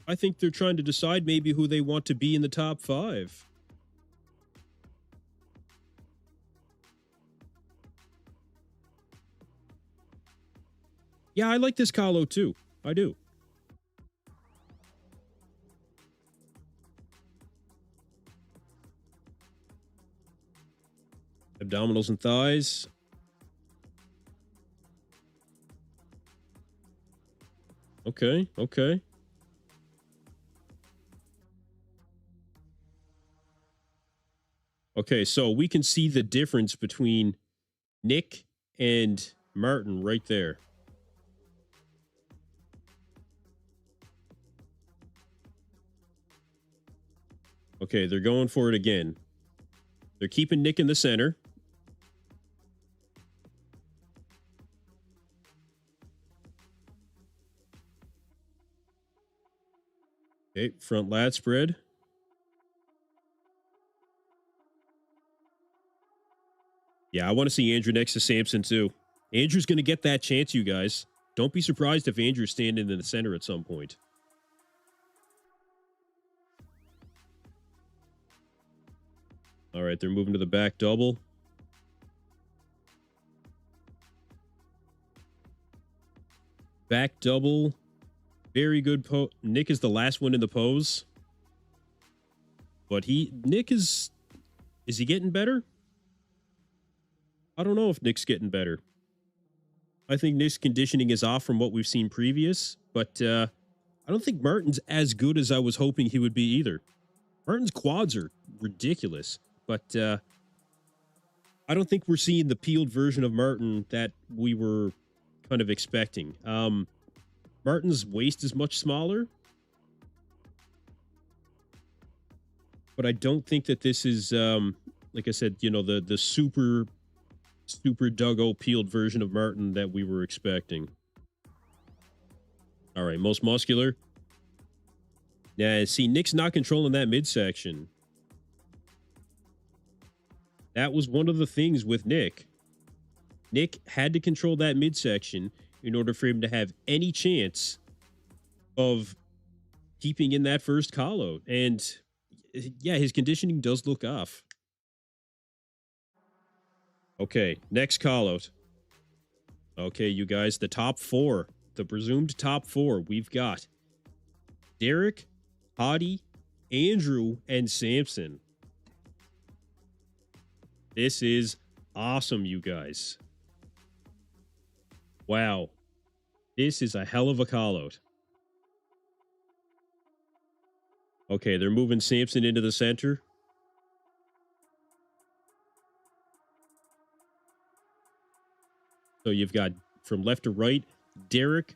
A: I think they're trying to decide maybe who they want to be in the top 5. Yeah, I like this call-out too. I do. Abdominals and thighs. Okay, okay. Okay, so we can see the difference between Nick and Martin right there. Okay, they're going for it again. They're keeping Nick in the center. Okay, front lat spread. Yeah, I want to see Andrew next to Samson too. Andrew's going to get that chance, you guys. Don't be surprised if Andrew's standing in the center at some point. All right, they're moving to the back double. Back double. Very good pose. Nick is the last one in the pose. But Nick is he getting better? I don't know if Nick's getting better. I think Nick's conditioning is off from what we've seen previous, but I don't think Martin's as good as I was hoping he would be either. Martin's quads are ridiculous, but I don't think we're seeing the peeled version of Martin that we were kind of expecting. Martin's waist is much smaller, but I don't think that this is, like I said, you know, the super Duggo peeled version of Martin that we were expecting. All right, most muscular. Yeah, see, Nick's not controlling that midsection. That was one of the things with Nick. Nick had to control that midsection in order for him to have any chance of keeping in that first call-out. And yeah, his conditioning does look off. Okay, next call-out. Okay, you guys, the top 4. The presumed top 4. We've got Derek, Hadi, Andrew, and Samson. This is awesome, you guys. Wow. This is a hell of a call-out. Okay, they're moving Samson into the center. So you've got from left to right, Derek,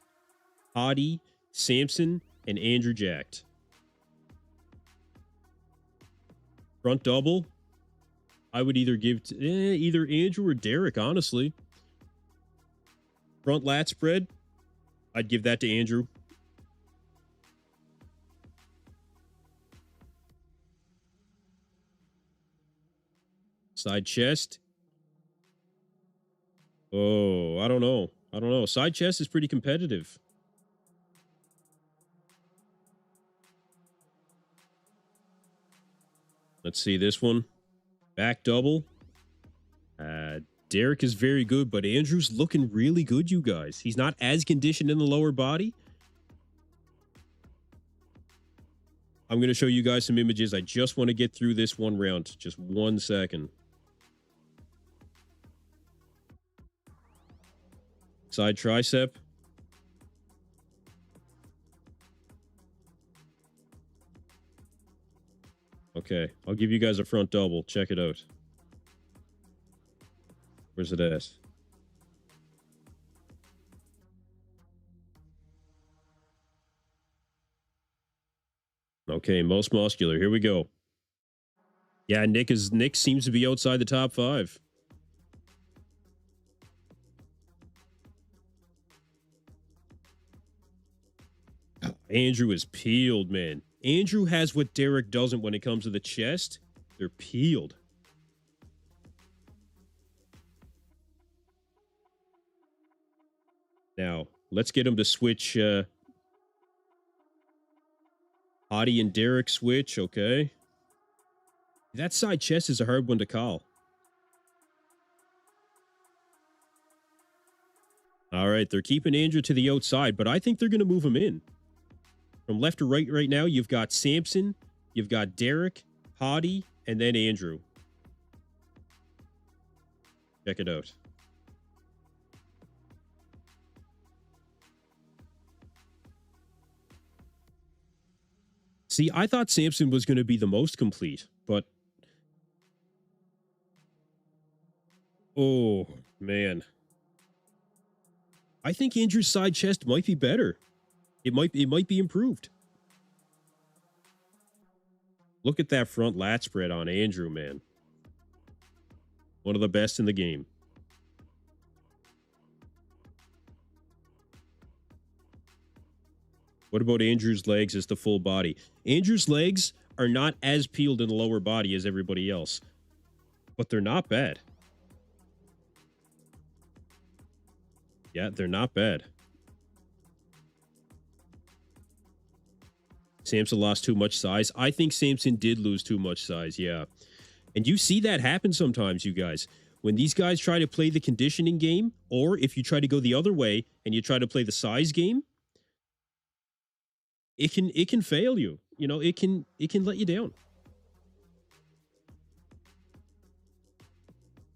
A: Hadi, Samson, and Andrew jacked. Front double. I would either give to either Andrew or Derek, honestly. Front lat spread. I'd give that to Andrew. Side chest. Oh, I don't know. I don't know. Side chest is pretty competitive. Let's see this one. Back double. Derek is very good, but Andrew's looking really good, you guys. He's not as conditioned in the lower body. I'm going to show you guys some images. I just want to get through this one round. Just 1 second. Side tricep. Okay, I'll give you guys a front double. Check it out. Where's it at? Okay, most muscular. Here we go. Yeah, Nick seems to be outside the top 5. Andrew is peeled, man. Andrew has what Derek doesn't when it comes to the chest. They're peeled. Now, let's get him to switch. Hadi and Derek switch, okay. That side chest is a hard one to call. All right, they're keeping Andrew to the outside, but I think they're going to move him in. From left to right now, you've got Samson, you've got Derek, Hadi, and then Andrew. Check it out. See, I thought Samson was going to be the most complete, but... Oh, man. I think Andrew's side chest might be better. It might be improved. Look at that front lat spread on Andrew, man. One of the best in the game. What about Andrew's legs as the full body? Andrew's legs are not as peeled in the lower body as everybody else, but they're not bad. Yeah, they're not bad. Samson lost too much size. I think Samson did lose too much size, yeah. And you see that happen sometimes, you guys. When these guys try to play the conditioning game, or if you try to go the other way and you try to play the size game, it can fail you. You know, it can let you down.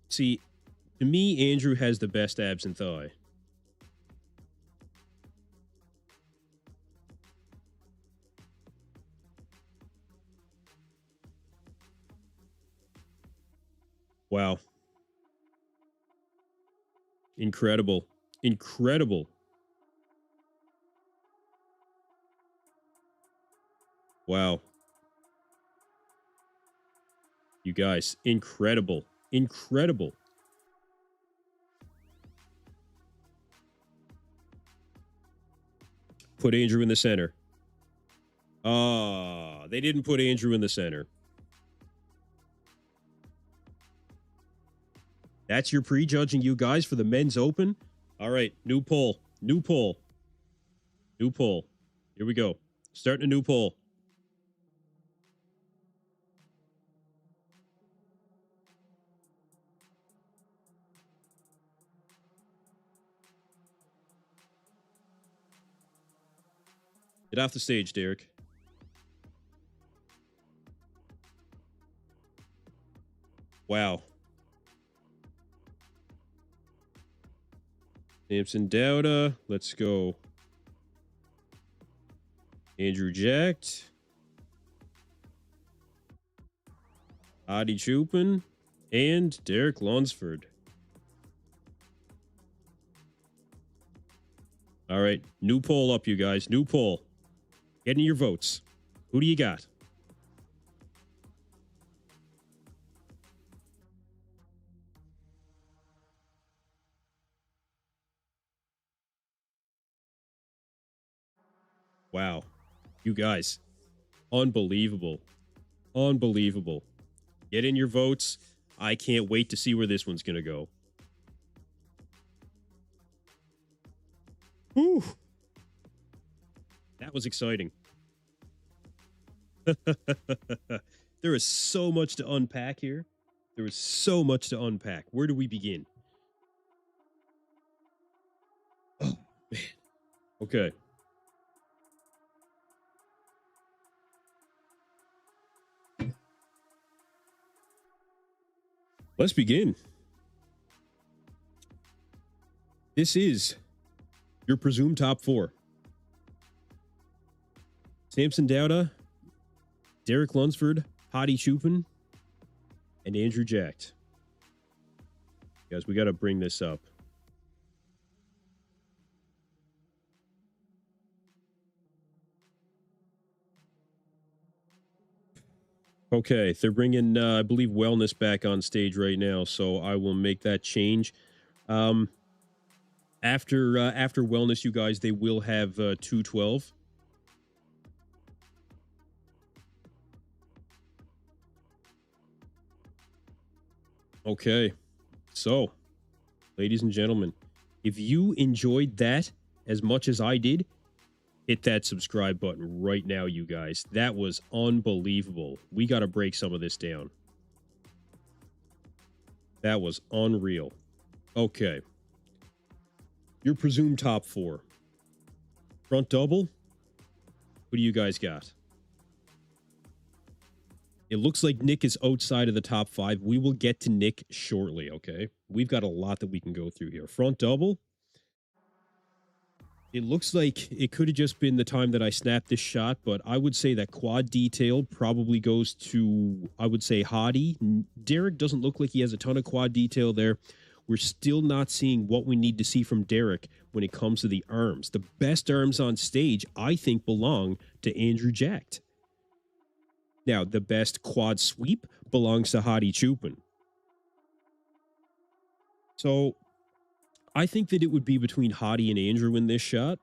A: See, to me, Andrew has the best abs and thigh. Wow. Incredible. Incredible. Wow. You guys, incredible. Incredible. Put Andrew in the center. Ah, they didn't put Andrew in the center. That's your prejudging, you guys, for the men's open. All right, new poll. New poll. New poll. Here we go. Starting a new poll. Get off the stage, Derek. Wow. Samson Dauda. Let's go. Andrew jacked. Hadi Choopan. And Derek Lunsford. All right. New poll up, you guys. New poll. Get in your votes. Who do you got? Wow. You guys. Unbelievable. Unbelievable. Get in your votes. I can't wait to see where this one's going to go. Whew. That was exciting. There is so much to unpack here. There is so much to unpack. Where do we begin? Oh, man. Okay. Let's begin. This is your presumed top 4. Samson Dauda, Derek Lunsford, Hadi Choopan, and Andrew Jacked. Guys, we got to bring this up. Okay, they're bringing, I believe, Wellness back on stage right now, so I will make that change. After Wellness, you guys, they will have 212. Okay, so, ladies and gentlemen, if you enjoyed that as much as I did, hit that subscribe button right now, you guys. That was unbelievable. We got to break some of this down. That was unreal. Okay. Your presumed top 4. Front double. Who do you guys got? It looks like Nick is outside of the top 5. We will get to Nick shortly, okay? We've got a lot that we can go through here. Front double. It looks like it could have just been the time that I snapped this shot, but I would say that quad detail probably goes to, I would say, Hadi. Derek doesn't look like he has a ton of quad detail there. We're still not seeing what we need to see from Derek when it comes to the arms. The best arms on stage, I think, belong to Andrew Jacked. Now, the best quad sweep belongs to Hadi Choopan. So, I think that it would be between Hadi and Andrew in this shot.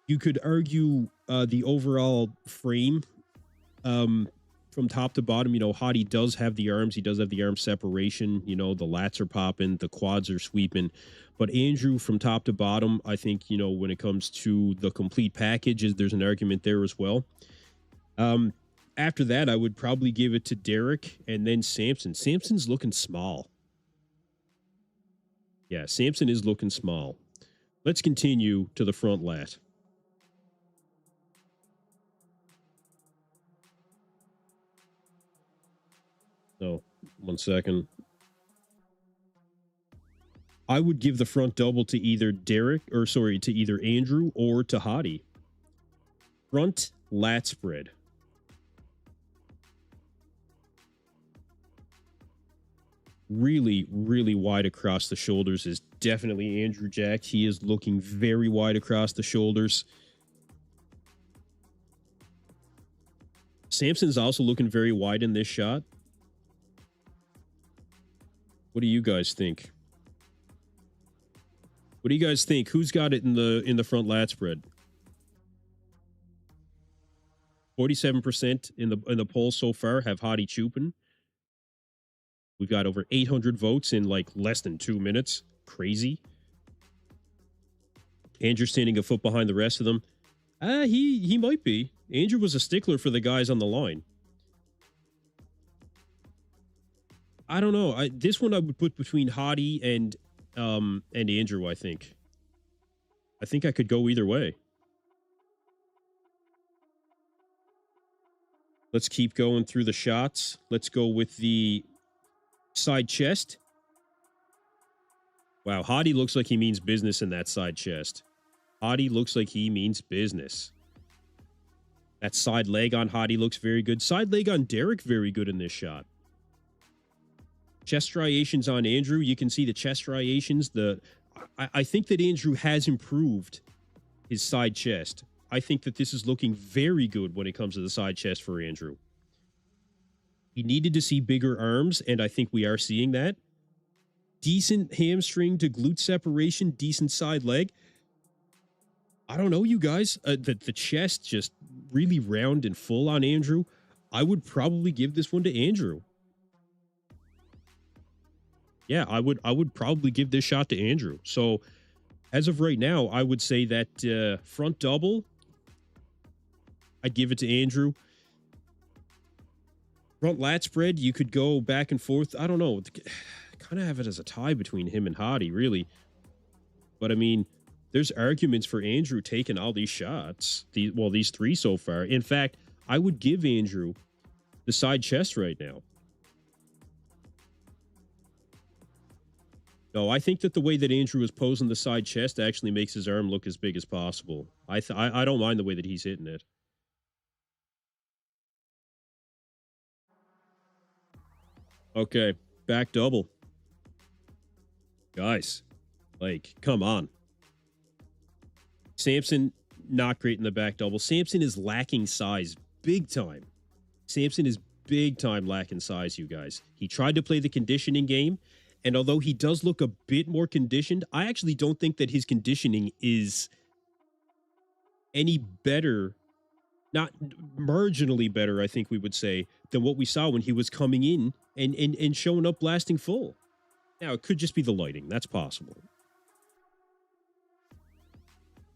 A: You could argue the overall frame from top to bottom. You know, Hadi does have the arms. He does have the arm separation. You know, the lats are popping. The quads are sweeping. But Andrew, from top to bottom, I think, you know, when it comes to the complete package, there's an argument there as well. After that, I would probably give it to Derek and then Samson. Samson's looking small. Yeah, Samson is looking small. Let's continue to the front lat. Oh, 1 second. I would give the front double to either to either Andrew or to Hadi. Front lat spread. Really, really wide across the shoulders is definitely Andrew Jacked. He is looking very wide across the shoulders. Samson's also looking very wide in this shot. What do you guys think? What do you guys think? Who's got it in the front lat spread? 47% in the poll so far have Hadi Choopan. We've got over 800 votes in like less than 2 minutes. Crazy. Andrew standing a foot behind the rest of them. He might be. Andrew was a stickler for the guys on the line. I don't know. This one I would put between Hadi and Andrew, I think. I think I could go either way. Let's keep going through the shots. Let's go with the side chest. Wow, Hadi looks like he means business in that side chest. Hadi looks like he means business. That side leg on Hadi looks very good. Side leg on Derek, very good in this shot. Chest striations on Andrew. You can see the chest striations. I think that Andrew has improved his side chest. I think that this is looking very good when it comes to the side chest for Andrew. He needed to see bigger arms, and I think we are seeing that. Decent hamstring to glute separation, decent side leg. I don't know, you guys. The chest just really round and full on Andrew. I would probably give this one to Andrew. Yeah, I would probably give this shot to Andrew. So As of right now, I would say that front double, I'd give it to Andrew. Front lat spread, you could go back and forth. I don't know. Kind of have it as a tie between him and Hadi, really. But I mean, there's arguments for Andrew taking all these shots. These three so far. In fact, I would give Andrew the side chest right now. No, I think that the way that Andrew is posing the side chest actually makes his arm look as big as possible. I don't mind the way that he's hitting it. Okay, back double. Guys, like, come on. Samson, not great in the back double. Samson is lacking size big time. Samson is big time lacking size, you guys. He tried to play the conditioning game, and although he does look a bit more conditioned, I actually don't think that his conditioning is any better, not marginally better, I think we would say, than what we saw when he was coming in and showing up blasting full. Now, it could just be the lighting. That's possible.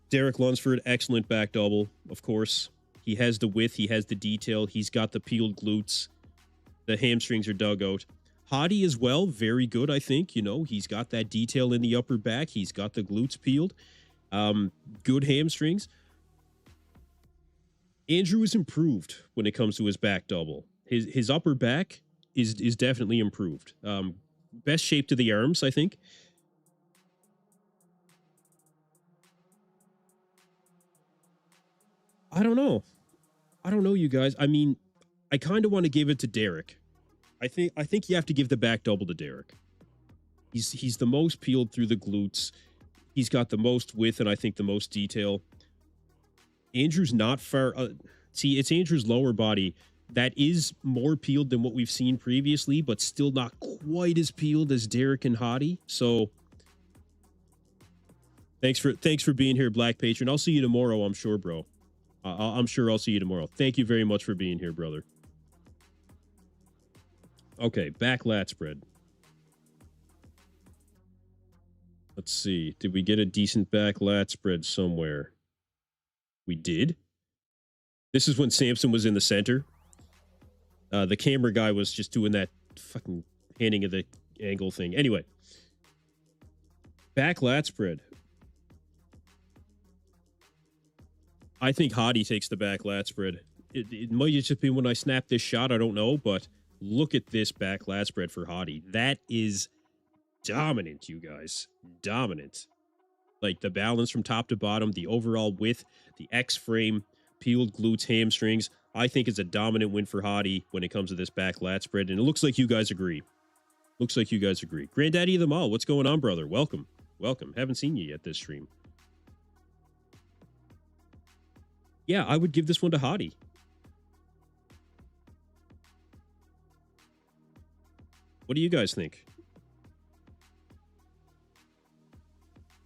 A: Derek Lunsford, excellent back double, of course. He has the width. He has the detail. He's got the peeled glutes. The hamstrings are dug out. Hadi as well, very good, I think. You know, he's got that detail in the upper back. He's got the glutes peeled. Good hamstrings. Andrew is improved when it comes to his back double. His upper back is definitely improved. Best shape to the arms, I think. I don't know. I don't know, you guys. I mean, I kind of want to give it to Derek. I think you have to give the back double to Derek. He's the most peeled through the glutes. He's got the most width and I think the most detail. Andrew's not far. See, it's Andrew's lower body that is more peeled than what we've seen previously, but still not quite as peeled as Derek and Hadi. So thanks for being here, Black Patron. I'll see you tomorrow, I'm sure, bro. I'm sure I'll see you tomorrow. Thank you very much for being here, brother. Okay, back lat spread. Let's see. Did we get a decent back lat spread somewhere? We did. This is when Samson was in the center. The camera guy was just doing that fucking handing of the angle thing. Anyway. Back lat spread. I think Hadi takes the back lat spread. It might just be when I snap this shot. I don't know, but look at this back lat spread for Hadi. That is dominant, you guys. Dominant. Like the balance from top to bottom, the overall width, the X frame, peeled glutes, hamstrings. I think it's a dominant win for Hadi when it comes to this back lat spread. And it looks like you guys agree. Looks like you guys agree. Granddaddy of them all. What's going on, brother? Welcome. Welcome. Haven't seen you yet this stream. Yeah, I would give this one to Hadi. What do you guys think?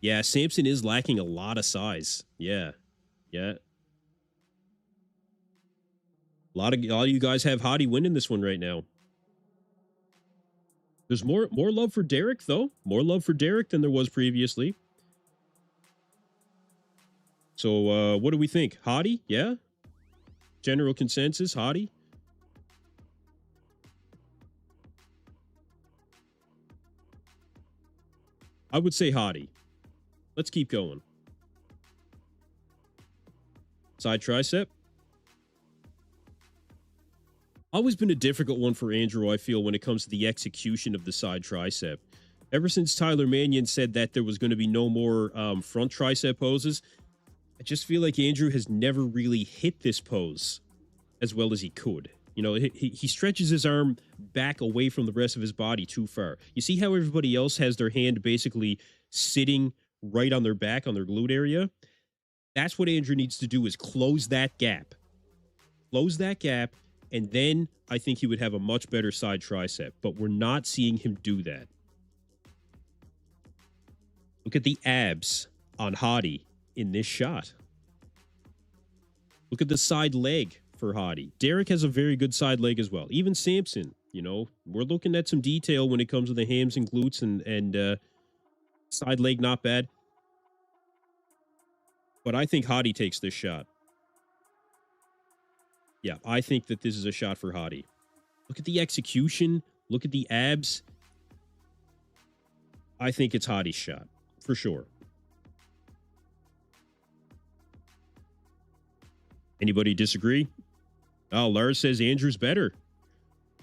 A: Yeah, Samson is lacking a lot of size. Yeah. Yeah. A lot of you guys have Hadi winning this one right now. There's more love for Derek, though. More love for Derek than there was previously. So, what do we think? Hadi? Yeah? General consensus, Hadi? I would say Hadi. Let's keep going. Side tricep. Always been a difficult one for Andrew, I feel, when it comes to the execution of the side tricep. Ever since Tyler Mannion said that there was going to be no more front tricep poses, I just feel like Andrew has never really hit this pose as well as he could. You know, he stretches his arm back away from the rest of his body too far. You see how everybody else has their hand basically sitting right on their back, on their glute area? That's what Andrew needs to do, is close that gap. Close that gap, and then I think he would have a much better side tricep. But we're not seeing him do that. Look at the abs on Hadi in this shot. Look at the side leg for Hadi. Derek has a very good side leg as well. Even Samson, you know, we're looking at some detail when it comes to the hams and glutes and side leg, not bad. But I think Hadi takes this shot. Yeah, I think that this is a shot for Hadi. Look at the execution. Look at the abs. I think it's Hadi's shot, for sure. Anybody disagree? Oh, Lars says Andrew's better.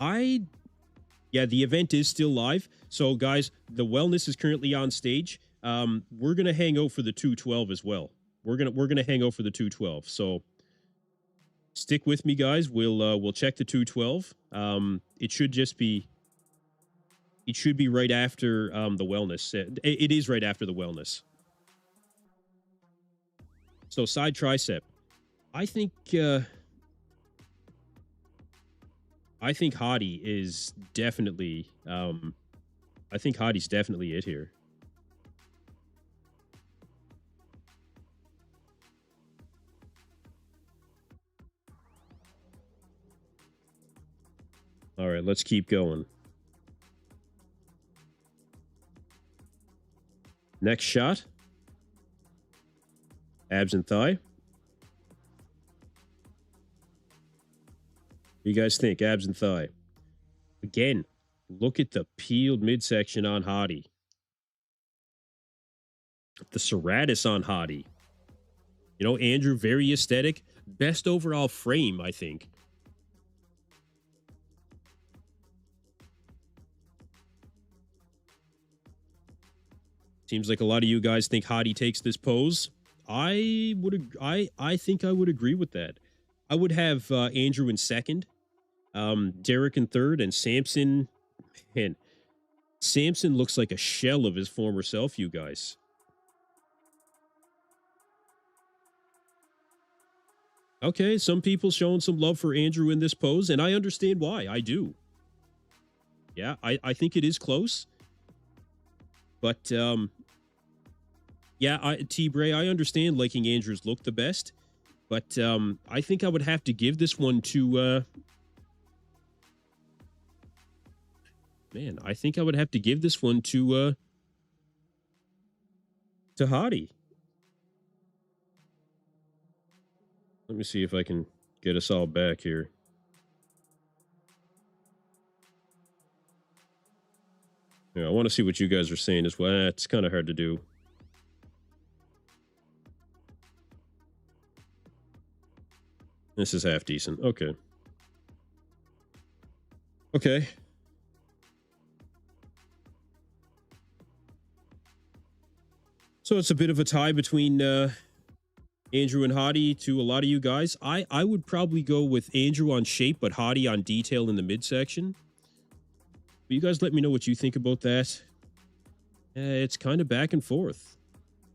A: Yeah, the event is still live. So, guys, the wellness is currently on stage. We're gonna hang out for the 212 as well. We're gonna hang out for the 212. So, stick with me, guys. We'll check the 212. It should be right after the wellness. It is right after the wellness. So, side tricep. I think Hadi is definitely I think Hadi's definitely it here. All right, let's keep going. Next shot. Abs and thigh. What do you guys think? Abs and thigh. Again, look at the peeled midsection on Hadi. The serratus on Hadi. You know, Andrew, very aesthetic. Best overall frame, I think. Seems like a lot of you guys think Hadi takes this pose. I think I would agree with that. I would have Andrew in second, Derek in third, and Samson. Man, Samson looks like a shell of his former self, you guys. Okay, some people showing some love for Andrew in this pose, and I understand why. I do. Yeah, I think it is close. But, yeah, T-Bray, I understand liking Andrew's look the best. But I think I would have to give this one to... man, I think I would have to give this one to Hadi. Let me see if I can get us all back here. Yeah, I want to see what you guys are saying as well. It's kind of hard to do. This is half decent. Okay. Okay. So it's a bit of a tie between Andrew and Hadi to a lot of you guys. I would probably go with Andrew on shape, but Hadi on detail in the midsection. But you guys let me know what you think about that. It's kind of back and forth.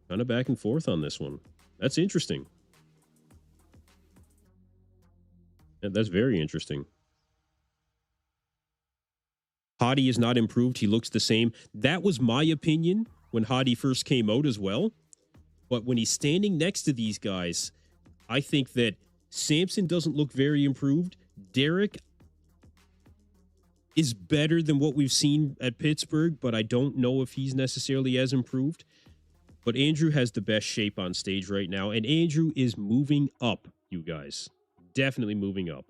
A: Kind of back and forth on this one. That's interesting. Yeah, that's very interesting. Hadi is not improved. He looks the same. That was my opinion when Hadi first came out as well. But when he's standing next to these guys, I think that Samson doesn't look very improved. Derek is better than what we've seen at Pittsburgh, but I don't know if he's necessarily as improved. But Andrew has the best shape on stage right now, and Andrew is moving up, you guys. Definitely moving up.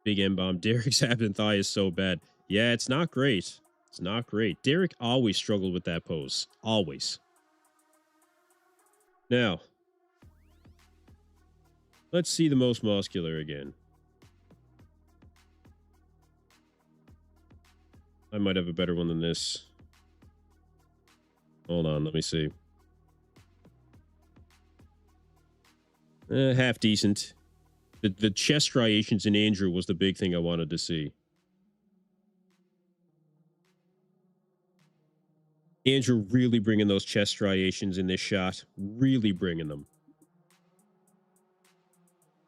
A: Big M-bomb. Derek's abs and thigh is so bad. Yeah, it's not great. It's not great. Derek always struggled with that pose. Always. Now, let's see the most muscular again. I might have a better one than this. Hold on, let me see. Half decent. The chest striations in Andrew was the big thing I wanted to see. Andrew really bringing those chest striations in this shot. Really bringing them.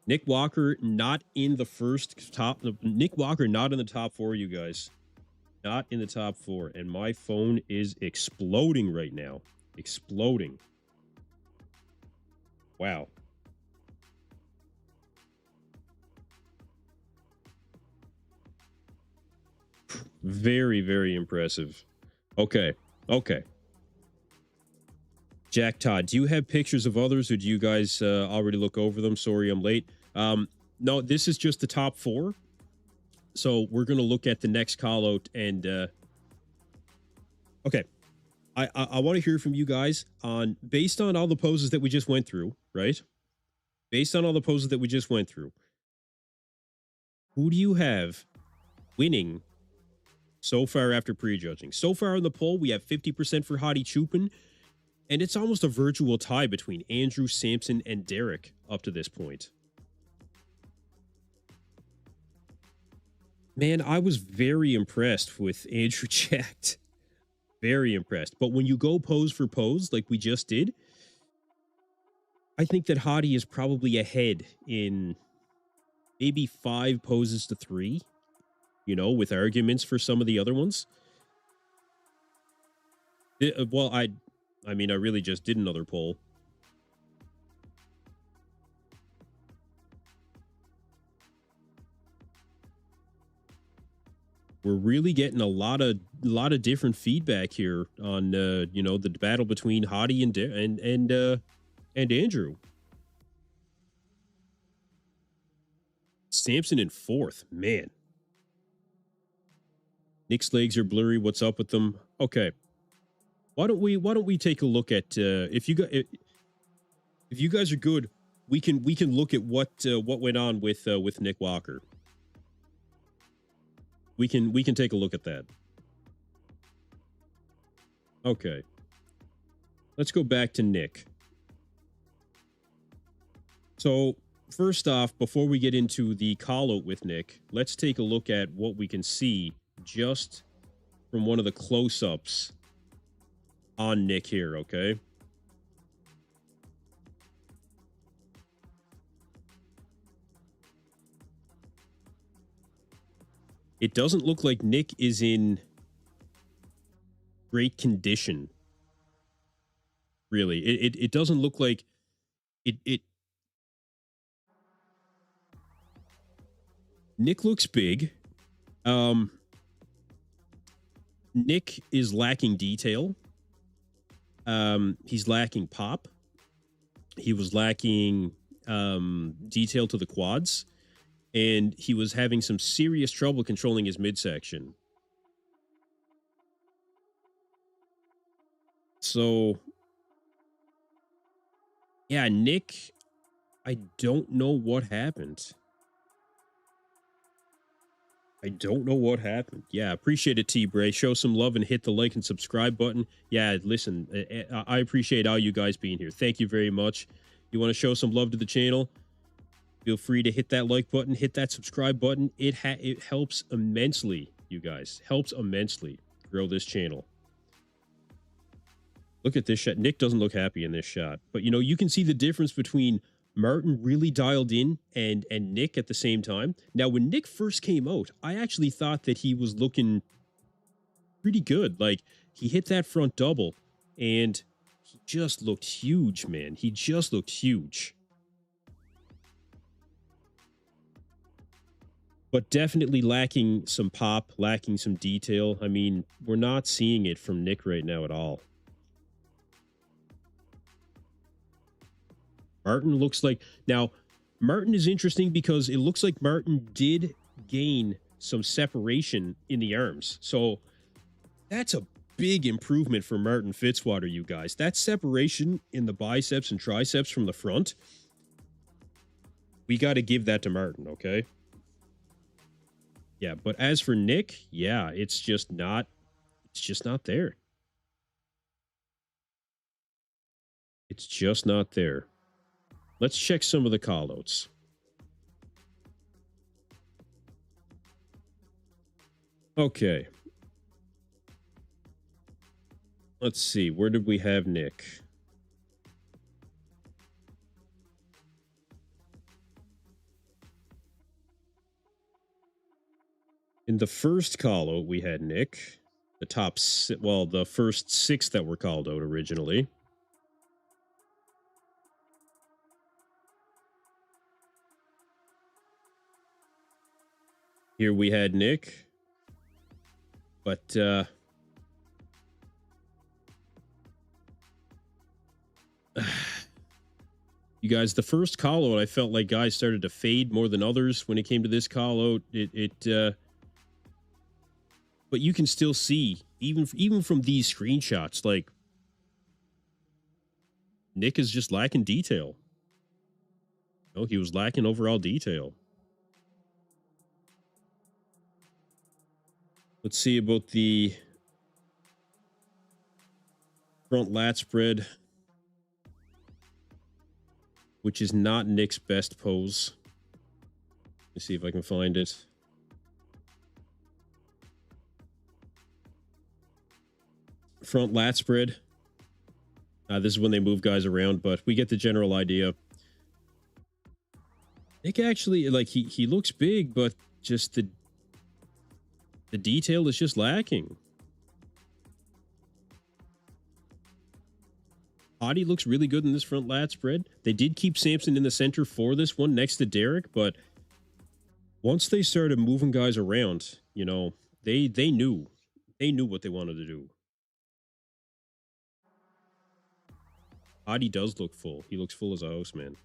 A: Nick Walker not in the first top. Nick Walker not in the top four, you guys. Not in the top four. And my phone is exploding right now. Exploding. Wow. Very, very impressive. Okay. Okay. Jack Todd, do you have pictures of others, or do you guys already look over them? Sorry, I'm late. No, this is just the top 4. So we're going to look at the next call out. And okay, I want to hear from you guys on, based on all the poses that we just went through, right? Based on all the poses that we just went through, who do you have winning so far after prejudging? So far in the poll, we have 50% for Hadi Choopan, and it's almost a virtual tie between Andrew, Samson, and Derek up to this point. Man, I was very impressed with Andrew Jacked. Very impressed. But when you go pose for pose, like we just did, I think that Hadi is probably ahead in maybe 5 poses to 3, you know, with arguments for some of the other ones. Well, I mean, I really just did another poll. We're really getting a lot of different feedback here on you know, the battle between Hadi and Andrew. Samson in 4th, man. Nick's legs are blurry. What's up with them? Okay, why don't we take a look at if you guys are good, we can look at what went on with Nick Walker. We can take a look at that. Okay. Let's go back to Nick. So, first off, before we get into the call out with Nick, let's take a look at what we can see just from one of the close-ups on Nick here, okay? It doesn't look like Nick is in great condition. Really. It doesn't look like it Nick looks big. Nick is lacking detail. He's lacking pop. He was lacking detail to the quads. And he was having some serious trouble controlling his midsection. So, yeah, Nick, I don't know what happened. Yeah, appreciate it, T-Bray. Show some love and hit the like and subscribe button. Yeah, listen, I appreciate all you guys being here. Thank you very much. You want to show some love to the channel? Feel free to hit that like button, hit that subscribe button. It helps immensely, you guys. Helps immensely grow this channel. Look at this shot. Nick doesn't look happy in this shot. But, you know, you can see the difference between Martin really dialed in and Nick at the same time. Now, when Nick first came out, I actually thought that he was looking pretty good. Like, he hit that front double, and he just looked huge, man. He just looked huge. But definitely lacking some pop, lacking some detail. I mean, we're not seeing it from Nick right now at all. Martin looks like... Now, Martin is interesting because it looks like Martin did gain some separation in the arms. So, that's a big improvement for Martin Fitzwater, you guys. That separation in the biceps and triceps from the front, we got to give that to Martin, okay? Yeah, but as for Nick, yeah, it's just not there. It's just not there. Let's check some of the callouts. Okay. Let's see, where did we have Nick? In the first call out, we had Nick. The first 6 that were called out originally. Here we had Nick. But, You guys, the first call out, I felt like guys started to fade more than others when it came to this call out. But you can still see, even from these screenshots, like Nick is just lacking detail. No, he was lacking overall detail. Let's see about the front lat spread, which is not Nick's best pose. Let's see if I can find it. Front lat spread. This is when they move guys around, but we get the general idea. Nick actually, like, he looks big, but just the detail is just lacking. Hadi looks really good in this front lat spread. They did keep Samson in the center for this one next to Derek, but once they started moving guys around, you know, they knew what they wanted to do. Hadi does look full. He looks full as a house, man.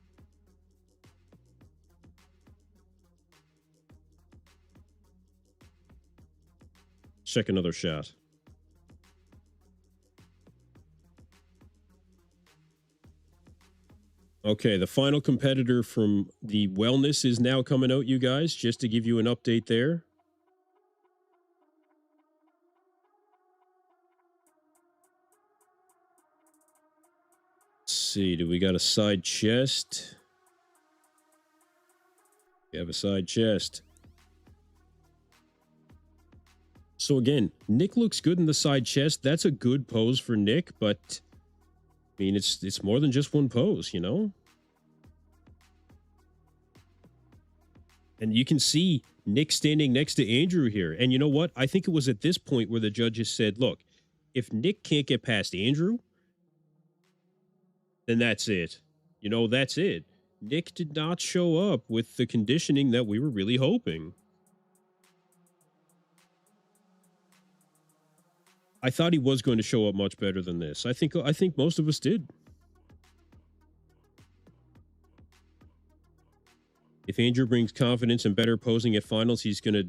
A: Check another shot. Okay, the final competitor from the wellness is now coming out, you guys, just to give you an update there. Let's see, do we got a side chest? We have a side chest. So again, Nick looks good in the side chest. That's a good pose for Nick, but I mean, it's more than just one pose, you know? And you can see Nick standing next to Andrew here. And you know what? I think it was at this point where the judges said, look, if Nick can't get past Andrew, then that's it. You know, that's it. Nick did not show up with the conditioning that we were really hoping. I thought he was going to show up much better than this. I think most of us did. If Andrew brings confidence and better posing at finals, he's gonna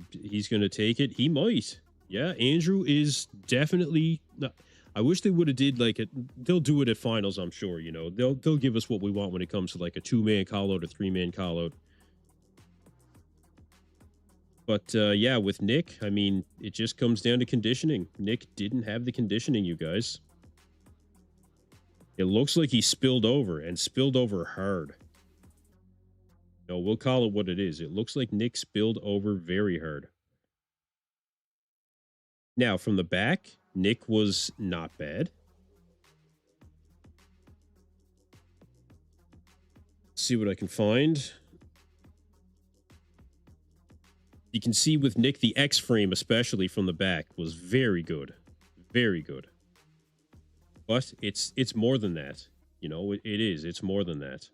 A: take it. He might. Yeah, Andrew is definitely. I wish they would have did like it. They'll do it at finals, I'm sure. You know, they'll give us what we want when it comes to like a 2-man call out or 3-man call out. But yeah, with Nick, I mean, it just comes down to conditioning. Nick didn't have the conditioning, you guys. It looks like he spilled over, and spilled over hard. No, we'll call it what it is. It looks like Nick spilled over very hard. Now, from the back, Nick was not bad. Let's see what I can find. You can see with Nick, the X frame, especially from the back, was very good. Very good. But it's more than that. You know, it is. It's more than that.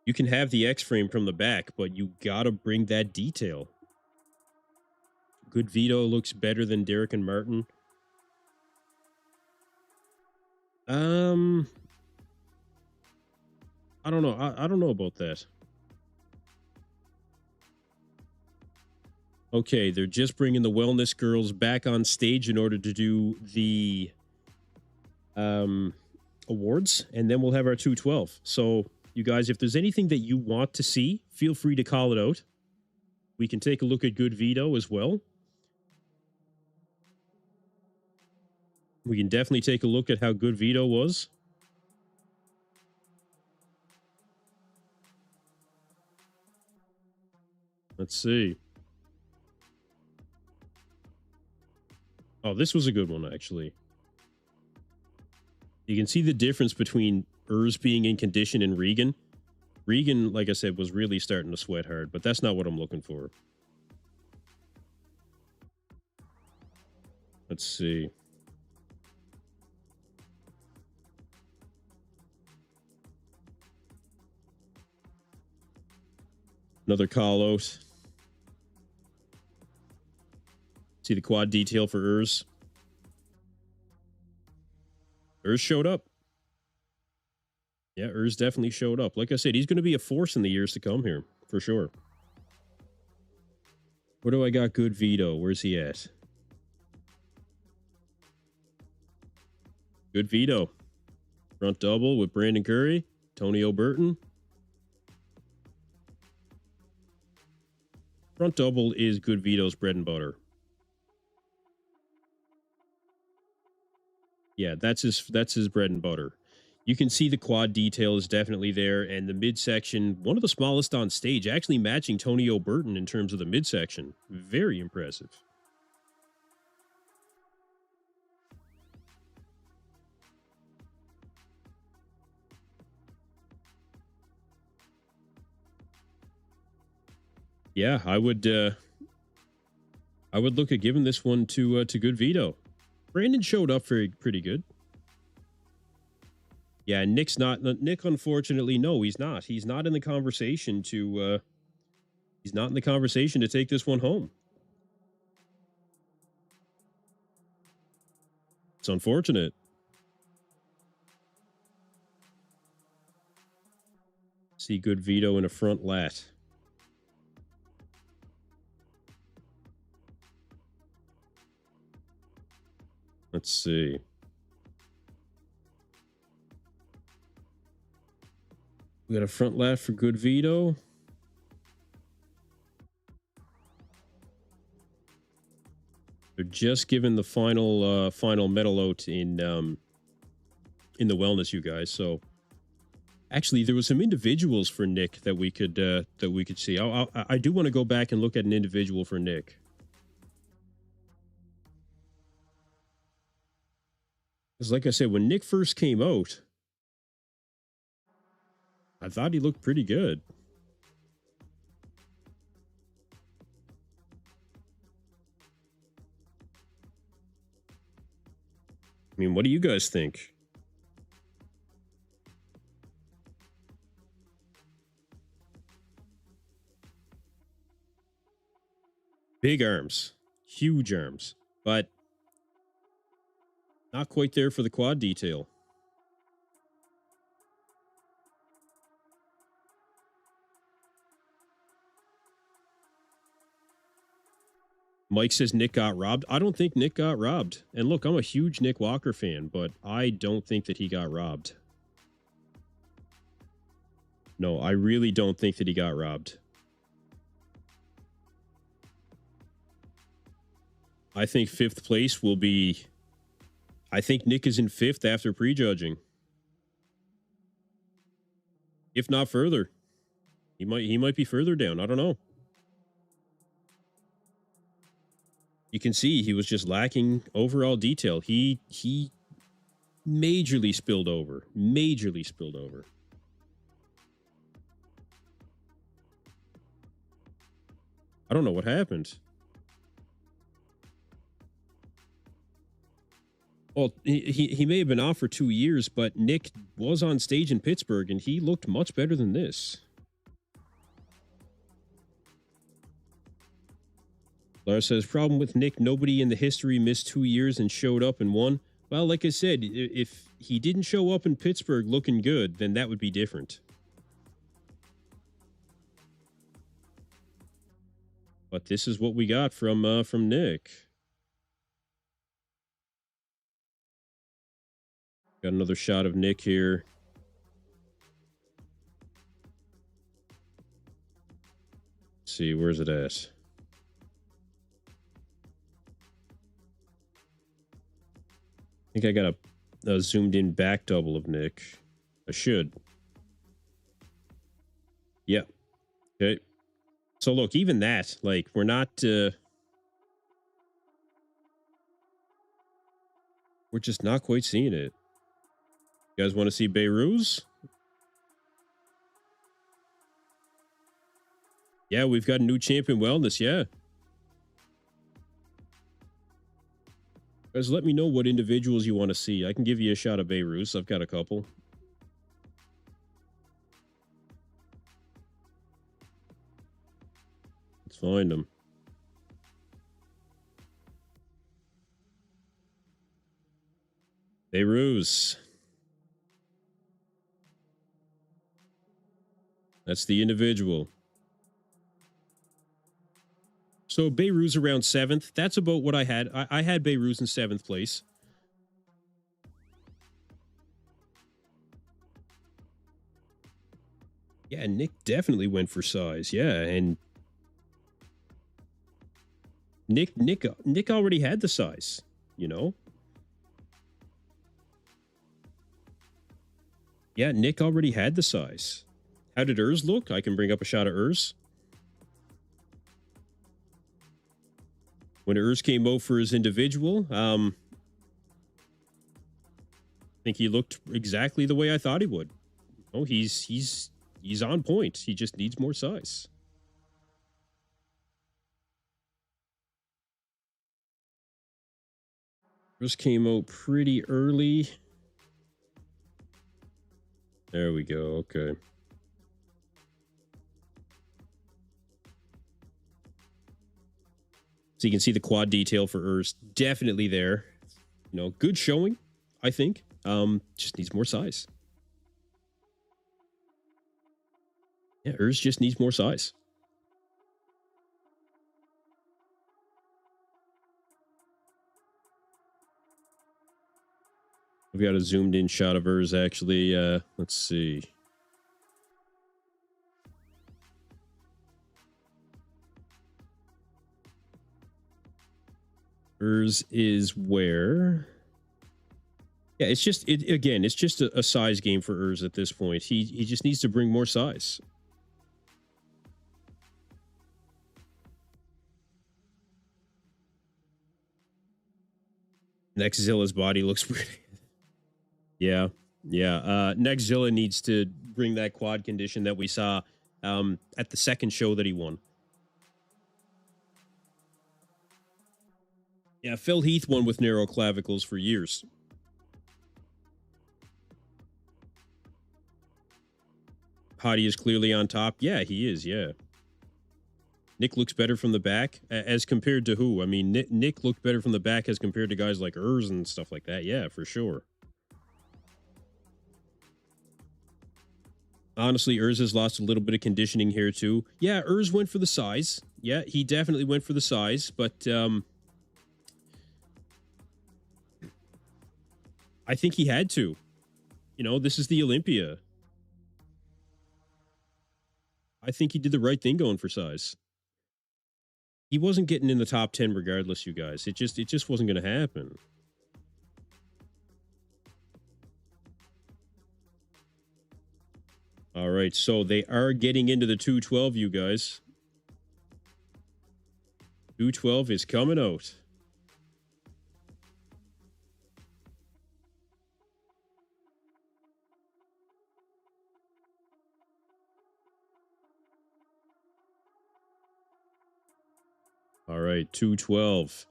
A: You can have the X frame from the back, but you gotta bring that detail. GoodVito looks better than Derek and Martin. I don't know. I don't know about that. Okay, they're just bringing the wellness girls back on stage in order to do the awards, and then we'll have our 212. So, you guys, if there's anything that you want to see, feel free to call it out. We can take a look at GoodVito as well. We can definitely take a look at how GoodVito was. Let's see. Oh, this was a good one, actually. You can see the difference between Urs being in condition and Regan. Regan, like I said, was really starting to sweat hard, but that's not what I'm looking for. Let's see. Another call out. See the quad detail for Urs. Urs showed up. Yeah, Urs definitely showed up. Like I said, he's going to be a force in the years to come here, for sure. Where do I got GoodVito? Where's he at? GoodVito. Front double with Brandon Curry, Tonio Burton. Front double is GoodVito's bread and butter. Yeah, that's his bread and butter. You can see the quad detail is definitely there, and the midsection, one of the smallest on stage, actually matching Tonio Burton in terms of the midsection. Very impressive. Yeah, I would look at giving this one to GoodVito. Brandon showed up pretty good. Yeah, Nick, unfortunately, no, he's not. He's not in the conversation to take this one home. It's unfortunate. See GoodVito in a front lat. Let's see. We got a front lat for GoodVito. They're just giving the final medal out in the wellness, you guys. So actually, there was some individuals for Nick that we could see. I do want to go back and look at an individual for Nick. Because like I said, when Nick first came out, I thought he looked pretty good. I mean, what do you guys think? Big arms, huge arms, but not quite there for the quad detail. Mike says Nick got robbed. I don't think Nick got robbed. And look, I'm a huge Nick Walker fan, but I don't think that he got robbed. No, I really don't think that he got robbed. I think 5th place will be... I think Nick is in 5th after prejudging. If not further. He might be further down. I don't know. You can see he was just lacking overall detail. He majorly spilled over. Majorly spilled over. I don't know what happened. Well, he may have been off for 2 years, but Nick was on stage in Pittsburgh, and he looked much better than this. Lars says, problem with Nick, nobody in the history missed 2 years and showed up and won. Well, like I said, if he didn't show up in Pittsburgh looking good, then that would be different. But this is what we got from Nick. Got another shot of Nick here. Let's see, where's it at? I think I got a zoomed in back double of Nick. I should. Yeah. Okay. So look, even that, like, we're not... we're just not quite seeing it. You guys want to see Behrouz? Yeah, we've got a new champion wellness, yeah. Guys, let me know what individuals you want to see. I can give you a shot of Behrouz. I've got a couple. Let's find them. Behrouz. That's the individual. So Behrouz around 7th. That's about what I had. I had Behrouz in 7th place. Yeah, Nick definitely went for size. Yeah, and Nick already had the size, you know? Yeah, Nick already had the size. How did Urs look? I can bring up a shot of Urs. When Urs came out for his individual, I think he looked exactly the way I thought he would. Oh, he's on point. He just needs more size. Urs came out pretty early. There we go. Okay. So you can see the quad detail for Urs. Definitely there. You know, good showing, I think. Just needs more size. Yeah, Urs just needs more size. We've got a zoomed in shot of Urs, actually. Let's see. Urs is where? Yeah, it's just, again, it's just a size game for Urs at this point. He just needs to bring more size. Neckzilla's body looks pretty. Yeah. Neckzilla needs to bring that quad condition that we saw at the second show that he won. Yeah, Phil Heath won with narrow clavicles for years. Hadi is clearly on top. Yeah, he is, yeah. Nick looks better from the back as compared to who? I mean, Nick looked better from the back as compared to guys like Urs and stuff like that. Yeah, for sure. Honestly, Urs has lost a little bit of conditioning here too. Yeah, Urs went for the size. Yeah, he definitely went for the size, but I think he had to. You know, this is the Olympia. I think he did the right thing going for size. He wasn't getting in the top 10 regardless, you guys. It just wasn't going to happen. All right, so they are getting into the 212, you guys. 212 is coming out. All right, 212.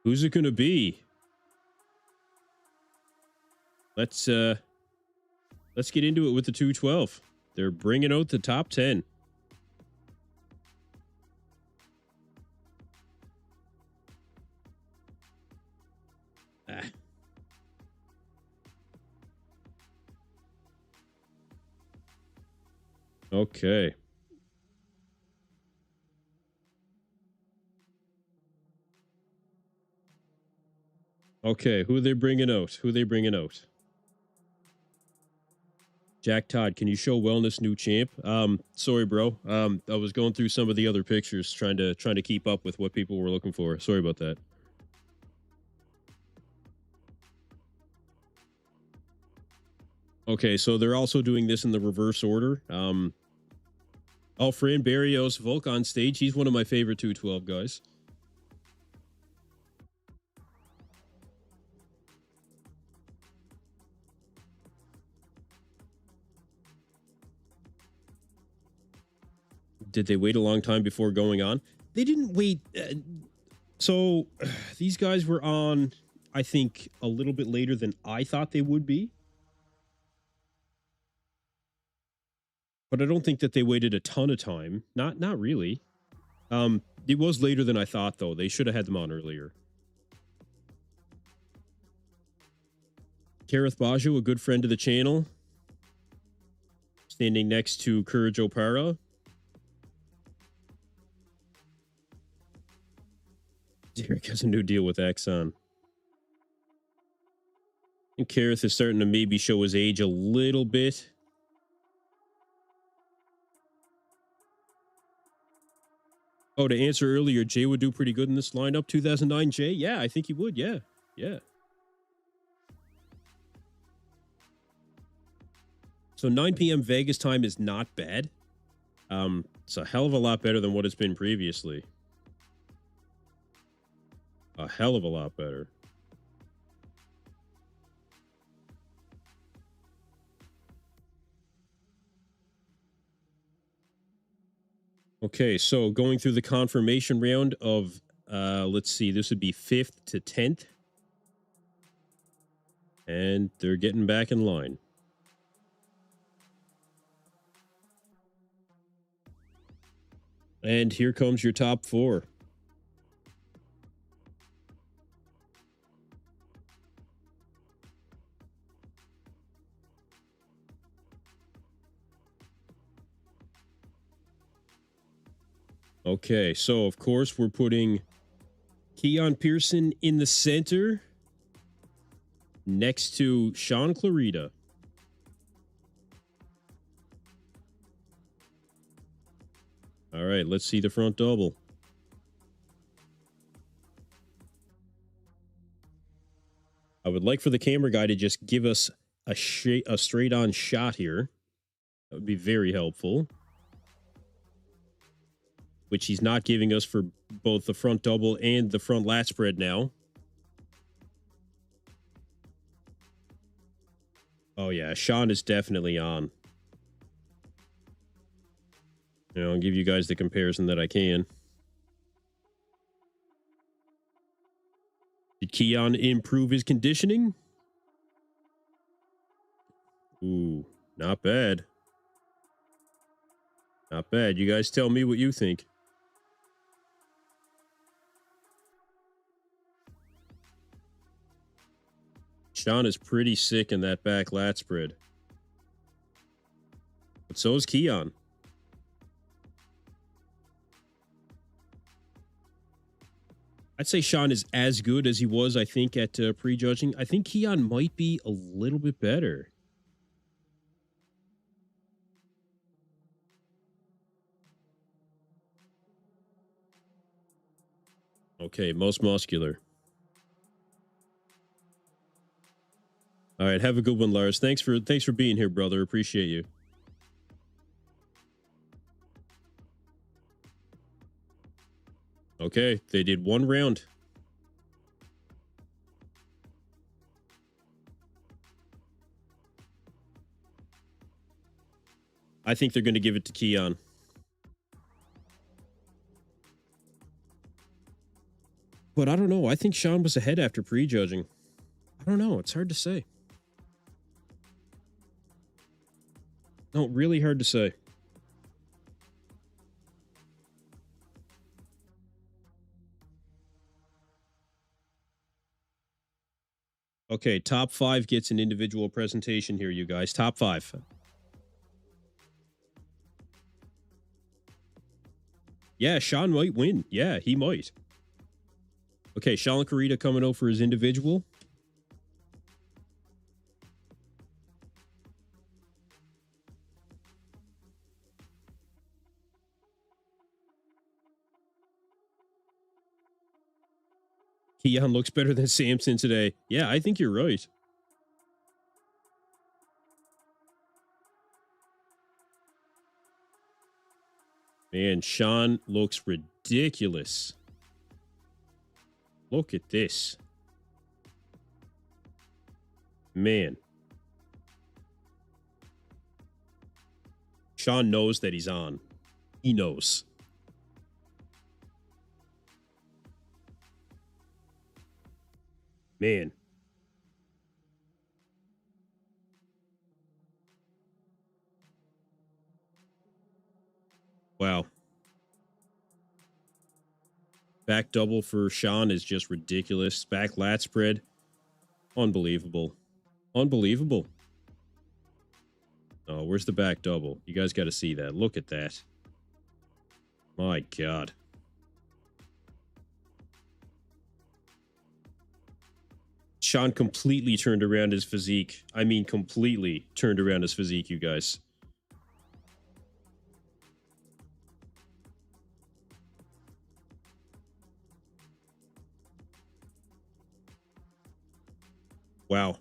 A: Who's it going to be? Let's get into it with the 212. They're bringing out the top 10. Okay. Okay, who are they bringing out? Jack Todd, can you show Wellness new champ? Sorry, bro. I was going through some of the other pictures, trying to keep up with what people were looking for. Sorry about that. Okay, so they're also doing this in the reverse order. Fran Barrios Volk on stage. He's one of my favorite 212 guys. Did they wait a long time before going on? They didn't wait. So these guys were on, I think, a little bit later than I thought they would be. But I don't think that they waited a ton of time. Not really. It was later than I thought, though. They should have had them on earlier. Kareth Bajo, a good friend of the channel, standing next to Courage Opara. Derek has a new deal with Exxon. And Kareth is starting to maybe show his age a little bit. Oh, to answer earlier, Jay would do pretty good in this lineup. 2009 Jay? Yeah, I think he would. Yeah. Yeah. So 9 p.m. Vegas time is not bad. It's a hell of a lot better than what it's been previously. A hell of a lot better. Okay, so going through the confirmation round of, let's see, this would be 5th to 10th. And they're getting back in line. And here comes your top 4. Okay, so of course we're putting Keon Pearson in the center next to Sean Clarita. All right, let's see the front double. I would like for the camera guy to just give us a straight-on shot here. That would be very helpful. Which he's not giving us for both the front double and the front lat spread now. Oh, yeah, Sean is definitely on. I'll give you guys the comparison that I can. Did Keon improve his conditioning? Ooh, not bad. Not bad. You guys tell me what you think. Sean is pretty sick in that back lat spread. But so is Keon. I'd say Sean is as good as he was, I think, at prejudging. I think Keon might be a little bit better. Okay, most muscular. All right, have a good one, Lars. Thanks for being here, brother. Appreciate you. Okay, they did one round. I think they're going to give it to Keon. But I don't know. I think Sean was ahead after prejudging. I don't know. It's hard to say. No, really hard to say. Okay, top 5 gets an individual presentation here, you guys. Top 5. Yeah, Sean might win. Yeah, he might. Okay, Sean Carita coming out for his individual. Keon looks better than Samson today. Yeah, I think you're right. Man, Sean looks ridiculous. Look at this. Man. Sean knows that he's on. He knows. Man. Wow. Back double for Sean is just ridiculous. Back lat spread. Unbelievable. Unbelievable. Oh, where's the back double? You guys got to see that. Look at that. My God. Sean completely turned around his physique. I mean, completely turned around his physique, you guys. Wow.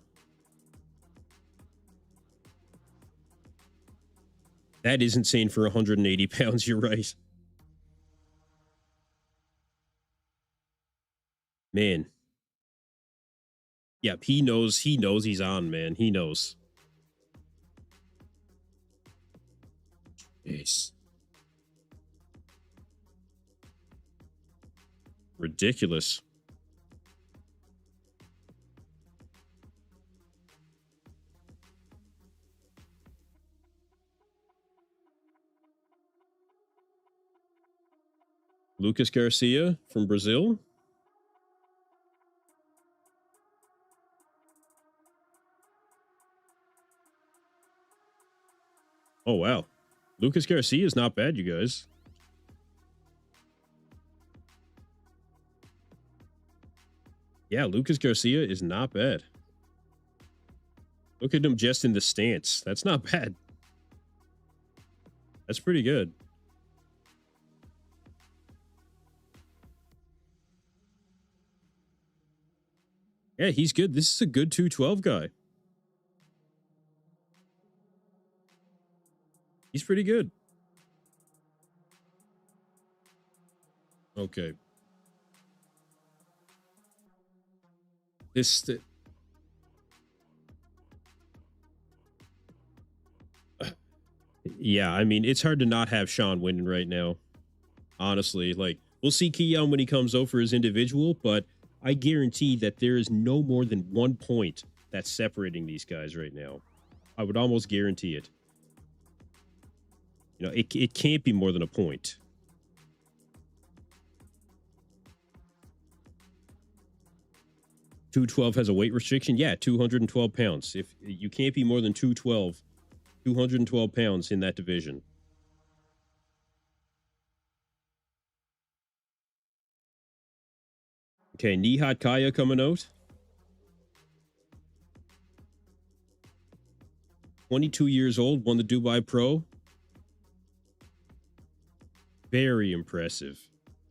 A: That is insane for 180 pounds. You're right. Man. Yep, he knows he's on, man. He knows. Jeez. Ridiculous. Lucas Garcia from Brazil. Oh, wow. Lucas Garcia is not bad, you guys. Yeah, Lucas Garcia is not bad. Look at him just in the stance. That's not bad. That's pretty good. Yeah, he's good. This is a good 212 guy. He's pretty good. Okay. Yeah, I mean, it's hard to not have Sean winning right now. Honestly, like, we'll see Keon when he comes out for his individual, but I guarantee that there is no more than 1 point that's separating these guys right now. I would almost guarantee it. You know, it can't be more than a point. .212 has a weight restriction. Yeah, 212 pounds. If you can't be more than 212 pounds in that division. Okay, Nihat Kaya coming out. 22 years old, won the Dubai Pro. Very impressive.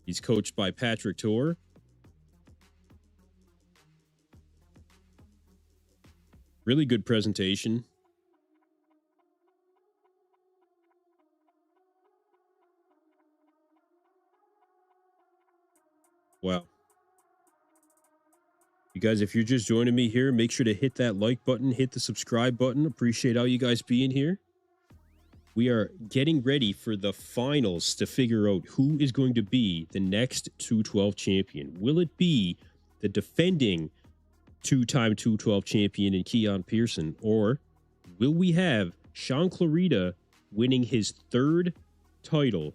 A: He's coached by Patrick Tor. Really good presentation. Wow. You guys, if you're just joining me here, make sure to hit that like button, hit the subscribe button. Appreciate all you guys being here. We are getting ready for the finals to figure out who is going to be the next 212 champion. Will it be the defending two-time 212 champion in Keon Pearson, or will we have Sean Clarita winning his third title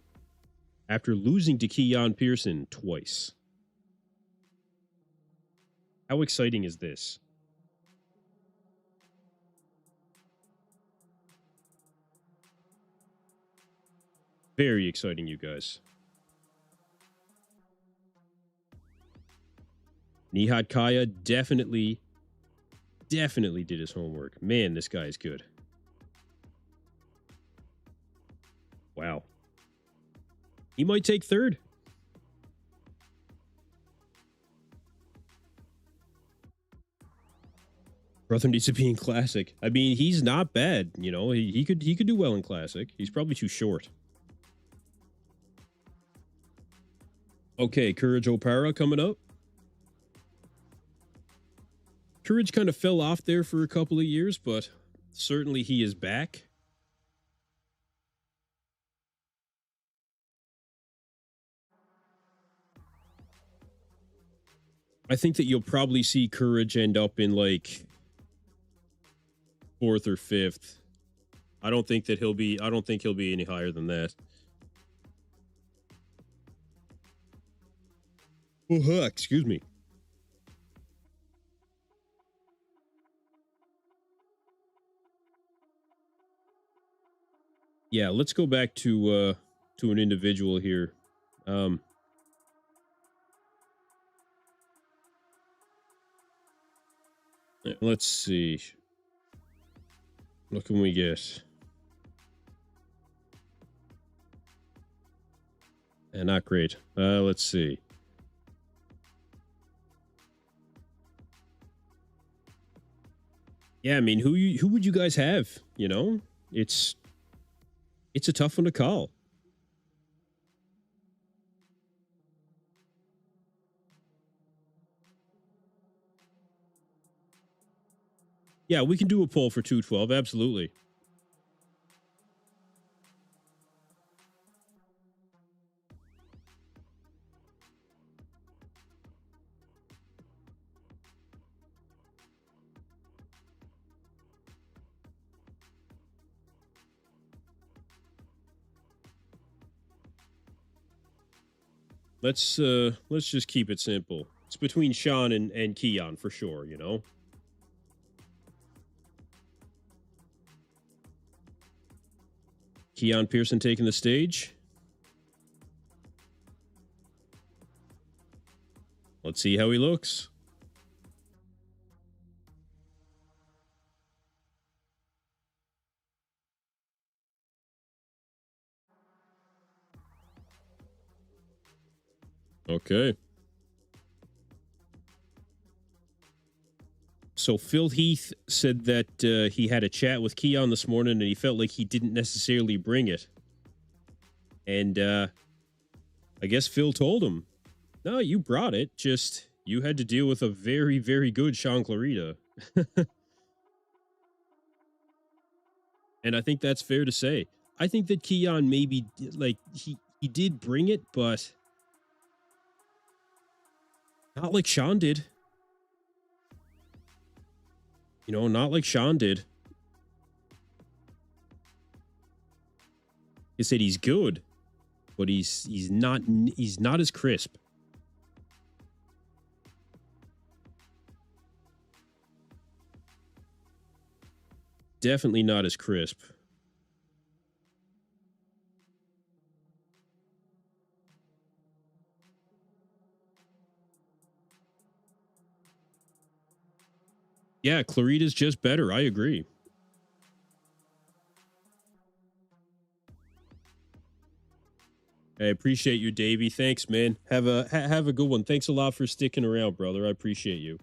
A: after losing to Keon Pearson twice? How exciting is this? Very exciting, you guys. Nihat Kaya definitely did his homework. Man, this guy is good. Wow. He might take third. Brother needs to be in Classic. I mean, he's not bad. You know, he could do well in Classic. He's probably too short. Okay, Courage Opara coming up. Courage kind of fell off there for a couple of years, but certainly he is back. I think that you'll probably see Courage end up in like 4th or 5th. I don't think he'll be any higher than that. Excuse me. Yeah, let's go back to an individual here. Let's see. What can we get? Not great. Let's see. Yeah, I mean, who would you guys have? You know, it's a tough one to call. Yeah, we can do a poll for 212. Absolutely. Let's just keep it simple. It's between Sean and Keon for sure, you know. Keon Pearson taking the stage. Let's see how he looks. Okay. So Phil Heath said that he had a chat with Keon this morning and he felt like he didn't necessarily bring it. And I guess Phil told him, no, you brought it. Just you had to deal with a very, very good Sean Clarita. And I think that's fair to say. I think that Keon maybe like he did bring it, but not like Sean did. You know, not like Sean did. He said he's good, but he's not as crisp. Definitely not as crisp. Yeah, Clarita's just better. I agree. I appreciate you, Davey. Thanks, man. Have a good one. Thanks a lot for sticking around, brother. I appreciate you.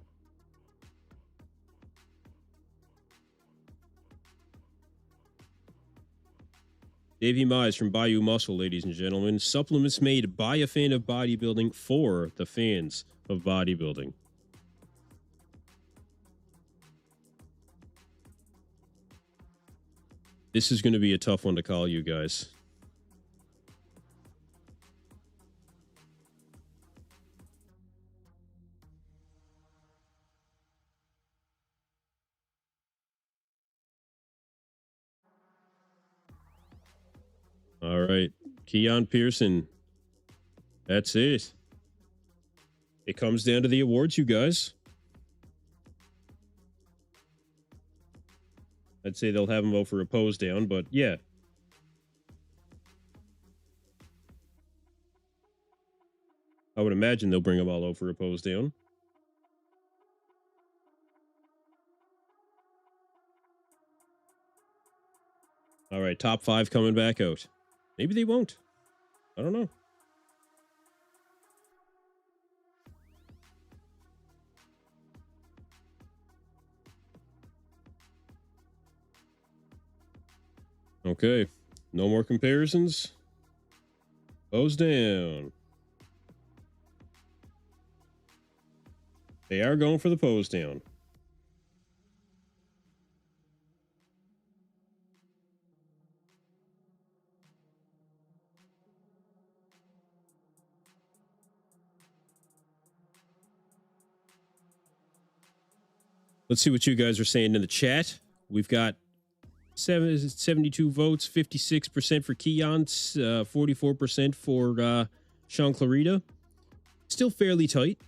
A: Davey Mize from Bayou Muscle, ladies and gentlemen. Supplements made by a fan of bodybuilding for the fans of bodybuilding. This is going to be a tough one to call, you guys. All right. Keon Pearson. That's it. It comes down to the awards, you guys. I'd say they'll have him vote for a pose down, but yeah. I would imagine they'll bring them all over a pose down. All right, top 5 coming back out. Maybe they won't. I don't know. Okay, no more comparisons. Pose down. They are going for the pose down. Let's see what you guys are saying in the chat. We've got 72 votes, 56% for Keon, 44% for Sean Clarita. Still fairly tight.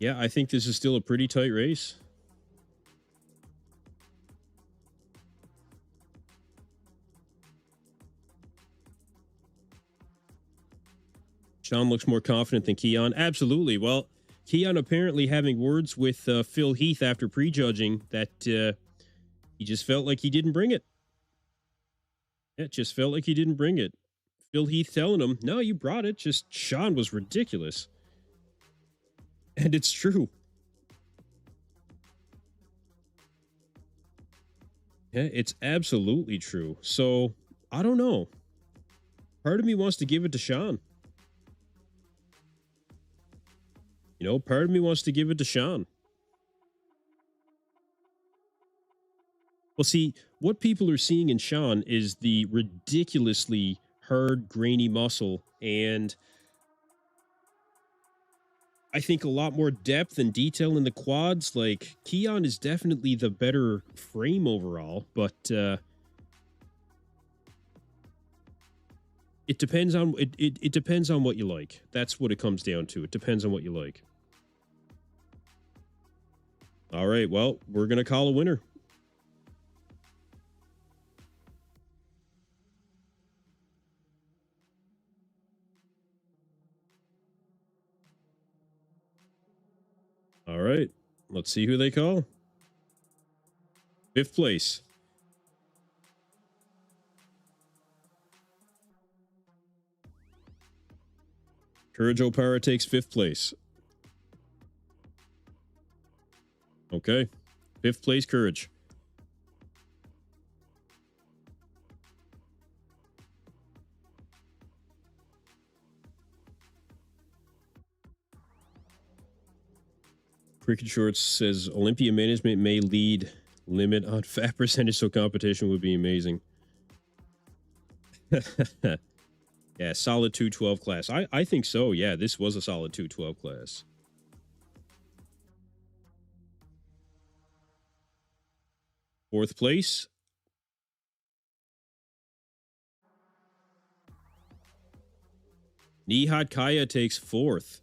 A: Yeah, I think this is still a pretty tight race. Sean looks more confident than Keon. Absolutely. Well, Keon apparently having words with Phil Heath after prejudging that he just felt like he didn't bring it. It just felt like he didn't bring it. Phil Heath telling him, no, you brought it. Just Sean was ridiculous. And it's true. Yeah, it's absolutely true. So, I don't know. Part of me wants to give it to Sean. You know, part of me wants to give it to Sean. Well, see, what people are seeing in Sean is the ridiculously hard, grainy muscle, and I think a lot more depth and detail in the quads. Like, Keon is definitely the better frame overall, but it depends on it depends on what you like. That's what it comes down to. It depends on what you like. All right, well, we're gonna call a winner. All right, let's see who they call. 5th place. Courage O'Para takes 5th place. Okay. 5th place, Courage. Cricket Shorts says Olympia management may lead limit on fat percentage, so competition would be amazing. Yeah, solid 212 class. I think so. Yeah, this was a solid 212 class. Fourth place. Nihat Kaya takes 4th.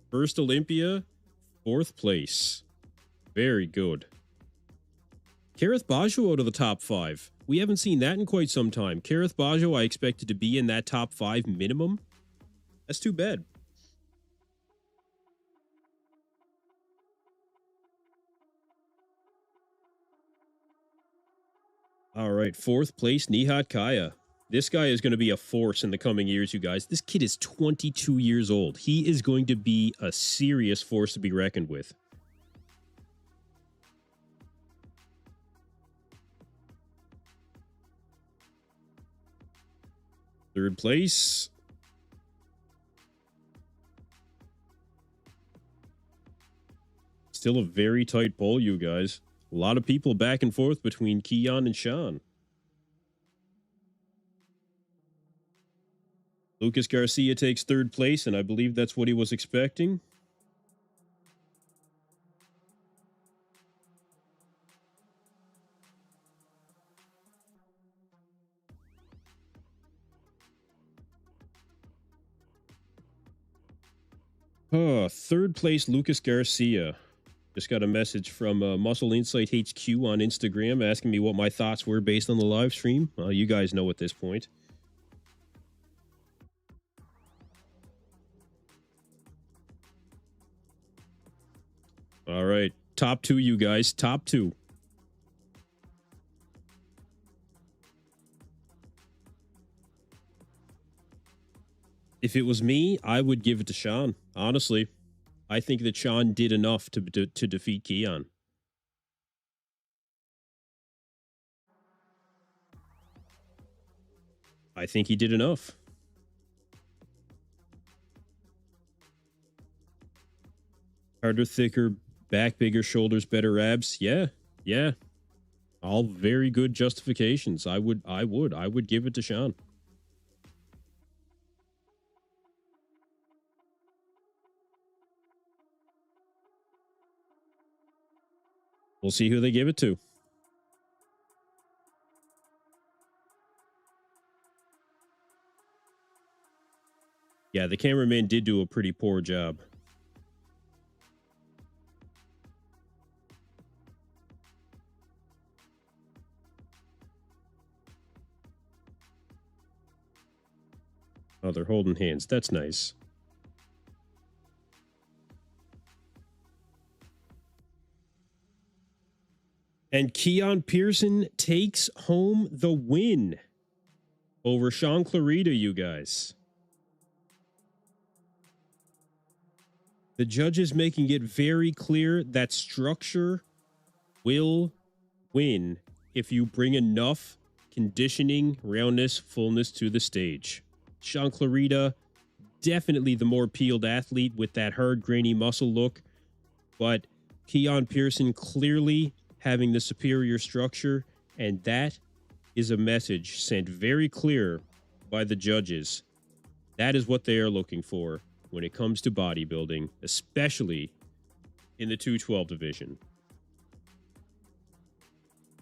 A: First Olympia, 4th place. Very good. Kareth Bajo out of the top 5. We haven't seen that in quite some time. Kareth Bajo, I expected to be in that top 5 minimum. That's too bad. All right, 4th place, Nihat Kaya. This guy is going to be a force in the coming years, you guys. This kid is 22 years old. He is going to be a serious force to be reckoned with. Third place. Still a very tight poll, you guys. A lot of people back and forth between Keon and Sean. Lucas Garcia takes 3rd place, and I believe that's what he was expecting. Oh, 3rd place, Lucas Garcia. Just got a message from Muscle Insight HQ on Instagram asking me what my thoughts were based on the live stream. You guys know at this point. All right. Top 2, you guys. Top 2. If it was me, I would give it to Sean. Honestly, I think that Sean did enough to defeat Keon. I think he did enough. Harder, thicker, back bigger, shoulders, better abs. Yeah. Yeah. All very good justifications. I would give it to Sean. We'll see who they give it to. Yeah, the cameraman did do a pretty poor job. Oh, they're holding hands. That's nice. And Keon Pearson takes home the win over Sean Clarita, you guys. The judges making it very clear that structure will win if you bring enough conditioning, roundness, fullness to the stage. Sean Clarita, definitely the more peeled athlete with that hard, grainy muscle look, but Keon Pearson clearly having the superior structure, and that is a message sent very clear by the judges. That is what they are looking for when it comes to bodybuilding, especially in the 212 division.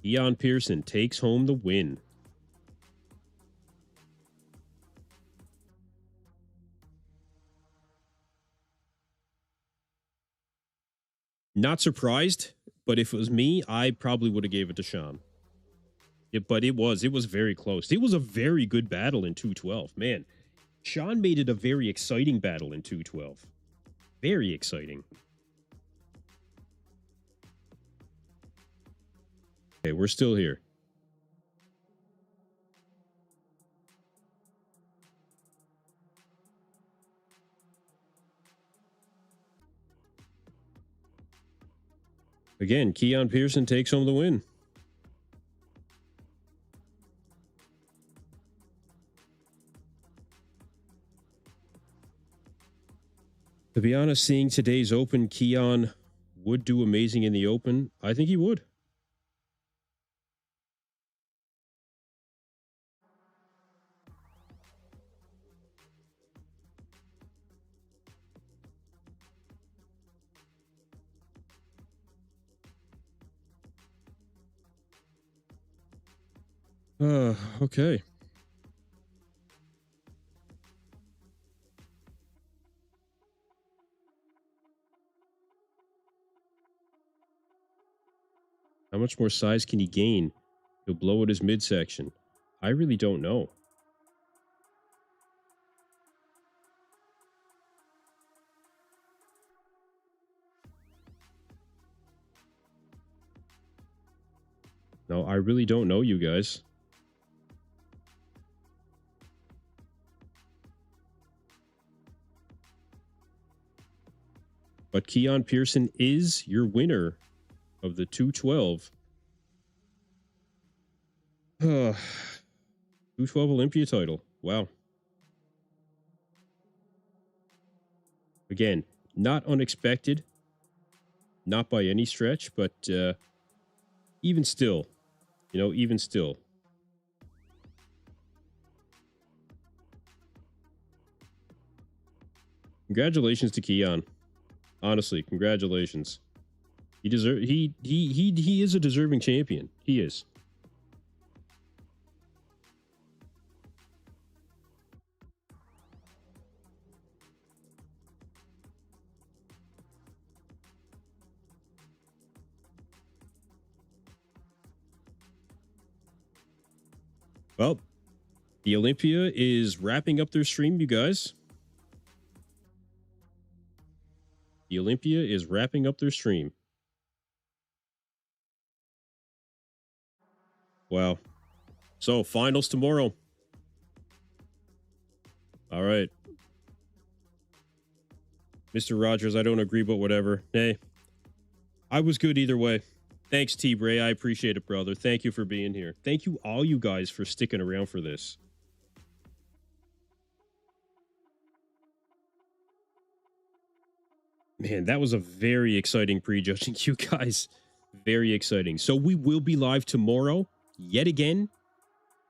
A: Keon Pearson takes home the win. Not surprised, but if it was me, I probably would have gave it to Sean. But it was very close. It was a very good battle in 212. Man, Sean made it a very exciting battle in 212. Very exciting. Okay, we're still here. Again, Keon Pearson takes home the win. To be honest, seeing today's Open, Keon would do amazing in the Open. I think he would. Okay. How much more size can he gain? He'll blow at his midsection. I really don't know. No, I really don't know, you guys. But Keon Pearson is your winner of the 212. 212 Olympia title. Wow. Again, not unexpected. Not by any stretch, but even still, even still. Congratulations to Keon. Honestly, congratulations. He is a deserving champion. He is. Well, the Olympia is wrapping up their stream, you guys. The Olympia is wrapping up their stream. Wow. So, finals tomorrow. All right. Mr. Rogers, I don't agree, but whatever. Hey, I was good either way. Thanks, T-Bray. I appreciate it, brother. Thank you for being here. Thank you, all you guys, for sticking around for this. Man, that was a very exciting prejudging, you guys. Very exciting. So we will be live tomorrow, yet again,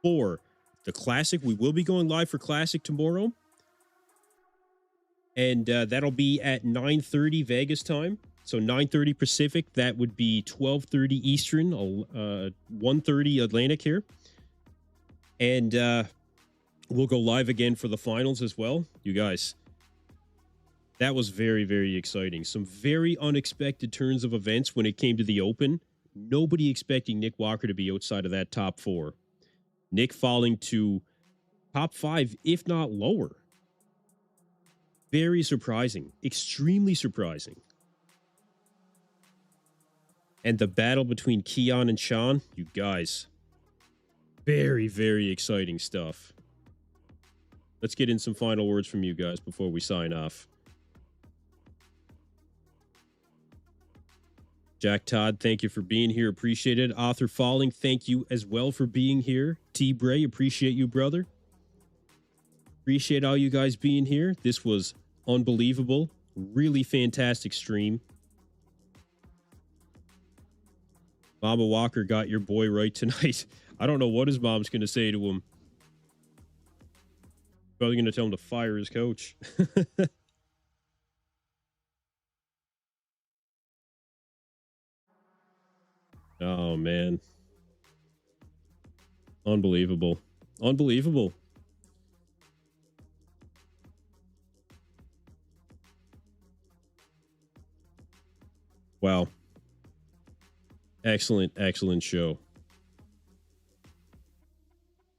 A: for the Classic. We will be going live for Classic tomorrow. And that'll be at 9:30 Vegas time. So 9:30 Pacific, that would be 12:30 Eastern, 1:30 Atlantic here. And we'll go live again for the finals as well. You guys, that was very, very exciting. Some very unexpected turns of events when it came to the Open. Nobody expecting Nick Walker to be outside of that top four. Nick falling to top 5, if not lower. Very surprising. Extremely surprising. And the battle between Keon and Sean, you guys, very, very exciting stuff. Let's get in some final words from you guys before we sign off. Jack Todd, thank you for being here. Appreciate it. Arthur Falling, thank you as well for being here. T. Bray, appreciate you, brother. Appreciate all you guys being here. This was unbelievable. Really fantastic stream. Mama Walker got your boy right tonight. I don't know what his mom's going to say to him. Probably going to tell him to fire his coach. Oh, man. Unbelievable. Unbelievable. Wow. Excellent, excellent show.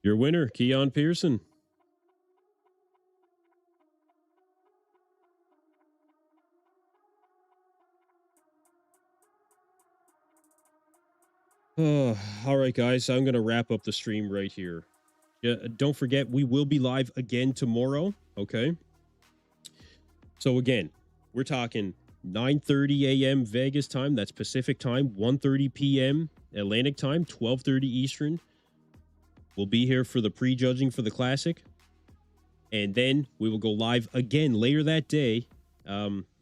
A: Your winner, Keon Pearson. All right, guys, I'm going to wrap up the stream right here. Don't forget, we will be live again tomorrow, okay? So again, we're talking 9:30 a.m. Vegas time. That's Pacific time. 1:30 p.m. Atlantic time. 12:30 Eastern. We'll be here for the pre-judging for the Classic. And then we will go live again later that day.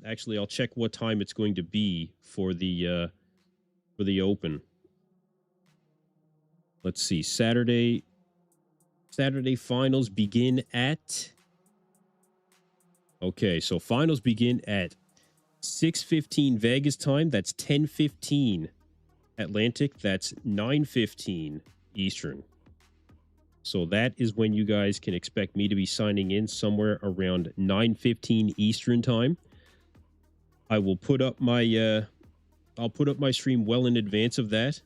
A: Actually, I'll check what time it's going to be for the Open. Let's see. Saturday finals begin at... Okay, so finals begin at 6:15 Vegas time. That's 10:15 Atlantic. That's 9:15 Eastern. So that is when you guys can expect me to be signing in, somewhere around 9:15 Eastern time. I will put up my I'll put up my stream well in advance of that.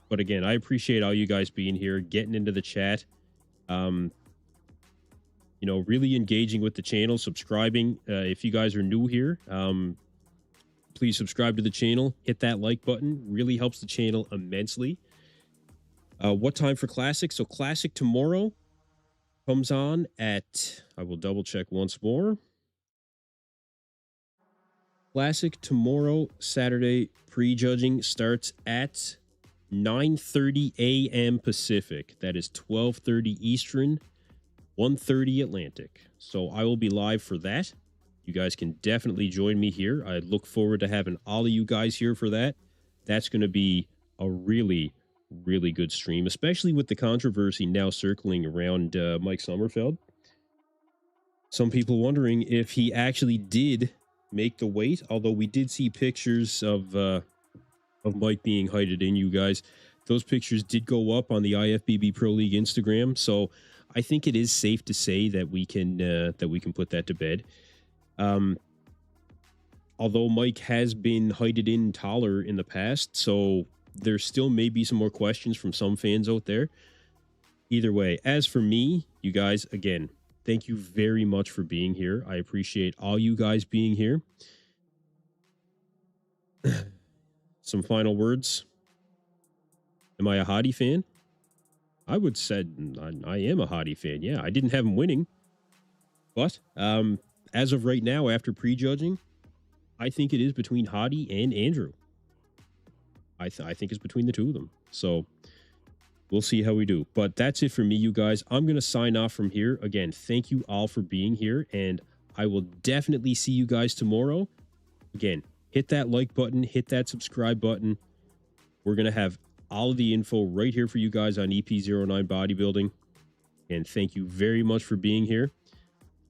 A: But again, I appreciate all you guys being here, getting into the chat. You know, really engaging with the channel, subscribing. If you guys are new here, please subscribe to the channel. Hit that like button. Really helps the channel immensely. What time for Classic? So Classic tomorrow comes on at... I will double check once more. Classic tomorrow, Saturday, pre-judging starts at 9:30 a.m. Pacific. That is 12:30 Eastern, 1:30 Atlantic. So I will be live for that. You guys can definitely join me here. I look forward to having all of you guys here for that. That's going to be a really, really good stream, especially with the controversy now circling around Mike Sommerfeld. Some people wondering if he actually did make the weight, although we did see pictures of Mike being heighted in, you guys. Those pictures did go up on the IFBB Pro League Instagram, so I think it is safe to say that we can put that to bed. Although Mike has been heighted in taller in the past, so there still may be some more questions from some fans out there. Either way, as for me, you guys, again, thank you very much for being here. I appreciate all you guys being here. Some final words. Am I a Hadi fan? I would say I am a Hadi fan. Yeah, I didn't have him winning. But as of right now, after prejudging, I think it is between Hadi and Andrew. I think it's between the two of them. So we'll see how we do. But that's it for me, you guys. I'm going to sign off from here. Again, thank you all for being here. And I will definitely see you guys tomorrow. Again, hit that like button. Hit that subscribe button. We're going to have all of the info right here for you guys on EPzeronine Bodybuilding. And thank you very much for being here.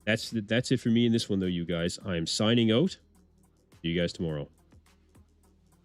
A: That's it for me in this one, though, you guys. I am signing out. See you guys tomorrow.